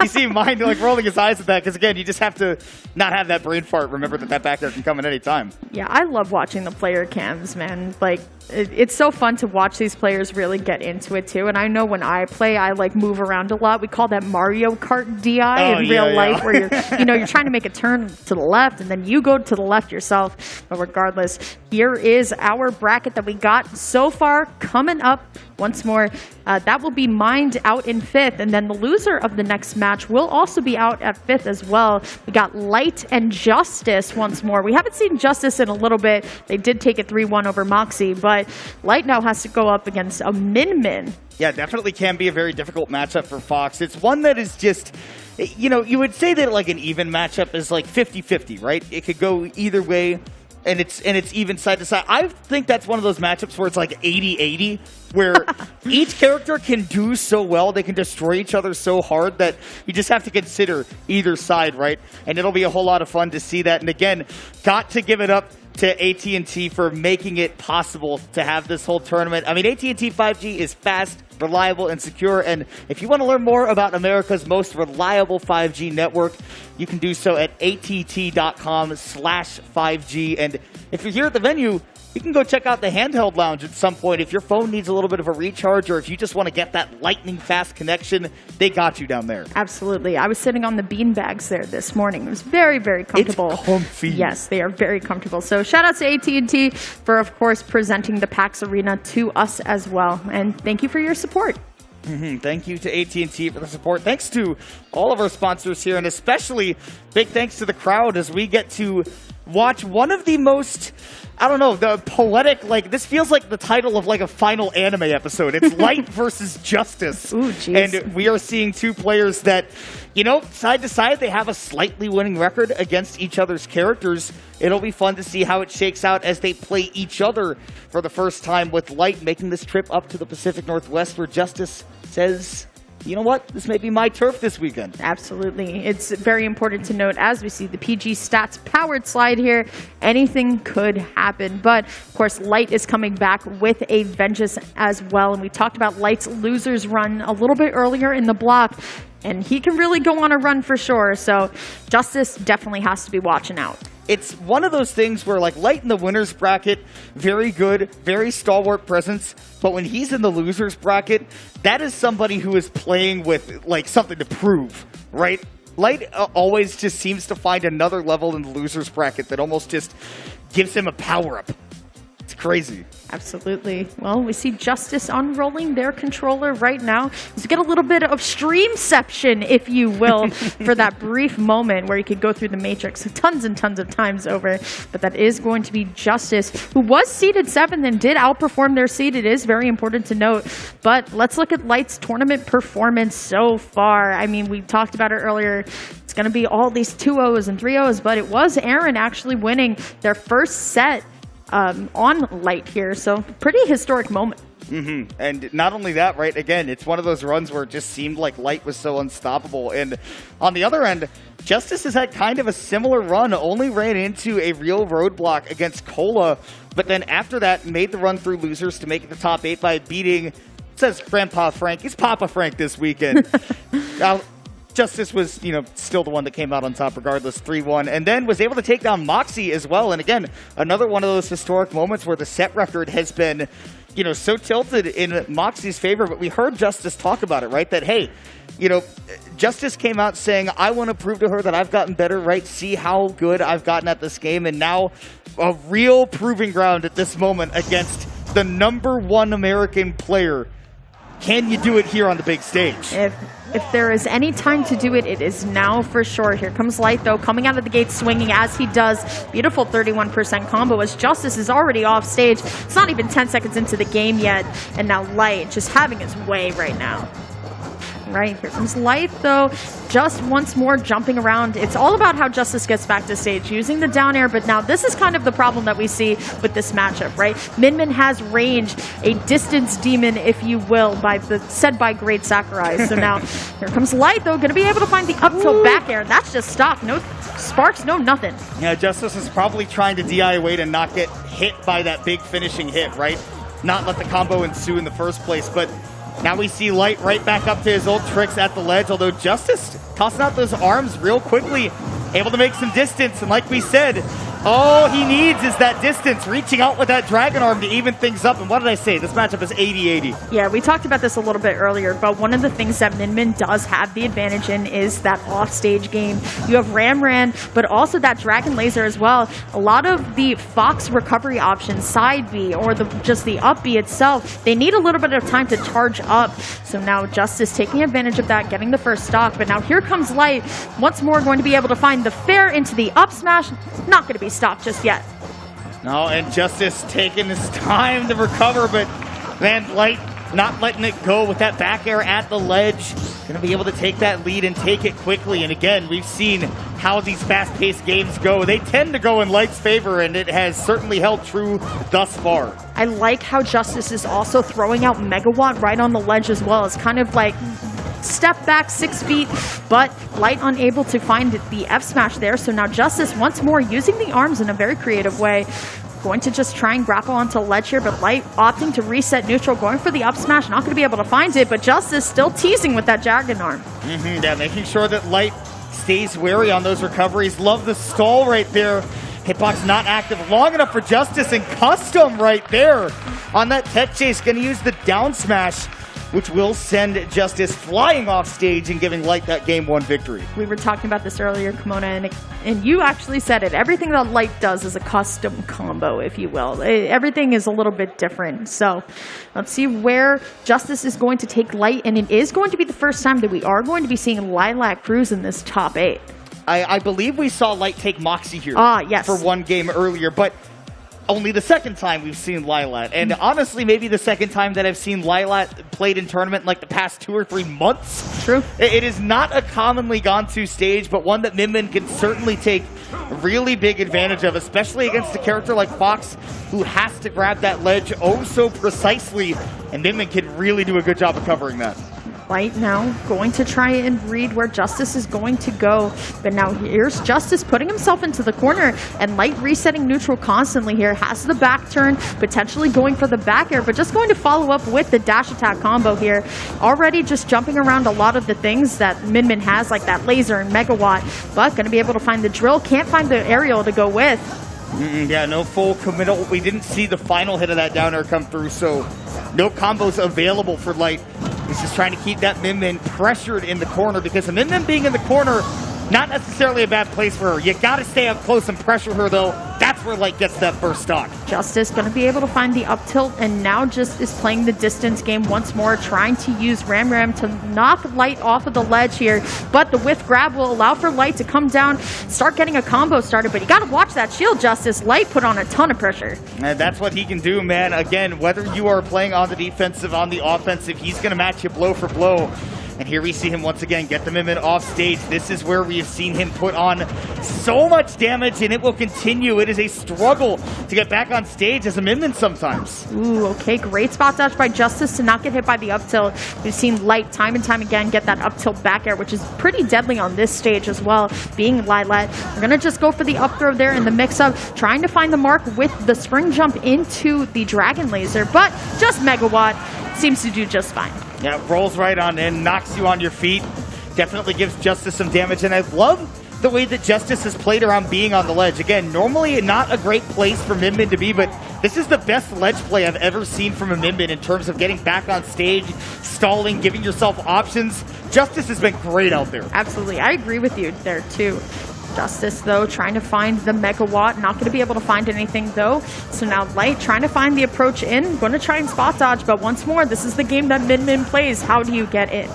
you see Mind like rolling his eyes at that, because again, you just have to not have that brain fart, remember that back there can come at any time. Yeah, I love watching the player cams, man. Like, it's so fun to watch these players really get into it too. And I know when I play, I like move around a lot. We call that Mario Kart DI in real life, where you're trying to make a turn to the left and then you go to the left yourself. But regardless, here is our bracket that we got so far coming up. Once more, that will be Mind out in 5th, and then the loser of the next match will also be out at 5th as well. We got Light and Justice once more. We haven't seen Justice in a little bit. They did take it 3-1 over Moxie, but Light now has to go up against a Min. Yeah, definitely can be a very difficult matchup for Fox. It's one that is just, you know, you would say that like an even matchup is like 50-50, right? It could go either way. And it's even side to side. I think that's one of those matchups where it's like 80-80, where each character can do so well, they can destroy each other so hard that you just have to consider either side, right? And it'll be a whole lot of fun to see that. And again, got to give it up to AT&T for making it possible to have this whole tournament. I mean, AT&T 5G is fast, reliable, and secure. And if you want to learn more about America's most reliable 5G network, you can do so at att.com/5G. And if you're here at the venue, you can go check out the handheld lounge at some point. If your phone needs a little bit of a recharge, or if you just want to get that lightning fast connection, they got you down there. Absolutely. I was sitting on the bean bags there this morning. It was very, very comfortable. It's comfy. Yes, they are very comfortable. So shout out to AT&T for, of course, presenting the PAX Arena to us as well. And thank you for your support. Thank you to AT&T for the support. Thanks to all of our sponsors here, and especially big thanks to the crowd as we get to watch one of the most, I don't know, the poetic, like, this feels like the title of like a final anime episode. It's Light versus Justice. Ooh, jeez. And we are seeing two players that, you know, side to side, they have a slightly winning record against each other's characters. It'll be fun to see how it shakes out as they play each other for the first time, with Light making this trip up to the Pacific Northwest, where Justice says you know what? This may be my turf this weekend. Absolutely. It's very important to note as we see the PG Stats powered slide here, anything could happen. But, of course, Light is coming back with a vengeance as well. And we talked about Light's losers run a little bit earlier in the block. And he can really go on a run for sure. So Justice definitely has to be watching out. It's one of those things where, like, Light in the winner's bracket, very good, very stalwart presence. But when he's in the loser's bracket, that is somebody who is playing with, like, something to prove, right? Light always just seems to find another level in the loser's bracket that almost just gives him a power-up. It's crazy. Absolutely. Well, we see Justice unrolling their controller right now. Let's get a little bit of streamception, if you will, for that brief moment where you could go through the Matrix tons and tons of times over. But that is going to be Justice, who was seeded 7th and did outperform their seed. It is very important to note. But let's look at Light's tournament performance so far. I mean, we talked about it earlier. It's going to be all these 2-0s and 3-0s, but it was Aaron actually winning their first set on Light here, so pretty historic moment. And not only that, right, again, it's one of those runs where it just seemed like Light was so unstoppable. And on the other end, Justice has had kind of a similar run, only ran into a real roadblock against Cola, but then after that made the run through losers to make it the top 8 by beating, it says Grandpa Frank, he's Papa Frank this weekend. Justice was, still the one that came out on top regardless, 3-1, and then was able to take down Moxie as well. And again, another one of those historic moments where the set record has been, so tilted in Moxie's favor. But we heard Justice talk about it, right? That, hey, Justice came out saying, I want to prove to her that I've gotten better, right? See how good I've gotten at this game. And now a real proving ground at this moment against the #1 American player. Can you do it here on the big stage? If there is any time to do it, it is now for sure. Here comes Light, though, coming out of the gate swinging as he does. Beautiful 31% combo as Justice is already off stage. It's not even 10 seconds into the game yet. And now Light just having his way right now. Right, here comes Light, though, just once more jumping around. It's all about how Justice gets back to stage, using the down air, but now this is kind of the problem that we see with this matchup, right? Min has range, a distance demon, if you will, said by Great Sakurai. So now, here comes Light, though, gonna be able to find the up tilt back air. That's just stock, no sparks, no nothing. Yeah, Justice is probably trying to DI away to not get hit by that big finishing hit, right? Not let the combo ensue in the first place, but now we see Light right back up to his old tricks at the ledge, although Justice tossing out those arms real quickly, able to make some distance, and like we said, all he needs is that distance, reaching out with that Dragon Arm to even things up. And what did I say? This matchup is 80-80. Yeah, we talked about this a little bit earlier, but one of the things that Min does have the advantage in is that off-stage game. You have Ramran, but also that Dragon Laser as well. A lot of the Fox recovery options, side B, or just the up B itself, they need a little bit of time to charge up. So now Justice taking advantage of that, getting the first stock. But now here comes Light, once more going to be able to find the fair into the up smash. Not going to be stopped just yet. No, and Justice taking his time to recover, but man, Light not letting it go with that back air at the ledge. Going to be able to take that lead and take it quickly. And again, we've seen how these fast-paced games go. They tend to go in Light's favor, and it has certainly held true thus far. I like how Justice is also throwing out Megawatt right on the ledge as well. It's kind of like step back 6 feet, but Light unable to find the F smash there. So now Justice once more using the arms in a very creative way. Going to just try and grapple onto ledge here, but Light opting to reset neutral, going for the up smash, not going to be able to find it, but Justice still teasing with that Dragon Arm. Yeah, making sure that Light stays wary on those recoveries. Love the stall right there. Hitbox not active long enough for Justice, and Custom right there on that tech chase. Going to use the down smash, which will send Justice flying off stage and giving Light that game 1 victory. We were talking about this earlier, Kimona, and you actually said it. Everything that Light does is a custom combo, if you will. Everything is a little bit different. So let's see where Justice is going to take Light, and it is going to be the first time that we are going to be seeing Lilac Cruz in this top 8. I believe we saw Light take Moxie here yes. for 1 game earlier, but only the second time we've seen Lilat. And honestly, maybe the second time that I've seen Lilat played in tournament in like the past 2 or 3 months. True. It is not a commonly gone to stage, but one that Min can certainly take really big advantage of, especially against a character like Fox, who has to grab that ledge oh so precisely, and Min can really do a good job of covering that. Light now going to try and read where Justice is going to go. But now here's Justice putting himself into the corner, and Light resetting neutral constantly here. Has the back turn, potentially going for the back air, but just going to follow up with the dash attack combo here. Already just jumping around a lot of the things that Min Min has, like that laser and megawatt, but going to be able to find the drill. Can't find the aerial to go with. Yeah, no full committal. We didn't see the final hit of that down air come through, so no combos available for Light. He's just trying to keep that Min Min pressured in the corner, because the Min Min being in the corner, not necessarily a bad place for her. You gotta stay up close and pressure her, though. That's where Light gets that first stock. Justice going to be able to find the up tilt, and now just is playing the distance game once more, trying to use Ram to knock Light off of the ledge here. But the whiff grab will allow for Light to come down, start getting a combo started. But you got to watch that shield, Justice. Light put on a ton of pressure. And that's what he can do, man. Again, whether you are playing on the defensive, on the offensive, he's going to match you blow for blow. And here we see him once again get the Min Min off stage. This is where we have seen him put on so much damage, and it will continue. It is a struggle to get back on stage as a Min Min sometimes. Ooh, okay, great spot dodge by Justice to not get hit by the up tilt. We've seen Light time and time again get that up tilt back air, which is pretty deadly on this stage as well, being Lilat. We're going to just go for the up throw there in the mix-up, trying to find the mark with the spring jump into the Dragon Laser, but just Megawatt seems to do just fine. Yeah, rolls right on in, knocks you on your feet. Definitely gives Justice some damage, and I love the way that Justice has played around being on the ledge. Again, normally not a great place for Min Min to be, but this is the best ledge play I've ever seen from a Min Min in terms of getting back on stage, stalling, giving yourself options. Justice has been great out there. Absolutely, I agree with you there too. Justice, though, trying to find the Megawatt. Not going to be able to find anything, though. So now Light trying to find the approach in. Going to try and spot dodge, but once more, this is the game that Min Min plays. How do you get in?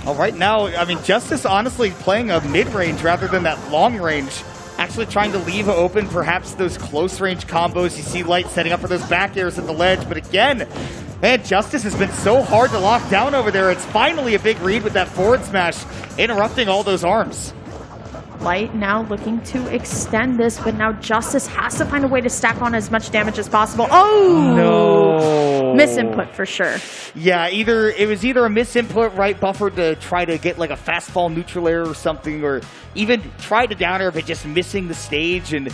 All right, now, I mean, Justice honestly playing a mid-range rather than that long range. Actually trying to leave open perhaps those close-range combos. You see Light setting up for those back airs at the ledge, but again, man, Justice has been so hard to lock down over there. It's finally a big read with that forward smash, interrupting all those arms. Light now looking to extend this, but now Justice has to find a way to stack on as much damage as possible. Oh! No! Misinput for sure. Yeah, it was either a misinput, right buffer to try to get like a fast fall neutral air or something, or even try to down air but just missing the stage, and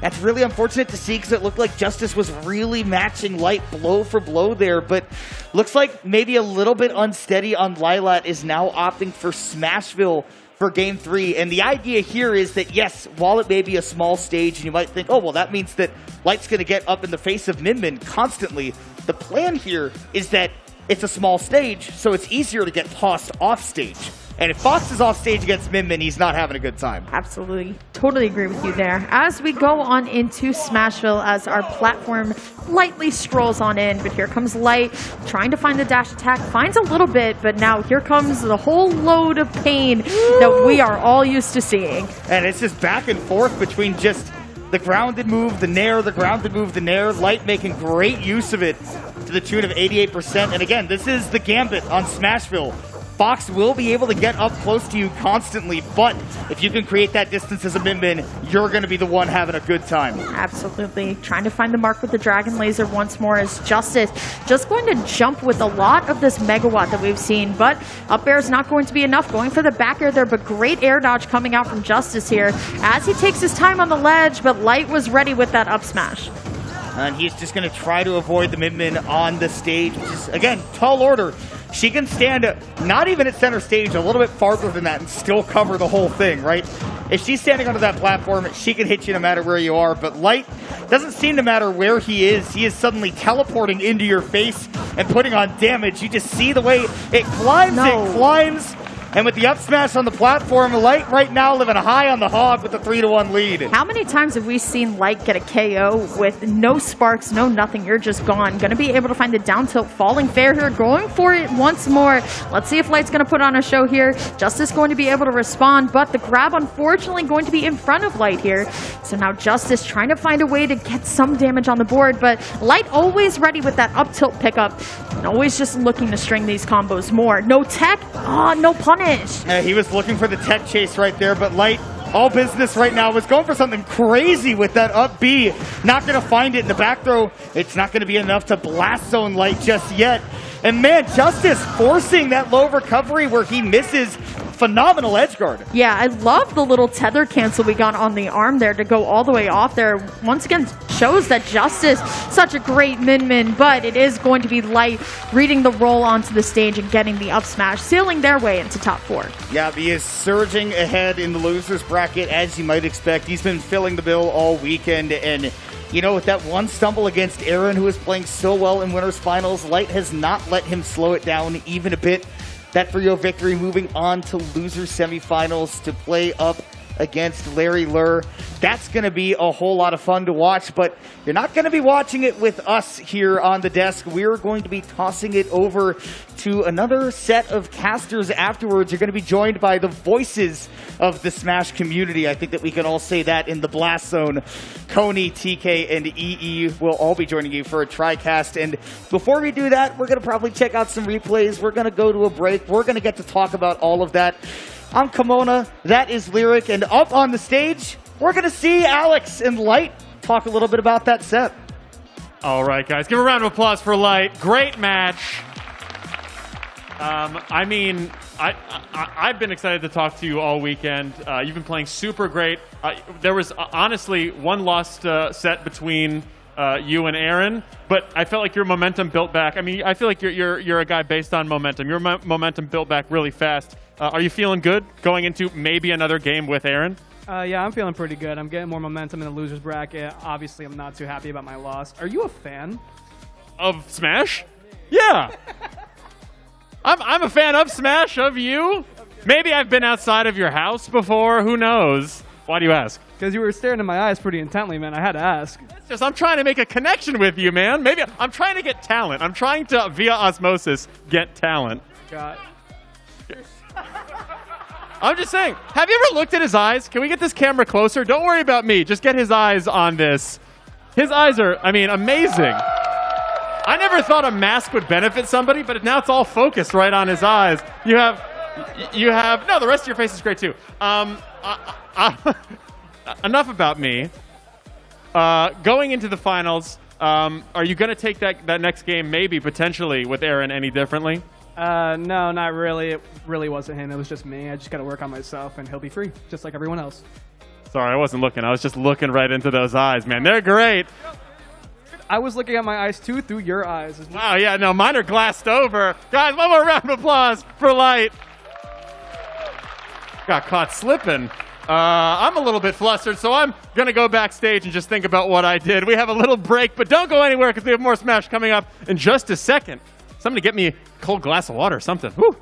that's really unfortunate to see because it looked like Justice was really matching Light blow for blow there, but looks like maybe a little bit unsteady on Lilat is now opting for Smashville for Game 3. And the idea here is that, yes, while it may be a small stage, and you might think, oh, well, that means that Light's going to get up in the face of Min Min constantly. The plan here is that it's a small stage, so it's easier to get tossed off stage. And if Fox is off stage against Min Min, he's not having a good time. Absolutely. Totally agree with you there. As we go on into Smashville, as our platform lightly scrolls on in, but here comes Light, trying to find the dash attack, finds a little bit, but now here comes the whole load of pain that we are all used to seeing. And it's just back and forth between just the grounded move, the nair, the grounded move, the nair. Light making great use of it to the tune of 88%. And again, this is the gambit on Smashville. Fox will be able to get up close to you constantly, but if you can create that distance as a Min Min, you're going to be the one having a good time. Absolutely. Trying to find the mark with the Dragon Laser once more as Justice just going to jump with a lot of this Megawatt that we've seen, but up air is not going to be enough. Going for the back air there, but great air dodge coming out from Justice here as he takes his time on the ledge, but Light was ready with that up smash. And he's just going to try to avoid the Min Min on the stage, which is, again, tall order. She can stand not even at center stage, a little bit farther than that and still cover the whole thing, right? If she's standing under that platform, she can hit you no matter where you are. But Light doesn't seem to matter where he is suddenly teleporting into your face and putting on damage. You just see the way it climbs, it climbs. And with the up smash on the platform, Light right now living high on the hog with a 3-1 lead. How many times have we seen Light get a KO with no sparks, no nothing, you're just gone. Going to be able to find the down tilt, falling fair here, going for it once more. Let's see if Light's going to put on a show here. Justice going to be able to respond, but the grab unfortunately going to be in front of Light here. So now Justice trying to find a way to get some damage on the board, but Light always ready with that up tilt pickup. And always just looking to string these combos more. No tech, no punish. He was looking for the tech chase right there, but Light, all business right now, was going for something crazy with that up B. Not going to find it in the back throw. It's not going to be enough to blast zone Light just yet. And man, Justice forcing that low recovery where he misses. Phenomenal edge guard. Yeah, I love the little tether cancel we got on the arm there to go all the way off there. Once again, shows that Justice, such a great min, but it is going to be Light reading the roll onto the stage and getting the up smash, sealing their way into top 4. Yeah, he is surging ahead in the losers bracket, as you might expect. He's been filling the bill all weekend, and you know, with that one stumble against Aaron, who is playing so well in winners finals, Light has not let him slow it down even a bit. That 3-0 victory, moving on to loser semifinals to play up against Larry Lurr. That's going to be a whole lot of fun to watch, but you're not going to be watching it with us here on the desk. We're going to be tossing it over to another set of casters afterwards. You're going to be joined by the voices of the Smash community. I think that we can all say that in the Blast Zone. Coney, TK, and EE will all be joining you for a TriCast. And before we do that, we're going to probably check out some replays. We're going to go to a break. We're going to get to talk about all of that. I'm Kimona, that is Lyric, and up on the stage, we're going to see Alex and Light talk a little bit about that set. All right, guys, give a round of applause for Light. Great match. I've been excited to talk to you all weekend. You've been playing super great. There was honestly one lost set between you and Aaron, but I felt like your momentum built back. I mean, I feel like you're a guy based on momentum. Your momentum built back really fast. Are you feeling good going into maybe another game with Aaron? Yeah, I'm feeling pretty good. I'm getting more momentum in the losers bracket. Obviously, I'm not too happy about my loss. Are you a fan of Smash? Yeah. I'm a fan of Smash, of you. Maybe I've been outside of your house before. Who knows? Why do you ask? Because you were staring in my eyes pretty intently, man. I had to ask. It's just I'm trying to make a connection with you, man. Maybe I'm trying to get talent. I'm trying to, via osmosis, get talent. God. I'm just saying, have you ever looked at his eyes? Can we get this camera closer? Don't worry about me. Just get his eyes on this. His eyes are, I mean, amazing. I never thought a mask would benefit somebody, but now it's all focused right on his eyes. You have, no, the rest of your face is great too. Enough about me. Going into the finals, are you going to take that next game, maybe, potentially, with Aaron any differently? No, not really. It really wasn't him. It was just me. I just got to work on myself, and he'll be free, just like everyone else. Sorry, I wasn't looking. I was just looking right into those eyes, man. They're great. I was looking at my eyes, too, through your eyes. Wow, yeah, no, mine are glassed over. Guys, one more round of applause for Light. Got caught slipping. I'm a little bit flustered, so I'm going to go backstage and just think about what I did. We have a little break, but don't go anywhere because we have more Smash coming up in just a second. Somebody get me a cold glass of water or something. Whew.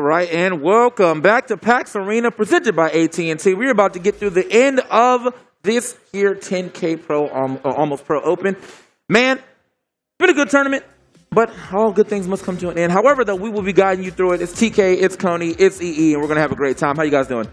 right, and welcome back to PAX Arena, presented by AT&T. We're about to get through the end of this here 10K Pro, Almost Pro Open. Man, it's been a good tournament, but all good things must come to an end. However, though, we will be guiding you through it. It's TK, it's Coney, it's EE, and we're going to have a great time. How you guys doing?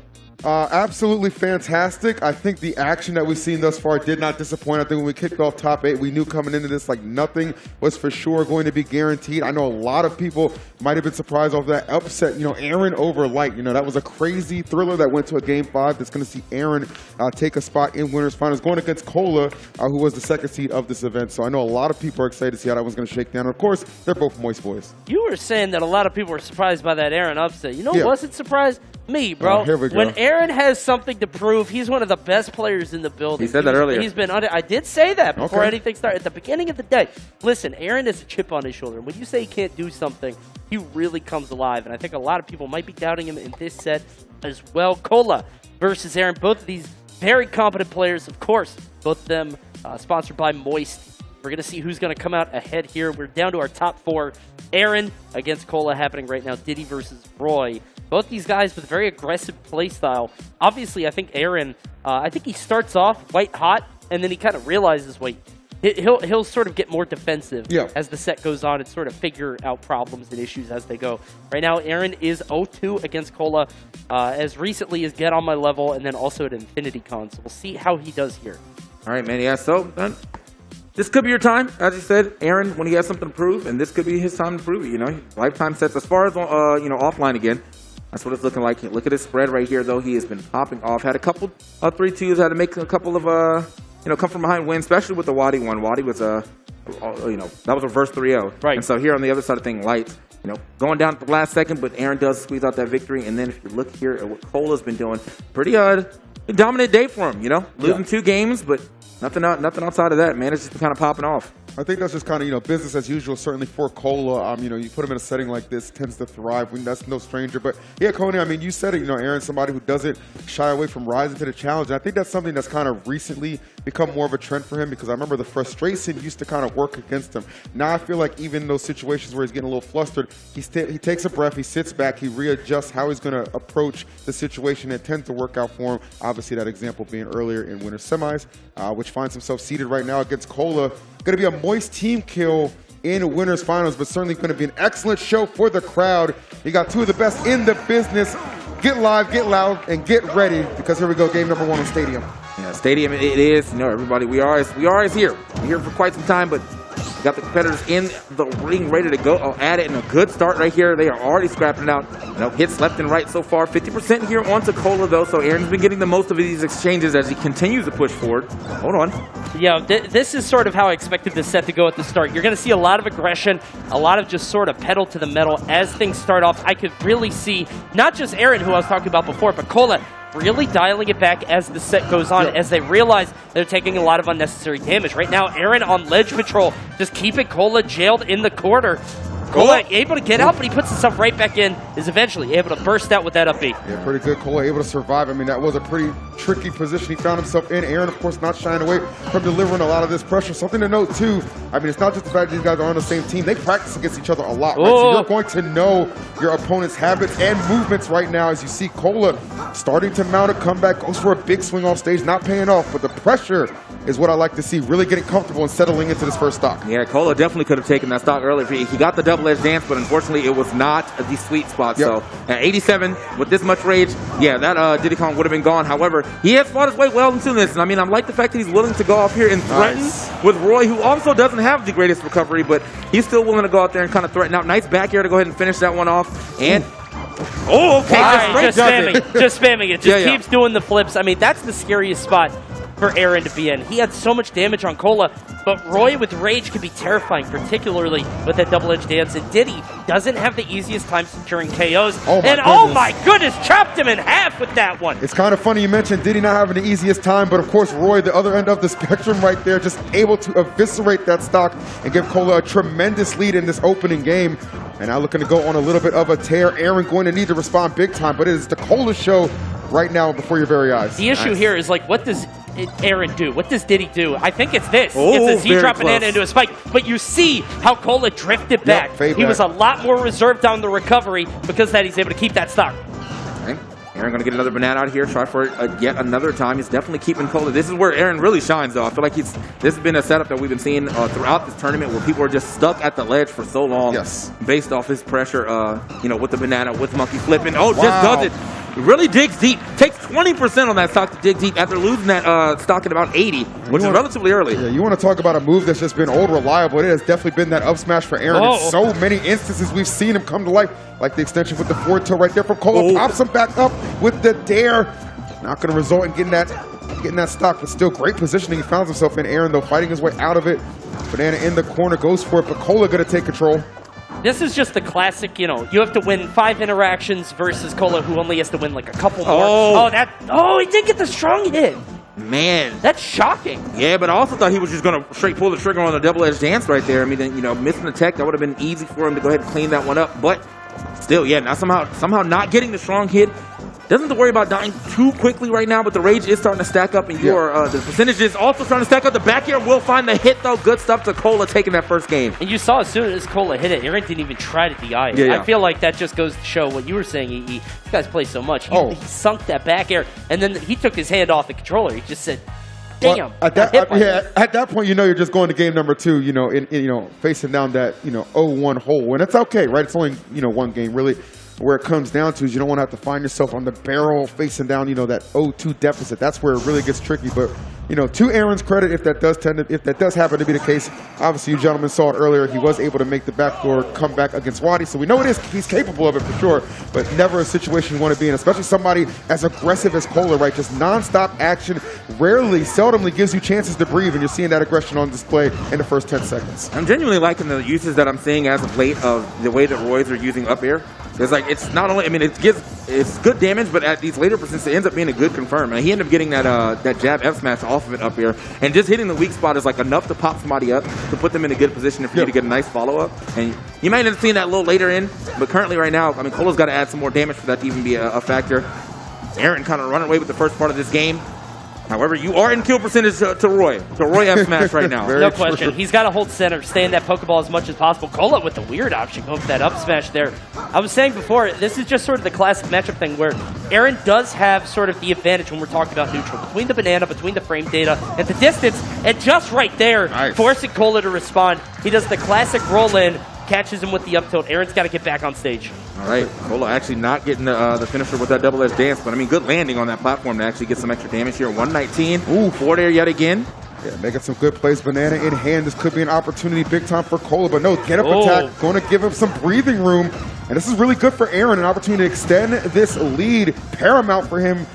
Absolutely fantastic. I think the action that we've seen thus far did not disappoint. I think when we kicked off top 8, we knew coming into this like nothing was for sure going to be guaranteed. I know a lot of people might have been surprised over that upset. You know, Aaron over Light. You know, that was a crazy thriller that went to a Game 5 that's going to see Aaron take a spot in winners finals going against Cola, who was the second seed of this event. So I know a lot of people are excited to see how that one's going to shake down. And of course, they're both Moist boys. You were saying that a lot of people were surprised by that Aaron upset. You know who wasn't surprised? Me, bro. Here we go. When Aaron has something to prove, he's one of the best players in the building. He said that earlier. He's been under. I did say that before Okay. anything started. At the beginning of the day, listen, Aaron has a chip on his shoulder. When you say he can't do something, he really comes alive. And I think a lot of people might be doubting him in this set as well. Cola versus Aaron. Both of these very competent players, of course. Both of them sponsored by Moist. We're going to see who's going to come out ahead here. We're down to our top 4. Aaron against Cola happening right now. Diddy versus Roy. Both these guys with very aggressive play style. Obviously, I think Aaron, I think he starts off white hot, and then he kind of realizes, wait, he'll sort of get more defensive as the set goes on and sort of figure out problems and issues as they go. Right now, Aaron is 0-2 against Cola as recently as Get On My Level and then also at Infinity Con. So we'll see how he does here. All right, man. Yeah, so this could be your time. As you said, Aaron, when he has something to prove, and this could be his time to prove it, you know. Lifetime sets. As far as, you know, offline again, that's what it's looking like. Look at his spread right here, though. He has been popping off. Had a couple 3-2s. Had to make a couple of, you know, come from behind wins, especially with the Wadi one. Wadi was, you know, that was a reverse 3-0. Right. And so here on the other side of things, Light, you know, going down at the last second, but Aaron does squeeze out that victory. And then if you look here at what Cola's been doing, pretty dominant day for him, you know. Losing 2 games, but nothing outside of that, man. It's just kind of popping off. I think that's just kind of, you know, business as usual, certainly for Cola. You know, you put him in a setting like this, tends to thrive. That's no stranger. But yeah, Coney, I mean, you said it, you know, Aaron's somebody who doesn't shy away from rising to the challenge. And I think that's something that's kind of recently become more of a trend for him, because I remember the frustration used to kind of work against him. Now I feel like even in those situations where he's getting a little flustered, he takes a breath, he sits back, he readjusts how he's going to approach the situation. It tends to work out for him. Obviously, that example being earlier in winter semis, which finds himself seated right now against Cola. Going to be a Moist team kill in winners finals, but certainly going to be an excellent show for the crowd. You got 2 of the best in the business. Get live, get loud, and get ready, because here we go, game number 1 on Stadium. Yeah, Stadium it is. You know, everybody, we are here. We're here for quite some time, but we got the competitors in the ring ready to go. I'll add it in a good start right here. They are already scrapping it out. You know, hits left and right so far. 50% here onto Cola, though, so Aaron's been getting the most of these exchanges as he continues to push forward. Hold on. Yeah, this is sort of how I expected this set to go at the start. You're going to see a lot of aggression, a lot of just sort of pedal to the metal as things start off. I could really see not just Aaron, who I was talking about before, but Cola really dialing it back as the set goes on, as they realize they're taking a lot of unnecessary damage. Right now, Aaron on ledge patrol, just keeping Cola jailed in the corner. Cola able to get out, but he puts himself right back in, is eventually able to burst out with that up B. Yeah, pretty good. Cola able to survive. I mean, that was a pretty tricky position he found himself in. Aaron, of course, not shying away from delivering a lot of this pressure. Something to note, too, I mean, it's not just the fact that these guys are on the same team. They practice against each other a lot, right? So you're going to know your opponent's habits and movements right now as you see Cola starting to mount a comeback, goes for a big swing off stage, not paying off, but the pressure is what I like to see, really getting comfortable and settling into this first stock. Yeah, Cola definitely could have taken that stock earlier. He got the double-edged dance, but unfortunately it was not the sweet spot. So at 87, with this much rage, yeah, that Diddy Kong would have been gone. However, he has fought his way well into this. And I mean, I like the fact that he's willing to go off here and threaten with Roy, who also doesn't have the greatest recovery, but he's still willing to go out there and kind of threaten out. Nice back air to go ahead and finish that one off. And okay, just spamming it. Just keeps doing the flips. I mean, that's the scariest spot for Aaron to be in. He had so much damage on Cola, but Roy with rage can be terrifying, particularly with that double-edged dance. And Diddy doesn't have the easiest time securing KOs. Oh my goodness, chopped him in half with that one. It's kind of funny you mentioned Diddy not having the easiest time, but of course Roy, the other end of the spectrum right there, just able to eviscerate that stock and give Cola a tremendous lead in this opening game. And now looking to go on a little bit of a tear. Aaron going to need to respond big time, but it is the Cola show right now before your very eyes. The issue here is, like, what does Aaron do? What does Diddy do? I think it's this. Oh, it's a Z very drop banana close. into a spike. But you see how Cola drifted back. fade He was back. a lot more reserved on the recovery because of that he's able to keep that stock. Okay. Aaron going to get another banana out here. Try for it yet another time. He's definitely keeping Cola. This is where Aaron really shines, though. I feel like this has been a setup that we've been seeing throughout this tournament where people are just stuck at the ledge for so long. Yes. Based off his pressure, with the banana, with monkey flipping. Oh, just Wow. does it. Really digs deep. Takes 20% on that stock to dig deep after losing that stock at about 80, which is relatively early. Yeah, you want to talk about a move that's just been old reliable. It has definitely been that up smash for Aaron. Oh. In so many instances, we've seen him come to life, like the extension with the forward toe right there from Cola. Pops him back up with the dare. Not going to result in getting that stock, but still great positioning he finds himself in. Aaron, though, fighting his way out of it. Banana in the corner, goes for it, but Cola going to take control. This is just the classic, you have to win 5 interactions versus Cola, who only has to win like a couple more. He did get the strong hit. Man. That's shocking. Yeah, but I also thought he was just going to straight pull the trigger on the double-edged dance right there. I mean, missing the tech, that would have been easy for him to go ahead and clean that one up. But still, yeah, now somehow not getting the strong hit. Doesn't have to worry about dying too quickly right now, but the rage is starting to stack up, and the percentage is also starting to stack up. The back air will find the hit, though. Good stuff to Cola taking that first game. And you saw as soon as Cola hit it, Aaron didn't even try to DI it. Yeah. I feel like that just goes to show what you were saying, EE. These guys play so much. He sunk that back air, and then he took his hand off the controller. He just said, damn. Well, at that point, you're just going to game number 2, in facing down that, 0-1 hole. And it's okay, right? It's only, one game, really. Where it comes down to is you don't want to have to find yourself on the barrel facing down, that 0-2 deficit. That's where it really gets tricky. But, to Aaron's credit, if that does happen to be the case, obviously you gentlemen saw it earlier. He was able to make the backdoor comeback against Wadi, so we know he's capable of it for sure. But never a situation you want to be in, especially somebody as aggressive as Cola, right? Just nonstop action, seldomly gives you chances to breathe, and you're seeing that aggression on display in the first 10 seconds. I'm genuinely liking the uses that I'm seeing as of late of the way that Roy's are using up air. It's not only, it's good damage, but at these later percents, it ends up being a good confirm. And he ended up getting that jab F smash off of it up here, and just hitting the weak spot is enough to pop somebody up to put them in a good position for you to get a nice follow up. And you might end up seeing that a little later in, but currently right now, Cola's got to add some more damage for that to even be a factor. Aaron kind of running away with the first part of this game. However, you are in kill percentage to Roy F smash right now. No question. He's got to hold center, stay in that Pokeball as much as possible. Cola with the weird option, going for that up smash there. I was saying before, this is just sort of the classic matchup thing where Aaron does have sort of the advantage when we're talking about neutral. Between the banana, between the frame data, and the distance, and just right there, forcing Cola to respond. He does the classic roll in, catches him with the up tilt. Aaron's got to get back on stage. All right, Cola actually not getting the finisher with that double-edged dance, but good landing on that platform to actually get some extra damage here. 119, forward air yet again. Yeah, making some good plays. Banana in hand. This could be an opportunity big time for Cola, but no, get up attack. Going to give him some breathing room. And this is really good for Aaron, an opportunity to extend this lead. Paramount for him.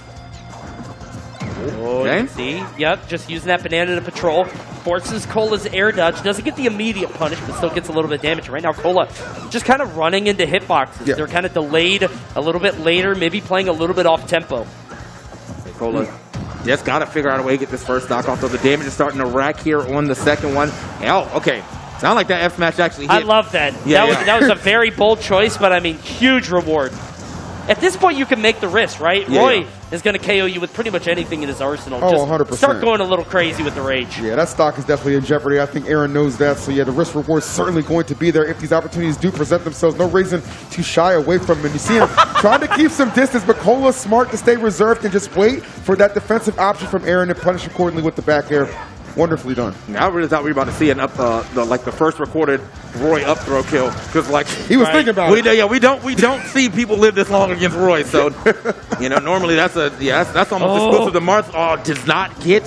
See? Yep, just using that banana to patrol. Forces Cola's air dodge. Doesn't get the immediate punish, but still gets a little bit of damage. Right now, Cola just kind of running into hitboxes. Yeah. They're kind of delayed a little bit later, maybe playing a little bit off tempo. Cola just got to figure out a way to get this first stock off, though the damage is starting to rack here on the second one. Oh, okay. Sound like that F smash actually hit. I love that. That was a very bold choice, but huge reward. At this point, you can make the risk, right? Roy is going to KO you with pretty much anything in his arsenal. Oh, just 100%. Start going a little crazy with the rage. Yeah, that stock is definitely in jeopardy. I think Aaron knows that. So, yeah, the risk reward is certainly going to be there if these opportunities do present themselves. No reason to shy away from him. And you see him trying to keep some distance, but Cola's smart to stay reserved and just wait for that defensive option from Aaron and punish accordingly with the back air. Wonderfully done. I really thought we were about to see an the first recorded Roy up throw kill, because he was thinking about it. Yeah, we don't see people live this long against Roy. So normally that's almost exclusive to Marth. Does not get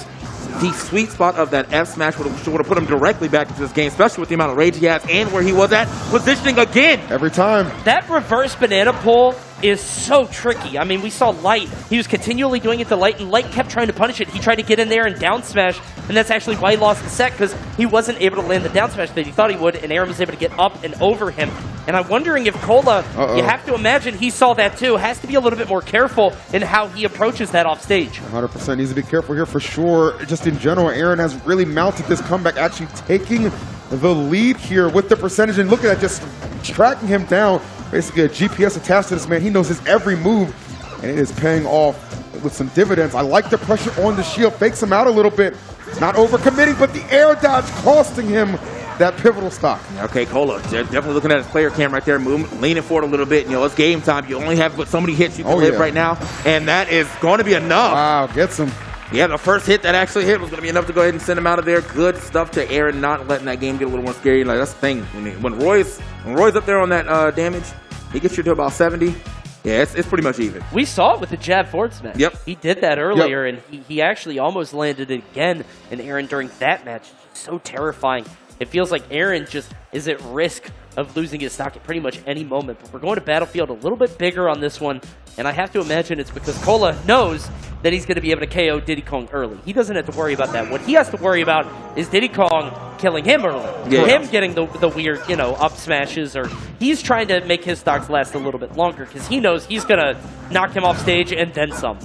the sweet spot of that F smash would have put him directly back into this game, especially with the amount of rage he has and where he was at positioning again. Every time. That reverse banana pull is so tricky. We saw Light. He was continually doing it to Light, and Light kept trying to punish it. He tried to get in there and down smash, and that's actually why he lost the set, because he wasn't able to land the down smash that he thought he would, and Aaron was able to get up and over him. And I'm wondering if Cola, you have to imagine he saw that too, has to be a little bit more careful in how he approaches that off stage. 100% needs to be careful here for sure. Just in general, Aaron has really mounted this comeback, actually taking the lead here with the percentage, and look at that, just tracking him down. Basically a GPS attached to this man. He knows his every move, and it is paying off with some dividends. I like the pressure on the shield. Fakes him out a little bit. Not overcommitting, but the air dodge costing him that pivotal stock. Okay, Cola, definitely looking at his player cam right there, leaning forward a little bit. You know, it's game time. You only have so many hits you can live right now, and that is going to be enough. Wow, gets him. Yeah, the first hit that actually hit was going to be enough to go ahead and send him out of there. Good stuff to Aaron, not letting that game get a little more scary. Like, that's the thing. When Roy's up there on that damage, he gets you to about 70. Yeah, it's pretty much even. We saw it with the jab forward smash. Yep. He did that earlier, and he actually almost landed it again in Aaron during that match. It's so terrifying. It feels like Aaron just is at risk of losing his stock at pretty much any moment. But we're going to Battlefield a little bit bigger on this one, and I have to imagine it's because Cola knows that he's going to be able to KO Diddy Kong early. He doesn't have to worry about that. What he has to worry about is Diddy Kong killing him early. Yeah. Him getting the weird, up smashes, or he's trying to make his stocks last a little bit longer because he knows he's going to knock him off stage and then some.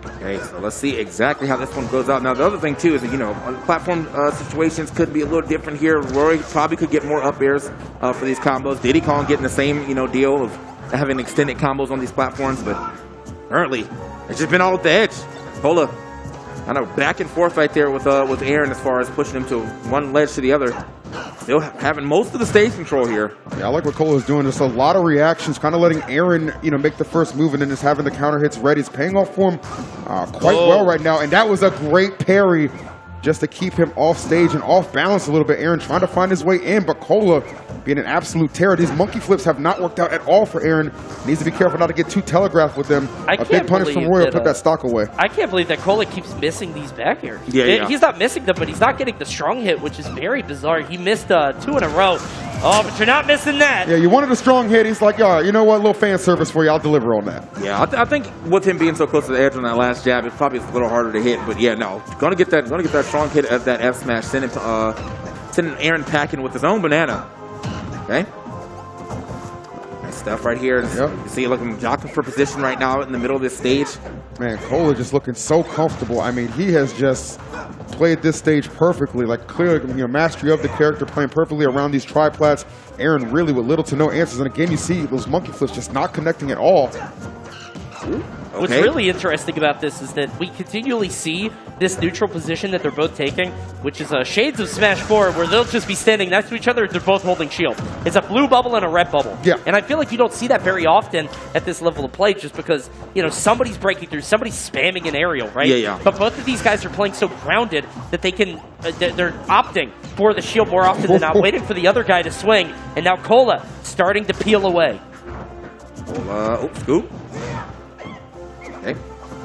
Okay, so let's see exactly how this one goes out. Now, the other thing, too, is that, platform situations could be a little different here. Rory probably could get more up airs for these combos. Diddy Kong getting the same, deal of having extended combos on these platforms, but currently, it's just been all at the edge. Cola, I know, back and forth right there with Aaron as far as pushing him to one ledge to the other. Still having most of the stage control here. Yeah, I like what Cola is doing. Just a lot of reactions, kind of letting Aaron, make the first move and then just having the counter hits ready. It's paying off for him quite well right now. And that was a great parry just to keep him off stage and off balance a little bit. Aaron trying to find his way in, but Cola being an absolute terror. These monkey flips have not worked out at all for Aaron. Needs to be careful not to get too telegraphed with them. A big punish from Roy will put that stock away. I can't believe that Cola keeps missing these back airs. Yeah. He's not missing them, but he's not getting the strong hit, which is very bizarre. He missed 2 in a row. Oh, but you're not missing that. Yeah, you wanted a strong hit. He's like, all right, you know what? A little fan service for you. I'll deliver on that. Yeah, I think with him being so close to the edge on that last jab, it's probably a little harder to hit. But yeah, no, gonna get that strong hit at that F smash. Sending Aaron packing with his own banana. Okay. Nice stuff right here. You see, looking jockeying for position right now in the middle of this stage. Man, Cola just looking so comfortable. I mean, he has just played this stage perfectly. Like, clearly, mastery of the character, playing perfectly around these triplats. Aaron really with little to no answers. And again, you see those monkey flips just not connecting at all. What's really interesting about this is that we continually see this neutral position that they're both taking, which is shades of Smash 4, where they'll just be standing next to each other. They're both holding shield. It's a blue bubble and a red bubble. Yeah. And I feel like you don't see that very often at this level of play, just because somebody's breaking through, somebody's spamming an aerial, right? Yeah. But both of these guys are playing so grounded that they can they're opting for the shield more often than not, waiting for the other guy to swing. And now Cola starting to peel away. Cola, scoop. Okay.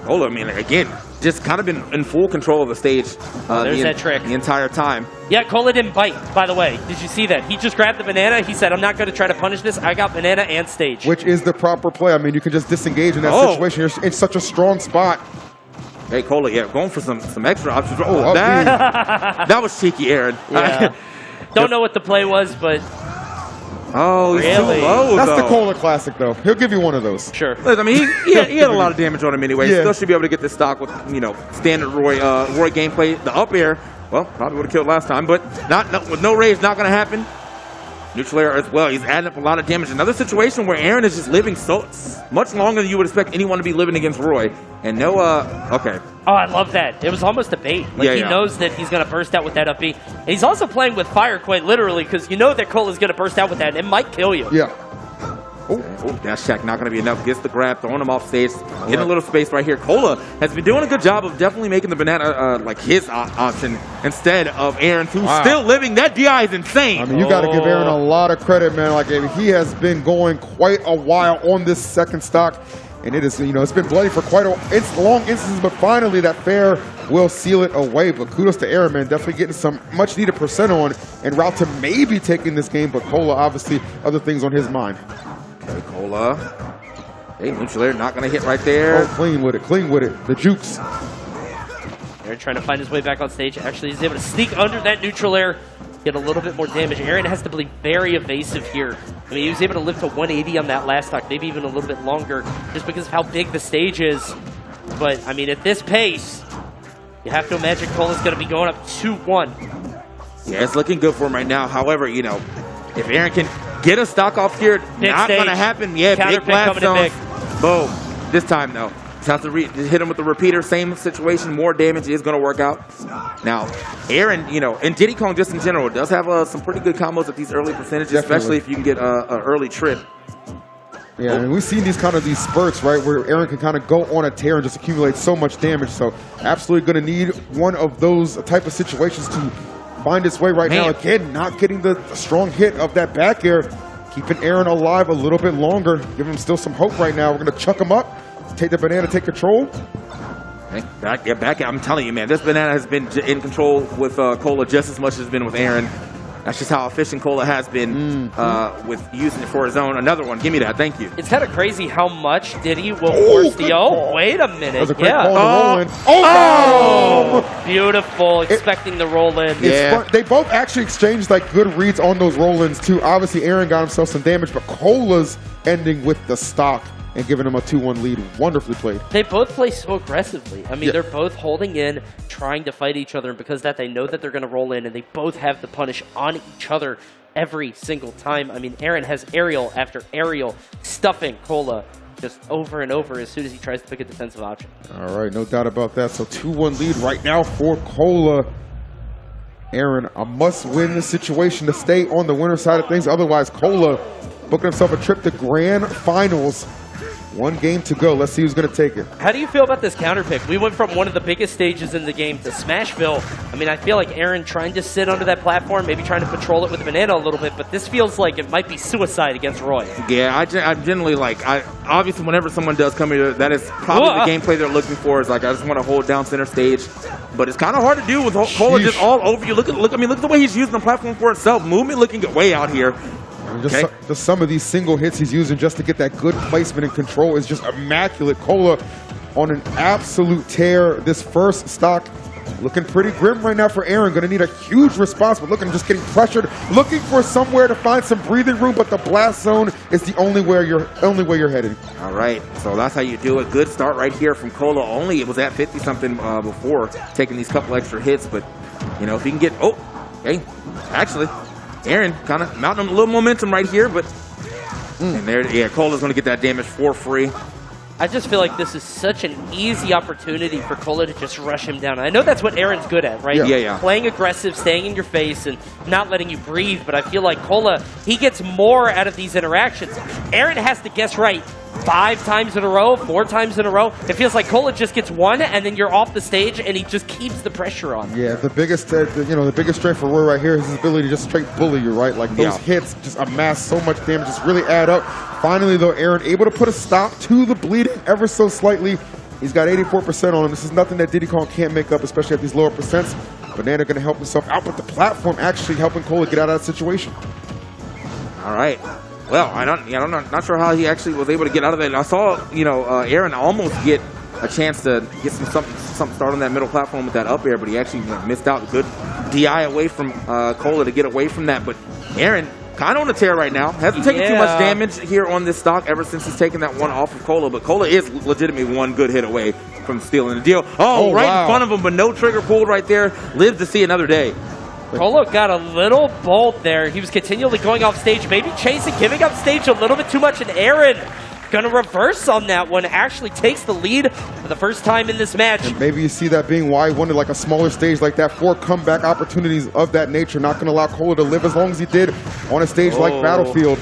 Cola, again, just kind of been in full control of the stage there's that trick. The entire time. Yeah, Cola didn't bite, by the way. Did you see that? He just grabbed the banana. He said, I'm not going to try to punish this. I got banana and stage. Which is the proper play. I mean, you can just disengage in that situation. You're in such a strong spot. Hey, Cola, going for some extra options. That was cheeky, Aaron. Yeah. Don't know what the play was, but... Oh, he's too low, That's the Cola classic, though. He'll give you one of those. Sure. I mean, he had a lot of damage on him anyway. Yeah. Still should be able to get this stock with, standard Roy gameplay. The up air, well, probably would have killed last time, but with no rage, not going to happen. Neutral air as well. He's adding up a lot of damage. Another situation where Aaron is just living so much longer than you would expect anyone to be living against Roy. And no, okay. Oh, I love that. It was almost a bait. He knows that he's going to burst out with that up B. And he's also playing with fire quite literally, because you know that Cole is going to burst out with that, and it might kill you. Yeah. Dash attack not going to be enough. Gets the grab, throwing him off stage. Getting a little space right here. Cola has been doing a good job of definitely making the banana his option instead of Aaron's, who's still living. That DI is insane. I mean, you got to give Aaron a lot of credit, man. Like, he has been going quite a while on this second stock. And it is, it's been bloody for quite a long instances, but finally that fair will seal it away. But kudos to Aaron, man. Definitely getting some much needed percent on en route to maybe taking this game. But Cola, obviously, other things on his mind. Okay, Cola. Hey, neutral air not going to hit right there. Oh, clean with it. The jukes. Aaron trying to find his way back on stage. Actually, he's able to sneak under that neutral air, get a little bit more damage. Aaron has to be very evasive here. I mean, he was able to live to 180 on that last stock, maybe even a little bit longer, just because of how big the stage is. But, I mean, at this pace, you have to imagine Cola's going to be going up 2-1. Yeah, it's looking good for him right now. However, if Aaron can get a stock off here, not going to happen. Yeah, Counter big blast coming zones. Boom. This time, though. have to hit him with the repeater. Same situation, more damage is going to work out. Now, Aaron, you know, and Diddy Kong just in general does have some pretty good combos at these early percentages, especially if you can get an early trip. Yeah, and we've seen these spurts, right, where Aaron can kind of go on a tear and just accumulate so much damage. So absolutely going to need one of those type of situations to find its way right now. Again, not getting the strong hit of that back air, keeping Aaron alive a little bit longer, giving him still some hope right now. We're going to chuck him up, take the banana, take control. Back. I'm telling you, man, this banana has been in control with Cola just as much as it's been with Aaron. That's just how efficient Cola has been with using it for his own. Another one. Give me that. Thank you. It's kind of crazy how much Diddy will force the... Oh, wait a minute. That was a great call to roll in. Oh! Beautiful. Expecting the roll in. They both actually exchanged like good reads on those roll-ins too. Obviously, Aaron got himself some damage, but Cola's ending with the stock and giving him a 2-1 lead. Wonderfully played. They both play so aggressively. I mean, they're both holding in, trying to fight each other, and because of that, they know that they're going to roll in, and they both have the punish on each other every single time. I mean, Aaron has aerial after aerial, stuffing Cola just over and over as soon as he tries to pick a defensive option. All right, no doubt about that. So 2-1 lead right now for Cola. Aaron, a must-win situation to stay on the winner side of things. Otherwise, Cola booking himself a trip to Grand Finals. One game to go. Let's see who's going to take it. How do you feel about this counter pick? We went from one of the biggest stages in the game to Smashville. I mean, I feel like Aaron trying to sit under that platform, maybe trying to patrol it with the banana a little bit, but this feels like it might be suicide against Roy. Yeah, I generally obviously whenever someone does come here, that is probably the gameplay they're looking for, is like, I just want to hold down center stage. But it's kind of hard to do with Cola just all over you. Look at the way he's using the platform for itself. Movement looking way out here. Just some of these single hits he's using just to get that good placement and control is just immaculate. Cola on an absolute tear. This first stock looking pretty grim right now for Aaron. Going to need a huge response, but looking just getting pressured, looking for somewhere to find some breathing room. But the blast zone is the only way you're headed. All right, so that's how you do it. Good start right here from Cola. Only it was at 50 something before taking these couple extra hits, but you know if he can get actually. Aaron kind of mounting a little momentum right here, but and there, Cola's going to get that damage for free. I just feel like this is such an easy opportunity for Cola to just rush him down. I know that's what Aaron's good at, right? Yeah. Playing aggressive, staying in your face, and not letting you breathe, but I feel like Cola, he gets more out of these interactions. Aaron has to guess right 5 times in a row, 4 times in a row. It feels like Cola just gets one, and then you're off the stage, and he just keeps the pressure on. Yeah, the biggest strength for Roy right here is his ability to just straight bully you, right? Like those hits just amass so much damage, just really add up. Finally, though, Aaron able to put a stop to the bleeding ever so slightly. He's got 84% on him. This is nothing that Diddy Kong can't make up, especially at these lower percents. Banana going to help himself out, but the platform actually helping Cola get out of that situation. All right. Well, I'm not sure how he actually was able to get out of that. I saw, Aaron almost get a chance to get something start on that middle platform with that up air, but he actually missed out. Good DI away from Cola to get away from that. But Aaron kind of on a tear right now. Hasn't taken too much damage here on this stock ever since he's taken that one off of Cola. But Cola is legitimately one good hit away from stealing the deal. Oh, right in front of him, but no trigger pulled right there. Lives to see another day. Cola got a little bold there. He was continually going off stage, maybe chasing, giving up stage a little bit too much, and Aaron gonna reverse on that one, actually takes the lead for the first time in this match. And maybe you see that being why he wanted like a smaller stage like that for comeback opportunities of that nature, not gonna allow Cola to live as long as he did on a stage like Battlefield.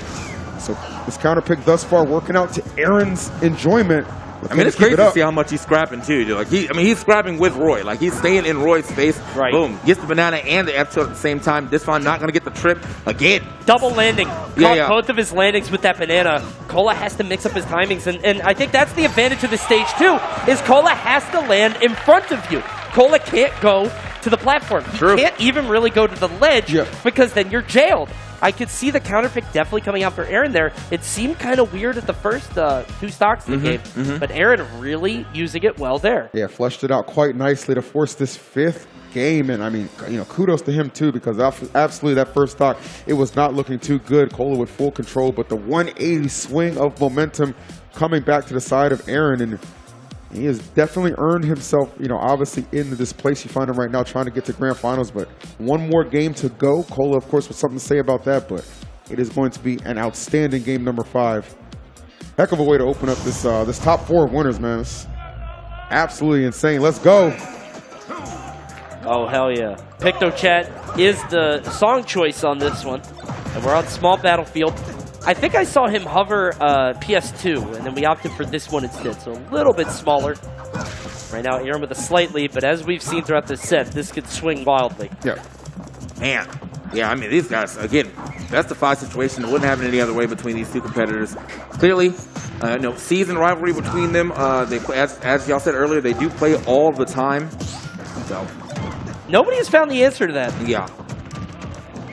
So this counter pick thus far working out to Aaron's enjoyment. I mean, it's crazy to see how much he's scrapping too. Like he's scrapping with Roy. Like he's staying in Roy's space. Right. Boom. Gets the banana and the F2 at the same time. This time not going to get the trip again. Double landing. Caught both of his landings with that banana. Cola has to mix up his timings. And I think that's the advantage of this stage too, is Cola has to land in front of you. Cola can't go to the platform. He can't even really go to the ledge because then you're jailed. I could see the counter pick definitely coming out for Aaron there. It seemed kind of weird at the first 2 stocks in the game, but Aaron really using it well there. Yeah, flushed it out quite nicely to force this 5th game. And I mean, kudos to him too, because absolutely that first stock, it was not looking too good. Cola with full control, but the 180 swing of momentum coming back to the side of Aaron, and he has definitely earned himself, obviously in this place you find him right now, trying to get to Grand Finals. But one more game to go. Cola, of course, with something to say about that, but it is going to be an outstanding game number 5. Heck of a way to open up this top 4 winners, man. absolutely insane. Let's go. Oh, hell yeah. Picto Chat is the song choice on this one. And we're on Small Battlefield. I think I saw him hover PS2, and then we opted for this one instead, so a little bit smaller. Right now, Aaron with a slight lead, but as we've seen throughout this set, this could swing wildly. Yeah. Man. Yeah, I mean, these guys, again, best of 5 situation. It wouldn't happen any other way between these two competitors. Clearly, no season rivalry between them. They, as y'all said earlier, they do play all the time. So nobody has found the answer to that. Yeah.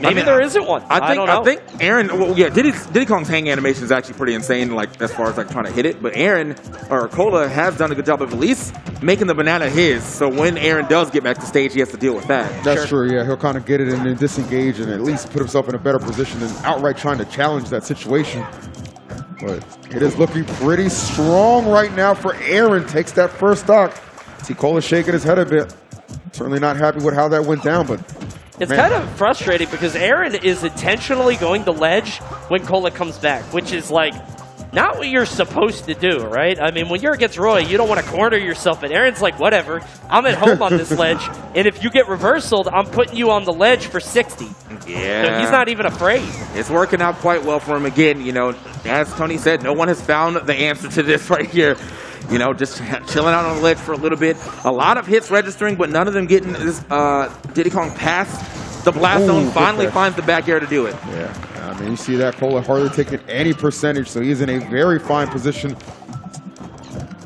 Maybe there isn't one. I don't know. I think Aaron, well, yeah, Diddy Kong's hang animation is actually pretty insane, like, as far as, like, trying to hit it. But Aaron, or Cola, has done a good job of at least making the banana his. So when Aaron does get back to stage, he has to deal with that. That's true, yeah. He'll kind of get it and then disengage and at least put himself in a better position than outright trying to challenge that situation. But it is looking pretty strong right now for Aaron. Takes that first stock. See Cola shaking his head a bit. Certainly not happy with how that went down, but it's kind of frustrating because Aaron is intentionally going to ledge when Cola comes back, which is like not what you're supposed to do, right? I mean, when you're against Roy, you don't want to corner yourself, and Aaron's like, whatever, I'm at home on this ledge, and if you get reversaled, I'm putting you on the ledge for 60. Yeah. So he's not even afraid. It's working out quite well for him again. You know, as Tony said, no one has found the answer to this right here. You know, just chilling out on the ledge for a little bit. A lot of hits registering, but none of them getting this Diddy Kong past the blast zone. Finally finds the back air to do it. Yeah, I mean, you see that Cola hardly taking any percentage, so he's in a very fine position.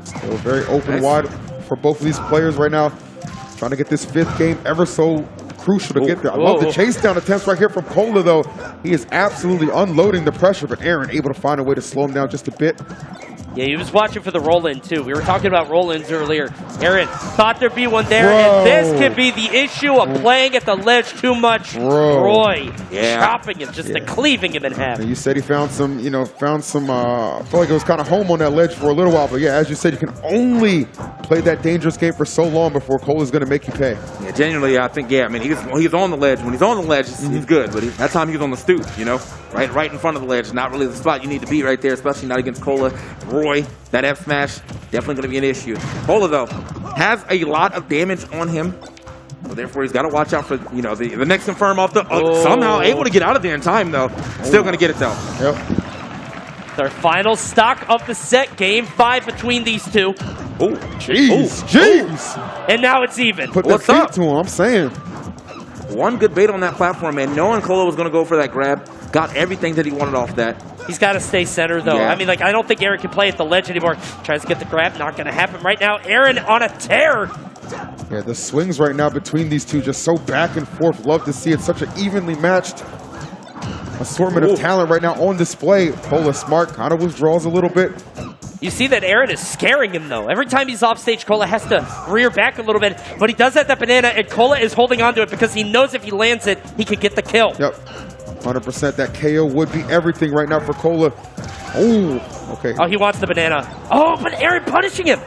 Still very open wide for both of these players right now. Trying to get this 5th game ever so crucial to get there. I love the chase down attempts right here from Cola, though. He is absolutely unloading the pressure, but Aaron able to find a way to slow him down just a bit. Yeah, he was watching for the roll-in, too. We were talking about roll-ins earlier. Aaron thought there'd be one there, and this could be the issue of playing at the ledge too much. Roy chopping him, just cleaving him in half. And you said he found some, I felt like it was kind of home on that ledge for a little while, but yeah, as you said, you can only play that dangerous game for so long before Cola's going to make you pay. Yeah, genuinely, I think, I mean, he's on the ledge. When he's on the ledge, he's good, but that time he was on the stoop, right in front of the ledge. Not really the spot you need to be right there, especially not against Cola. Roy, that F smash, definitely going to be an issue. Cola, though, has a lot of damage on him. So therefore, he's got to watch out for, the next confirm off the... somehow able to get out of there in time, though. Still going to get it, though. Yep. Their final stock of the set, game 5 between these two. Oh, jeez. And now it's even. Put that feet to him, I'm saying. One good bait on that platform, and knowing Cola was going to go for that grab, got everything that he wanted off that. He's got to stay center, though. Yeah. I mean, I don't think Aaron can play at the ledge anymore. Tries to get the grab, not going to happen right now. Aaron on a tear. Yeah, the swings right now between these two just so back and forth. Love to see it. Such an evenly matched assortment of talent right now on display. Cola smart, kind of withdraws a little bit. You see that Aaron is scaring him, though. Every time he's off stage, Cola has to rear back a little bit. But he does have that banana, and Cola is holding on to it because he knows if he lands it, he could get the kill. Yep. 100% that KO would be everything right now for Cola. Oh, okay. Oh, he wants the banana. Oh, but Aaron punishing him.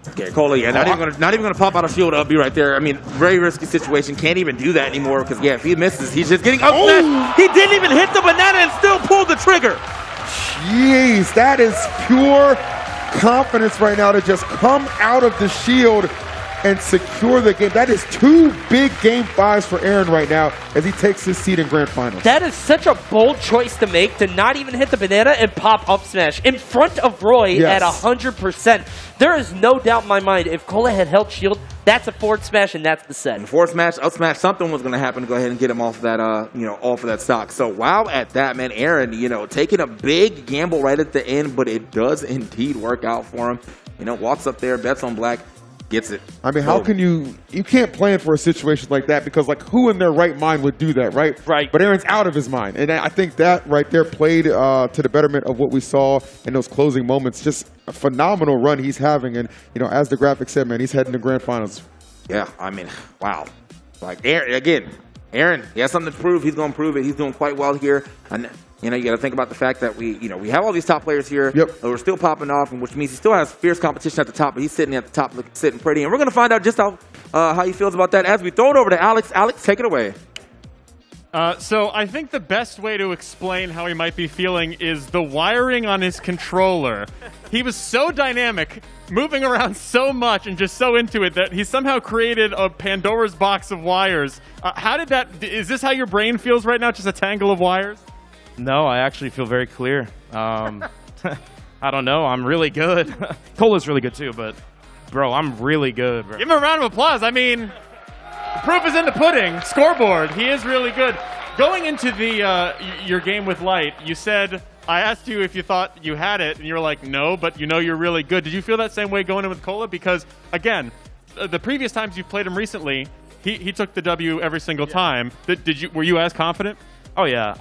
Okay, Cola, not even gonna pop out a shield up, be right there. I mean, very risky situation. Can't even do that anymore because if he misses, he's just getting up smash. He didn't even hit the banana and still pulled the trigger. Jeez, that is pure confidence right now to just come out of the shield and secure the game. That is 2 big game 5s for Aaron right now as he takes his seat in Grand Finals. That is such a bold choice to make, to not even hit the banana and pop up smash in front of Roy at 100%. There is no doubt in my mind, if Cola had held shield, that's a forward smash and that's the set. And forward smash, up smash, something was going to happen to go ahead and get him off that, off of that stock. So wow at that, man. Aaron, taking a big gamble right at the end, but it does indeed work out for him. Walks up there, bets on black. Gets it. I mean, how can you can't plan for a situation like that because, who in their right mind would do that, right? Right. But Aaron's out of his mind. And I think that right there played to the betterment of what we saw in those closing moments. Just a phenomenal run he's having. And, as the graphic said, man, he's heading to Grand Finals. Yeah, I mean, wow. Aaron, he has something to prove. He's going to prove it. He's doing quite well here. And, you got to think about the fact that we have all these top players here. Yep. We're still popping off, which means he still has fierce competition at the top, but he's sitting at the top, sitting pretty. And we're going to find out just how he feels about that as we throw it over to Alex. Alex, take it away. So I think the best way to explain how he might be feeling is the wiring on his controller. He was so dynamic, moving around so much and just so into it that he somehow created a Pandora's box of wires. How did that... Is this how your brain feels right now, just a tangle of wires? No, I actually feel very clear. I don't know. I'm really good. Cola's really good too, but bro, I'm really good, bro. Give him a round of applause. I mean, the proof is in the pudding. Scoreboard. He is really good. Going into the your game with Light, you said, I asked you if you thought you had it, and you were like, no, but you know you're really good. Did you feel that same way going in with Cola? Because, again, the previous times you've played him recently, he took the W every single time. Were you as confident? Oh, yeah.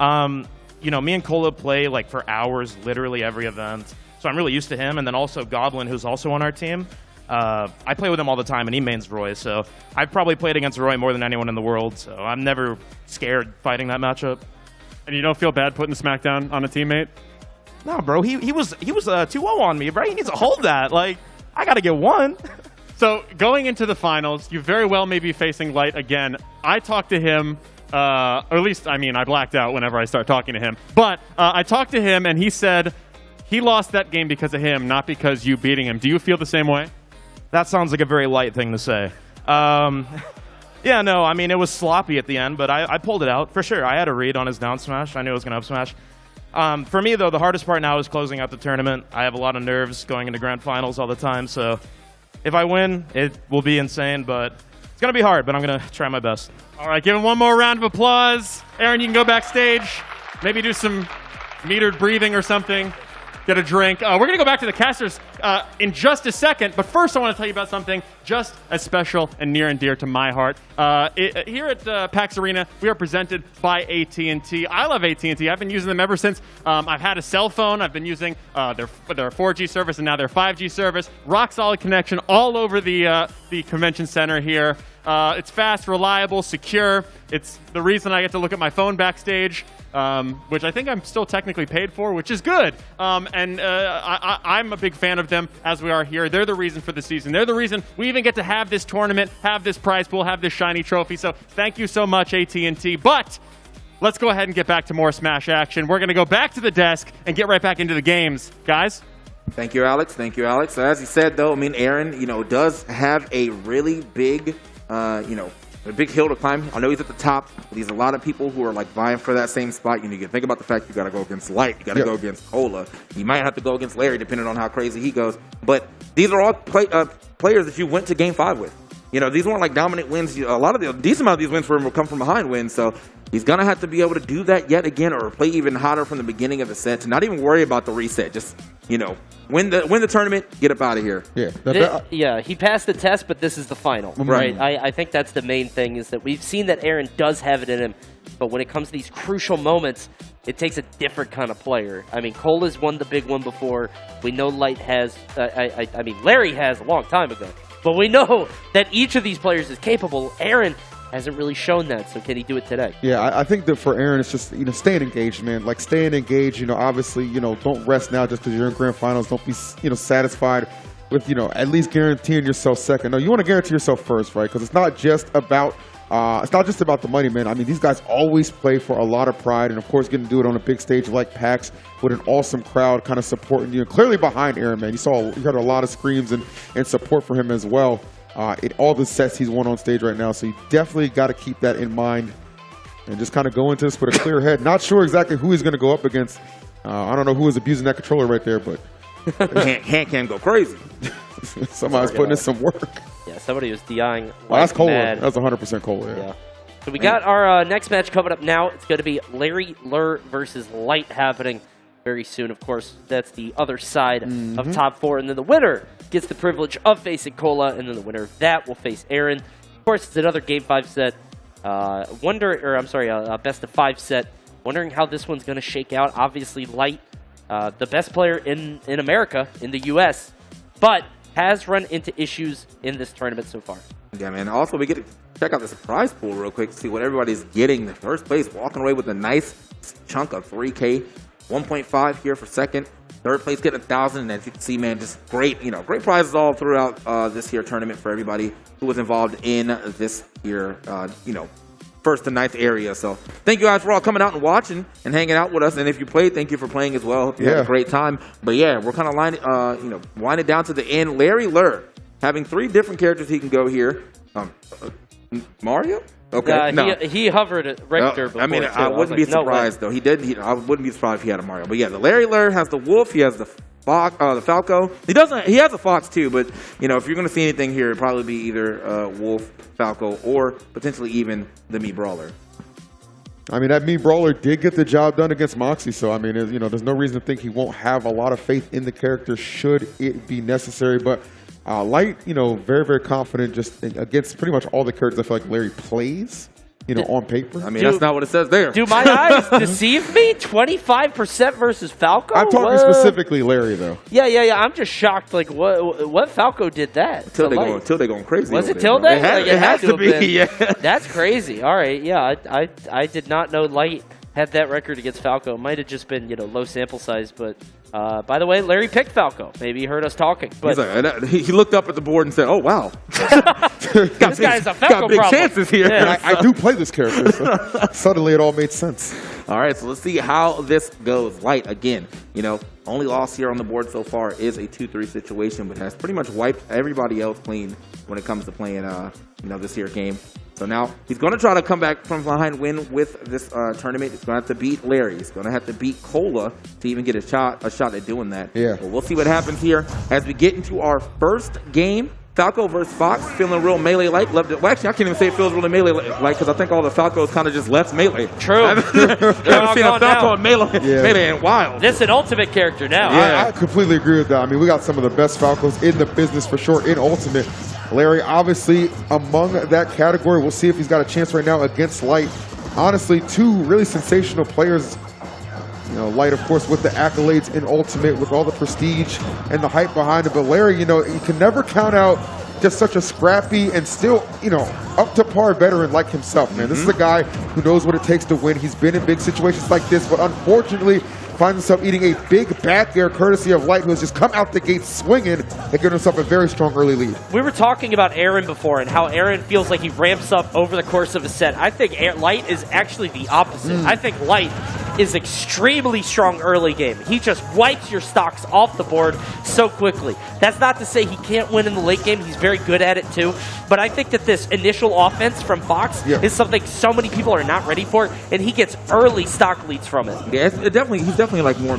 You know, me and Cola play like for hours, literally every event. So I'm really used to him. And then also Goblin, who's also on our team. I play with him all the time, and he mains Roy. So I've probably played against Roy more than anyone in the world. So I'm never scared fighting that matchup. And you don't feel bad putting Smackdown on a teammate? No, bro. He was 2-0 on me, bro. He needs to hold that. Like, I got to get one. So going into the finals, you very well may be facing Light again. I talked to him... or at least, I mean, I blacked out whenever I start talking to him. But I talked to him, and he said he lost that game because of him, not because you beating him. Do you feel the same way? That sounds like a very Light thing to say. Yeah, no, I mean, it was sloppy at the end, but I pulled it out, for sure. I had a read on his down smash. I knew it was going to up smash. For me, though, the hardest part now is closing out the tournament. I have a lot of nerves going into grand finals all the time, so if I win, it will be insane, but it's going to be hard, but I'm going to try my best. All right, give him one more round of applause. Aaron, you can go backstage, maybe do some metered breathing or something, get a drink. We're going to go back to the casters in just a second, but first I want to tell you about something just as special and near and dear to my heart. Here at PAX Arena, we are presented by AT&T. I love AT&T. I've been using them ever since I've had a cell phone. I've been using their 4G service and now their 5G service. Rock solid connection all over the convention center here. It's fast, reliable, secure. It's the reason I get to look at my phone backstage, which I think I'm still technically paid for, which is good. I'm a big fan of them, as we are here. They're the reason for the season. They're the reason we even get to have this tournament, have this prize pool, have this shiny trophy. So thank you so much, AT&T. But let's go ahead and get back to more Smash action. We're going to go back to the desk and get right back into the games. Guys? Thank you, Alex. Thank you, Alex. So as he said, though, I mean, Aaron, does have a really big, a big hill to climb. I know he's at the top, but there's a lot of people who are like vying for that same spot. You can think about the fact you got to go against Light, you got to go against Cola, you might have to go against Larry, depending on how crazy he goes. But these are all players that you went to Game 5 with. These weren't like dominant wins. A decent amount of these wins will come from behind wins. So he's gonna have to be able to do that yet again, or play even hotter from the beginning of the set to not even worry about the reset. Just win the tournament, get up out of here. Yeah, he passed the test, but this is the final, right? I think that's the main thing, is that we've seen that Aaron does have it in him, but when it comes to these crucial moments, it takes a different kind of player. I mean, Cola's won the big one before. We know Light has, I mean, Larry has a long time ago, but we know that each of these players is capable. Aaron hasn't really shown that, so can he do it today? Yeah, I think that for Aaron, it's just, staying engaged, man. Like, staying engaged, obviously, don't rest now just because you're in grand finals. Don't be, satisfied with, at least guaranteeing yourself second. No, you want to guarantee yourself first, right? Because it's not just about the money, man. I mean, these guys always play for a lot of pride, and of course, getting to do it on a big stage like PAX with an awesome crowd kind of supporting you. And clearly behind Aaron, man, you heard a lot of screams and support for him as well. In all the sets he's won on stage right now, so you definitely got to keep that in mind and just kind of go into this with a clear head. Not sure exactly who he's going to go up against. I don't know who is abusing that controller right there, but hand can go crazy. Somebody's putting in some work. Yeah, somebody was DIing like that's Cola. mad. That's 100% Cola. Yeah. So we got our next match coming up now. It's going to be Larry Lur versus Light happening very soon. Of course, that's the other side of top 4, and then the winner gets the privilege of facing Cola, and then the winner of that will face Aaron. Of course, it's another Game 5 set. A best of 5 set. Wondering how this one's going to shake out. Obviously, Light, the best player in America, in the U.S., but has run into issues in this tournament so far. Yeah, man. Also, we get to check out the surprise pool real quick to see what everybody's getting. The first place walking away with a nice chunk of 3K. 1.5 here for second. Third place getting 1,000, and as you can see, man, just great prizes all throughout this here tournament for everybody who was involved in this here, 1st to 9th area. So thank you guys for all coming out and watching and hanging out with us. And if you played, thank you for playing as well. Hope you had a great time. But yeah, we're kind of winding down to the end. Larry Lur having 3 different characters he can go here. Mario? Okay. No. He hovered at Rector before. I mean, I wouldn't be surprised though. I wouldn't be surprised if he had a Mario. But yeah, the Larry Lur has the wolf. He has the fox, the Falco. He has a fox too. But if you're going to see anything here, it'd probably be either wolf, Falco, or potentially even the Mii Brawler. I mean, that Mii Brawler did get the job done against Moxie, so I mean, there's no reason to think he won't have a lot of faith in the character should it be necessary. But Light, very, very confident just against pretty much all the characters I feel like Larry plays, on paper. I mean, that's not what it says there. Do my eyes deceive me? 25% versus Falco? I'm talking specifically Larry, though. Yeah. I'm just shocked. Like, what Falco did that? Tilde going crazy. Was it Tilde? It has to be. Yeah. That's crazy. All right. Yeah, I did not know Light had that record against Falco. It might have just been, low sample size, but by the way, Larry picked Falco. Maybe he heard us talking. But he looked up at the board and said, "Oh wow, this guy's a Falco got big problem." chances here." Yeah, I do play this character, so suddenly it all made sense. All right, so let's see how this goes. Light again, only loss here on the board so far is a 2-3 situation, but has pretty much wiped everybody else clean when it comes to playing, this here game. So now he's going to try to come back from behind, win with this tournament. He's going to have to beat Larry. He's going to have to beat Cola to even get a shot at doing that. Yeah. But we'll see what happens here as we get into our first game. Falco versus Fox, feeling real melee-like. Well, actually, I can't even say it feels really melee-like because I think all the Falcos kind of just left melee. True. I haven't seen a Falco in melee in wild. This is an Ultimate character now. Yeah. I completely agree with that. I mean, we got some of the best Falcos in the business for sure in Ultimate. Larry, obviously, among that category. We'll see if he's got a chance right now against Light. Honestly, 2 really sensational players. Light, of course, with the accolades in Ultimate, with all the prestige and the hype behind it. But Larry, you can never count out just such a scrappy and still, up to par veteran like himself, man. This is a guy who knows what it takes to win. He's been in big situations like this, but unfortunately finds himself eating a big back air courtesy of Light, who has just come out the gate swinging and given himself a very strong early lead. We were talking about Aaron before and how Aaron feels like he ramps up over the course of a set. I think Light is actually the opposite. I think Light is extremely strong early game. He just wipes your stocks off the board so quickly. That's not to say he can't win in the late game. He's very good at it too. But I think that this initial offense from Fox is something so many people are not ready for, and he gets early stock leads from it. Yeah, he's definitely like more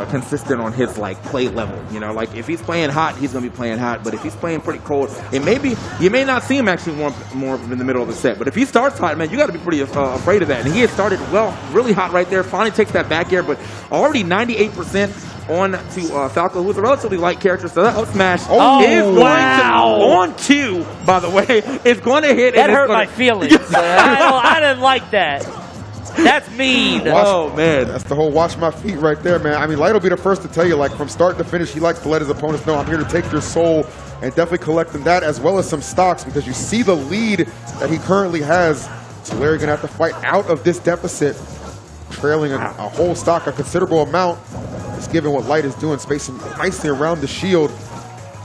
consistent on his play level. Like if he's playing hot, he's gonna be playing hot. But if he's playing pretty cold, you may not see him actually more in the middle of the set. But if he starts hot, man, you got to be pretty afraid of that. And he has started really hot right there. Finally takes that back air, but already 98% on to Falco, who's a relatively light character. So that up smash is going on cue, by the way. It's going to hit. That hurt my feelings. I didn't like that. That's mean. Man. That's the whole watch my feet right there, man. I mean, Light will be the first to tell you, from start to finish, he likes to let his opponents know, I'm here to take your soul, and definitely collecting that as well as some stocks, because you see the lead that he currently has. So Larry going to have to fight out of this deficit, trailing a whole stock, a considerable amount, just given what Light is doing, spacing nicely around the shield.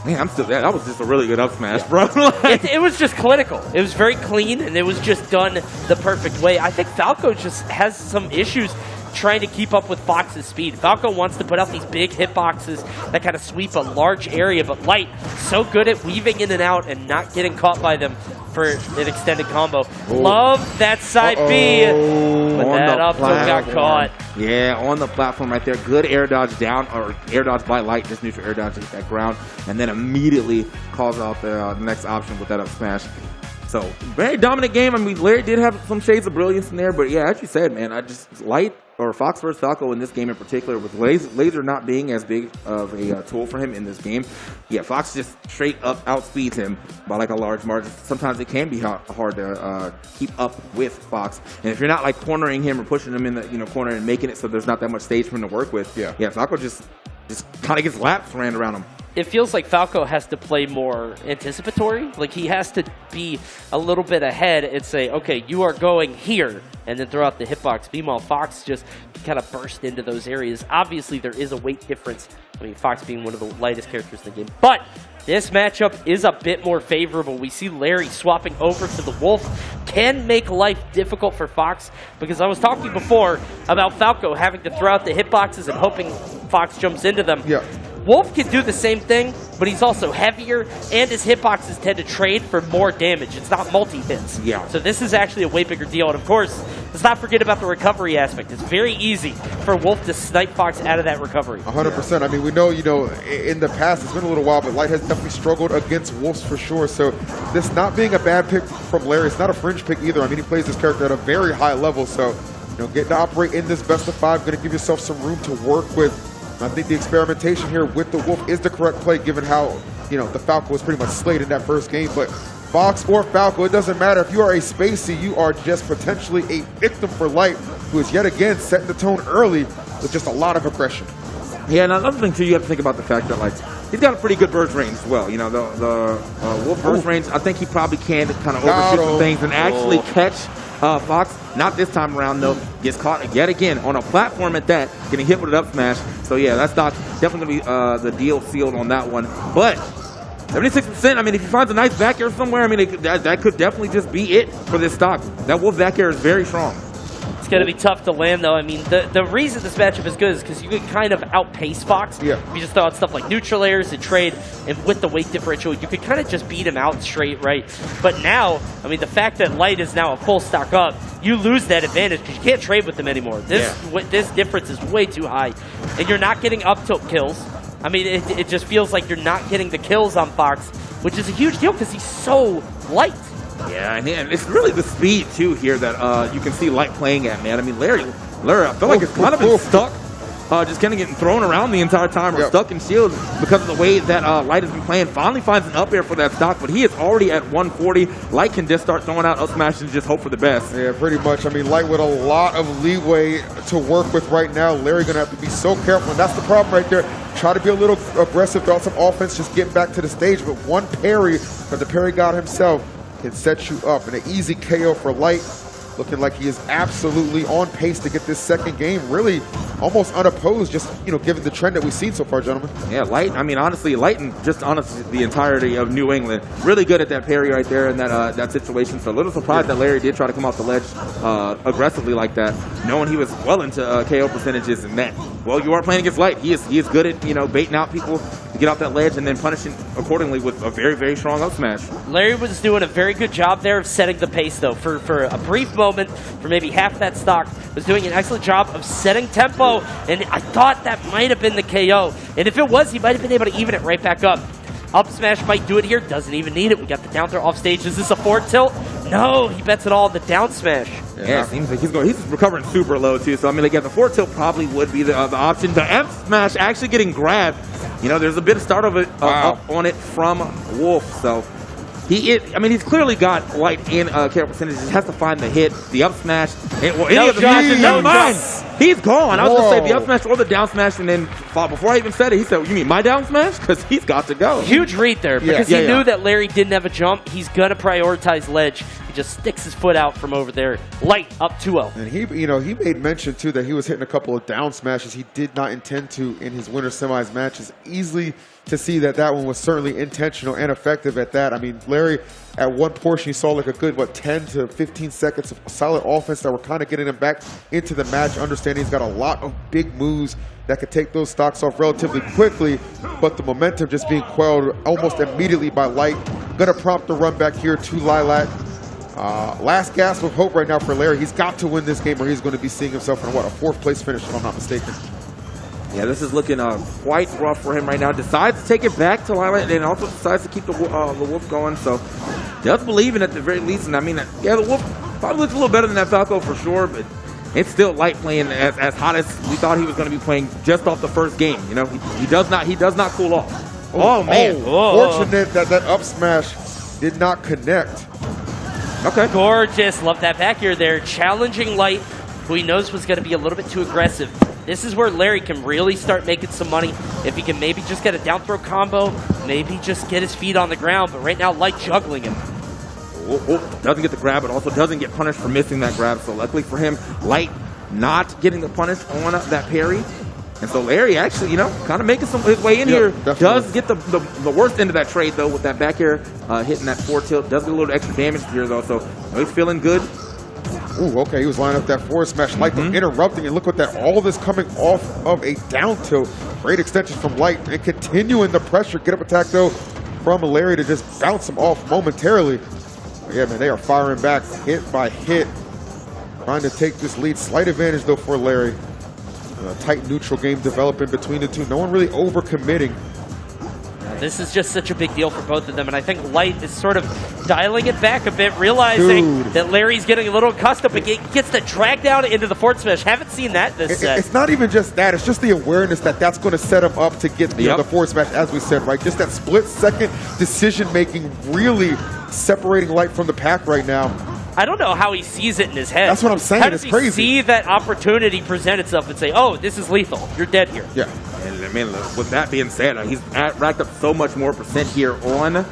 Man, that was just a really good up smash, bro. It was just clinical. It was very clean, and it was just done the perfect way. I think Falco just has some issues trying to keep up with Fox's speed. Falco wants to put out these big hitboxes that kind of sweep a large area, but Light so good at weaving in and out and not getting caught by them for an extended combo. Love that side B, but that up got caught. Yeah, on the platform right there. Good air dodge down, or air dodge by Light, just neutral air dodge to hit that ground, and then immediately calls out the next option with that up smash. So, very dominant game. I mean, Larry did have some shades of brilliance in there, but yeah, as you said, man, Light, or Fox versus Falco in this game in particular, with laser not being as big of a tool for him in this game, yeah, Fox just straight up outspeeds him by a large margin. Sometimes it can be hard to keep up with Fox, and if you're not cornering him or pushing him in the corner and making it so there's not that much stage for him to work with, yeah, Falco just kind of gets laps ran around him. It feels like Falco has to play more anticipatory. He has to be a little bit ahead and say, okay, you are going here, and then throw out the hitbox. Meanwhile, Fox just kind of burst into those areas. Obviously, there is a weight difference. I mean, Fox being one of the lightest characters in the game. But this matchup is a bit more favorable. We see Larry swapping over to the Wolf. Can make life difficult for Fox, because I was talking before about Falco having to throw out the hitboxes and hoping Fox jumps into them. Yeah. Wolf can do the same thing, but he's also heavier, and his hitboxes tend to trade for more damage. It's not multi-hits. Yeah. So this is actually a way bigger deal. And of course, let's not forget about the recovery aspect. It's very easy for Wolf to snipe Fox out of that recovery. 100%. I mean, we know, in the past, it's been a little while, but Light has definitely struggled against Wolves for sure. So this not being a bad pick from Larry, it's not a fringe pick either. I mean, he plays this character at a very high level. So, getting to operate in this best of 5, going to give yourself some room to work with. I think the experimentation here with the Wolf is the correct play, given how, the Falco was pretty much slayed in that first game. But Fox or Falco, it doesn't matter. If you are a Spacey, you are just potentially a victim for Light, who is yet again setting the tone early with just a lot of aggression. Yeah, and another thing, too, you have to think about the fact that, he's got a pretty good burst range as well. The Wolf burst range, I think he probably can kind of overshoot some things and actually catch Fox. Not this time around, though. Gets caught yet again on a platform at that, getting hit with an up smash. So, yeah, that's not definitely going to be the deal sealed on that one. But 76%, I mean, if he finds a nice back air somewhere, I mean, that could definitely just be it for this stock. That Wolf back air is very strong. It's going to be tough to land, though. I mean, the reason this matchup is good is because you can kind of outpace Fox. Yeah. You just throw out stuff like neutral airs and trade, and with the weight differential, you could kind of just beat him out straight, right? But now, I mean, the fact that Light is now a full stock up, you lose that advantage because you can't trade with him anymore. This difference is way too high, and you're not getting up tilt kills. I mean, it just feels like you're not getting the kills on Fox, which is a huge deal because he's so light. Yeah, and it's really the speed, too, here that you can see Light playing at, man. I mean, Larry, I feel like it's kind of been stuck, just kind of getting thrown around the entire time or stuck in shields because of the way that Light has been playing. Finally finds an up air for that stock, but he is already at 140. Light can just start throwing out up smashes and just hope for the best. Yeah, pretty much. I mean, Light with a lot of leeway to work with right now. Larry going to have to be so careful, and that's the problem right there. Try to be a little aggressive, throw out some offense, just get back to the stage. But one parry from the parry god himself can set you up. And an easy KO for Light, looking like he is absolutely on pace to get this second game really almost unopposed, just, given the trend that we've seen so far, gentlemen. Yeah, Light, I mean, honestly, Light and just honestly the entirety of New England, really good at that parry right there in that situation. So a little surprised that Larry did try to come off the ledge aggressively like that, knowing he was well into KO percentages and that. Well, you are playing against Light. He is good at, baiting out people to get off that ledge and then punishing accordingly with a very, very strong up smash. Larry was doing a very good job there of setting the pace, though. For a brief moment, for maybe half that stock, was doing an excellent job of setting tempo, and I thought that might have been the KO. And if it was, he might have been able to even it right back up. Up smash might do it here, doesn't even need it. We got the down throw off stage. Is this a forward tilt? No, he bets it all on the down smash. Yeah, it seems like he's recovering super low, too. So, I mean, again, the forward tilt probably would be the option. The F smash actually getting grabbed. There's a bit of start of it up on it from Wolf. So, he's clearly got Light in KO percentage. He has to find the hit, the up smash. Never mind. He's gone. I was going to say the up smash or the down smash, and then before I even said it, he said, "You mean my down smash?" Because he's got to go. Huge read there because he knew that Larry didn't have a jump. He's going to prioritize ledge. He just sticks his foot out from over there. Light up 2-0. And he made mention too that he was hitting a couple of down smashes he did not intend to in his winter semis matches. Easily to see that one was certainly intentional and effective at that. I mean, Larry, at one portion, you saw like a good, 10 to 15 seconds of solid offense that were kind of getting him back into the match, understanding he's got a lot of big moves that could take those stocks off relatively quickly, but the momentum just being quelled almost immediately by Light. Gonna prompt the run back here to Lilac. Last gasp of hope right now for Larry. He's got to win this game or he's going to be seeing himself in, a 4th place finish, if I'm not mistaken. Yeah, this is looking quite rough for him right now. Decides to take it back to Lilac and also decides to keep the Wolf going. So, does believe in it at the very least. And I mean, the Wolf probably looks a little better than that Falco for sure, but it's still Light playing as hot as we thought he was going to be playing just off the first game. He does not cool off. Oh man! Fortunate that up smash did not connect. Okay. Gorgeous. Love that back here there. Challenging Light, who he knows was going to be a little bit too aggressive. This is where Larry can really start making some money. If he can maybe just get a down throw combo, maybe just get his feet on the ground. But right now, Light juggling him. Doesn't get the grab, but also doesn't get punished for missing that grab. So luckily for him, Light not getting the punish on that parry. And so Larry actually, kind of making his way in here. Definitely. Does get the worst end of that trade, though, with that back air hitting that 4 tilt. Does get a little extra damage here, though, so he's feeling good. Ooh, okay, he was lining up that forward smash. Light interrupting, and look what that, all this coming off of a down tilt. Great extensions from Light, and continuing the pressure. Get up attack, though, from Larry to just bounce him off momentarily. Yeah, man, they are firing back hit by hit. Trying to take this lead. Slight advantage, though, for Larry. A tight neutral game developing between the two. No one really overcommitting. This is just such a big deal for both of them, and I think Light is sort of dialing it back a bit, realizing that Larry's getting a little accustomed, but gets the drag down into the forward smash. Haven't seen that this set. It's not even just that. It's just the awareness that that's going to set him up to get the forward smash, as we said, right? Just that split-second decision-making really separating Light from the pack right now. I don't know how he sees it in his head. That's what I'm saying. How does he see that opportunity present itself and say, oh, this is lethal. You're dead here. Yeah. And I mean, with that being said, he's racked up so much more percent here on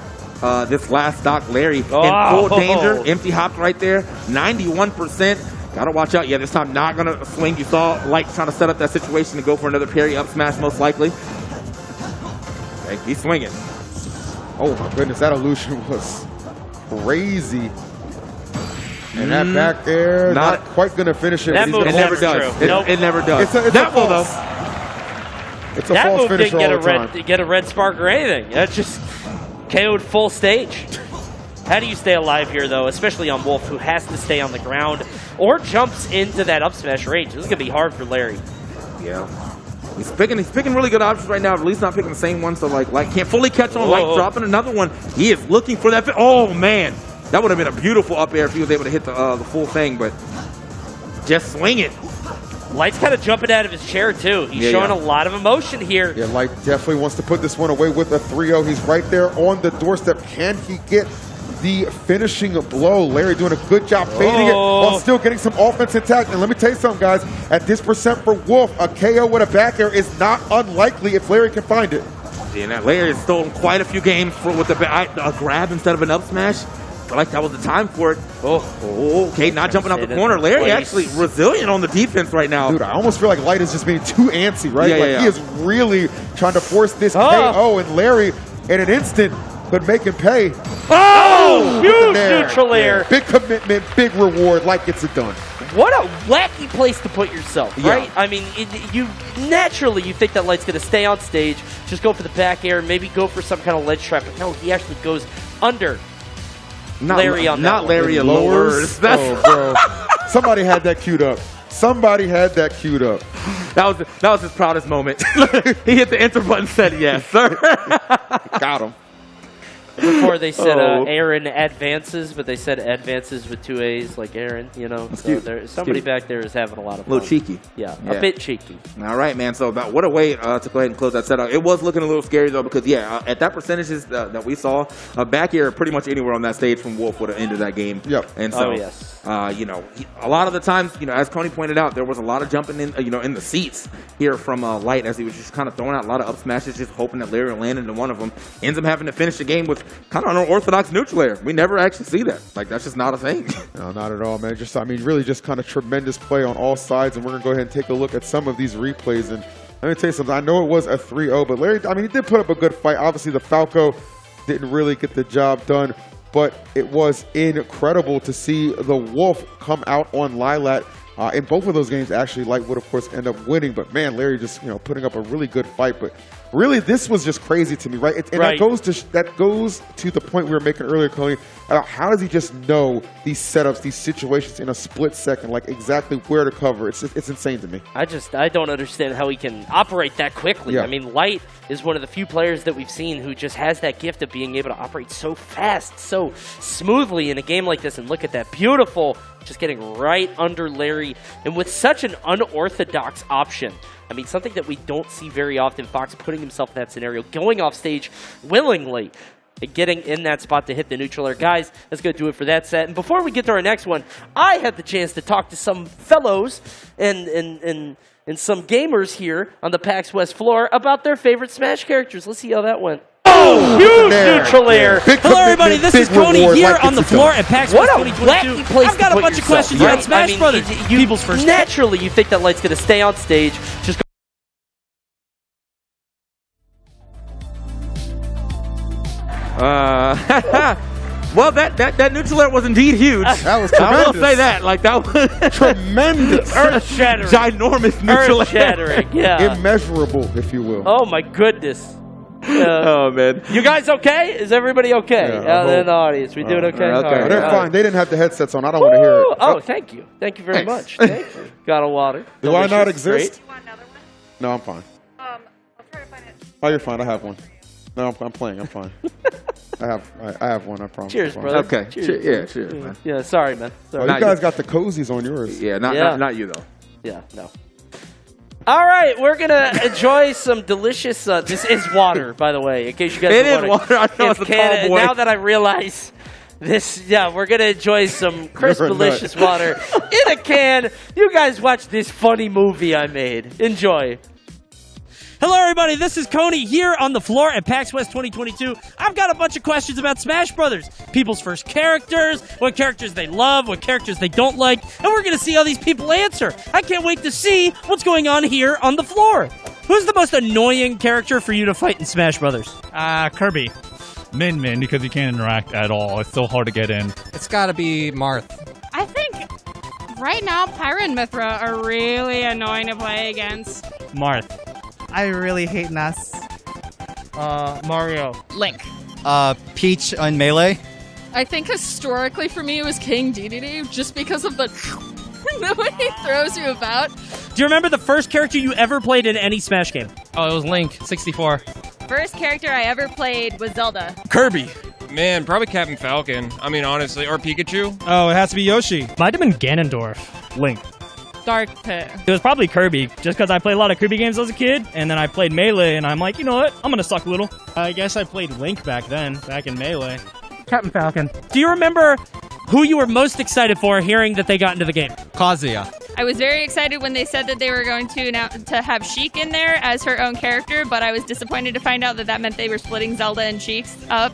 this last stock. Larry in full danger. Empty hop right there. 91%. Gotta watch out. Yeah, this time not gonna swing. You saw Light trying to set up that situation to go for another parry up smash, most likely. Okay, he's swinging. Oh my goodness, that illusion was crazy. And that back air, not quite going to finish it. That move never does. It never does. It's that a false. It's a that false move finish didn't all the time. get a red spark or anything. That's just KO'd full stage. How do you stay alive here, though, especially on Wolf, who has to stay on the ground or jumps into that up smash range? This is going to be hard for Larry. Yeah. He's picking really good options right now, at least not picking the same one, so Light can't fully catch on. Light dropping another one. He is looking for that. Oh, man. That would have been a beautiful up air if he was able to hit the full thing, but just swing it. Light's kind of jumping out of his chair, too. He's showing a lot of emotion here. Yeah, Light definitely wants to put this one away with a 3-0. He's right there on the doorstep. Can he get the finishing blow? Larry doing a good job fading it while still getting some offense intact. And let me tell you something, guys. At this percent for Wolf, a KO with a back air is not unlikely if Larry can find it. And that Larry has stolen quite a few games with a grab instead of an up smash. I feel like that was the time for it. Okay, not jumping out the corner. Larry actually resilient on the defense right now. Dude, I almost feel like Light is just being too antsy, right? Yeah, he is really trying to force this KO, and Larry, in an instant, could make him pay. Huge neutral air. Big commitment, big reward. Light gets it done. What a wacky place to put yourself, right? I mean, you naturally think that Light's going to stay on stage, just go for the back air, maybe go for some kind of ledge trap, but no, he actually goes under. Larry on that not Larry and lowers. Oh, bro. Somebody had that queued up. Somebody had that queued up. That was his proudest moment. He hit the enter button and said yes, sir. Got him. Before they said Aaron advances, but they said advances with 2 A's, like Aaron, So somebody back there is having a lot of fun. A little cheeky. Yeah, a bit cheeky. All right, man. So what a way to go ahead and close that set out. It was looking a little scary, though, because, at that percentages that we saw, back air pretty much anywhere on that stage from Wolf would have ended that game. Yep. And so, a lot of the times, as Coney pointed out, there was a lot of jumping in, in the seats here from Light as he was just kind of throwing out a lot of up smashes, just hoping that Larry would land into one of them. Ends up having to finish the game with kind of an unorthodox neutral air. We never actually see that. That's just not a thing. No, not at all, man. Really just kind of tremendous play on all sides, and we're going to go ahead and take a look at some of these replays. And let me tell you something. I know it was a 3-0, but Larry, he did put up a good fight. Obviously, the Falco didn't really get the job done, but it was incredible to see the Wolf come out on Lilat. In both of those games, actually, Light would, of course, end up winning. But, man, Larry just, putting up a really good fight. But really, this was just crazy to me, right? And that goes to the point we were making earlier, Coney, about how does he just know these setups, these situations in a split second, like exactly where to cover. It's insane to me. I don't understand how he can operate that quickly. Yeah. I mean, Light is one of the few players that we've seen who just has that gift of being able to operate so fast, so smoothly in a game like this. And look at that, beautiful, just getting right under Larry, and with such an unorthodox option. I mean, something that we don't see very often, Fox putting himself in that scenario, going off stage willingly, and getting in that spot to hit the neutral air. Guys, that's going to do it for that set. And before we get to our next one, I had the chance to talk to some fellows and some gamers here on the PAX West floor about their favorite Smash characters. Let's see how that went. Huge neutral air. Hello, everybody. This is Coney here on the floor at PAX West 2022. I've got a bunch of questions here on Smash Brothers. People's first. Naturally, you think that Light's going to stay on stage, just Well, that neutral air was indeed huge. That was I will tremendous. say that. Like, that was Tremendous. Earth-shattering. ginormous neutral air. Earth-shattering, yeah. Immeasurable, if you will. Oh, my goodness. Oh, man. You guys okay? Is everybody okay? Yeah, I Out in hope. the audience, we doing okay? okay. All right, They're all fine. right. They didn't have the headsets on. I don't want to hear it. Oh, thank you. Thank you very Thanks. much. Thank you. Got a water. Do I not Delicious. exist? Great. No, I'm fine. Oh, you're fine. I have one. No, I'm playing. I'm fine. I have one. I promise. Cheers, I'm fine. brother. Okay. Cheers. Cheers, man. Yeah, sorry, man. Oh, Sorry. you guys got the cozies on yours. Yeah, Yeah. not you, though. Yeah, no. All right, we're going to enjoy some delicious... this is water, by the way, in case you guys It are is wondering. water. I know it's a tall boy. Now that I realize this, yeah, we're going to enjoy some crisp, You're a nut. delicious water in a can. You guys watch this funny movie I made. Enjoy. Hello, everybody. This is Coney here on the floor at PAX West 2022. I've got a bunch of questions about Smash Brothers. People's first characters, what characters they love, what characters they don't like, and we're going to see how these people answer. I can't wait to see what's going on here on the floor. Who's the most annoying character for you to fight in Smash Brothers? Kirby. Min, because you can't interact at all. It's so hard to get in. It's gotta be Marth. I think right now Pyra and Mithra are really annoying to play against. Marth. I really hate Ness. Mario. Link. Peach on Melee. I think historically for me it was King Dedede, just because of the way he throws you about. Do you remember the first character you ever played in any Smash game? Oh, it was Link, 64. First character I ever played was Zelda. Kirby. Man, probably Captain Falcon. I mean, honestly, or Pikachu. Oh, it has to be Yoshi. Might have been Ganondorf. Link. Dark Pit. It was probably Kirby, just because I played a lot of Kirby games as a kid, and then I played Melee, and I'm like, you know what? I'm gonna suck a little. I guess I played Link back in Melee. Captain Falcon. Do you remember who you were most excited for hearing that they got into the game? Kazuya. I was very excited when they said that they were going to have Sheik in there as her own character, but I was disappointed to find out that that meant they were splitting Zelda and Sheik's up.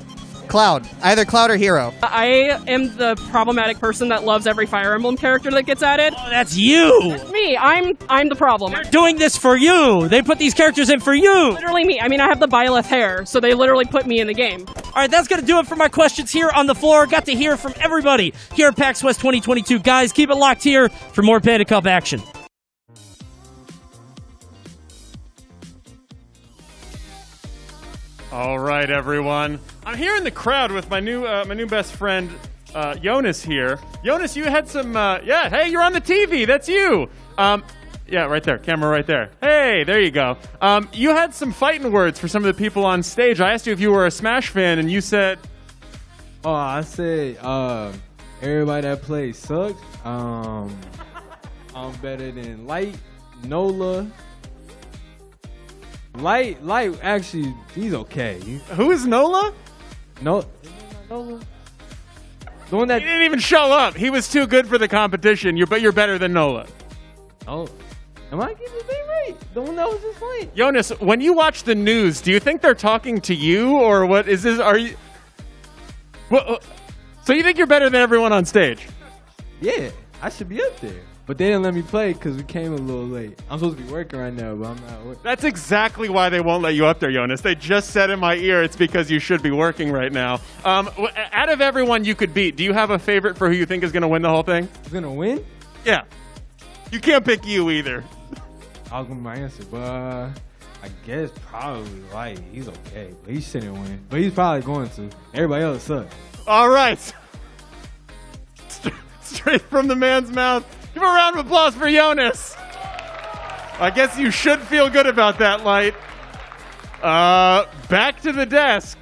Cloud. Either Cloud or Hero. I am the problematic person that loves every Fire Emblem character that gets added. Oh, that's you! Me, I'm the problem. They're doing this for you! They put these characters in for you! Literally me. I mean, I have the Byleth hair, so they literally put me in the game. All right, that's going to do it for my questions here on the floor. Got to hear from everybody here at PAX West 2022. Guys, keep it locked here for more Panda Cup action. All right, everyone. I'm here in the crowd with my new best friend, Jonas here. Jonas, you had some, hey, you're on the TV. That's you. Yeah, right there. Camera right there. Hey, there you go. You had some fighting words for some of the people on stage. I asked you if you were a Smash fan, and you said... Oh, I said, everybody that plays sucks. I'm better than Light, Nola. Light, actually, he's okay. Who is Nola? Nola? The one that... He didn't even show up. He was too good for the competition, but you're better than Nola. Oh, am I getting his name right? The one that was just playing. Jonas, when you watch the news, do you think they're talking to you, or what is this? Are you... Well, so you think you're better than everyone on stage? Yeah, I should be up there. But they didn't let me play because we came a little late. I'm supposed to be working right now, but I'm not working. That's exactly why they won't let you up there, Jonas. They just said in my ear it's because you should be working right now. Out of everyone you could beat, do you have a favorite for who you think is going to win the whole thing? He's going to win? Yeah. You can't pick you either. I was going to my answer, but I guess probably Light. He's okay, but he shouldn't win. But he's probably going to. Everybody else sucks. All right. Straight from the man's mouth. Give a round of applause for Jonas. I guess you should feel good about that, Light. Back to the desk.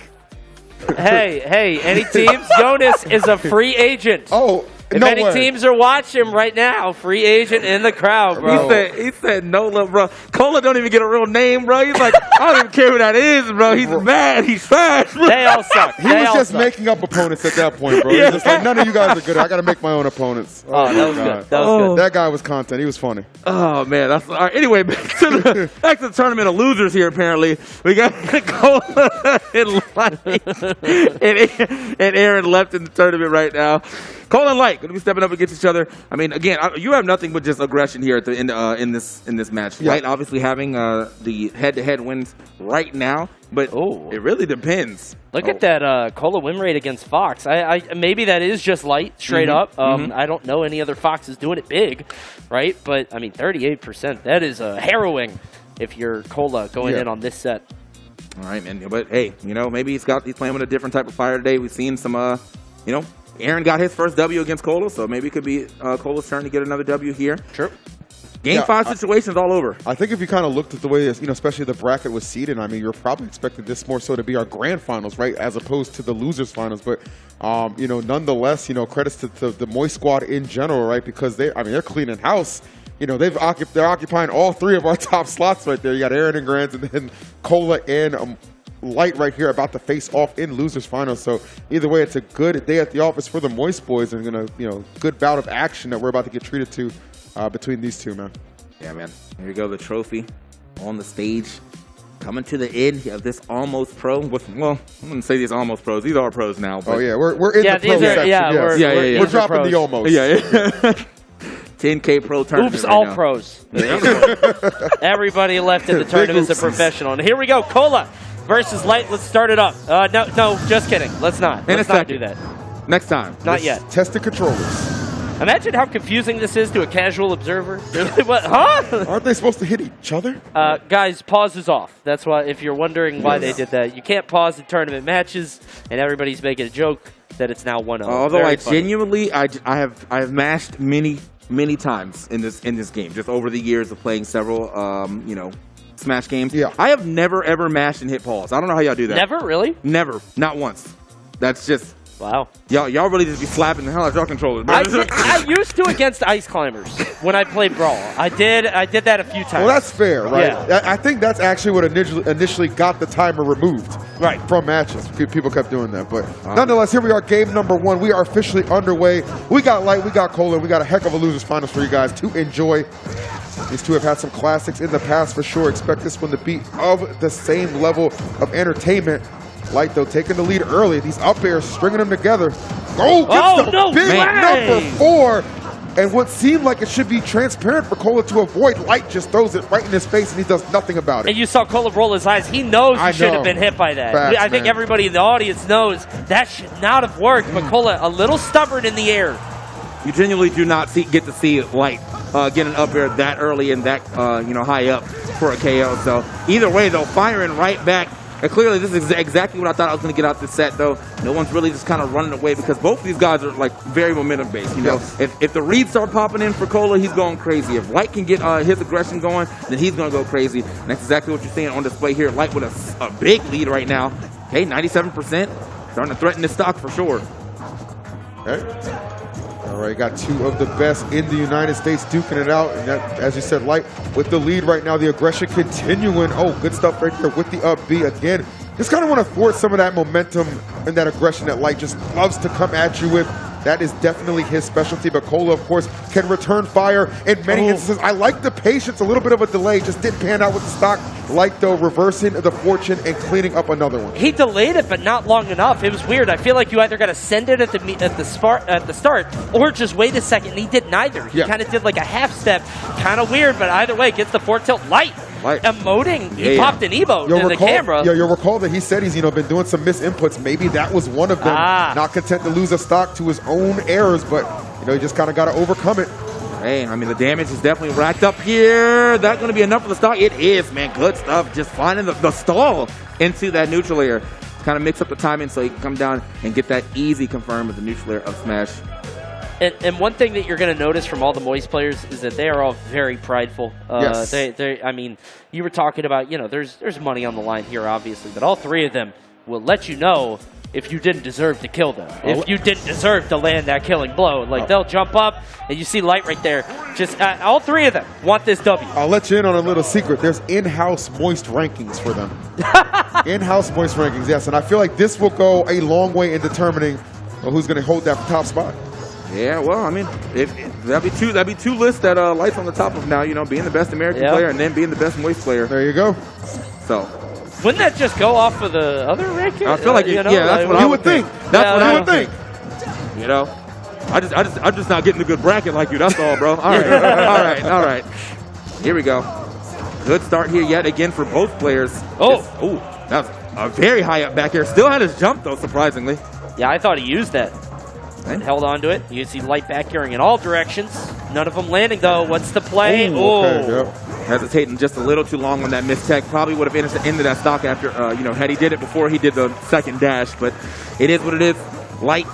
Hey, any teams? Jonas is a free agent. Oh, if no any way. teams are watching right now, free agent in the crowd, bro. He said Nola, bro. Cola don't even get a real name, bro. He's like, I don't even care who that is, bro. He's mad. He's trash. They all suck. He was just making up opponents at that point, bro. He's just like, none of you guys are good. I got to make my own opponents. Oh, that was God. good. That was good. That guy was content. He was funny. Oh man, that's all right. Anyway, back to the tournament of losers here. Apparently, we got Cola and Light and Aaron left in the tournament right now. Cole and Light going to be stepping up against each other. I mean, again, you have nothing but just aggression here at the end in this match. Yeah. Light obviously having the head-to-head wins right now, but it really depends. Look at that Cola win rate against Fox. I maybe that is just Light straight up. I don't know any other Foxes doing it big, right? But I mean, 38%. That is harrowing if you're Cola going in on this set. All right, man. But hey, maybe he's playing with a different type of fire today. We've seen some, Aaron got his first W against Cola, so maybe it could be Cola's turn to get another W here. Sure. Game 5 situations all over. I think if you kind of looked at the way, especially the bracket was seeded, I mean, you're probably expecting this more so to be our grand finals, right, as opposed to the losers finals. But, nonetheless, credits to the Moist Squad in general, right, because they're cleaning house. They're occupying all 3 of our top slots right there. You got Aaron and Grants, and then Cola and Light right here about to face off in losers finals. So either way, it's a good day at the office for the Moist Boys, and good bout of action that we're about to get treated to between these two, man. Yeah, man. Here you go, the trophy on the stage. Coming to the end of this almost pro. I wouldn't say these almost pros. These are pros now. But we're in the pro section. We're dropping the almost. Yeah. 10K pro tournament. Oops, all pros. Everybody left in the tournament is a professional. And here we go, Cola versus Light. Let's start it up. No, just kidding. Let's not. Let's not do that. Next time. Not yet. Test the controllers. Imagine how confusing this is to a casual observer. What? Huh? Aren't they supposed to hit each other? Guys, pause is off. That's why, if you're wondering why they did that, you can't pause in tournament matches, and everybody's making a joke that it's now 1-0. Although genuinely, I have mashed many times in this game, just over the years of playing several, Smash games. Yeah. I have never, ever mashed and hit pause. I don't know how y'all do that. Never? Really? Never. Not once. That's just... Wow. Y'all really just be slapping the hell out of y'all controllers. I used to against Ice Climbers when I played Brawl. I did that a few times. Well, that's fair, right? Yeah. I think that's actually what initially got the timer removed from matches. People kept doing that. But nonetheless, here we are, game number 1. We are officially underway. We got Light, we got Cola, we got a heck of a losers finals for you guys to enjoy. These two have had some classics in the past for sure. Expect this one to be of the same level of entertainment. Light, though, taking the lead early. These up airs, stringing them together. Gets the big number 4. And what seemed like it should be transparent for Cola to avoid, Light just throws it right in his face, and he does nothing about it. And you saw Cola roll his eyes. He knows he should have been hit by that. Facts, I think everybody in the audience knows that should not have worked. But Cola, a little stubborn in the air. You genuinely do not get to see Light get an up air that early and that high up for a KO. So either way, though, firing right back. And clearly, this is exactly what I thought I was going to get out this set, though. No one's really just kind of running away because both of these guys are, very momentum-based. If the reads start popping in for Cola, he's going crazy. If Light can get his aggression going, then he's going to go crazy. And that's exactly what you're seeing on display here. Light with a big lead right now. Okay, 97%. Starting to threaten this stock for sure. Okay. All right, got 2 of the best in the United States duking it out. And that, as you said, Light with the lead right now. The aggression continuing. Oh, good stuff right there with the up B again. Just kind of want to thwart some of that momentum and that aggression that Light just loves to come at you with. That is definitely his specialty. But Cola, of course, can return fire in many instances. I like the patience, a little bit of a delay. Just didn't pan out with the stock. Light, though, reversing the fortune and cleaning up another one. He delayed it, but not long enough. It was weird. I feel like you either got to send it at the start or just wait a second. And he did neither. He kind of did like a half step. Kind of weird, but either way, gets the forward tilt. Light. Emoting. He popped an emote in the camera. Yeah, you'll recall that he said he's been doing some misinputs. Maybe that was one of them. Not content to lose a stock to his own errors, but he just kind of got to overcome it. Hey, I mean, the damage is definitely racked up here. That going to be enough for the stock? It is, man. Good stuff. Just finding the stall into that neutral air. Kind of mix up the timing so he can come down and get that easy confirm with the neutral air up smash. And one thing that you're going to notice from all the Moist players is that they are all very prideful. Yes. I mean, you were talking about, there's money on the line here, obviously, but all 3 of them will let you know if you didn't deserve to kill them, if you didn't deserve to land that killing blow. They'll jump up, and you see Light right there. Just all 3 of them want this W. I'll let you in on a little secret. There's in-house Moist rankings for them. In-house Moist rankings, yes. And I feel like this will go a long way in determining who's going to hold that top spot. Yeah, well, I mean, that'd be 2 lists that Light's on the top of now. Being the best American player and then being the best Moist player. There you go. So, wouldn't that just go off of the other ranking? I feel like that's what I would think. That's what I would think. I'm just not getting a good bracket like you. That's all, bro. All right. Here we go. Good start here yet again for both players. That was a very high up back air. Still had his jump though, surprisingly. Yeah, I thought he used that. And held on to it. You can see light back airing in all directions. None of them landing though. What's the play? Hesitating just a little too long on that mistech. Probably would have ended that stock after, had he did it before he did the second dash. But it is what it is. Light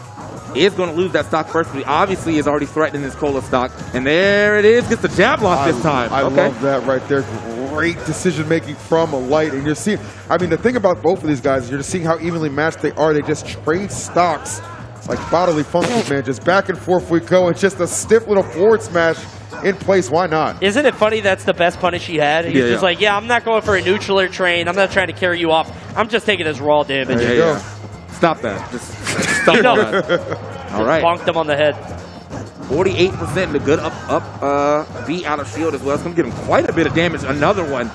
is going to lose that stock first, but he obviously is already threatening his Cola stock. And there it is. Gets the jab lock this time. I love that right there. Great decision making from a Light. And you're seeing, I mean, the thing about both of these guys is you're just seeing how evenly matched they are. They just trade stocks like bodily functions, man. Just back and forth we go. It's just a stiff little forward smash in place. Why not? Isn't it funny that's the best punish he had? He's just like, I'm not going for a neutral or train. I'm not trying to carry you off. I'm just taking this raw damage. There you go. Stop that. Just stop that. All right. Bonked him on the head. 48% and a good up B out of shield as well. It's going to give him quite a bit of damage. Another one.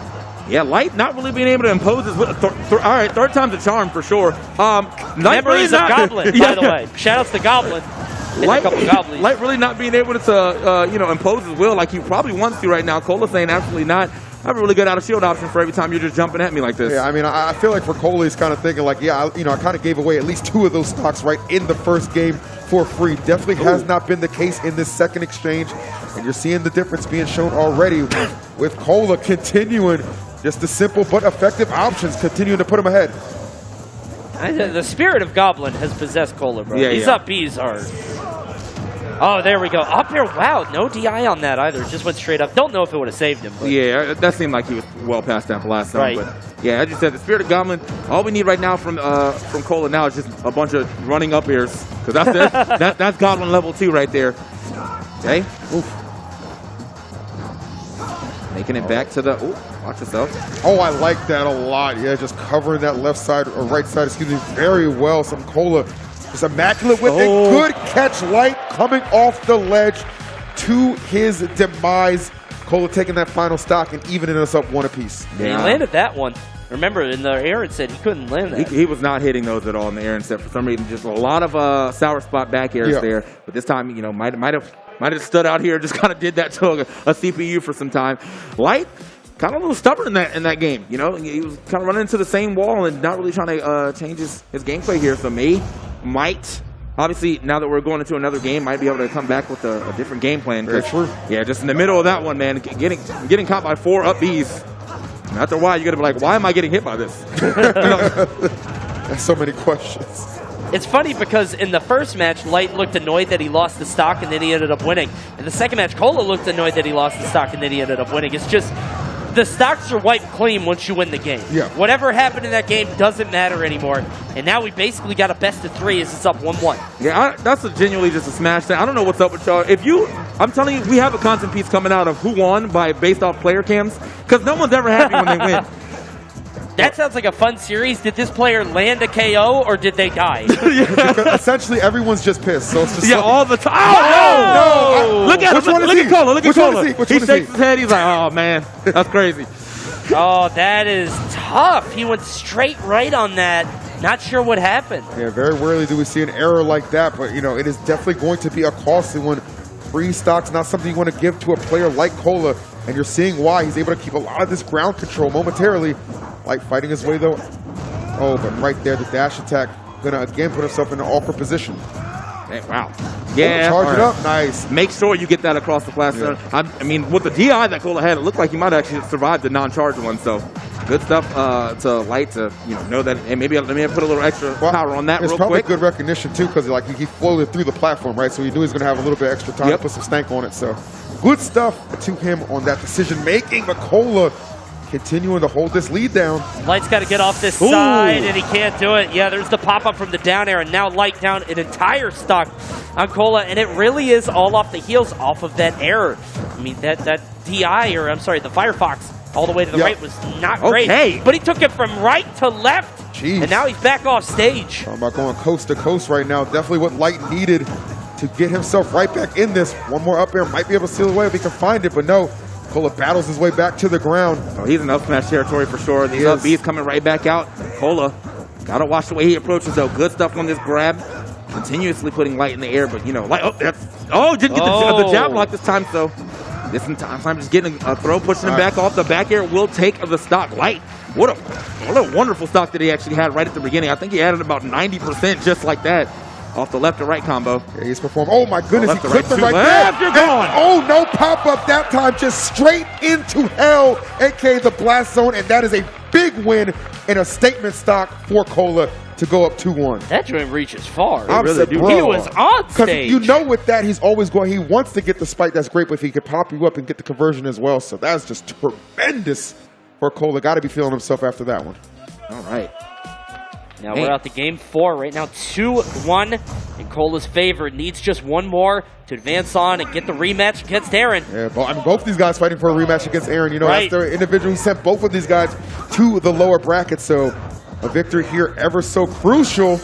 Yeah, Light not really being able to impose his... all right, third time's a charm for sure. Memories of Goblin, by the way. Shoutouts to Goblin. Light really not being able to impose his will like he probably wants to right now. Cola saying absolutely not. I have a really good out of shield option for every time you're just jumping at me like this. Yeah, I mean, I feel like for Cola, he's kind of thinking like, I kind of gave away at least 2 of those stocks right in the first game for free. Definitely has not been the case in this second exchange. And you're seeing the difference being shown already with Cola continuing just the simple but effective options, continuing to put him ahead. The spirit of Goblin has possessed Cola, bro. These up Bs are... Oh, there we go. Up air. Wow, no DI on that either. Just went straight up. Don't know if it would have saved him. But. Yeah, that seemed like he was well past that last time. But yeah, as you said, the Spirit of Goblin, all we need right now from Cola now is just a bunch of running up airs. Because that's it. That's Goblin level 2 right there. Okay. Oof. Making it back to the... Ooh, watch yourself. Oh, I like that a lot. Yeah, just covering that left side, or right side, excuse me, very well. Some Cola... It's immaculate with a good catch. Light coming off the ledge to his demise. Cola taking that final stock and evening us up 1 apiece. Yeah, he landed that one. Remember, in the air it said he couldn't land that. He was not hitting those at all in the air and for some reason. Just a lot of sour spot back airs there. But this time, might have stood out here, just kind of did that to a CPU for some time. Light, kind of a little stubborn in that game. He was kind of running into the same wall and not really trying to change his gameplay here. So might, obviously, now that we're going into another game, might be able to come back with a different game plan. Very true. Yeah, just in the middle of that one, man, getting caught by 4 up Bs. After a while, you're going to be like, why am I getting hit by this? There's so many questions. It's funny because in the first match, Light looked annoyed that he lost the stock and then he ended up winning. In the second match, Cola looked annoyed that he lost the stock and then he ended up winning. It's just... The stocks are wiped clean once you win the game. Yeah. Whatever happened in that game doesn't matter anymore. And now we basically got a best of 3 as it's up 1-1. Yeah, that's genuinely just a smash thing. I don't know what's up with y'all. I'm telling you, we have a content piece coming out of who won based off player cams, because no one's ever happy when they win. That sounds like a fun series. Did this player land a KO or did they die? Essentially, everyone's just pissed. So it's just all the time. Oh, no! Look at him. Look at Cola. Look at Cola. He shakes his head. He's like, oh, man. That's crazy. Oh, that is tough. He went straight right on that. Not sure what happened. Yeah, very rarely do we see an error like that. But, it is definitely going to be a costly one. Free stock's not something you want to give to a player like Cola. And you're seeing why he's able to keep a lot of this ground control momentarily. Light fighting his way, though. Oh, but right there, the dash attack. Going to, again, put himself in an awkward position. Hey, wow. Yeah. Charge it up. Nice. Make sure you get that across the platform. Yeah. I mean, with the DI that Cola had, it looked like he might actually survive the non-charged one. So, good stuff to Light to, know that. And maybe let me put a little extra power on that real quick. It's probably good recognition, too, because he floated through the platform, right? So he knew he was going to have a little bit extra time to put some stank on it. So, good stuff to him on that decision-making. But Cola continuing to hold this lead down. Light's got to get off this side, and he can't do it. Yeah, there's the pop-up from the down air, and now Light down an entire stock on Cola, and it really is all off the heels off of that error. I mean, that DI, or I'm sorry, the Firefox all the way to the right was not great. But he took it from right to left, and now he's back off stage. Talking about going coast to coast right now. Definitely what Light needed to get himself right back in this. One more up air might be able to seal away if he can find it, but no. Cola battles his way back to the ground. Oh, he's in up smash territory for sure. These up Bs coming right back out. Cola, gotta watch the way he approaches though. Good stuff on this grab. continuously putting Light in the air, but, you know, Light, didn't get the jab block this time, so this time just getting a throw, pushing him back off. The back air will take the stock. Light, what a wonderful stock that he actually had right at the beginning. I think he added about 90% just like that. Off the left to right combo. Yeah, he's performed. Oh my goodness, he clipped him right there. You're gone. Oh, no pop-up that time, just straight into hell, aka the blast zone, and that is a big win and a statement stock for Cola to go up 2-1. That joint reaches far. He was on stage. You know with that, he's always going, he wants to get the spike, that's great, but if he could pop you up and get the conversion as well, so that's just tremendous for Cola. Got to be feeling himself after that one. All right. Now we're out to game 4 right now, 2-1 in Cola's favor. Needs just one more to advance on and get the rematch against Aaron. Yeah, but I mean, both these guys fighting for a rematch against Aaron. You know, right. That's the individual who sent both of these guys to the lower bracket. So a victory here ever so crucial.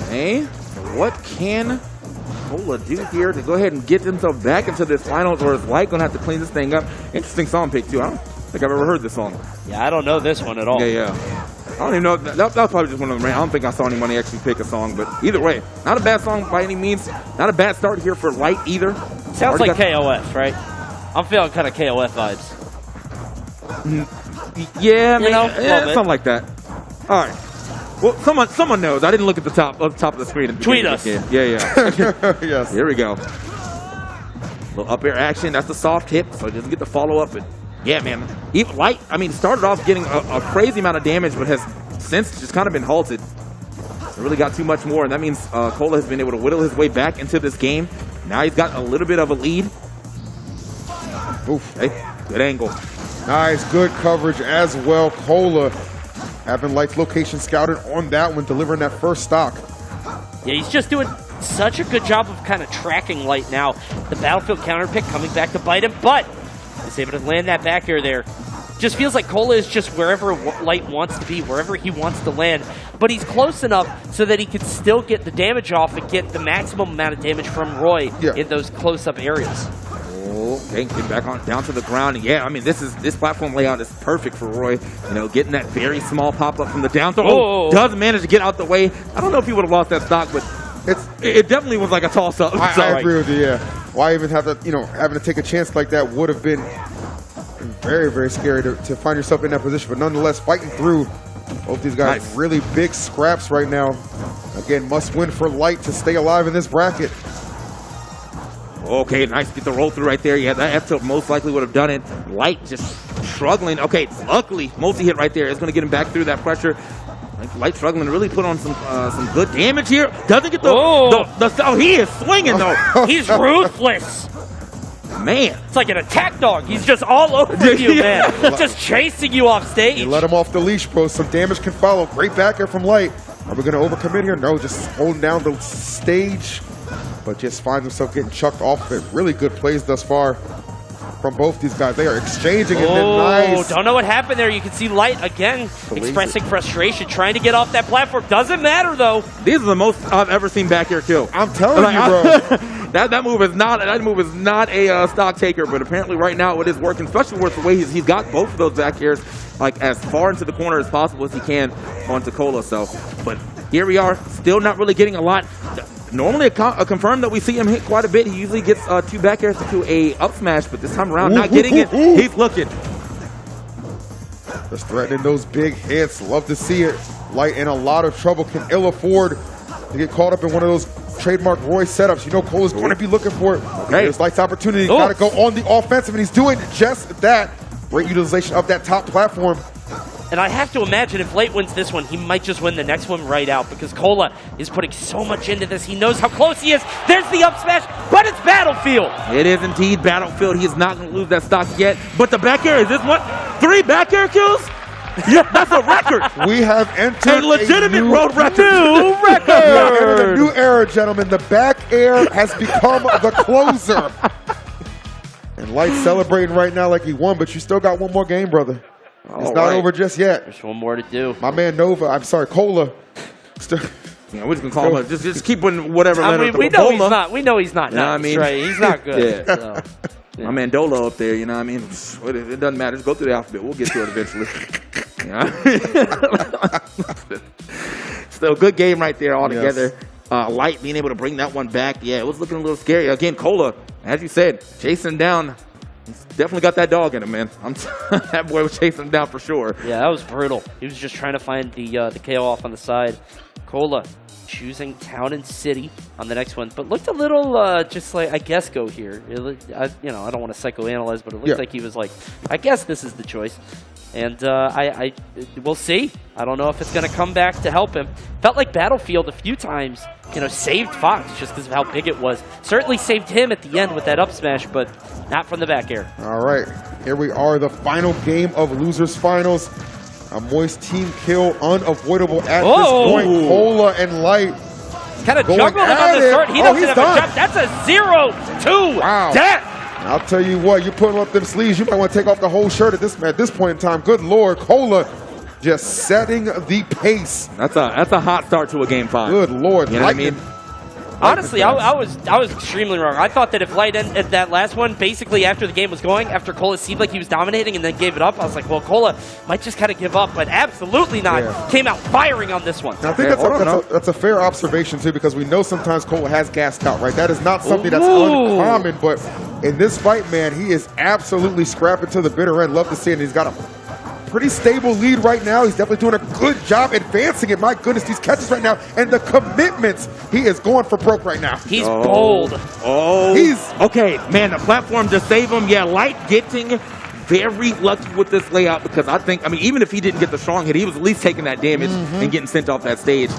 Hey, what can Cola do here to go ahead and get himself back into this finals, or is Light going to have to clean this thing up? Interesting song pick, too. I don't think I've ever heard this song. Yeah, I don't know this one at all. Yeah. I don't even know. That was probably just one of them. I don't think I saw anybody actually pick a song, but either way, not a bad song by any means. Not a bad start here for Light either. Sounds like KOF, right? I'm feeling kind of KOF vibes. Yeah, you know, something like that. All right. Well, someone knows. I didn't look at the top of the screen. At the Tweet us. Yeah. Yes. Here we go. Little up air action. That's the soft hip, so it doesn't get the follow up. But yeah, man. Even Light, I mean, started off getting a crazy amount of damage, but has since just kind of been halted. So really got too much more, and that means Cola has been able to whittle his way back into this game. Now he's got a little bit of a lead. Oof. Hey, good angle. Nice, good coverage as well. Cola having Light's location scouted on that one, delivering that first stock. Yeah, he's just doing such a good job of kind of tracking Light now. The battlefield counter pick coming back to bite him, but he's able to land that back air there. Just feels like Cola is just wherever Light wants to be, wherever he wants to land. But he's close enough so that he can still get the damage off and get the maximum amount of damage from Roy in those close-up areas. Okay, get back on down to the ground. Yeah, I mean, this platform layout is perfect for Roy. You know, getting that very small pop-up from the down throw. Oh, does manage to get out the way. I don't know if he would have lost that stock, but it definitely was like a toss-up. I agree with you, yeah. Why even have to, having to take a chance like that would have been very, very scary to find yourself in that position. But nonetheless, fighting through. Both these guys really big scraps right now. Again, must win for Light to stay alive in this bracket. Okay, nice. Get the roll through right there. Yeah, that F-tilt most likely would have done it. Light just struggling. Okay, luckily, multi-hit right there is going to get him back through that pressure. Light struggling to really put on some good damage here. Doesn't get the he is swinging, though. He's ruthless. Man. It's like an attack dog. He's just all over you, man. Just chasing you off stage. You let him off the leash, bro. Some damage can follow. Great back air from Light. Are we going to overcommit here? No, just holding down the stage. But just finds himself getting chucked off it. Really good plays thus far from both these guys. They are exchanging and then nice. Don't know what happened there. You can see Light again expressing frustration, trying to get off that platform. Doesn't matter though. These are the most I've ever seen back air kill. I'm telling you, bro. that move is not a stock taker, but apparently right now it is working, especially with the way he's got both of those back airs like as far into the corner as possible as he can onto Cola. So, but here we are, still not really getting a lot. Normally a confirm that we see him hit quite a bit. He usually gets 2 back airs to a up smash, but this time around not getting it. He's looking. Just threatening those big hits. Love to see it. Light in a lot of trouble. Can ill afford to get caught up in one of those trademark Roy setups. You know Cole is going to be looking for it. Okay. There's Light's opportunity. Got to go on the offensive, and he's doing just that. Great utilization of that top platform. And I have to imagine if Light wins this one, he might just win the next one right out because Cola is putting so much into this. He knows how close he is. There's the up smash, but it's Battlefield. It is indeed Battlefield. He is not going to lose that stock yet. But the back air, is this what? 3 back air kills? Yeah, that's a record. We have entered a legitimate road record. New record. We have entered a new era, gentlemen. The back air has become the closer. And Light celebrating right now like he won, but you still got one more game, brother. It's not over just yet. There's one more to do. My man Nova, I'm sorry, Cola. Yeah, we're just gonna call him. Just keep putting whatever. We know he's not. We know he's not. You know what I mean? Right? He's not good. Yeah. So. My man Dolo up there. You know what I mean? It doesn't matter. Just go through the alphabet. We'll get to it eventually. So good game right there altogether. Light being able to bring that one back. Yeah, it was looking a little scary. Again, Cola, as you said, chasing him down. He's definitely got that dog in him, man. That boy was chasing him down for sure. Yeah, that was brutal. He was just trying to find the KO off on the side. Cola choosing Town and City on the next one, but looked a little just like, I guess, go here. It looked, I don't want to psychoanalyze, but it looked like he was like, I guess this is the choice. And we'll see. I don't know if it's going to come back to help him. Felt like Battlefield a few times, saved Fox just because of how big it was. Certainly saved him at the end with that up smash, but not from the back air. All right, here we are, the final game of Losers Finals. A Moist team kill, unavoidable at this point. Cola and Light kind of juggled him on the start. He doesn't have a jump. That's a 0-2 death. I'll tell you what, you're putting up them sleeves. You might want to take off the whole shirt at this point in time. Good Lord, Cola just setting the pace. That's a hot start to a game 5. Good Lord, you know what I mean? Honestly, I was extremely wrong. I thought that if Light ended that last one, basically after the game was going, after Cola seemed like he was dominating and then gave it up, I was like, well, Cola might just kind of give up, but absolutely not. Yeah. Came out firing on this one. Now, I think that's a fair observation, too, because we know sometimes Cola has gassed out, right? That is not something that's uncommon, but in this fight, man, he is absolutely scrapping to the bitter end. Love to see it. And he's got a pretty stable lead right now. He's definitely doing a good job advancing it. My goodness, these catches right now and the commitments. He is going for broke right now. He's bold. He's okay, man. The platform to save him. Yeah, Light getting very lucky with this layout because I mean, even if he didn't get the strong hit, he was at least taking that damage and getting sent off that stage.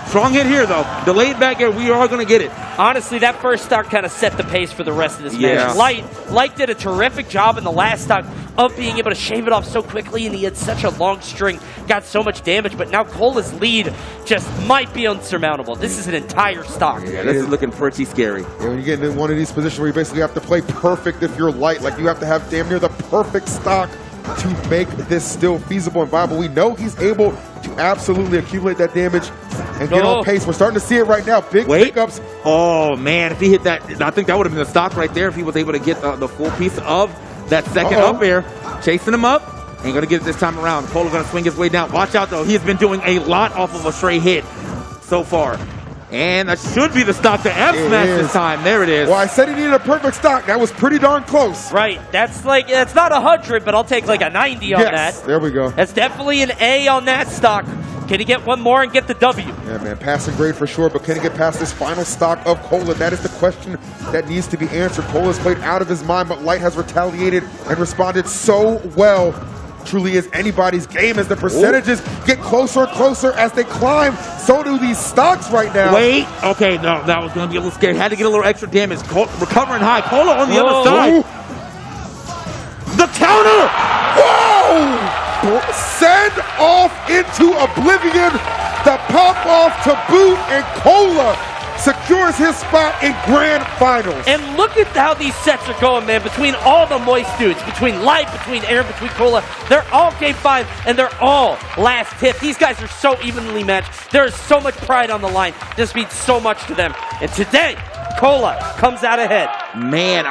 Strong hit here, though. Delayed back air. We are going to get it. Honestly, that first stock kind of set the pace for the rest of this match. Light did a terrific job in the last stock of being able to shave it off so quickly, and he had such a long string, got so much damage, but now Cola's lead just might be unsurmountable. This is an entire stock. Yeah, this is looking pretty scary. Yeah, when you get in one of these positions where you basically have to play perfect if you're Light, like you have to have damn near the perfect stock to make this still feasible and viable. We know he's able to absolutely accumulate that damage and get on pace. We're starting to see it right now. Big pickups. Oh, man. If he hit that, I think that would have been the stock right there if he was able to get the full piece of that second up air. Chasing him up. Ain't going to get it this time around. Cola going to swing his way down. Watch out, though. He has been doing a lot off of a stray hit so far. And that should be the stock to F smash this time. There it is. Well, I said he needed a perfect stock. That was pretty darn close. Right. That's not 100, but I'll take like a 90 on that. Yes, there we go. That's definitely an A on that stock. Can he get one more and get the W? Yeah, man, passing grade for sure, but can he get past this final stock of Cola? That is the question that needs to be answered. Cola's played out of his mind, but Light has retaliated and responded so well. Truly is anybody's game as the percentages get closer and closer as they climb. So do these stocks right now. Wait. Okay, no, that was going to be a little scary. Had to get a little extra damage. Recovering high. Cola on the other side. The counter. Whoa! Send off into oblivion. The pop off to boot, and Cola secures his spot in Grand Finals. And look at how these sets are going, man. Between all the Moist dudes, between Light, between Air, between Cola, they're all game 5, and they're all last hit. These guys are so evenly matched. There is so much pride on the line. This means so much to them. And today, Cola comes out ahead. Man,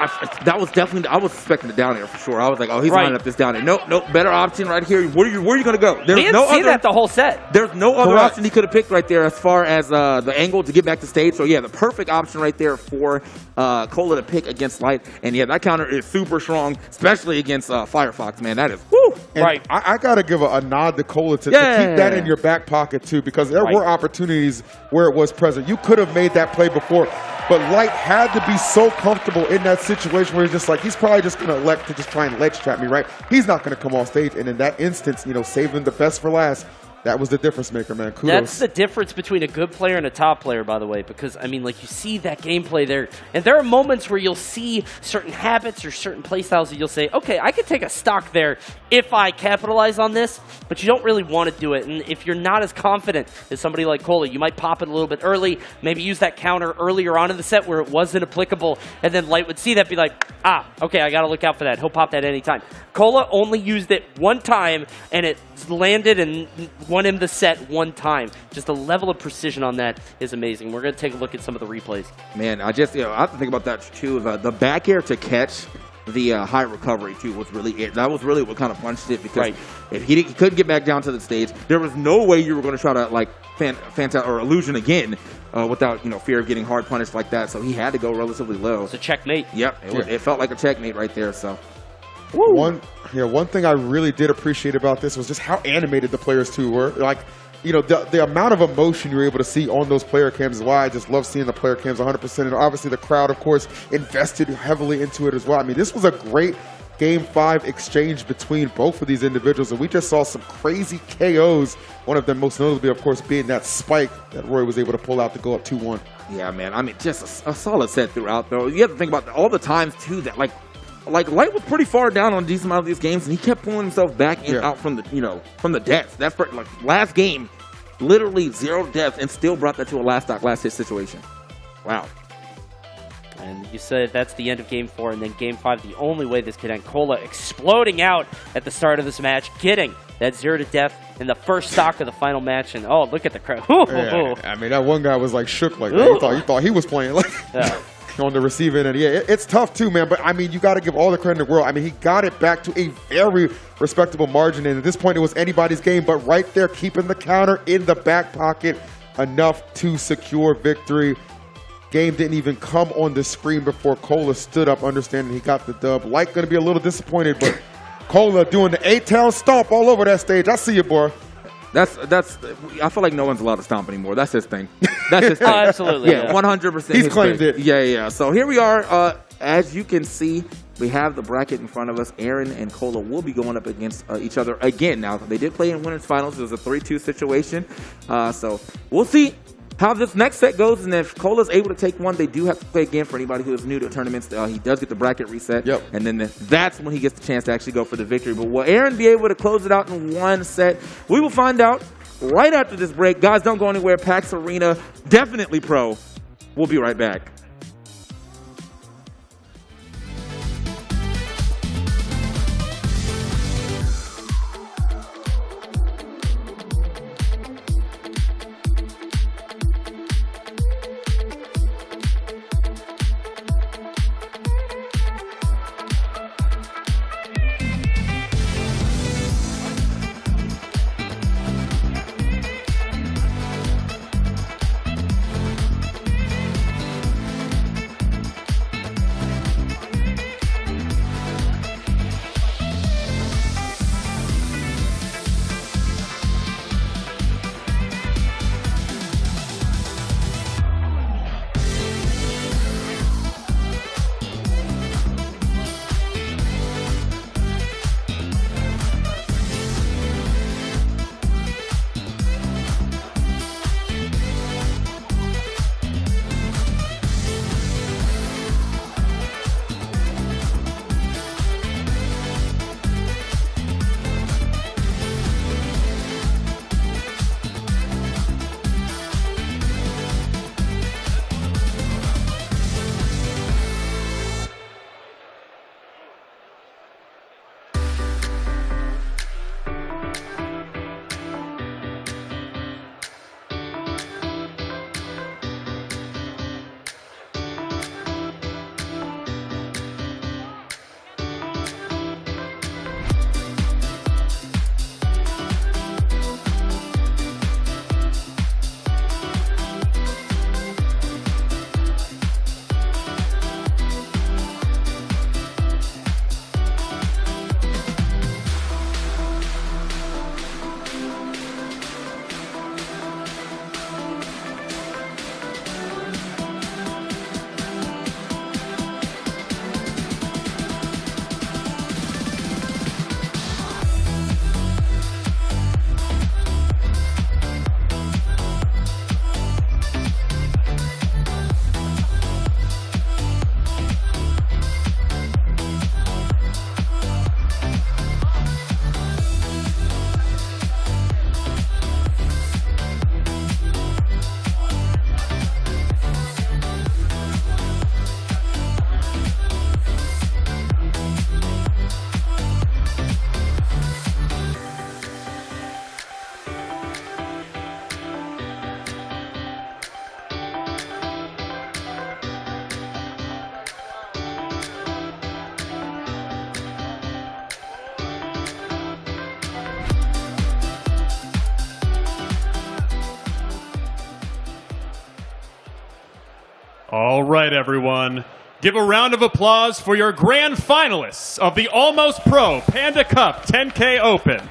that was definitely, I was expecting it down there for sure. I was like, oh, he's lining up this down there. Nope, better option right here. Where are you going to go? There's no other, that the whole set. There's no other option he could have picked right there as far as the angle to get back to stage. So, yeah, the perfect option right there for Cola to pick against Light. And, yeah, that counter is super strong, especially against Firefox, man. That is, woo! And right. I got to give a nod to Cola to keep that in your back pocket, too, because there were opportunities where it was present. You could have made that play before. But Light had to be so comfortable in that situation where he's just like, he's probably just going to elect to just try and ledge trap me, right? He's not going to come off stage. And in that instance, saving the best for last, that was the difference maker, man. Kudos. That's the difference between a good player and a top player, by the way, because, I mean, like, you see that gameplay there, and there are moments where you'll see certain habits or certain playstyles that you'll say, okay, I could take a stock there if I capitalize on this, but you don't really want to do it. And if you're not as confident as somebody like Cola, you might pop it a little bit early, maybe use that counter earlier on in the set where it wasn't applicable, and then Light would see that, be like, okay, I got to look out for that. He'll pop that anytime. Cola only used it one time, and it landed and won him the set one time. Just the level of precision on that is amazing. We're going to take a look at some of the replays. Man, I have to think about that too. The back air to catch the high recovery too was really it. That was really what kind of punched it, because if he couldn't get back down to the stage, there was no way you were going to try to like Fanta or Illusion again without fear of getting hard punished like that. So he had to go relatively low. It's a checkmate. Yep, it felt like a checkmate right there. So. One thing I really did appreciate about this was just how animated the players too were. Like, the amount of emotion you're able to see on those player cams is why I just love seeing the player cams 100%. And obviously the crowd, of course, invested heavily into it as well. I mean, this was a great Game 5 exchange between both of these individuals, and we just saw some crazy KOs. One of them most notably, of course, being that spike that Roy was able to pull out to go up 2-1. Yeah, man. I mean, just a solid set throughout, though. You have to think about all the times, too, that, like Light was pretty far down on a decent amount of these games, and he kept pulling himself back out from the, from the deaths. That's like last game, literally 0 deaths, and still brought that to a last hit situation. Wow. And you said that's the end of Game 4, and then Game 5, the only way this could end. Cola exploding out at the start of this match, getting that 0 to death in the first stock of the final match, and oh, look at the crowd. Yeah, I mean, that one guy was like shook like that. He thought he was playing like on the receiving end. Yeah, it's tough too, man. But I mean, you got to give all the credit in the world. I mean, he got it back to a very respectable margin, and at this point, it was anybody's game. But right there, keeping the counter in the back pocket, enough to secure victory. Game didn't even come on the screen before Cola stood up, understanding he got the dub. Light going to be a little disappointed, but Cola doing the 8-tail stomp all over that stage. I see you, boy. That's. I feel like no one's allowed to stomp anymore. That's his thing. That's his thing. Oh, absolutely. Yeah, 100%. He's claimed it. Yeah. So here we are. As you can see, we have the bracket in front of us. Aaron and Cola will be going up against each other again. Now, they did play in winners finals. It was a 3-2 situation. So we'll see how this next set goes, and if Cola's able to take one, they do have to play again for anybody who is new to tournaments. He does get the bracket reset, and then that's when he gets the chance to actually go for the victory. But will Aaron be able to close it out in one set? We will find out right after this break. Guys, don't go anywhere. PAX Arena, definitely pro. We'll be right back. All right, everyone. Give a round of applause for your grand finalists of the Almost Pro Panda Cup 10K Open.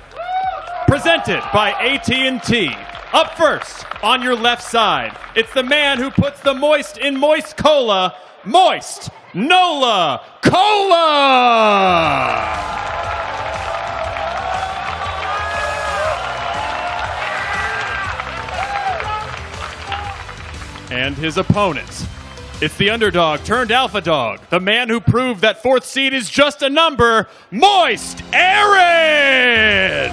Presented by AT&T. Up first, on your left side, it's the man who puts the moist in Moist Cola, Moist Nola Cola! And his opponent. It's the underdog turned alpha dog, the man who proved that 4th seed is just a number, Moist Aaron!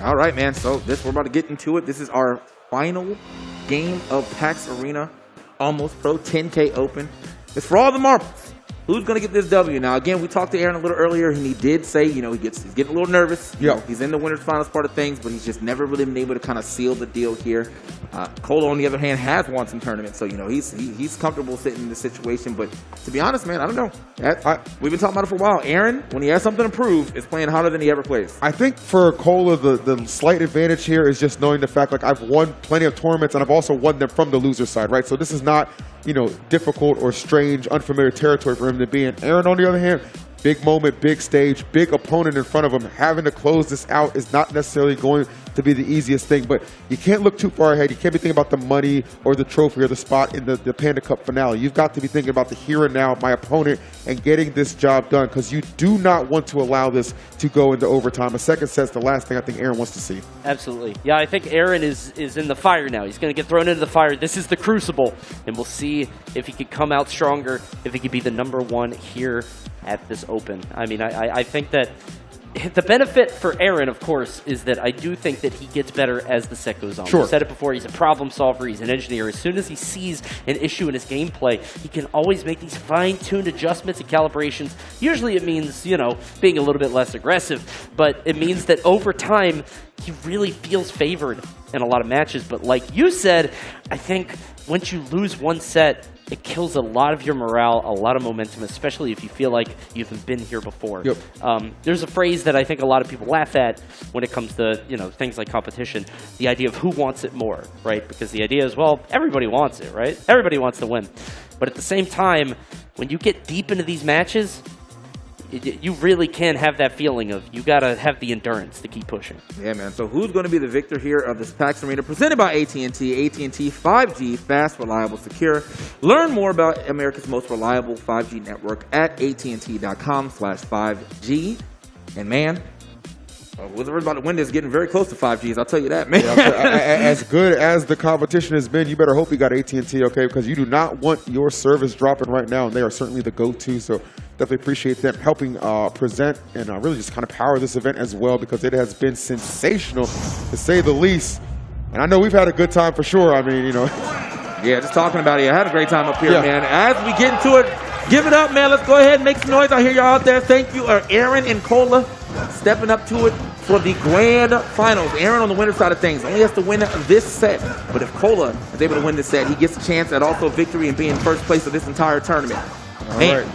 All right, man. So we're about to get into it. This is our final game of PAX Arena Almost Pro 10K Open. It's for all the marbles. Who's going to get this W? Now, again, we talked to Aaron a little earlier, and he did say, he's getting a little nervous. You know, he's in the winner's finals part of things, but he's just never really been able to kind of seal the deal here. Cole, on the other hand, has won some tournaments, so, he's comfortable sitting in this situation. But to be honest, man, I don't know. We've been talking about it for a while. Aaron, when he has something to prove, is playing harder than he ever plays. I think for Cola, the slight advantage here is just knowing the fact, like, I've won plenty of tournaments, and I've also won them from the loser side, right? So this is not, difficult or strange, unfamiliar territory for him to be in. Aaron, on the other hand, big moment, big stage, big opponent in front of him. Having to close this out is not necessarily going to be the easiest thing, but you can't look too far ahead. You can't be thinking about the money or the trophy or the spot in the Panda Cup finale. You've got to be thinking about the here and now, my opponent, and getting this job done, because you do not want to allow this to go into overtime. A second set's the last thing I think Aaron wants to see. Absolutely. Yeah, I think Aaron is in the fire now. He's going to get thrown into the fire. This is the crucible, and we'll see if he can come out stronger, if he can be the #1 here at this Open. I mean, I think that the benefit for Aaron, of course, is that I do think that he gets better as the set goes on. Sure. I've said it before, he's a problem solver, he's an engineer. As soon as he sees an issue in his gameplay, he can always make these fine-tuned adjustments and calibrations. Usually it means, being a little bit less aggressive, but it means that over time, he really feels favored in a lot of matches. But like you said, I think once you lose one set, it kills a lot of your morale, a lot of momentum, especially if you feel like you haven't been here before. Yep. There's a phrase that I think a lot of people laugh at when it comes to, things like competition, the idea of who wants it more, right? Because the idea is, well, everybody wants it, right? Everybody wants to win. But at the same time, when you get deep into these matches, you really can have that feeling of you got to have the endurance to keep pushing. Yeah, man. So who's going to be the victor here of this PAX Arena presented by AT&T? AT&T 5G, fast, reliable, secure. Learn more about America's most reliable 5G network at AT&T.com/5G. And man, whoever's about to win this getting very close to 5Gs. I'll tell you that, man. As good as the competition has been, you better hope you got AT&T, okay? Because you do not want your service dropping right now, and they are certainly the go-to. So definitely appreciate them helping present and really just kind of power this event as well, because it has been sensational, to say the least. And I know we've had a good time for sure. I mean, Yeah, just talking about it. I had a great time up here, man. As we get into it, give it up, man. Let's go ahead and make some noise. I hear y'all out there. Thank you, Aaron and Cola, stepping up to it for the grand finals. Aaron on the winner's side of things only has to win this set, but if Cola is able to win this set, he gets a chance at also victory and being first place of this entire tournament. All right.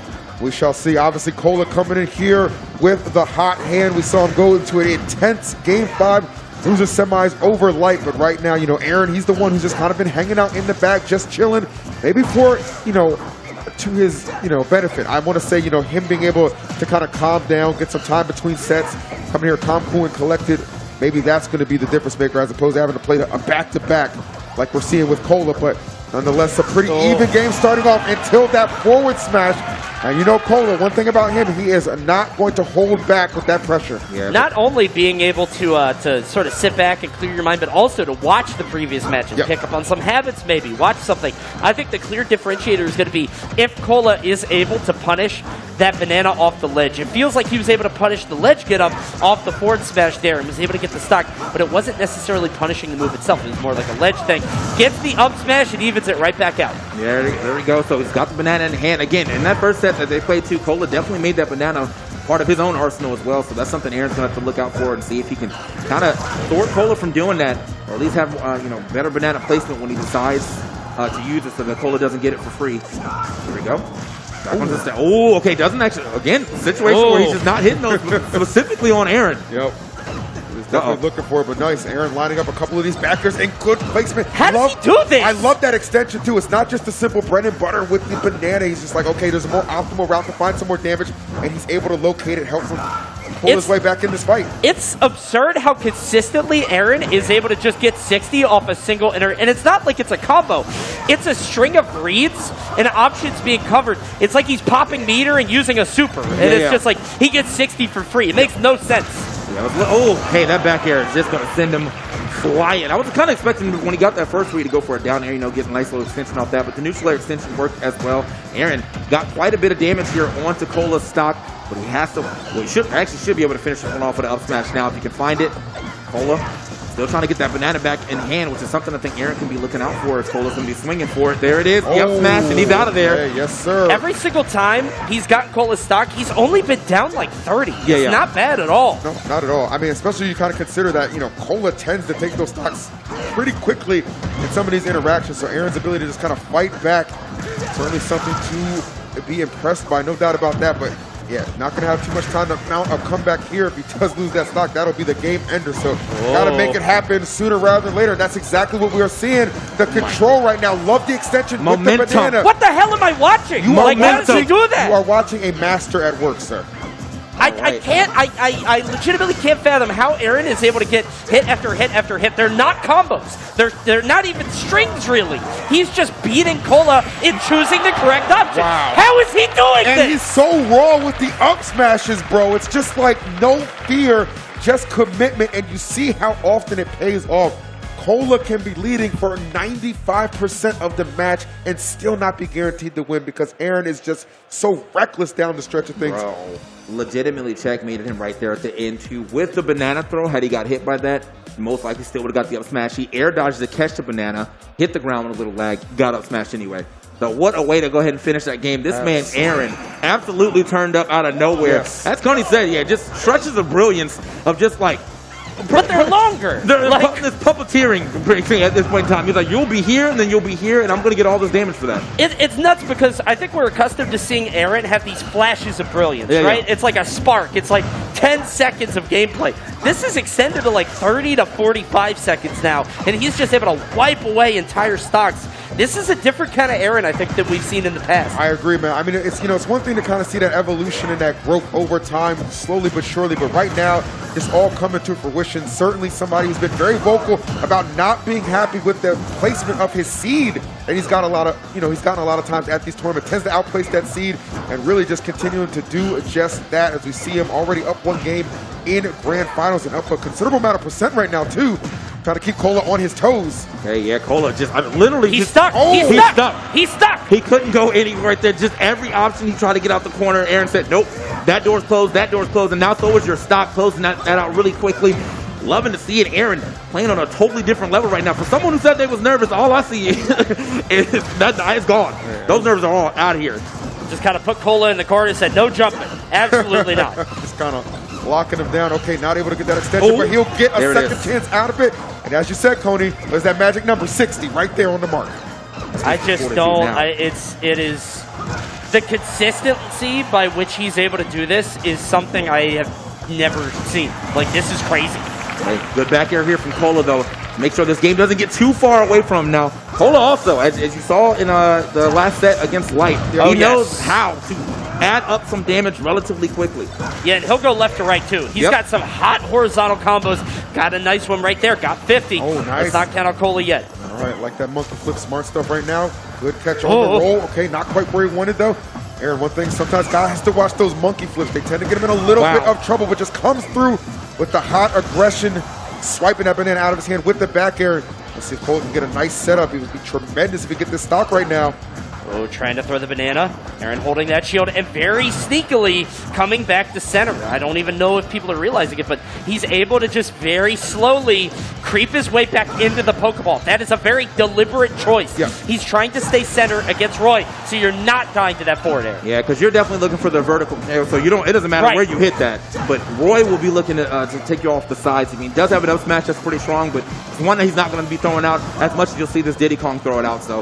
We shall see. Obviously, Cola coming in here with the hot hand. We saw him go into an intense Game 5. Loser semis over light, but right now, Aaron, he's the one who's just kind of been hanging out in the back, just chilling. Maybe for, to his, benefit. I want to say, him being able to kind of calm down, get some time between sets, coming here calm, cool, and collected. Maybe that's going to be the difference maker as opposed to having to play a back-to-back like we're seeing with Cola, but nonetheless, a pretty even game starting off until that forward smash. And Cola, one thing about him, he is not going to hold back with that pressure. Yeah, not only being able to sort of sit back and clear your mind, but also to watch the previous matches, pick up on some habits maybe, watch something. I think the clear differentiator is going to be if Cola is able to punish that banana off the ledge. It feels like he was able to punish the ledge get up off the forward smash there and was able to get the stock, but it wasn't necessarily punishing the move itself. It was more like a ledge thing. Gets the up smash and evens it right back out. Yeah, there we go. So he's got the banana in hand. Again, in that first set that they played too, Cola definitely made that banana part of his own arsenal as well. So that's something Aaron's going to have to look out for and see if he can kind of thwart Cola from doing that, or at least have better banana placement when he decides to use it so that Cola doesn't get it for free. Here we go. Oh, okay, doesn't actually, again, situation where he's just not hitting those specifically on Aaron. Yep. He's definitely looking for it, but nice. Aaron lining up a couple of these backers in good placement. How does he do this? I love that extension, too. It's not just a simple bread and butter with the banana. He's just like, okay, there's a more optimal route to find some more damage, and he's able to locate it, help him pull his way back in this fight. It's absurd how consistently Aaron is able to just get 60 off a single enter, and it's not like it's a combo. It's a string of reads and options being covered. It's like he's popping meter and using a super, and it's just like he gets 60 for free. It makes no sense. Hey, that back air is just going to send him flying. I was kind of expecting when he got that first read to go for a down air, get a nice little extension off that, but the neutral air extension worked as well. Aaron got quite a bit of damage here onto Cola's stock, but he has to, he should be able to finish this one off with an up smash now if he can find it. Cola still trying to get that banana back in hand, which is something I think Aaron can be looking out for as Cola's going to be swinging for it. There it is. The up smash, and he's out of there. Okay, yes, sir. Every single time he's gotten Cola's stock, he's only been down like 30. It's not bad at all. No, not at all. I mean, especially you kind of consider that, Cola tends to take those stocks pretty quickly in some of these interactions, so Aaron's ability to just kind of fight back, certainly something to be impressed by, no doubt about that, but yeah, not going to have too much time to mount a comeback here. If he does lose that stock, that'll be the game ender. So got to make it happen sooner rather than later. That's exactly what we are seeing. The control right now. Love the extension with the banana. What the hell am I watching? How does he do that? You are watching a master at work, sir. I legitimately can't fathom how Aaron is able to get hit after hit after hit. They're not combos. They're not even strings, really. He's just beating Cola in choosing the correct option. Wow. How is he doing this? And he's so raw with the up smashes, bro. It's just like no fear, just commitment, and you see how often it pays off. Cola can be leading for 95% of the match and still not be guaranteed to win because Aaron is just so reckless down the stretch of things. Bro, legitimately checkmated him right there at the end, too. With the banana throw, had he got hit by that, most likely still would have got the up smash. He air dodged to catch the banana, hit the ground with a little lag, got up smashed anyway. So what a way to go ahead and finish that game. This man, Aaron, absolutely turned up out of nowhere. Yes. As Coney said, just stretches of brilliance of just like, but they're longer. This puppeteering at this point in time. He's like, you'll be here, and then you'll be here, and I'm going to get all this damage for that. It's nuts because I think we're accustomed to seeing Aaron have these flashes of brilliance, right? It's like a spark. It's like 10 seconds of gameplay. This is extended to like 30 to 45 seconds now, and he's just able to wipe away entire stocks. This is a different kind of Aaron, I think, that we've seen in the past. I agree, man. I mean, it's it's one thing to kind of see that evolution and that growth over time, slowly but surely. But right now, it's all coming to fruition. Certainly, somebody who's been very vocal about not being happy with the placement of his seed, and he's got a lot of, he's gotten a lot of times at these tournaments, tends to outplace that seed, and really just continuing to do just that. As we see him already up one game in grand finals and up a considerable amount of percent right now too. Trying to keep Cola on his toes. Hey, yeah, Cola just literally he's stuck. He's stuck. He couldn't go anywhere right there. Just every option he tried to get out the corner. Aaron said, nope, that door's closed, and now so is your stock, closing that out really quickly. Loving to see it. Aaron playing on a totally different level right now. For someone who said they was nervous, all I see is that it's gone. Those nerves are all out of here. Just kind of put Cola in the corner and said, no jumping. Absolutely not. Just kind of locking him down. Okay, not able to get that extension, but he'll get a second chance out of it. And as you said, Coney, there's that magic number 60 right there on the mark. I just don't. It is the consistency by which he's able to do this is something I have never seen. Like, this is crazy. Hey, good back air here from Cola, though. Make sure this game doesn't get too far away from him now. Cola also, as you saw in the last set against Light, he knows how to add up some damage relatively quickly. Yeah, and he'll go left to right, too. He's got some hot horizontal combos. Got a nice one right there. Got 50. Oh, nice. Let's not count out Cola yet. All right, like that monkey flip, smart stuff right now. Good catch on the roll. Okay, not quite where he wanted, though. Aaron, one thing, sometimes guys has to watch those monkey flips. They tend to get him in a little bit of trouble, but just comes through with the hot aggression, swiping that banana out of his hand with the back air. Let's see if Cole can get a nice setup. It would be tremendous if he get this stock right now. Oh, trying to throw the banana. Aaron holding that shield and very sneakily coming back to center. I don't even know if people are realizing it, but he's able to just very slowly creep his way back into the Pokeball. That is a very deliberate choice. Yeah. He's trying to stay center against Roy, so you're not dying to that forward air. Yeah, because you're definitely looking for the vertical air, so you don't. It doesn't matter Right. where you hit that. But Roy will be looking to take you off the sides. I mean, he does have an up smash that's pretty strong, but it's one that he's not going to be throwing out as much as you'll see this Diddy Kong throw it out. So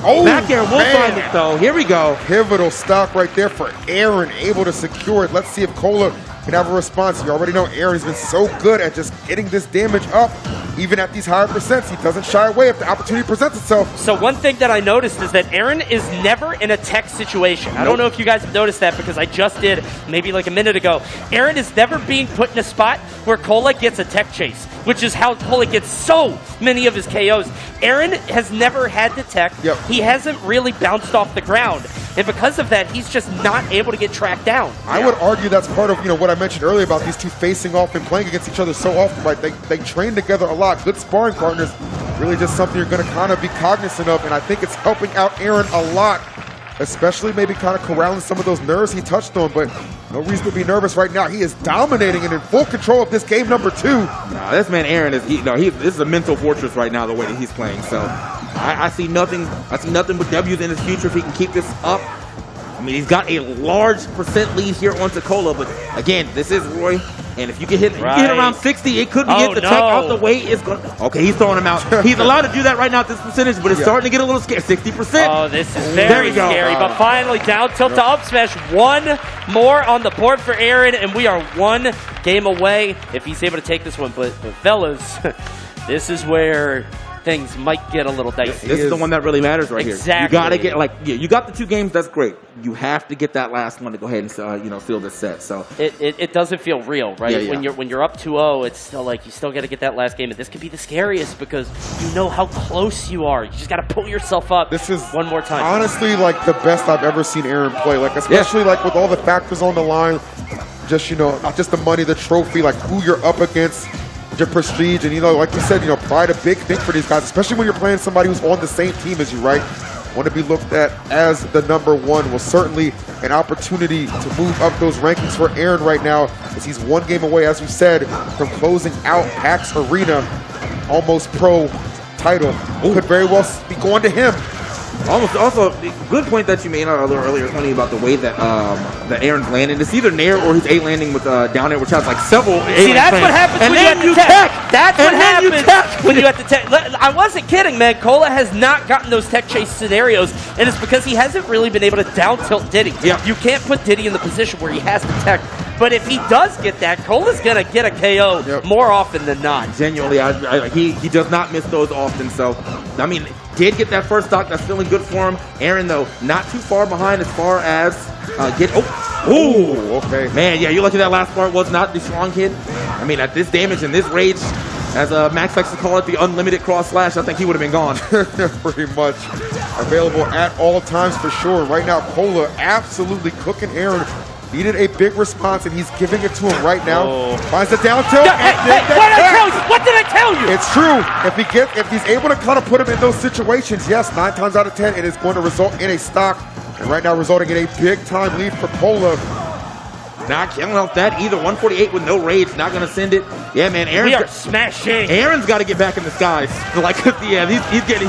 back air will find it though. Here we go. Pivotal stock right there for Aaron, able to secure it. Let's see if Cola can have a response. You already know Aaron's been so good at just getting this damage up, even at these higher percents. He doesn't shy away if the opportunity presents itself. So one thing that I noticed is that Aaron is never in a tech situation. I don't know if you guys have noticed that because I just did maybe like a minute ago. Aaron is never being put in a spot where Cola gets a tech chase, which is how Cola gets so many of his KOs. Aaron has never had the tech. He hasn't really bounced off the ground. And because of that, he's just not able to get tracked down. I would argue that's part of what I mentioned earlier about these two facing off and playing against each other so often. Right? They train together a lot. Good sparring partners. Really just something you're going to kind of be cognizant of. And I think it's helping out Aaron a lot, especially maybe kind of corralling some of those nerves he touched on. But no reason to be nervous right now. He is dominating and in full control of this game number 2. Nah, this man Aaron is this is a mental fortress right now the way that he's playing. So I see nothing. I see nothing but W's in his future if he can keep this up. I mean, he's got a large percent lead here on Cola, but again, this is Roy. And if you get hit, around 60, it could be hit. The tech out the way is going. Okay, he's throwing him out. He's allowed to do that right now at this percentage, but it's starting to get a little scary. 60%. Oh, this is very scary. But finally, down tilt to up smash. One more on the board for Aaron, and we are one game away if he's able to take this one. But fellas, this is where things might get a little dicey. This is the one that really matters right here. Exactly. You got to get you got the 2 games. That's great. You have to get that last one to go ahead and seal this set. So it doesn't feel real, right? Yeah. When you're up 2-0, it's still like you still got to get that last game, and this could be the scariest because you know how close you are. You just got to pull yourself up. This is one more time. Honestly, like the best I've ever seen Aaron play. Like especially like with all the factors on the line, just not just the money, the trophy, like who you're up against. Your prestige, and like you said, pride a big thing for these guys, especially when you're playing somebody who's on the same team as you, right? Want to be looked at as the number 1. Well, certainly an opportunity to move up those rankings for Aaron right now, as he's 1 game away, as we said, from closing out PAX Arena. Almost pro title could very well be going to him. Also, good point that you made a little earlier, Tony, about the way that that Aaron's landing. It's either Nair or he's landing with down air, which has like several. See, that's what happens when you have to tech. That's what happens when you have to tech. I wasn't kidding, man. Cola has not gotten those tech chase scenarios, and it's because he hasn't really been able to down tilt Diddy. Yeah. You can't put Diddy in the position where he has to tech. But if he does get that, Cola's going to get a KO more often than not. Genuinely, he does not miss those often. So, I mean, did get that first stock. That's feeling good for him. Aaron, though, not too far behind as far as okay. Man, yeah, you look at that last part, was not the strong hit. I mean, at this damage and this rage, as Max likes to call it, the unlimited cross slash, I think he would have been gone. Pretty much. Available at all times for sure. Right now, Cola absolutely cooking Aaron. Needed a big response, and he's giving it to him right now. Finds the down tilt. What did I tell you? It's true. If he's able to kind of put him in those situations, yes, 9 times out of 10, it is going to result in a stock. And right now, resulting in a big-time lead for Cola. Not counting off that either. 148 with no rage, not going to send it. Yeah, man, We are smashing. Aaron's got to get back in the skies. Like, yeah, he's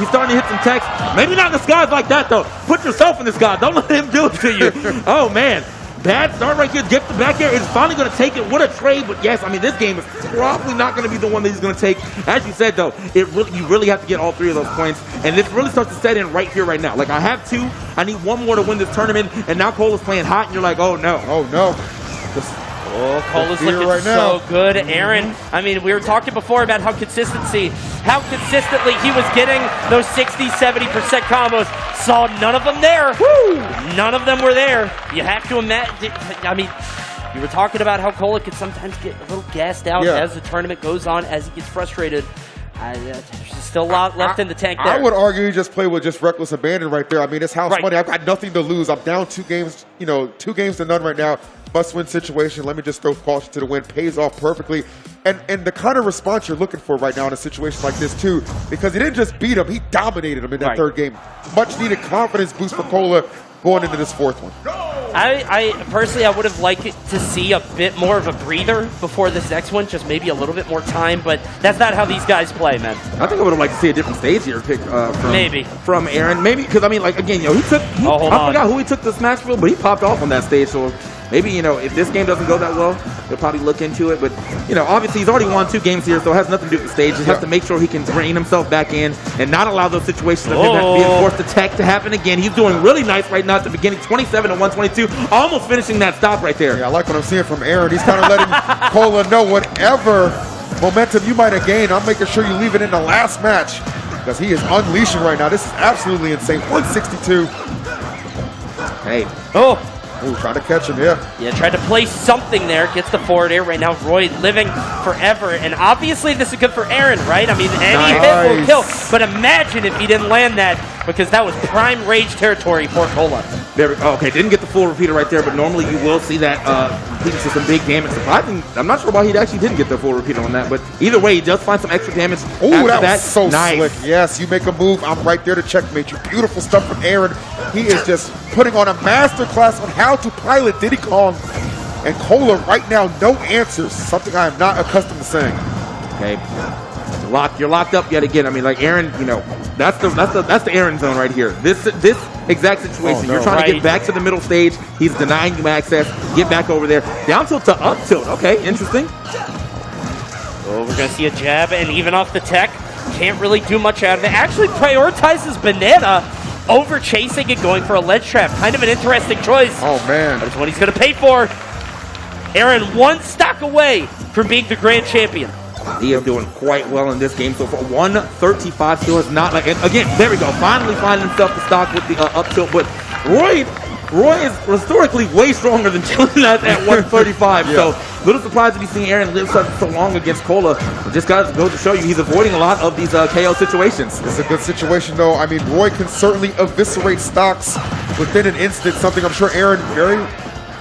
starting to hit some text. Maybe not in the skies like that, though. Put yourself in the sky. Don't let him do it to you. Oh, man. Bad start right here. Get the back air. Is finally going to take it. What a trade. But yes, I mean, this game is probably not going to be the one that he's going to take. As you said, though, you really have to get all 3 of those points. And this really starts to set in right here, right now. Like, I have 2. I need 1 more to win this tournament. And now Cola's playing hot. And you're like, oh, no. Oh, no. Cola's looking right so good. Aaron, I mean, we were talking before about how consistently he was getting those 60, 70% combos. Saw none of them there. Woo! None of them were there. You have to imagine. I mean, you were talking about how Cola could sometimes get a little gassed out as the tournament goes on, as he gets frustrated. There's still a lot left in the tank there. I would argue he just played with just reckless abandon right there. I mean, it's house money. I've got nothing to lose. I'm down 2 games, 2 games to none right now. Must-win situation. Let me just throw caution to the wind. Pays off perfectly. And the kind of response you're looking for right now in a situation like this, too, because he didn't just beat him. He dominated him in that third game. Much-needed confidence boost for Cola going into this fourth one. I personally, I would have liked to see a bit more of a breather before this next one, just maybe a little bit more time, but that's not how these guys play, man. I think I would have liked to see a different stage here pick from Aaron. Maybe, because, I mean, like, again, I forgot who he took to Smashville, but he popped off on that stage, so maybe, if this game doesn't go that well, they'll probably look into it. But, obviously he's already won 2 games here, so it has nothing to do with the stage. He has to make sure he can rein himself back in and not allow those situations of him being forced to tech to happen again. He's doing really nice right now at the beginning, 27 to 122, almost finishing that stop right there. Yeah, I like what I'm seeing from Aaron. He's kind of letting Cola know whatever momentum you might have gained, I'm making sure you leave it in the last match because he is unleashing right now. This is absolutely insane. 162. Hey. Ooh, trying to catch him, yeah. Yeah, tried to play something there. Gets the forward air right now. Roy living forever. And obviously this is good for Aaron, right? I mean, any hit will kill. But imagine if he didn't land that, because that was prime rage territory for Cola. There we go. Okay, didn't get the full repeater right there, but normally you will see that he just some big damage. Surprising. I'm not sure why he actually didn't get the full repeater on that, but either way, he does find some extra damage. Oh, that was so slick. Yes, you make a move, I'm right there to checkmate you. Beautiful stuff from Aaron. He is just putting on a masterclass on how to pilot Diddy Kong. And Cola right now, no answers. Something I am not accustomed to saying. Okay. You're locked up yet again. I mean, like Aaron, that's the Aaron zone right here. This exact situation. You're trying to get back to the middle stage. He's denying you access. Get back over there. Down tilt to up tilt. Okay, interesting. Oh, we're gonna see a jab, and even off the tech, can't really do much out of it. Actually prioritizes Banana over chasing and going for a ledge trap. Kind of an interesting choice. Oh man. That's what he's gonna pay for. Aaron, 1 stock away from being the grand champion. He is doing quite well in this game so far. 135 still is not like, and again, there we go. Finally finding himself the stock with the up tilt, but Roy is historically way stronger than killing that at 135. So little surprised to be seeing Aaron live so long against Cola. But just goes to show you he's avoiding a lot of these KO situations. It's a good situation though. I mean, Roy can certainly eviscerate stocks within an instant, something I'm sure Aaron very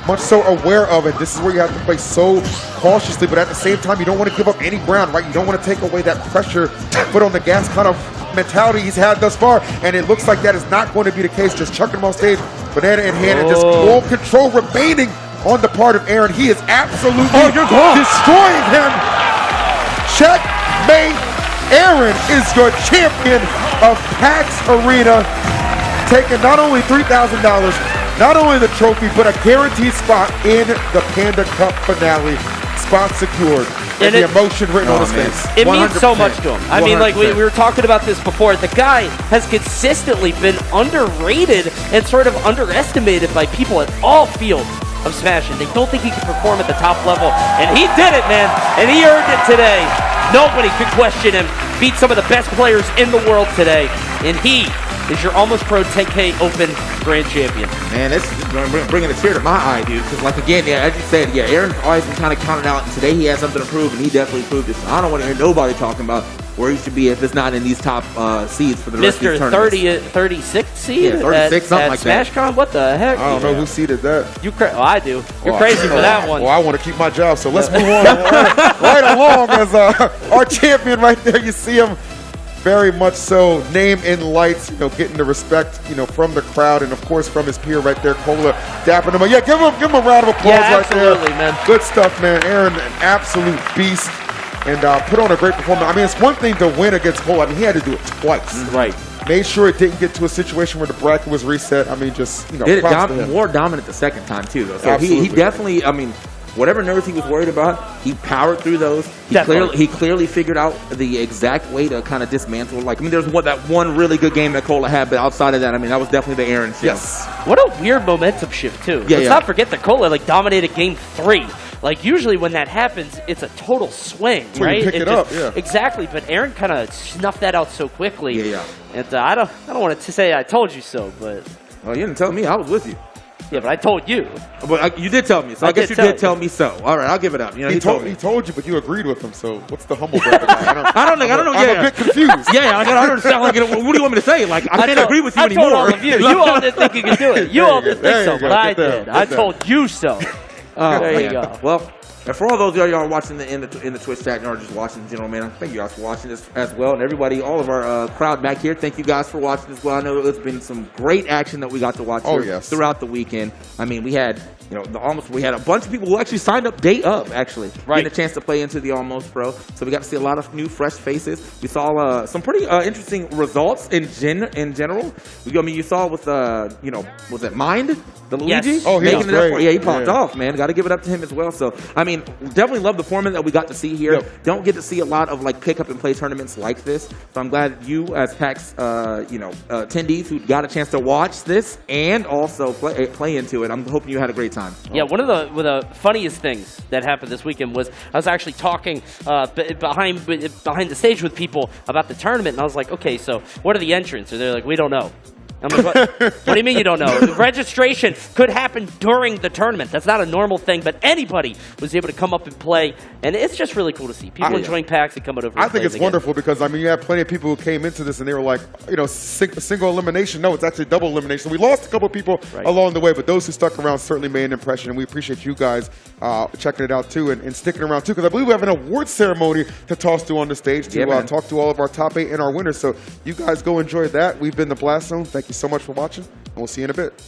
much so aware of it. This is where you have to play so cautiously, but at the same time, you don't want to give up any ground, right? You don't want to take away that pressure, foot on the gas kind of mentality he's had thus far, and it looks like that is not going to be the case. Just chucking him on stage, banana in hand, and just ball control remaining on the part of Aaron. He is absolutely destroying him. Checkmate. Aaron is your champion of PAX Arena, taking not only $3,000, not only the trophy, but a guaranteed spot in the Panda Cup finale. Spot secured. And the emotion written on his face. It means so much to him. I mean, like we were talking about this before. The guy has consistently been underrated and sort of underestimated by people at all fields of Smash. And they don't think he can perform at the top level. And he did it, man. And he earned it today. Nobody could question him. Beat some of the best players in the world today. And he is your Almost Pro 10K Open Grand Champion. Man, this is bringing a tear to my eye, dude. Because, like, again, as you said, Aaron's always been kind of counted out. And today he has something to prove, and he definitely proved it. So I don't want to hear nobody talking about where he should be if it's not in these top seeds for the rest of these tournaments. 36th seed? Yeah, 36, something like that. SmashCon? What the heck? I don't know who seeded that. I do. You're crazy for that one. Well, I want to keep my job, so let's move on right along as our champion right there. You see him. Very much so, name in lights, getting the respect, from the crowd and of course from his peer right there, Cola, dapping him. Yeah, give him a round of applause right there. Man. Good stuff, man. Aaron, an absolute beast, and put on a great performance. I mean, it's one thing to win against Cola. I mean, he had to do it twice. Right. Made sure it didn't get to a situation where the bracket was reset. I mean, just did it more dominant the second time too, though. So he definitely. I mean, whatever nerves he was worried about, he powered through those. He clearly figured out the exact way to kind of dismantle. Like, I mean, there's that one really good game that Cola had, but outside of that, I mean, that was definitely the Aaron shift. Yes. What a weird momentum shift, too. Let's not forget that Cola, dominated game 3. Like, usually when that happens, it's a total swing, right? You pick it up, yeah. Exactly, but Aaron kind of snuffed that out so quickly. Yeah. And I don't want to say I told you so, but... Well, you didn't tell me. I was with you. Yeah, but I told you. But you did tell me, so I guess you did tell me so. All right, I'll give it up. You know, He told you, but you agreed with him. So what's the humble brag about? I don't know. I'm a bit confused. Yeah, I don't understand. Like, what do you want me to say? Like, I can't agree with you anymore. I told all of you. You all didn't think you could do it. You all didn't think so, but I did. I told you so. There you go. Well, and for all those of y'all watching in the Twitch chat or just watching in general, man, thank you guys for watching this as well. And everybody, all of our crowd back here, thank you guys for watching as well. I know it's been some great action that we got to watch throughout the weekend. I mean, we had we had a bunch of people who actually signed up day of, actually, getting a chance to play into the Almost Pro. So we got to see a lot of new, fresh faces. We saw some pretty interesting results in general. You saw with was it Mind, the Luigi? Yes. Oh, he was great. Yeah, he popped off, man. Got to give it up to him as well. So I mean, definitely love the format that we got to see here. Yep. Don't get to see a lot of like pick up and play tournaments like this. So I'm glad you, as PAX, attendees who got a chance to watch this and also play into it. I'm hoping you had a great time. Yeah, one of the funniest things that happened this weekend was I was actually talking behind the stage with people about the tournament, and I was like, okay, so what are the entrants? And they're like, we don't know. I'm like, what do you mean you don't know? Registration could happen during the tournament. That's not a normal thing, but anybody was able to come up and play, and it's just really cool to see people enjoying PAX and coming over. I think it's wonderful because I mean you have plenty of people who came into this and they were like, single elimination. No, it's actually double elimination. We lost a couple of people along the way, but those who stuck around certainly made an impression, and we appreciate you guys checking it out too and sticking around too, because I believe we have an award ceremony to toss to on the stage to talk to all of our top 8 and our winners. So you guys go enjoy that. We've been the Blast Zone. Thank you so much for watching, and we'll see you in a bit.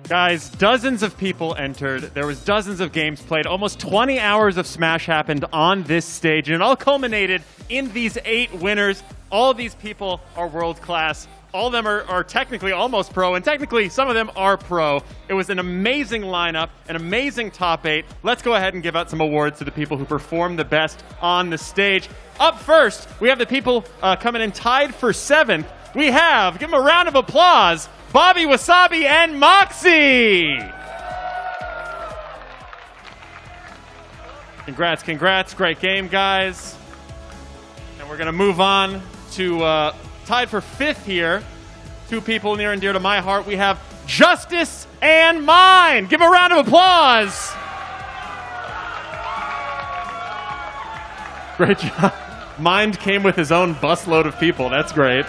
Guys, dozens of people entered. There was dozens of games played. Almost 20 hours of Smash happened on this stage, and it all culminated in these 8 winners. All of these people are world class. All of them are technically almost pro, and technically some of them are pro. It was an amazing lineup, an amazing top 8. Let's go ahead and give out some awards to the people who performed the best on the stage. Up first, we have the people coming in tied for 7th. We have, give them a round of applause, Bobby Wasabi and Moxie. Congrats. Great game, guys. And we're going to move on to tied for 5th here. 2 people near and dear to my heart. We have Justice and Mine. Give them a round of applause. Great job. Mind came with his own busload of people. That's great.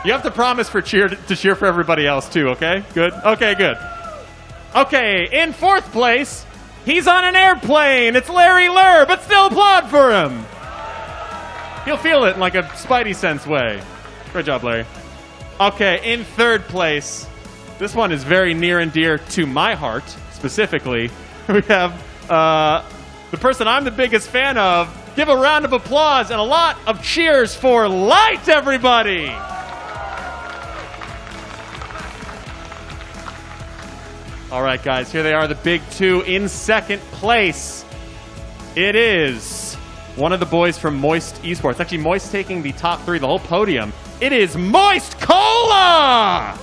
You have to promise to cheer for everybody else too, okay? Good? Okay, good. Okay, in 4th place, he's on an airplane. It's Larry Lurr, but still applaud for him. He'll feel it in like a Spidey sense way. Great job, Larry. Okay, in 3rd place, this one is very near and dear to my heart, specifically. We have the person I'm the biggest fan of. Give a round of applause and a lot of cheers for Light, everybody! All right, guys, here they are, the big 2 in 2nd place. It is one of the boys from Moist Esports. Actually, Moist taking the top 3, the whole podium. It is Moist Cola!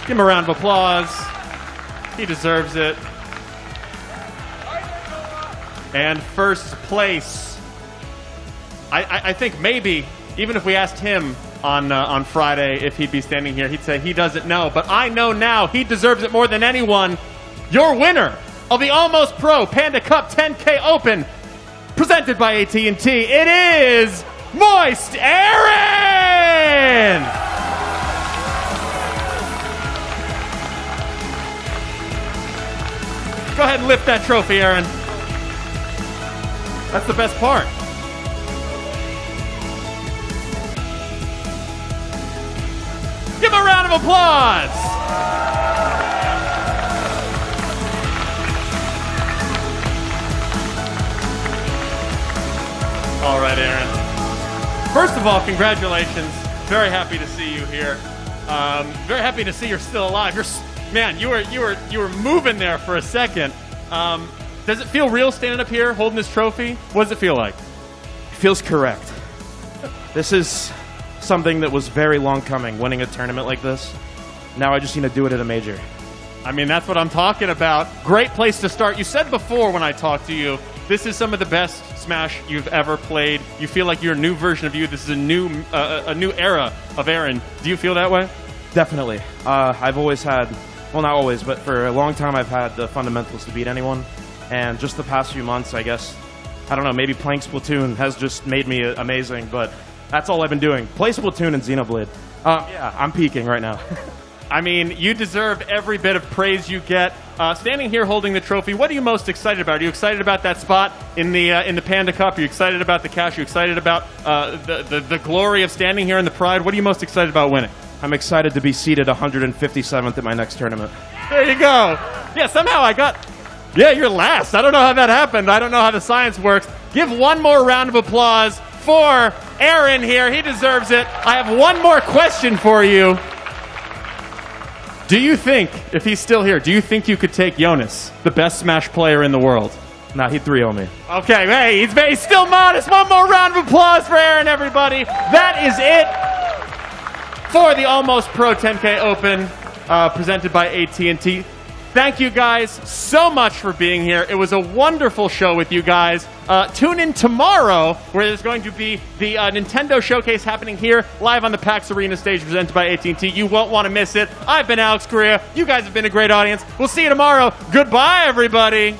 Give him a round of applause. He deserves it. And 1st place. I think maybe, even if we asked him on Friday if he'd be standing here, he'd say he doesn't know. But I know now he deserves it more than anyone. Your winner of the Almost Pro Panda Cup 10K Open, presented by AT&T, it is Moist Aaron! Go ahead and lift that trophy, Aaron. That's the best part. Give him a round of applause! All right, Aaron. First of all, congratulations. Very happy to see you here. Very happy to see you're still alive. Man, you were moving there for a second. Does it feel real standing up here holding this trophy? What does it feel like? It feels correct. This is something that was very long coming, winning a tournament like this. Now I just need to do it at a major. I mean, that's what I'm talking about. Great place to start. You said before when I talked to you, this is some of the best Smash you've ever played. You feel like you're a new version of you. This is a new era of Aaron. Do you feel that way? Definitely. I've always had, well, not always, but for a long time I've had the fundamentals to beat anyone. And just the past few months, I guess, I don't know, maybe playing Splatoon has just made me amazing, but that's all I've been doing. Play Splatoon and Xenoblade. Yeah, I'm peaking right now. I mean, you deserve every bit of praise you get. Standing here holding the trophy, what are you most excited about? Are you excited about that spot in the Panda Cup? Are you excited about the cash? Are you excited about the glory of standing here in the pride? What are you most excited about winning? I'm excited to be seated 157th at my next tournament. There you go. Yeah, somehow I got... Yeah, you're last. I don't know how that happened. I don't know how the science works. Give one more round of applause for Aaron here. He deserves it. I have one more question for you. Do you think, if he's still here, do you think you could take Jonas, the best Smash player in the world? Nah, he'd 3-0 me. Okay, hey, he's still modest. One more round of applause for Aaron, everybody. That is it for the Almost Pro 10K Open presented by AT&T. Thank you guys so much for being here. It was a wonderful show with you guys. Tune in tomorrow where there's going to be the Nintendo Showcase happening here live on the PAX Arena stage presented by AT&T. You won't want to miss it. I've been Alex Correa. You guys have been a great audience. We'll see you tomorrow. Goodbye, everybody.